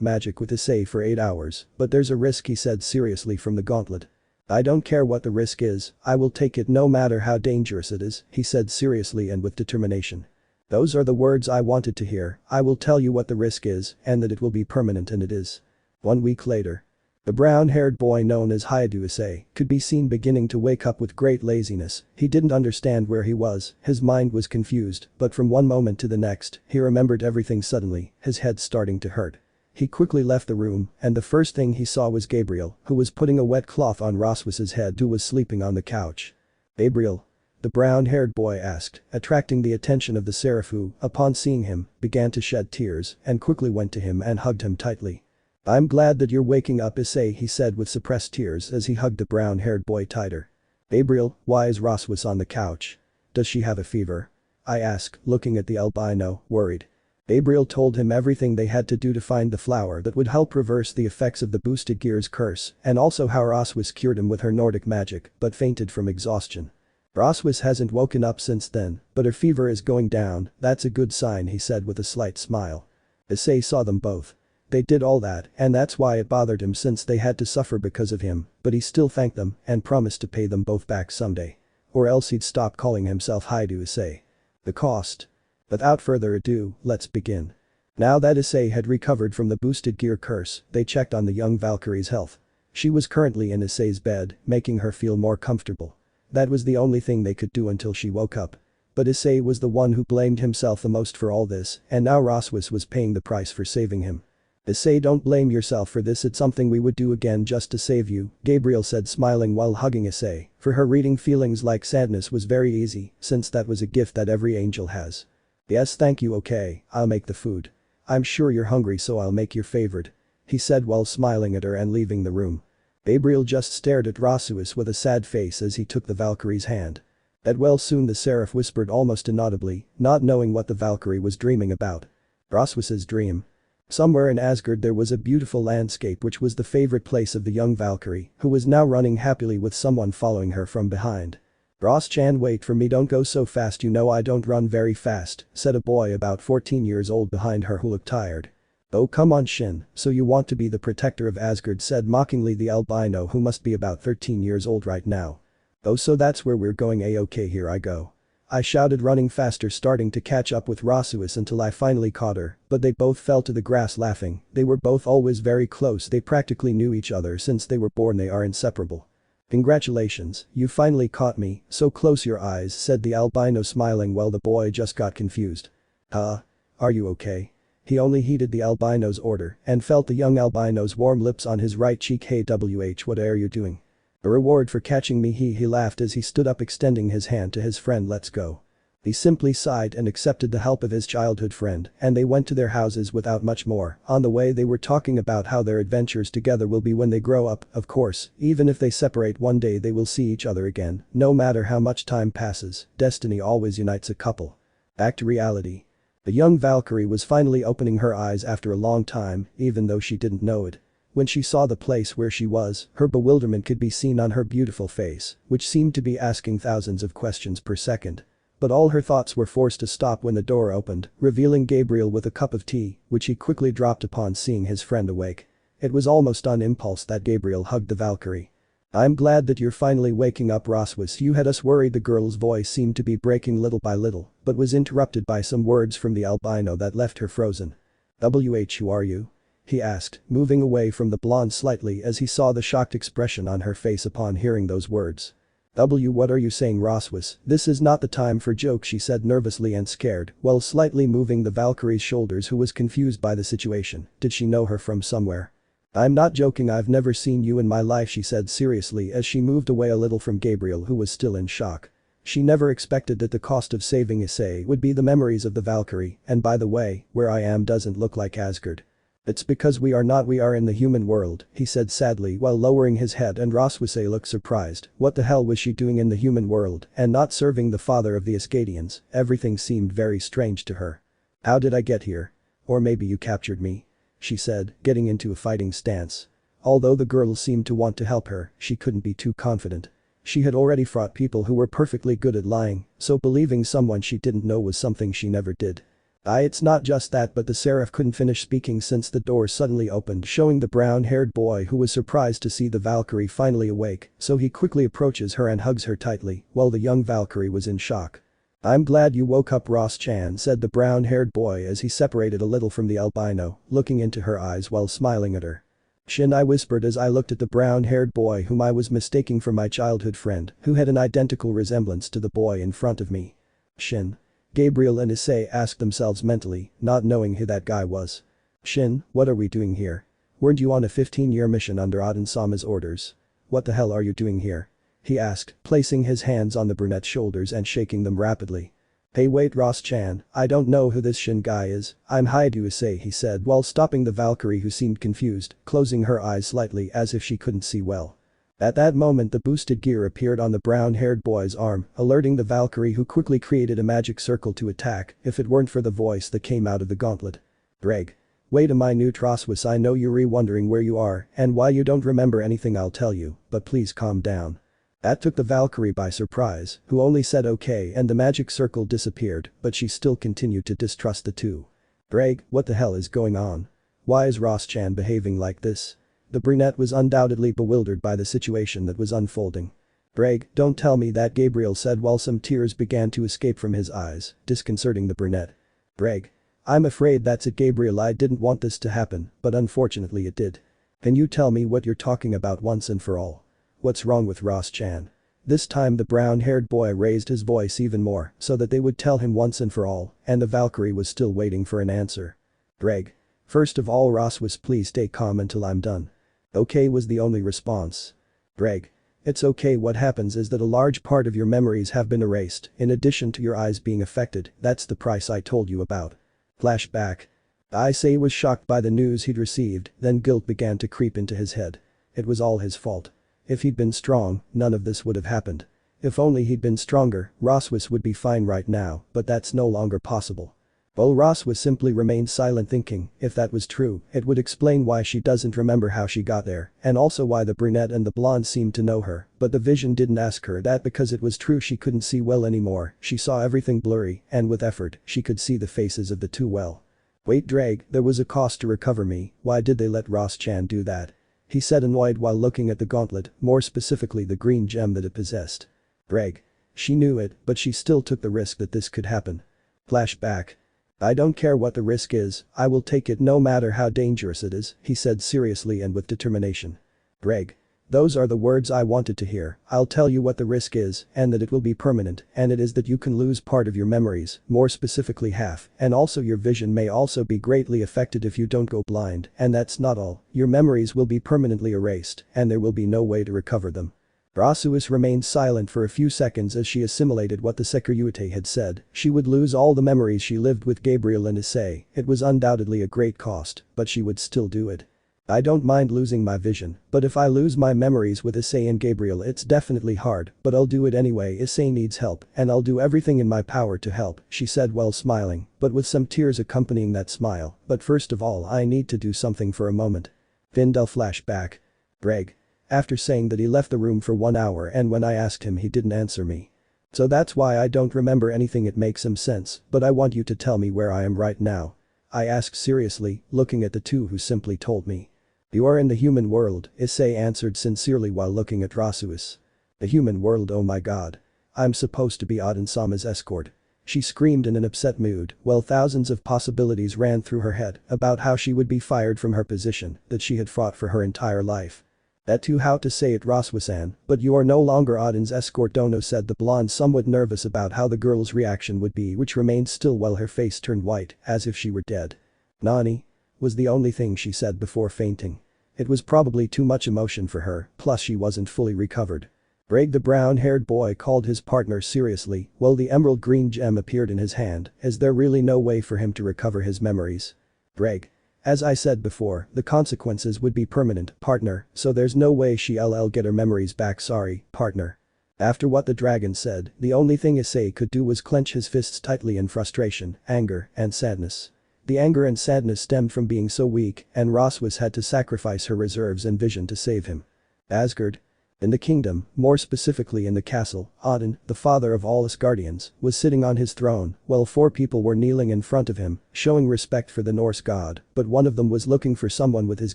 magic with Issei for 8 hours, but there's a risk, he said seriously from the gauntlet. I don't care what the risk is, I will take it no matter how dangerous it is, he said seriously and with determination. Those are the words I wanted to hear, I will tell you what the risk is and that it will be permanent, and it is. 1 week later. The brown-haired boy known as Hayadu Issei could be seen beginning to wake up with great laziness. He didn't understand where he was, his mind was confused, but from one moment to the next, he remembered everything suddenly, his head starting to hurt. He quickly left the room, and the first thing he saw was Gabriel, who was putting a wet cloth on Rossweisse's head, who was sleeping on the couch. Gabriel? The brown-haired boy asked, attracting the attention of the seraph, who, upon seeing him, began to shed tears and quickly went to him and hugged him tightly. I'm glad that you're waking up, Issei, he said with suppressed tears as he hugged the brown-haired boy tighter. Gabriel, why is Rossweisse on the couch? Does she have a fever? I asked, looking at the albino, worried. Gabriel told him everything they had to do to find the flower that would help reverse the effects of the boosted gear's curse, and also how Rossweisse cured him with her Nordic magic but fainted from exhaustion. Rossweisse hasn't woken up since then, but her fever is going down, that's a good sign, he said with a slight smile. Issei saw them both. They did all that, and that's why it bothered him since they had to suffer because of him, but he still thanked them and promised to pay them both back someday. Or else he'd stop calling himself Haidu Issei. The cost. Without further ado, let's begin. Now that Issei had recovered from the boosted gear curse, they checked on the young Valkyrie's health. She was currently in Issei's bed, making her feel more comfortable. That was the only thing they could do until she woke up. But Issei was the one who blamed himself the most for all this, and now Rossweisse was paying the price for saving him. Issei, don't blame yourself for this, it's something we would do again just to save you, Gabriel said smiling while hugging Issei. For her, reading feelings like sadness was very easy, since that was a gift that every angel has. Yes, thank you, okay, I'll make the food. I'm sure you're hungry, so I'll make your favorite, he said while smiling at her and leaving the room. Gabriel just stared at Rossweisse with a sad face as he took the Valkyrie's hand. That well, soon the seraph whispered almost inaudibly, not knowing what the Valkyrie was dreaming about. Rossweisse's dream. Somewhere in Asgard there was a beautiful landscape which was the favorite place of the young Valkyrie, who was now running happily with someone following her from behind. Ross-chan, wait for me, don't go so fast, you know I don't run very fast, said a boy about 14 years old behind her who looked tired. Oh come on Shin, so you want to be the protector of Asgard, said mockingly the albino who must be about 13 years old right now. Oh, so that's where we're going, okay, here I go. I shouted, running faster, starting to catch up with Rossweisse until I finally caught her, but they both fell to the grass laughing. They were both always very close, they practically knew each other since they were born, they are inseparable. Congratulations, you finally caught me, so close your eyes, said the albino smiling while the boy just got confused. Are you okay? He only heeded the albino's order and felt the young albino's warm lips on his right cheek. Hey what are you doing? A reward for catching me, he laughed as he stood up, extending his hand to his friend. Let's go. He simply sighed and accepted the help of his childhood friend, and they went to their houses without much more. On the way they were talking about how their adventures together will be when they grow up. Of course, even if they separate one day they will see each other again, no matter how much time passes, destiny always unites a couple. Back to reality. The young Valkyrie was finally opening her eyes after a long time, even though she didn't know it. When she saw the place where she was, her bewilderment could be seen on her beautiful face, which seemed to be asking thousands of questions per second. But all her thoughts were forced to stop when the door opened, revealing Gabriel with a cup of tea, which he quickly dropped upon seeing his friend awake. It was almost on impulse that Gabriel hugged the Valkyrie. I'm glad that you're finally waking up, Rossweisse, you had us worried. The girl's voice seemed to be breaking little by little, but was interrupted by some words from the albino that left her frozen. Who are you? He asked, moving away from the blonde slightly as he saw the shocked expression on her face upon hearing those words. What are you saying, Rossweisse? This is not the time for jokes, she said nervously and scared, while slightly moving the Valkyrie's shoulders, who was confused by the situation. Did she know her from somewhere? I'm not joking, I've never seen you in my life, she said seriously as she moved away a little from Gabriel, who was still in shock. She never expected that the cost of saving Issei would be the memories of the Valkyrie, and by the way, where I am doesn't look like Asgard. It's because we are in the human world, he said sadly while lowering his head, and Rossweisse looked surprised. What the hell was she doing in the human world and not serving the father of the Asgardians? Everything seemed very strange to her. How did I get here? Or maybe you captured me? She said, getting into a fighting stance. Although the girl seemed to want to help her, she couldn't be too confident. She had already fought people who were perfectly good at lying, so believing someone she didn't know was something she never did. It's not just that, but the seraph couldn't finish speaking since the door suddenly opened, showing the brown-haired boy, who was surprised to see the Valkyrie finally awake, so he quickly approaches her and hugs her tightly, while the young Valkyrie was in shock. I'm glad you woke up, Ross-chan, said the brown-haired boy as he separated a little from the albino, looking into her eyes while smiling at her. Shin, I whispered as I looked at the brown-haired boy whom I was mistaking for my childhood friend, who had an identical resemblance to the boy in front of me. Shin. Gabriel and Issei asked themselves mentally, not knowing who that guy was. Shin, what are we doing here? Weren't you on a 15-year mission under Odin-sama's orders? What the hell are you doing here? He asked, placing his hands on the brunette's shoulders and shaking them rapidly. Hey wait, Ross-chan, I don't know who this Shin guy is. I'm Haidu Issei, he said while stopping the Valkyrie, who seemed confused, closing her eyes slightly as if she couldn't see well. At that moment the boosted gear appeared on the brown-haired boy's arm, alerting the Valkyrie, who quickly created a magic circle to attack if it weren't for the voice that came out of the gauntlet. Greg. Wait a minute, Rossweisse, I know you're wondering where you are and why you don't remember anything I'll tell you, but please calm down. That took the Valkyrie by surprise, who only said okay and the magic circle disappeared, but she still continued to distrust the two. Greg, what the hell is going on? Why is Ross-chan behaving like this? The brunette was undoubtedly bewildered by the situation that was unfolding. Greg, don't tell me that, Gabriel said while some tears began to escape from his eyes, disconcerting the brunette. Greg. I'm afraid that's it, Gabriel. I didn't want this to happen, but unfortunately it did. Can you tell me what you're talking about once and for all? What's wrong with Ross-chan? This time the brown-haired boy raised his voice even more so that they would tell him once and for all, and the Valkyrie was still waiting for an answer. Greg. First of all, Rossweisse, please stay calm until I'm done. Okay was the only response. Greg. It's okay. What happens is that a large part of your memories have been erased, in addition to your eyes being affected. That's the price I told you about. Flashback. Issei was shocked by the news he'd received, then guilt began to creep into his head. It was all his fault. If he'd been strong, none of this would have happened. If only he'd been stronger, Rossweisse would be fine right now, but that's no longer possible. Well, Rossweisse simply remained silent, thinking, if that was true, it would explain why she doesn't remember how she got there, and also why the brunette and the blonde seemed to know her, but the vision didn't ask her that because it was true she couldn't see well anymore, she saw everything blurry, and with effort, she could see the faces of the two well. Wait, Drake, there was a cost to recover me, why did they let Ross-chan do that? He said, annoyed while looking at the gauntlet, more specifically the green gem that it possessed. Drake. She knew it, but she still took the risk that this could happen. Flashback. I don't care what the risk is, I will take it no matter how dangerous it is, he said seriously and with determination. Greg. Those are the words I wanted to hear. I'll tell you what the risk is, and that it will be permanent, and it is that you can lose part of your memories, more specifically half, and also your vision may also be greatly affected if you don't go blind, and that's not all, your memories will be permanently erased, and there will be no way to recover them. Rossweisse remained silent for a few seconds as she assimilated what the Securite had said. She would lose all the memories she lived with Gabriel and Issei. It was undoubtedly a great cost, but she would still do it. I don't mind losing my vision, but if I lose my memories with Issei and Gabriel it's definitely hard, but I'll do it anyway. Issei needs help, and I'll do everything in my power to help, she said while smiling, but with some tears accompanying that smile. But first of all I need to do something for a moment. Vindel flashback. Greg. After saying that he left the room for 1 hour and when I asked him he didn't answer me. So that's why I don't remember anything. It makes some sense, but I want you to tell me where I am right now. I asked seriously, looking at the two who simply told me. You are in the human world, Issei answered sincerely while looking at Rossweisse. The human world, oh my god. I'm supposed to be Aden-sama's escort. She screamed in an upset mood while thousands of possibilities ran through her head about how she would be fired from her position that she had fought for her entire life. That too, how to say it, Rossweisse, but you are no longer Aden's escort, Dono said the blonde, somewhat nervous about how the girl's reaction would be, which remained still while her face turned white as if she were dead. Nani? Was the only thing she said before fainting. It was probably too much emotion for her, plus she wasn't fully recovered. Greg, the brown-haired boy, called his partner seriously while the emerald green gem appeared in his hand. Is there really no way for him to recover his memories? Greg. As I said before, the consequences would be permanent, partner, so there's no way she'll get her memories back, sorry, partner. After what the dragon said, the only thing Issei could do was clench his fists tightly in frustration, anger, and sadness. The anger and sadness stemmed from being so weak, and Rossweisse had to sacrifice her reserves and vision to save him. Asgard. In the kingdom, more specifically in the castle, Aden, the father of all Asgardians, was sitting on his throne while 4 people were kneeling in front of him, showing respect for the Norse god, but one of them was looking for someone with his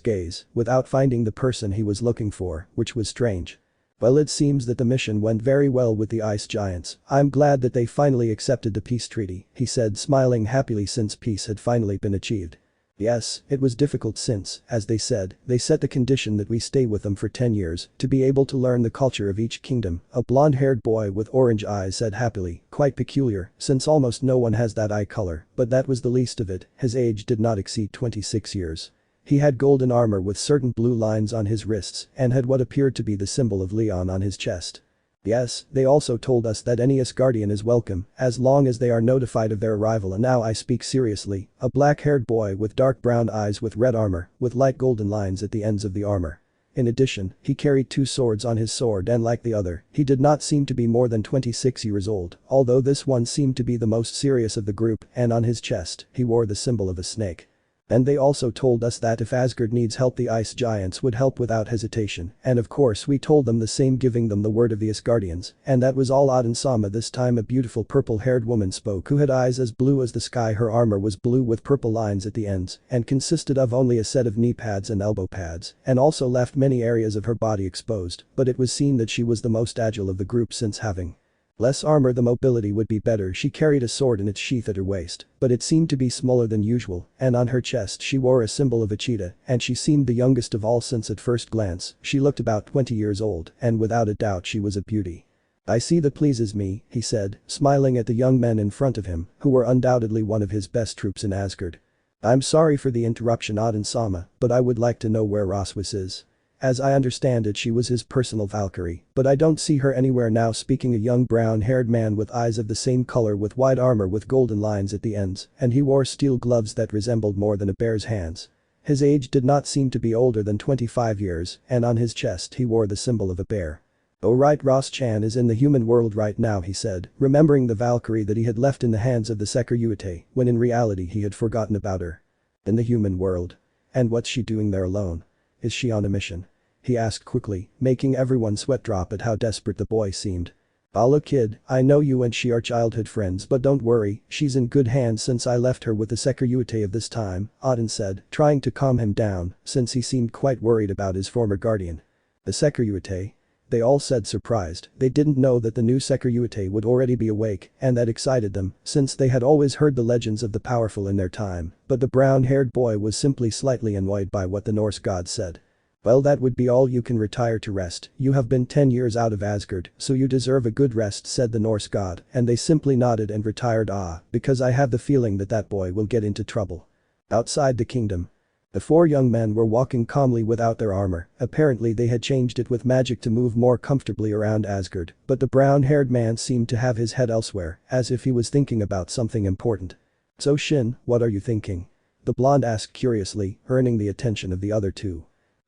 gaze, without finding the person he was looking for, which was strange. Well, it seems that the mission went very well with the ice giants. I'm glad that they finally accepted the peace treaty, he said, smiling happily since peace had finally been achieved. Yes, it was difficult since, as they said, they set the condition that we stay with them for 10 years to be able to learn the culture of each kingdom, a blonde-haired boy with orange eyes said happily, quite peculiar, since almost no one has that eye color, but that was the least of it, his age did not exceed 26 years. He had golden armor with certain blue lines on his wrists and had what appeared to be the symbol of Leon on his chest. Yes, they also told us that any Asgardian is welcome, as long as they are notified of their arrival. And now I speak seriously, a black-haired boy with dark brown eyes with red armor, with light golden lines at the ends of the armor. In addition, he carried 2 swords on his sword and like the other, he did not seem to be more than 26 years old, although this one seemed to be the most serious of the group, and on his chest, he wore the symbol of a snake. And they also told us that if Asgard needs help the ice giants would help without hesitation, and of course we told them the same, giving them the word of the Asgardians, and that was all. Odin Sama. This time a beautiful purple-haired woman spoke who had eyes as blue as the sky. Her armor was blue with purple lines at the ends and consisted of only a set of knee pads and elbow pads, and also left many areas of her body exposed, but it was seen that she was the most agile of the group since having less armor the mobility would be better. She carried a sword in its sheath at her waist, but it seemed to be smaller than usual, and on her chest she wore a symbol of a cheetah, and she seemed the youngest of all since at first glance she looked about 20 years old, and without a doubt she was a beauty. "I see that pleases me," he said, smiling at the young men in front of him, who were undoubtedly one of his best troops in Asgard. "I'm sorry for the interruption, Odin Sama, but I would like to know where Rossweisse is. As I understand it, she was his personal Valkyrie, but I don't see her anywhere now." Speaking, a young brown-haired man with eyes of the same color with white armor with golden lines at the ends, and he wore steel gloves that resembled more than a bear's hands. His age did not seem to be older than 25 years, and on his chest he wore the symbol of a bear. "Oh right, Ross-chan is in the human world right now," he said, remembering the Valkyrie that he had left in the hands of the Sekiryuite, when in reality he had forgotten about her. "In the human world? And what's she doing there alone? Is she on a mission?" he asked quickly, making everyone sweat drop at how desperate the boy seemed. "Ah look kid, I know you and she are childhood friends, but don't worry, she's in good hands since I left her with the Sekiryuite of this time," Odin said, trying to calm him down since he seemed quite worried about his former guardian. "The Sekiryuite?" They all said, surprised. They didn't know that the new Sekiryuite would already be awake, and that excited them since they had always heard the legends of the powerful in their time, but the brown-haired boy was simply slightly annoyed by what the Norse god said. "Well, that would be all. You can retire to rest. You have been 10 years out of Asgard, so you deserve a good rest," said the Norse god, and they simply nodded and retired. Because I have the feeling that that boy will get into trouble. Outside the kingdom. The four young men were walking calmly without their armor. Apparently they had changed it with magic to move more comfortably around Asgard, but the brown-haired man seemed to have his head elsewhere, as if he was thinking about something important. "So Shin, what are you thinking?" the blonde asked curiously, earning the attention of the other two.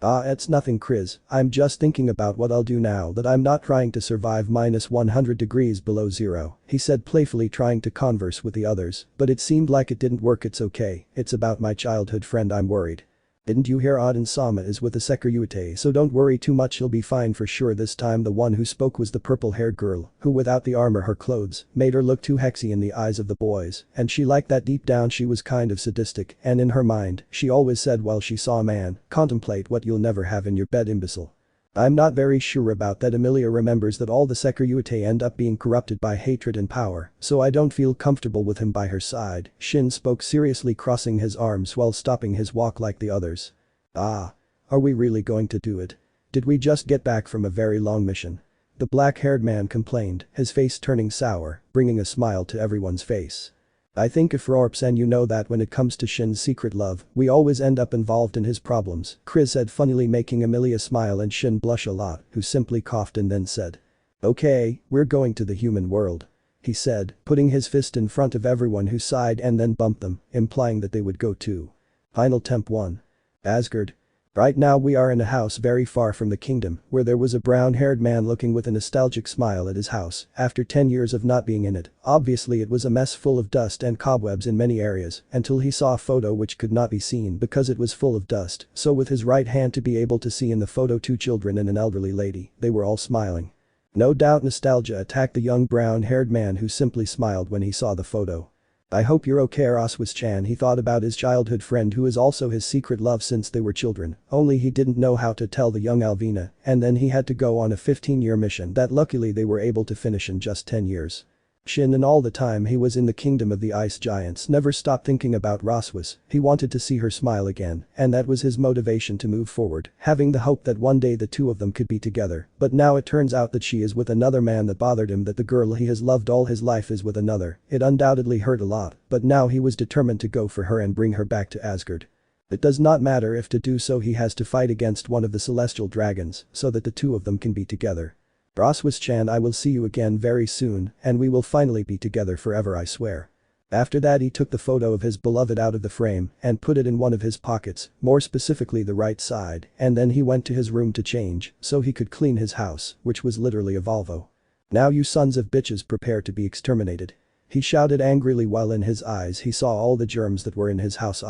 It's nothing, Chris. I'm just thinking about what I'll do now that I'm not trying to survive -100 degrees below zero," he said, playfully trying to converse with the others, but it seemed like it didn't work. "It's okay, it's about my childhood friend I'm worried." "Didn't you hear? Odin Sama is with the Sekiryuite, so don't worry too much, he'll be fine for sure." This time the one who spoke was the purple-haired girl, who without the armor her clothes made her look too hexy in the eyes of the boys, and she liked that. Deep down she was kind of sadistic, and in her mind, she always said while she saw a man, "Contemplate what you'll never have in your bed, imbecile." "I'm not very sure about that." Emilia remembers that all the Sekiryuite end up being corrupted by hatred and power, so I don't feel comfortable with him by her side. Shin spoke seriously, crossing his arms while stopping his walk like the others. Are we really going to do it? Did we just get back from a very long mission?" the black-haired man complained, his face turning sour, bringing a smile to everyone's face. "I think if Rorps, and you know that when it comes to Shin's secret love, we always end up involved in his problems," Chris said funnily, making Emilia smile and Shin blush a lot, who simply coughed and then said. "Okay, we're going to the human world," he said, putting his fist in front of everyone, who sighed and then bumped them, implying that they would go too. Final Temp 1. Asgard. Right now we are in a house very far from the kingdom, where there was a brown-haired man looking with a nostalgic smile at his house after 10 years of not being in it. Obviously it was a mess full of dust and cobwebs in many areas, until he saw a photo which could not be seen because it was full of dust, so with his right hand to be able to see in the photo 2 children and an elderly lady. They were all smiling. No doubt nostalgia attacked the young brown-haired man, who simply smiled when he saw the photo. "I hope you're okay, Rossweisse-chan." He thought about his childhood friend, who is also his secret love since they were children, only he didn't know how to tell the young Alvina, and then he had to go on a 15-year mission that luckily they were able to finish in just 10 years. Shin, and all the time he was in the kingdom of the ice giants, never stopped thinking about Rossweisse. He wanted to see her smile again, and that was his motivation to move forward, having the hope that one day the two of them could be together. But now it turns out that she is with another man. That bothered him, that the girl he has loved all his life is with another. It undoubtedly hurt a lot, but now he was determined to go for her and bring her back to Asgard. It does not matter if to do so he has to fight against one of the celestial dragons so that the two of them can be together. "Rossweisse-chan, I will see you again very soon, and we will finally be together forever, I swear." After that he took the photo of his beloved out of the frame and put it in one of his pockets, more specifically the right side, and then he went to his room to change so he could clean his house, which was literally a Volvo. "Now you sons of bitches, prepare to be exterminated," he shouted angrily while in his eyes he saw all the germs that were in his house.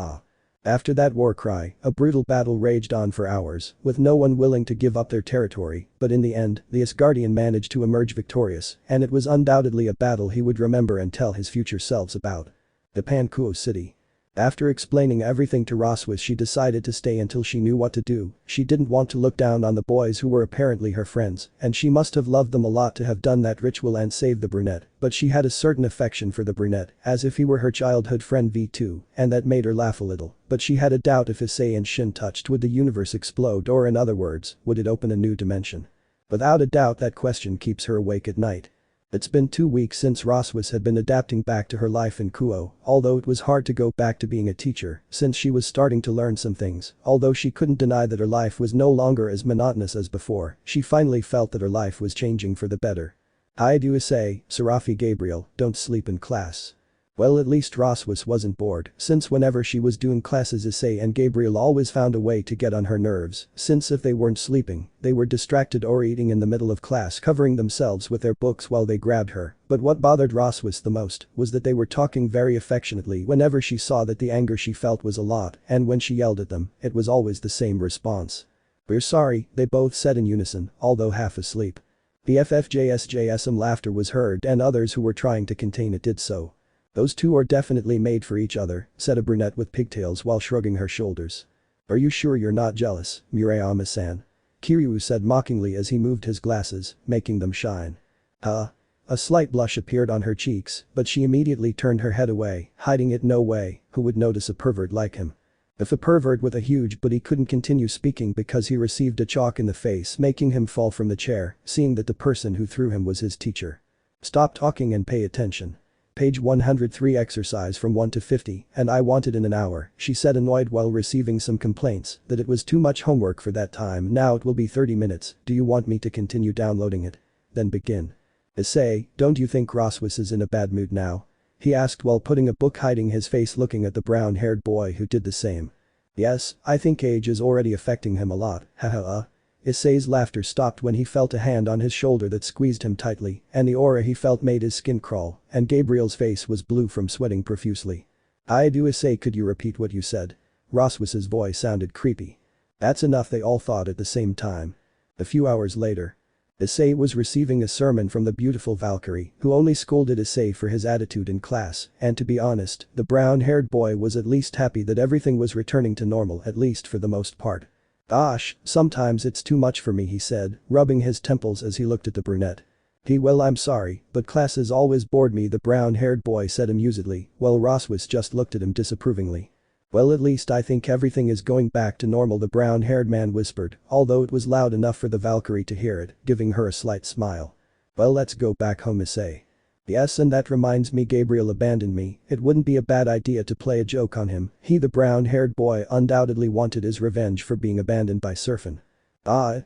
After that war cry, a brutal battle raged on for hours, with no one willing to give up their territory, but in the end, the Asgardian managed to emerge victorious, and it was undoubtedly a battle he would remember and tell his future selves about. The Kuoh city. After explaining everything to Rossweisse, she decided to stay until she knew what to do. She didn't want to look down on the boys who were apparently her friends, and she must have loved them a lot to have done that ritual and saved the brunette, but she had a certain affection for the brunette, as if he were her childhood friend V2, and that made her laugh a little, but she had a doubt if Issei and Shin touched would the universe explode, or in other words, would it open a new dimension? Without a doubt that question keeps her awake at night. It's been 2 weeks since Rossweisse had been adapting back to her life in Kuoh, although it was hard to go back to being a teacher, since she was starting to learn some things, although she couldn't deny that her life was no longer as monotonous as before, she finally felt that her life was changing for the better. I do say, Serafi Gabriel, don't sleep in class. Well, at least Rossweisse wasn't bored, since whenever she was doing classes Issei and Gabriel always found a way to get on her nerves, since if they weren't sleeping, they were distracted or eating in the middle of class covering themselves with their books while they grabbed her, but what bothered Rossweisse the most was that they were talking very affectionately whenever she saw that the anger she felt was a lot, and when she yelled at them, it was always the same response. "We're sorry," they both said in unison, although half asleep. BFFJSJSM laughter was heard and others who were trying to contain it did so. "Those two are definitely made for each other," said a brunette with pigtails while shrugging her shoulders. "Are you sure you're not jealous, Murayama-san?" Kiryu said mockingly as he moved his glasses, making them shine. Huh? A slight blush appeared on her cheeks, but she immediately turned her head away, hiding it. No way, who would notice a pervert like him? If a pervert with a huge booty couldn't continue speaking because he received a chalk in the face making him fall from the chair, seeing that the person who threw him was his teacher. "Stop talking and pay attention. Page 103 exercise from 1 to 50, and I want it in an hour," she said, annoyed while receiving some complaints that it was too much homework for that time. "Now it will be 30 minutes, do you want me to continue downloading it? Then begin." "Issei, don't you think Rossweisse is in a bad mood now?" he asked while putting a book, hiding his face, looking at the brown-haired boy who did the same. "Yes, I think age is already affecting him a lot, haha." Issei's laughter stopped when he felt a hand on his shoulder that squeezed him tightly, and the aura he felt made his skin crawl, and Gabriel's face was blue from sweating profusely. "I do, Issei, could you repeat what you said?" Rossweisse's voice sounded creepy. "That's enough," they all thought at the same time. A few hours later. Issei was receiving a sermon from the beautiful Valkyrie, who only scolded Issei for his attitude in class, and to be honest, the brown-haired boy was at least happy that everything was returning to normal, at least for the most part. "Gosh, sometimes it's too much for me," he said, rubbing his temples as he looked at the brunette. "Well, I'm sorry, but classes always bored me," the brown-haired boy said amusedly, while Rossweisse just looked at him disapprovingly. "Well, at least I think everything is going back to normal," the brown-haired man whispered, although it was loud enough for the Valkyrie to hear it, giving her a slight smile. "Well, let's go back home, Issei." "Yes, and that reminds me, Gabriel abandoned me, it wouldn't be a bad idea to play a joke on him." The brown-haired boy undoubtedly wanted his revenge for being abandoned by Serphin.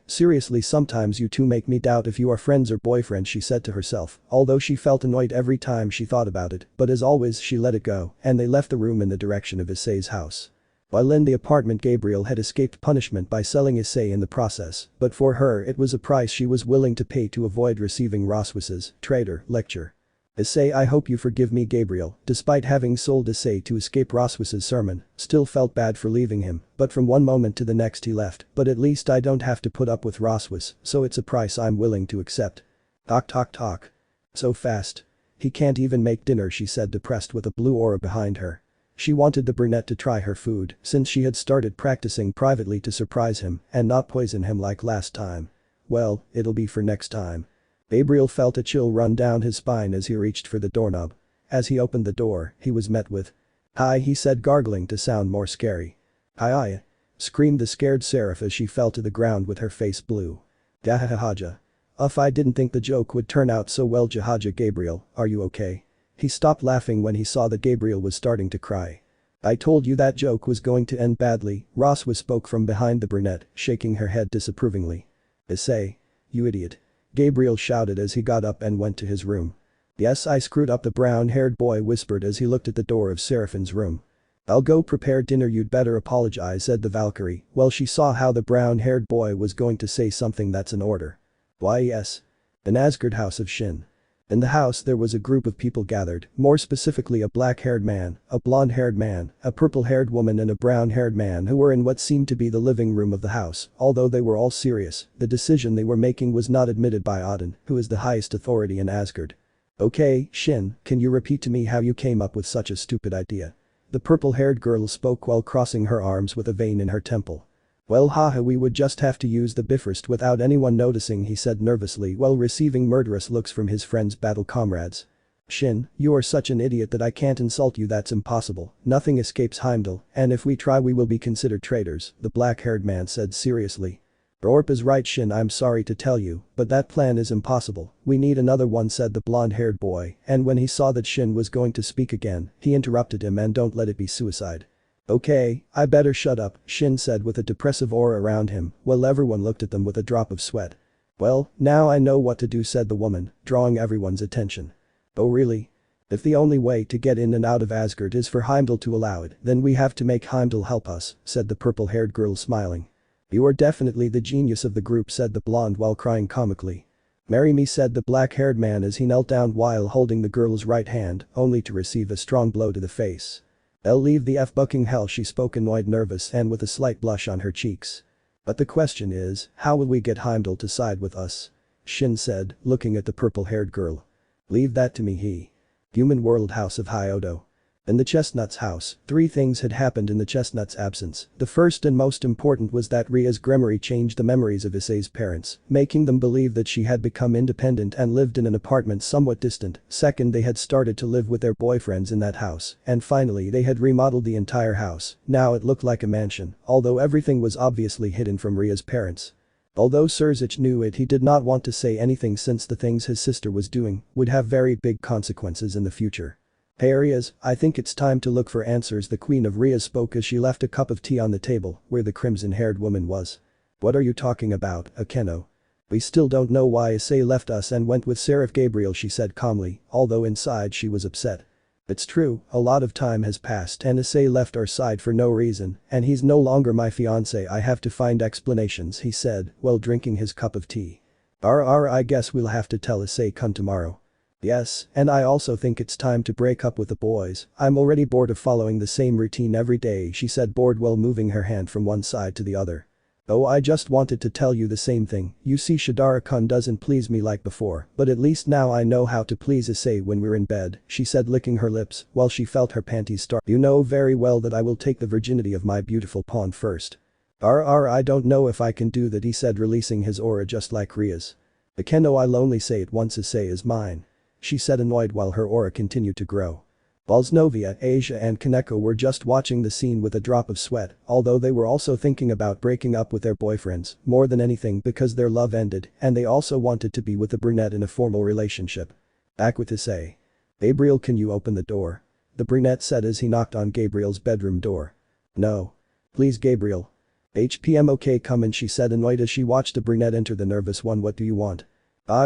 Seriously, sometimes you two make me doubt if you are friends or boyfriends," she said to herself, although she felt annoyed every time she thought about it, but as always she let it go, and they left the room in the direction of Issei's house. While in the apartment, Gabriel had escaped punishment by selling Issei in the process, but for her it was a price she was willing to pay to avoid receiving Rossweisse's traitor lecture. "Issei, I hope you forgive me." Gabriel, despite having sold Issei to escape Rossweisse's sermon, still felt bad for leaving him, but from one moment to the next he left. "But at least I don't have to put up with Rossweisse, so it's a price I'm willing to accept." Talk. "So fast. He can't even make dinner," she said, depressed with a blue aura behind her. She wanted the brunette to try her food, since she had started practicing privately to surprise him and not poison him like last time. Well, it'll be for next time. Gabriel felt a chill run down his spine as he reached for the doorknob. As he opened the door, he was met with, "Hi," he said, gargling to sound more scary. "Hi," screamed the scared seraph as she fell to the ground with her face blue. "Gahahaja. I didn't think the joke would turn out so well." "Jahaja, Gabriel, are you okay?" He stopped laughing when he saw that Gabriel was starting to cry. "I told you that joke was going to end badly." Rossweisse spoke from behind the brunette, shaking her head disapprovingly. "Issei. You idiot." Gabriel shouted as he got up and went to his room. "Yes, I screwed up," the brown-haired boy whispered as he looked at the door of Seraphin's room. "I'll go prepare dinner." "You'd better apologize," said the Valkyrie, while she saw how the brown-haired boy was going to say something. "That's an order." "Why, yes. The Nazgûl House of Shin." In the house there was a group of people gathered, more specifically a black-haired man, a blonde-haired man, a purple-haired woman and a brown-haired man who were in what seemed to be the living room of the house. Although they were all serious, the decision they were making was not admitted by Odin, who is the highest authority in Asgard. Okay, Shin, can you repeat to me how you came up with such a stupid idea? The purple-haired girl spoke while crossing her arms with a vein in her temple. Well haha, we would just have to use the Bifrost without anyone noticing, he said nervously while receiving murderous looks from his friend's battle comrades. Shin, you are such an idiot that I can't insult you, that's impossible, nothing escapes Heimdall, and if we try we will be considered traitors, the black-haired man said seriously. Orp is right Shin, I'm sorry to tell you, but that plan is impossible, we need another one, said the blonde-haired boy, and when he saw that Shin was going to speak again, he interrupted him, and don't let it be suicide. Okay, I better shut up, Shin said with a depressive aura around him, while everyone looked at them with a drop of sweat. Well, now I know what to do, said the woman, drawing everyone's attention. Oh really? If the only way to get in and out of Asgard is for Heimdall to allow it, then we have to make Heimdall help us, said the purple-haired girl smiling. You are definitely the genius of the group, said the blonde while crying comically. Marry me, said the black-haired man as he knelt down while holding the girl's right hand, only to receive a strong blow to the face. I'll leave the fucking hell, she spoke annoyed, nervous and with a slight blush on her cheeks. But the question is, how will we get Heimdall to side with us? Shin said, looking at the purple-haired girl. Leave that to me, he. Human World House of Hyodo. In the Chestnut's house, 3 things had happened in the Chestnut's absence. The first and most important was that Rias Gremory changed the memories of Issei's parents, making them believe that she had become independent and lived in an apartment somewhat distant. Second, they had started to live with their boyfriends in that house. And finally, they had remodeled the entire house. Now it looked like a mansion, although everything was obviously hidden from Rias' parents. Although Surzich knew it, he did not want to say anything since the things his sister was doing would have very big consequences in the future. Hey Rias, I think it's time to look for answers, the queen of Rias spoke as she left a cup of tea on the table where the crimson-haired woman was. What are you talking about, Akeno? We still don't know why Issei left us and went with Seraph Gabriel, she said calmly, although inside she was upset. It's true, a lot of time has passed and Issei left our side for no reason, and he's no longer my fiancé. I have to find explanations, he said while drinking his cup of tea. I guess we'll have to tell Issei-kun tomorrow. Yes, and I also think it's time to break up with the boys. I'm already bored of following the same routine every day, she said, bored while moving her hand from one side to the other. Oh, I just wanted to tell you the same thing. You see, Shadara-kun doesn't please me like before, but at least now I know how to please Issei when we're in bed, she said, licking her lips while she felt her panties start. You know very well that I will take the virginity of my beautiful pawn first. I don't know if I can do that, he said, releasing his aura just like Rias. Akeno, I'll only say it once, Issei is mine, she said, annoyed while her aura continued to grow. Xenovia, Asia and Kaneko were just watching the scene with a drop of sweat, although they were also thinking about breaking up with their boyfriends, more than anything because their love ended and they also wanted to be with the brunette in a formal relationship. Back with Issei. Gabriel, can you open the door? The brunette said as he knocked on Gabriel's bedroom door. No. Please Gabriel. HPM, okay, come in, she said, annoyed as she watched the brunette enter the nervous one. What do you want?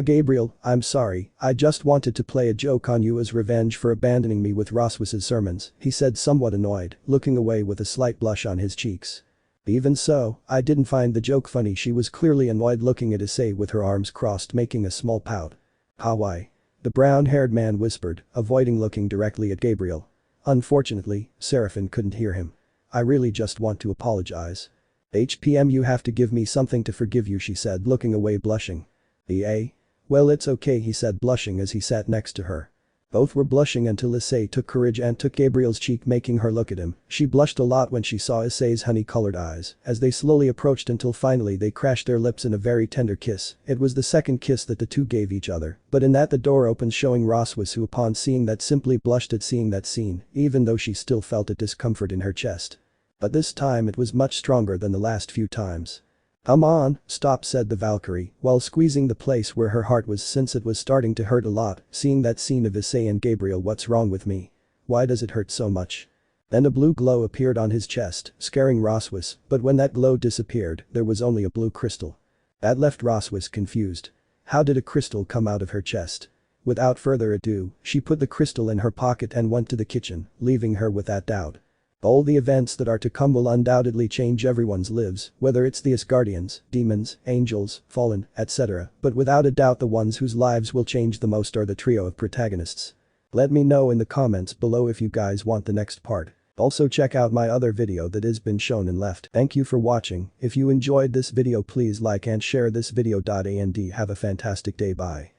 Gabriel, I'm sorry, I just wanted to play a joke on you as revenge for abandoning me with Rossweisse's sermons, he said, somewhat annoyed, looking away with a slight blush on his cheeks. Even so, I didn't find the joke funny, she was clearly annoyed, looking at Issei with her arms crossed, making a small pout. Why? The brown-haired man whispered, avoiding looking directly at Gabriel. Unfortunately, Seraphine couldn't hear him. I really just want to apologize. HPM, you have to give me something to forgive you, she said, looking away, blushing. Well, it's okay, he said, blushing as he sat next to her. Both were blushing until Issei took courage and took Gabriel's cheek, making her look at him. She blushed a lot when she saw Issei's honey-colored eyes as they slowly approached until finally they crashed their lips in a very tender kiss. It was the second kiss that the two gave each other, but in that the door opened, showing Rossweisse, who upon seeing that simply blushed at seeing that scene, even though she still felt a discomfort in her chest. But this time it was much stronger than the last few times. Come on, stop, said the Valkyrie, while squeezing the place where her heart was since it was starting to hurt a lot, seeing that scene of Issei and Gabriel. What's wrong with me? Why does it hurt so much? Then a blue glow appeared on his chest, scaring Rossweisse, but when that glow disappeared, there was only a blue crystal. That left Rossweisse confused. How did a crystal come out of her chest? Without further ado, she put the crystal in her pocket and went to the kitchen, leaving her with that doubt. All the events that are to come will undoubtedly change everyone's lives, whether it's the Asgardians, demons, angels, fallen, etc., but without a doubt the ones whose lives will change the most are the trio of protagonists. Let me know in the comments below if you guys want the next part. Also check out my other video that has been shown and left. Thank you for watching. If you enjoyed this video please like and share this video. And have a fantastic day. Bye.